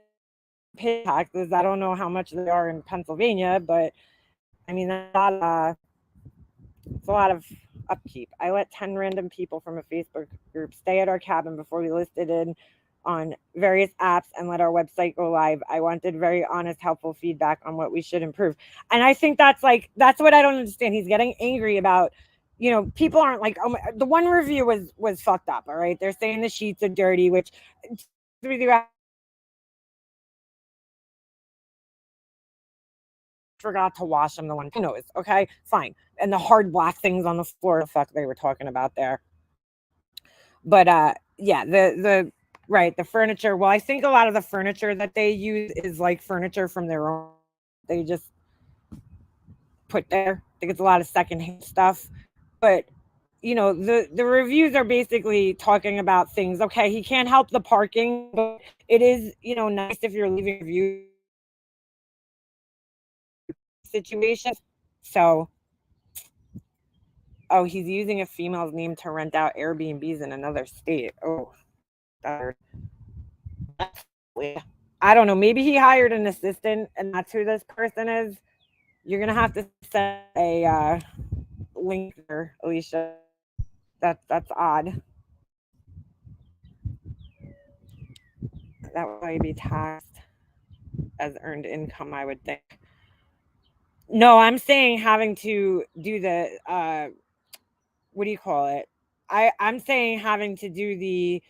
Speaker 1: Pay taxes. I don't know how much they are in Pennsylvania, but I mean, it's a lot of upkeep. I let 10 random people from a Facebook group stay at our cabin before we listed in on various apps and let our website go live. I wanted very honest, helpful feedback on what we should improve. And I think that's what I don't understand. He's getting angry about, you know, people aren't like, oh my, the one review was fucked up. All right. They're saying the sheets are dirty, which forgot to wash them. The one, who knows? Okay, fine. And the hard black things on the floor, the fuck they were talking about there. But yeah, the right, the furniture. Well, I think a lot of the furniture that they use is like furniture from their own. They just put there. I think it's a lot of secondhand stuff. But you know, the reviews are basically talking about things. Okay, he can't help the parking, but it is, you know, nice if you're leaving reviews situations. So, oh, he's using a female's name to rent out Airbnbs in another state. Oh, that's weird. I don't know. Maybe he hired an assistant, and that's who this person is. You're gonna have to send a link there, Alicia. That's odd. That would probably be taxed as earned income, I would think. No, I'm saying having to do the what do you call it? I'm saying having to do the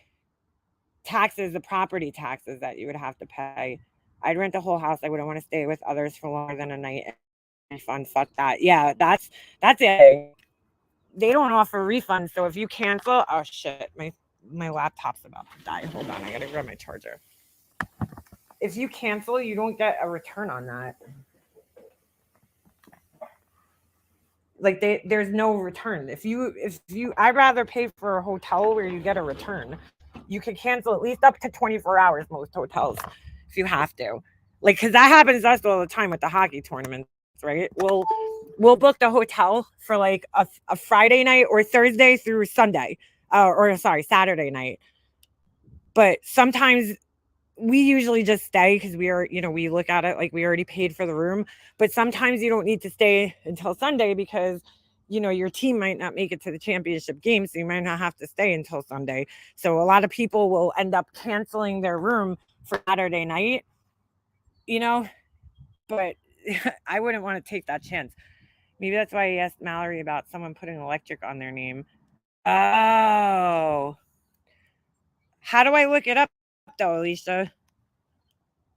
Speaker 1: taxes, the property taxes that you would have to pay. I'd rent a whole house. I wouldn't want to stay with others for longer than a night. Refund, fuck that. Yeah, that's it. They don't offer refunds, so if you cancel, oh shit, my laptop's about to die. Hold on, I gotta grab my charger. If you cancel, you don't get a return on that. Like there's no return. If you I'd rather pay for a hotel where you get a return. You can cancel at least up to 24 hours most hotels if you have to. Like, because that happens to us all the time with the hockey tournaments, right? We'll book the hotel for like a Friday night or Thursday through Sunday, or sorry, Saturday night. But sometimes we usually just stay because we are, you know, we look at it like we already paid for the room. But sometimes you don't need to stay until Sunday because, you know, your team might not make it to the championship game, so you might not have to stay until Sunday. So a lot of people will end up canceling their room for Saturday night, you know, but I wouldn't want to take that chance. Maybe that's why I asked Mallory about someone putting electric on their name. Oh, how do I look it up though, Alicia?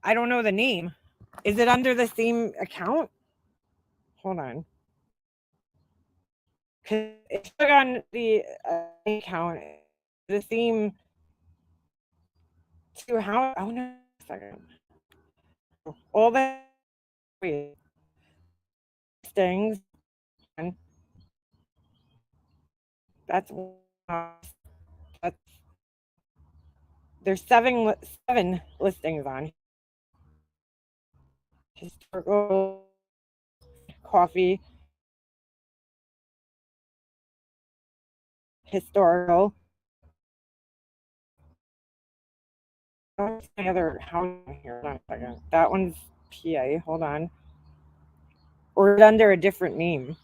Speaker 1: I don't know the name. Is it under the same account? Hold on. Because it's on the account, the same to how. Oh no, a second. All the things. That's that's there's seven listings on historical coffee, historical. What's the other house here? Hold on a second. That one's PA. Hold on. Or under a different name.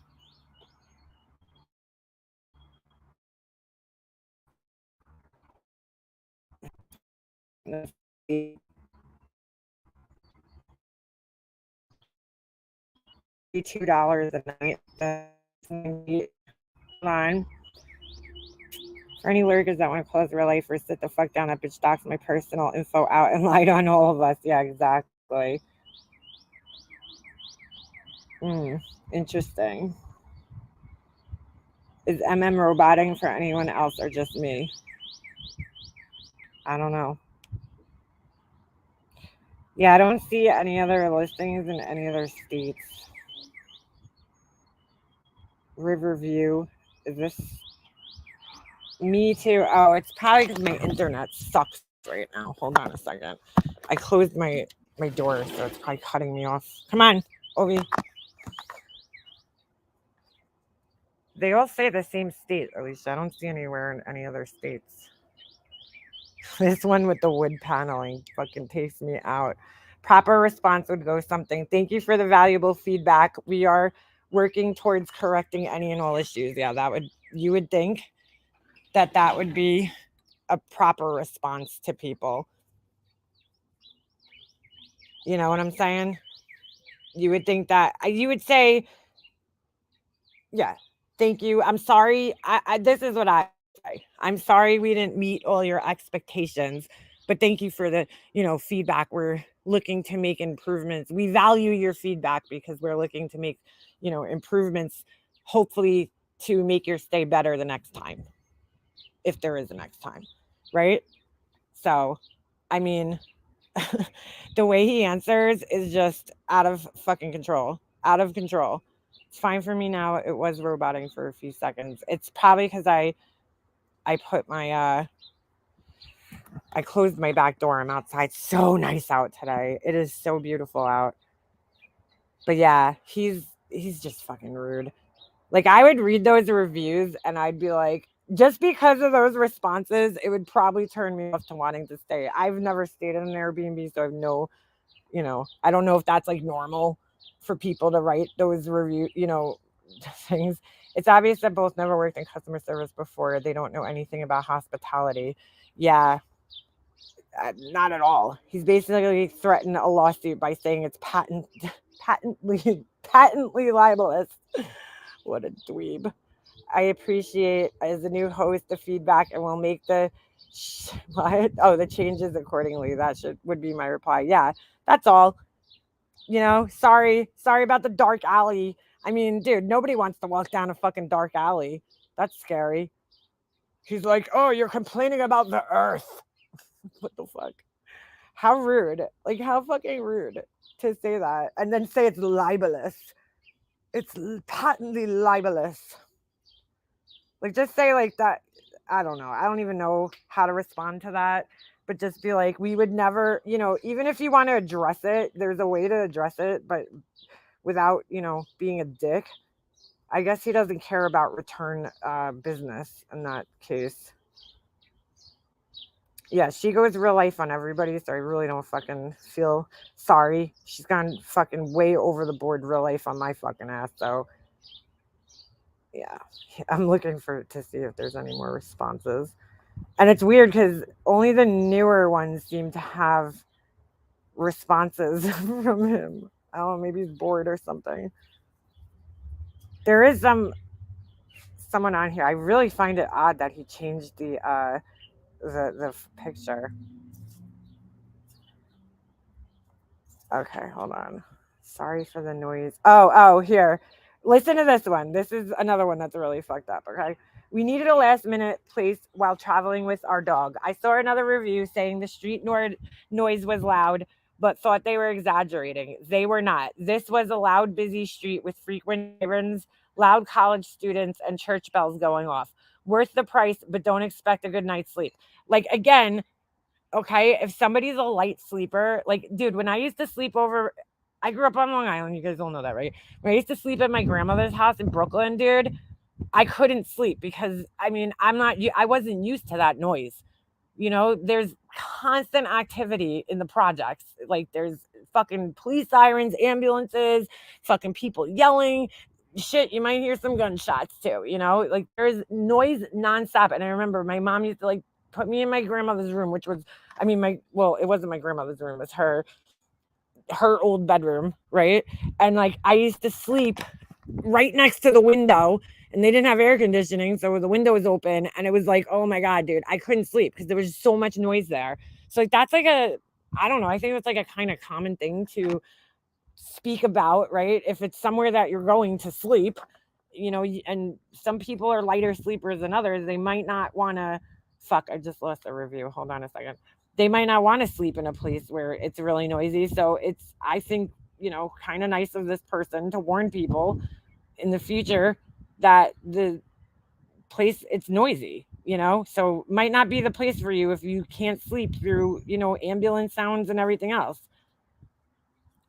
Speaker 1: $2 a night. Hold on. For any lurkers that want to close their life or sit the fuck down, that bitch docks my personal info out and lied on all of us. Yeah, exactly. Interesting. Is roboting for anyone else or just me? I don't know. Yeah, I don't see any other listings in any other states. Riverview. Is this? Me too. Oh, it's probably because my internet sucks right now. Hold on a second. I closed my door, so it's probably cutting me off. Come on, Ovi. They all say the same state, at least I don't see anywhere in any other states. This one with the wood paneling fucking takes me out. Proper response would go something. Thank you for the valuable feedback. We are working towards correcting any and all issues. Yeah, you would think that would be a proper response to people. You know what I'm saying? You would think that you would say, yeah, thank you. I'm sorry. This is what I say. I'm sorry we didn't meet all your expectations, but thank you for the, you know, feedback. We're looking to make improvements. We value your feedback because we're looking to make, you know, improvements, hopefully to make your stay better the next time, if there is a next time, right? So, I mean, the way he answers is just out of fucking control. Out of control. It's fine for me now. It was roboting for a few seconds. It's probably because I put my I closed my back door. I'm outside. So nice out today. It is so beautiful out. But yeah, he's just fucking rude. Like, I would read those reviews and I'd be like, just because of those responses, it would probably turn me off to wanting to stay. I've never stayed in an Airbnb, so I have no, I don't know if that's like normal for people to write those review, things. It's obvious that both never worked in customer service before. They don't know anything about hospitality. Yeah, not at all. He's basically threatened a lawsuit by saying it's patently libelous. What a dweeb. I appreciate, as a new host, the feedback, and will make the the changes accordingly. That would be my reply. Yeah, that's all. Sorry about the dark alley. I mean, dude, nobody wants to walk down a fucking dark alley. That's scary. He's like, oh, you're complaining about the earth. What the fuck? How rude. Like, how fucking rude to say that. And then say it's libelous. It's patently libelous. Like, just say like that. I don't know. I don't even know how to respond to that. But just be like, we would never, even if you want to address it, there's a way to address it, but without, being a dick. I guess he doesn't care about return business in that case. Yeah, she goes real life on everybody, so I really don't fucking feel sorry. She's gone fucking way over the board real life on my fucking ass, so yeah. I'm looking to see if there's any more responses. And it's weird because only the newer ones seem to have responses from him. I don't know, maybe he's bored or something. There is someone on here. I really find it odd that he changed the picture. Okay, hold on. Sorry for the noise. Oh, here. Listen to this one. This is another one that's really fucked up, okay? We needed a last-minute place while traveling with our dog. I saw another review saying the street noise was loud, but thought they were exaggerating. They were not. This was a loud, busy street with frequent sirens, loud college students, and church bells going off. Worth the price, but don't expect a good night's sleep. Like, again, okay, if somebody's a light sleeper, like, dude, when I used to sleep over, I grew up on Long Island. You guys all know that, right? When I used to sleep at my grandmother's house in Brooklyn, dude, I couldn't sleep because, I mean, I wasn't used to that noise. There's constant activity in the projects. Like, there's fucking police sirens, ambulances, fucking people yelling. Shit, you might hear some gunshots too, like there's noise nonstop. And I remember my mom used to like put me in my grandmother's room, which was, it wasn't my grandmother's room, it was her old bedroom, right? And like I used to sleep right next to the window, and they didn't have air conditioning, so the window was open, and it was like, oh my god, dude, I couldn't sleep because there was so much noise there. So like that's like I don't know, I think it's like a kind of common thing to speak about, right? If it's somewhere that you're going to sleep, and some people are lighter sleepers than others, they might not want to I just lost a review. Hold on a second. They might not want to sleep in a place where it's really noisy. So it's, I think, kind of nice of this person to warn people in the future that the place, it's noisy, so might not be the place for you if you can't sleep through, ambulance sounds and everything else.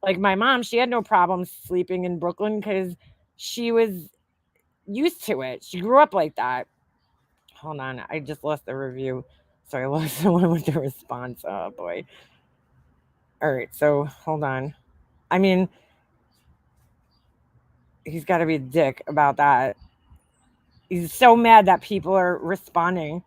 Speaker 1: Like my mom, she had no problem sleeping in Brooklyn because she was used to it. She grew up like that. Hold on. I just lost the review. So I lost someone with the response. Oh, boy. All right. So hold on. I mean, he's got to be a dick about that. He's so mad that people are responding.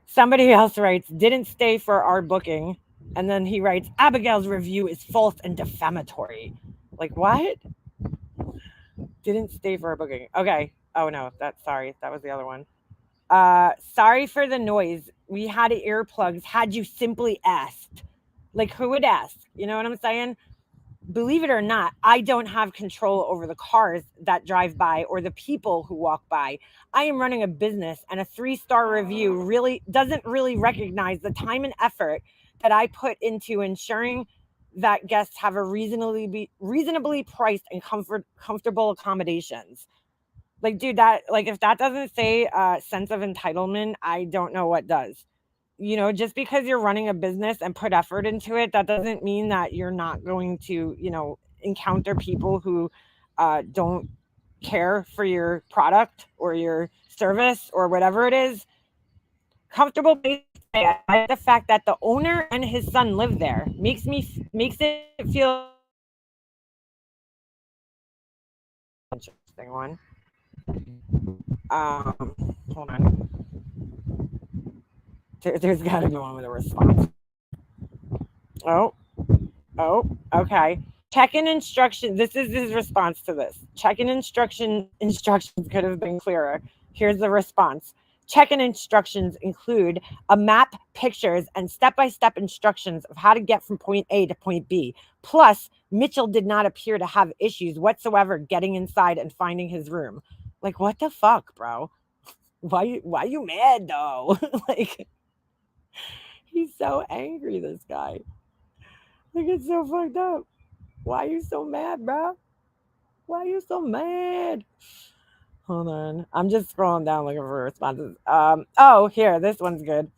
Speaker 1: Somebody else writes, didn't stay for our booking. And then he writes, Abigail's review is false and defamatory. Like, what? Didn't stay for a booking. Okay. Oh, no. Sorry. That was the other one. Sorry for the noise. We had earplugs. Had you simply asked. Like, who would ask? You know what I'm saying? Believe it or not, I don't have control over the cars that drive by or the people who walk by. I am running a business, and a 3-star review really doesn't really recognize the time and effort that I put into ensuring that guests have a reasonably priced and comfortable accommodations. Like, dude, that, like, if that doesn't say sense of entitlement, I don't know what does. You know, just because you're running a business and put effort into it, that doesn't mean that you're not going to, you know, encounter people who don't care for your product or your service or whatever it is. Comfortable place to stay. I like the fact that the owner and his son live there. Makes it feel interesting one. Hold on. There's got to be one with a response. Oh, okay. Check-in instructions. This is his response to this. Check-in instructions could have been clearer. Here's the response. Check-in instructions include a map, pictures, and step-by-step instructions of how to get from point A to point B. Plus, Mitchell did not appear to have issues whatsoever getting inside and finding his room. Like, what the fuck, bro? Why you mad though? Like, he's so angry, this guy. Like, it's so fucked up. Why are you so mad, bro? Why are you so mad? Hold on. I'm just scrolling down looking for responses. Oh, here, this one's good.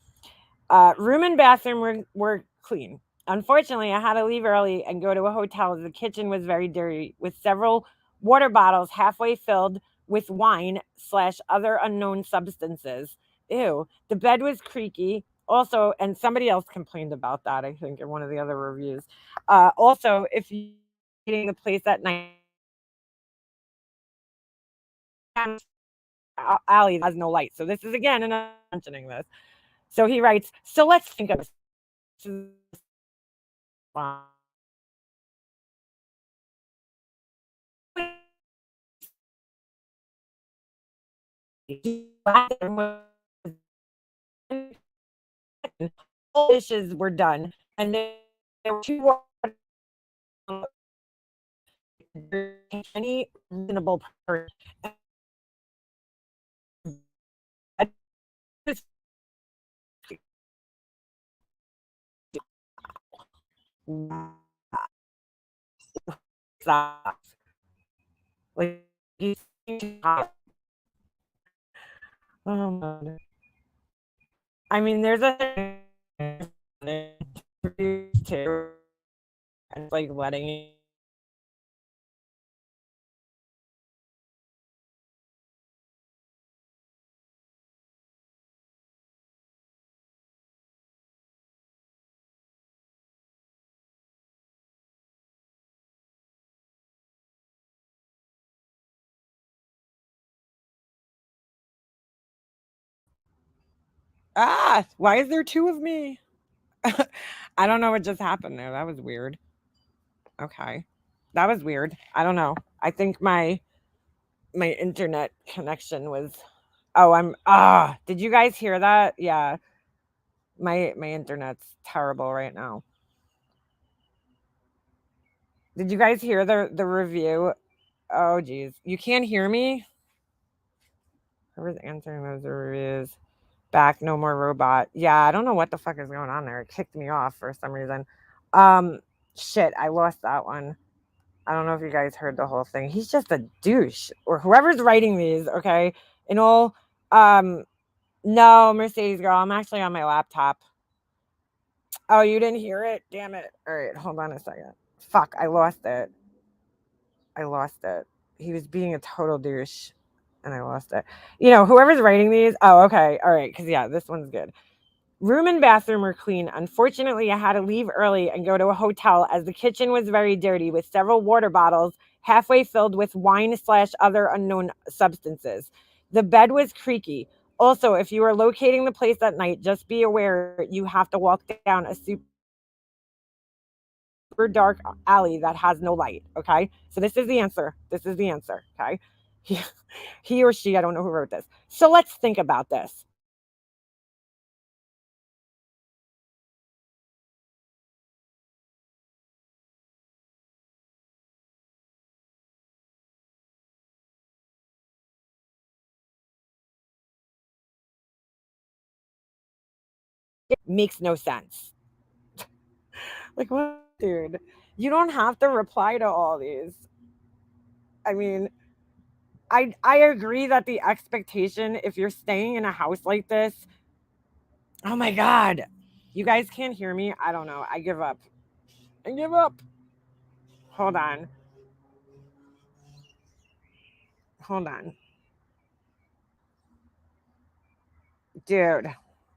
Speaker 1: Room and bathroom were clean. Unfortunately, I had to leave early and go to a hotel as the kitchen was very dirty, with several water bottles halfway filled with wine / other unknown substances. Ew. The bed was creaky. Also, and somebody else complained about that, I think, in one of the other reviews. Also, if you're eating the place at night, alley has no light. So this is again, and I'm mentioning this. So he writes, so let's think of this. All dishes were done, and there were two any reasonable person. Like, he's oh my. I mean, there's a too, and like letting why is there two of me? I don't know what just happened there. That was weird. Okay. That was weird. I don't know. I think my internet connection was did you guys hear that? Yeah. My internet's terrible right now. Did you guys hear the review? Oh geez. You can't hear me? Whoever's answering those reviews. Back, no more robot. Yeah, I don't know what the fuck is going on there. It kicked me off for some reason. Shit, I lost that one. I don't know if you guys heard the whole thing. He's just a douche, or whoever's writing these. Okay, and all. No, Mercedes girl, I'm actually on my laptop. Oh, you didn't hear it? Damn it! All right, hold on a second. Fuck, I lost it. He was being a total douche, and I lost it. You know, whoever's writing these. Oh, okay, all right, because yeah, this one's good. Room and bathroom were clean. Unfortunately, I had to leave early and go to a hotel as the kitchen was very dirty, with several water bottles halfway filled with wine / other unknown substances. The bed was creaky. Also, if you are locating the place at night, just be aware you have to walk down a super dark alley that has no light. Okay. So this is the answer. Okay. He, he or she, I don't know who wrote this. So let's think about this. It makes no sense. Like, what? Dude, you don't have to reply to all these. I mean, I agree that the expectation, if you're staying in a house like this, oh my God, you guys can't hear me. I don't know. I give up. I give up. Hold on. Hold on. Dude,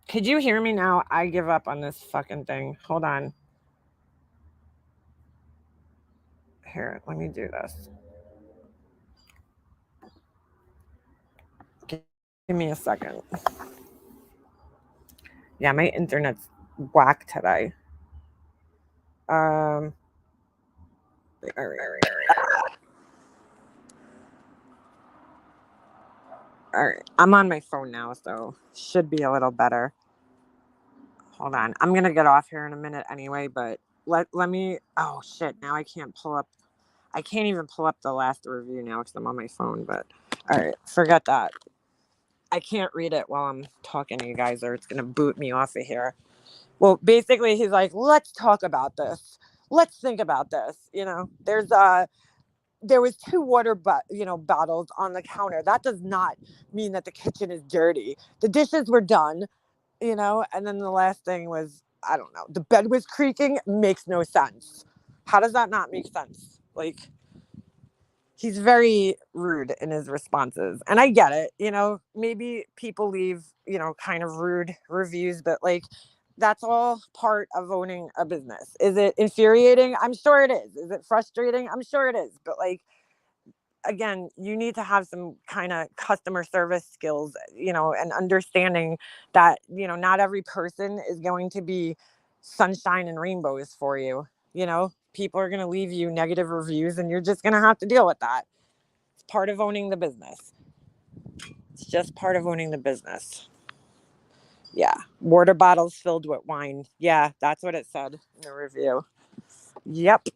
Speaker 1: could you hear me now? I give up on this fucking thing. Hold on. Here, let me do this. Give me a second. Yeah, my internet's whack today. All right. I'm on my phone now, so should be a little better. Hold on. I'm gonna get off here in a minute anyway, but let me. Oh shit! Now I can't pull up. I can't even pull up the last review now because I'm on my phone. But all right, forget that. I can't read it while I'm talking to you guys, or it's gonna boot me off of here. Well, basically, he's like, "Let's talk about this. Let's think about this." You know, there was 2 water bottles on the counter. That does not mean that the kitchen is dirty. The dishes were done, and then the last thing was, I don't know, the bed was creaking. Makes no sense. How does that not make sense? Like, he's very rude in his responses, and I get it. Maybe people leave kind of rude reviews, but like, that's all part of owning a business. Is it infuriating? I'm sure it is it frustrating? I'm sure it is, but like, again, you need to have some kind of customer service skills, and understanding that, not every person is going to be sunshine and rainbows for you. People are going to leave you negative reviews, and you're just going to have to deal with that. It's part of owning the business. It's just part of owning the business. Yeah. Water bottles filled with wine. Yeah, that's what it said in the review. Yep.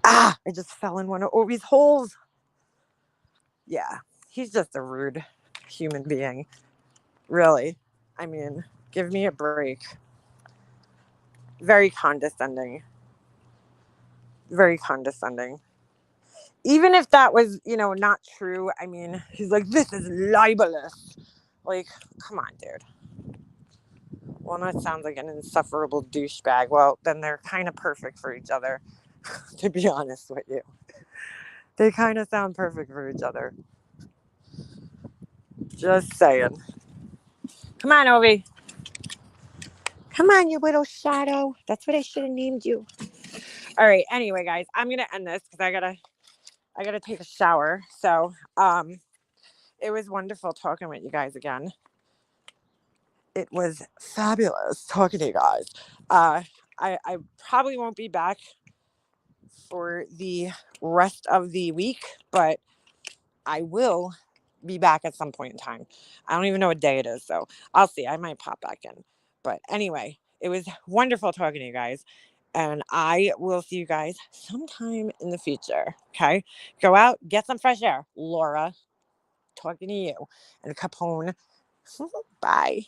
Speaker 1: I just fell in one of Obi's holes. Yeah, he's just a rude human being. Really. I mean, give me a break. Very condescending. Very condescending. Even if that was, not true, I mean, he's like, this is libelous. Like, come on, dude. Well, that sounds like an insufferable douchebag. Well, then they're kind of perfect for each other, to be honest with you. They kind of sound perfect for each other. Just saying. Come on, Ovi. Come on, you little shadow. That's what I should have named you. All right. Anyway, guys, I'm gonna end this because I gotta take a shower. So, it was wonderful talking with you guys again. It was fabulous talking to you guys. I probably won't be back for the rest of the week, but I will be back at some point in time. I don't even know what day it is, so I'll see. I might pop back in. But anyway, it was wonderful talking to you guys. And I will see you guys sometime in the future. Okay? Go out, get some fresh air. Laura, talking to you. And Capone. Bye.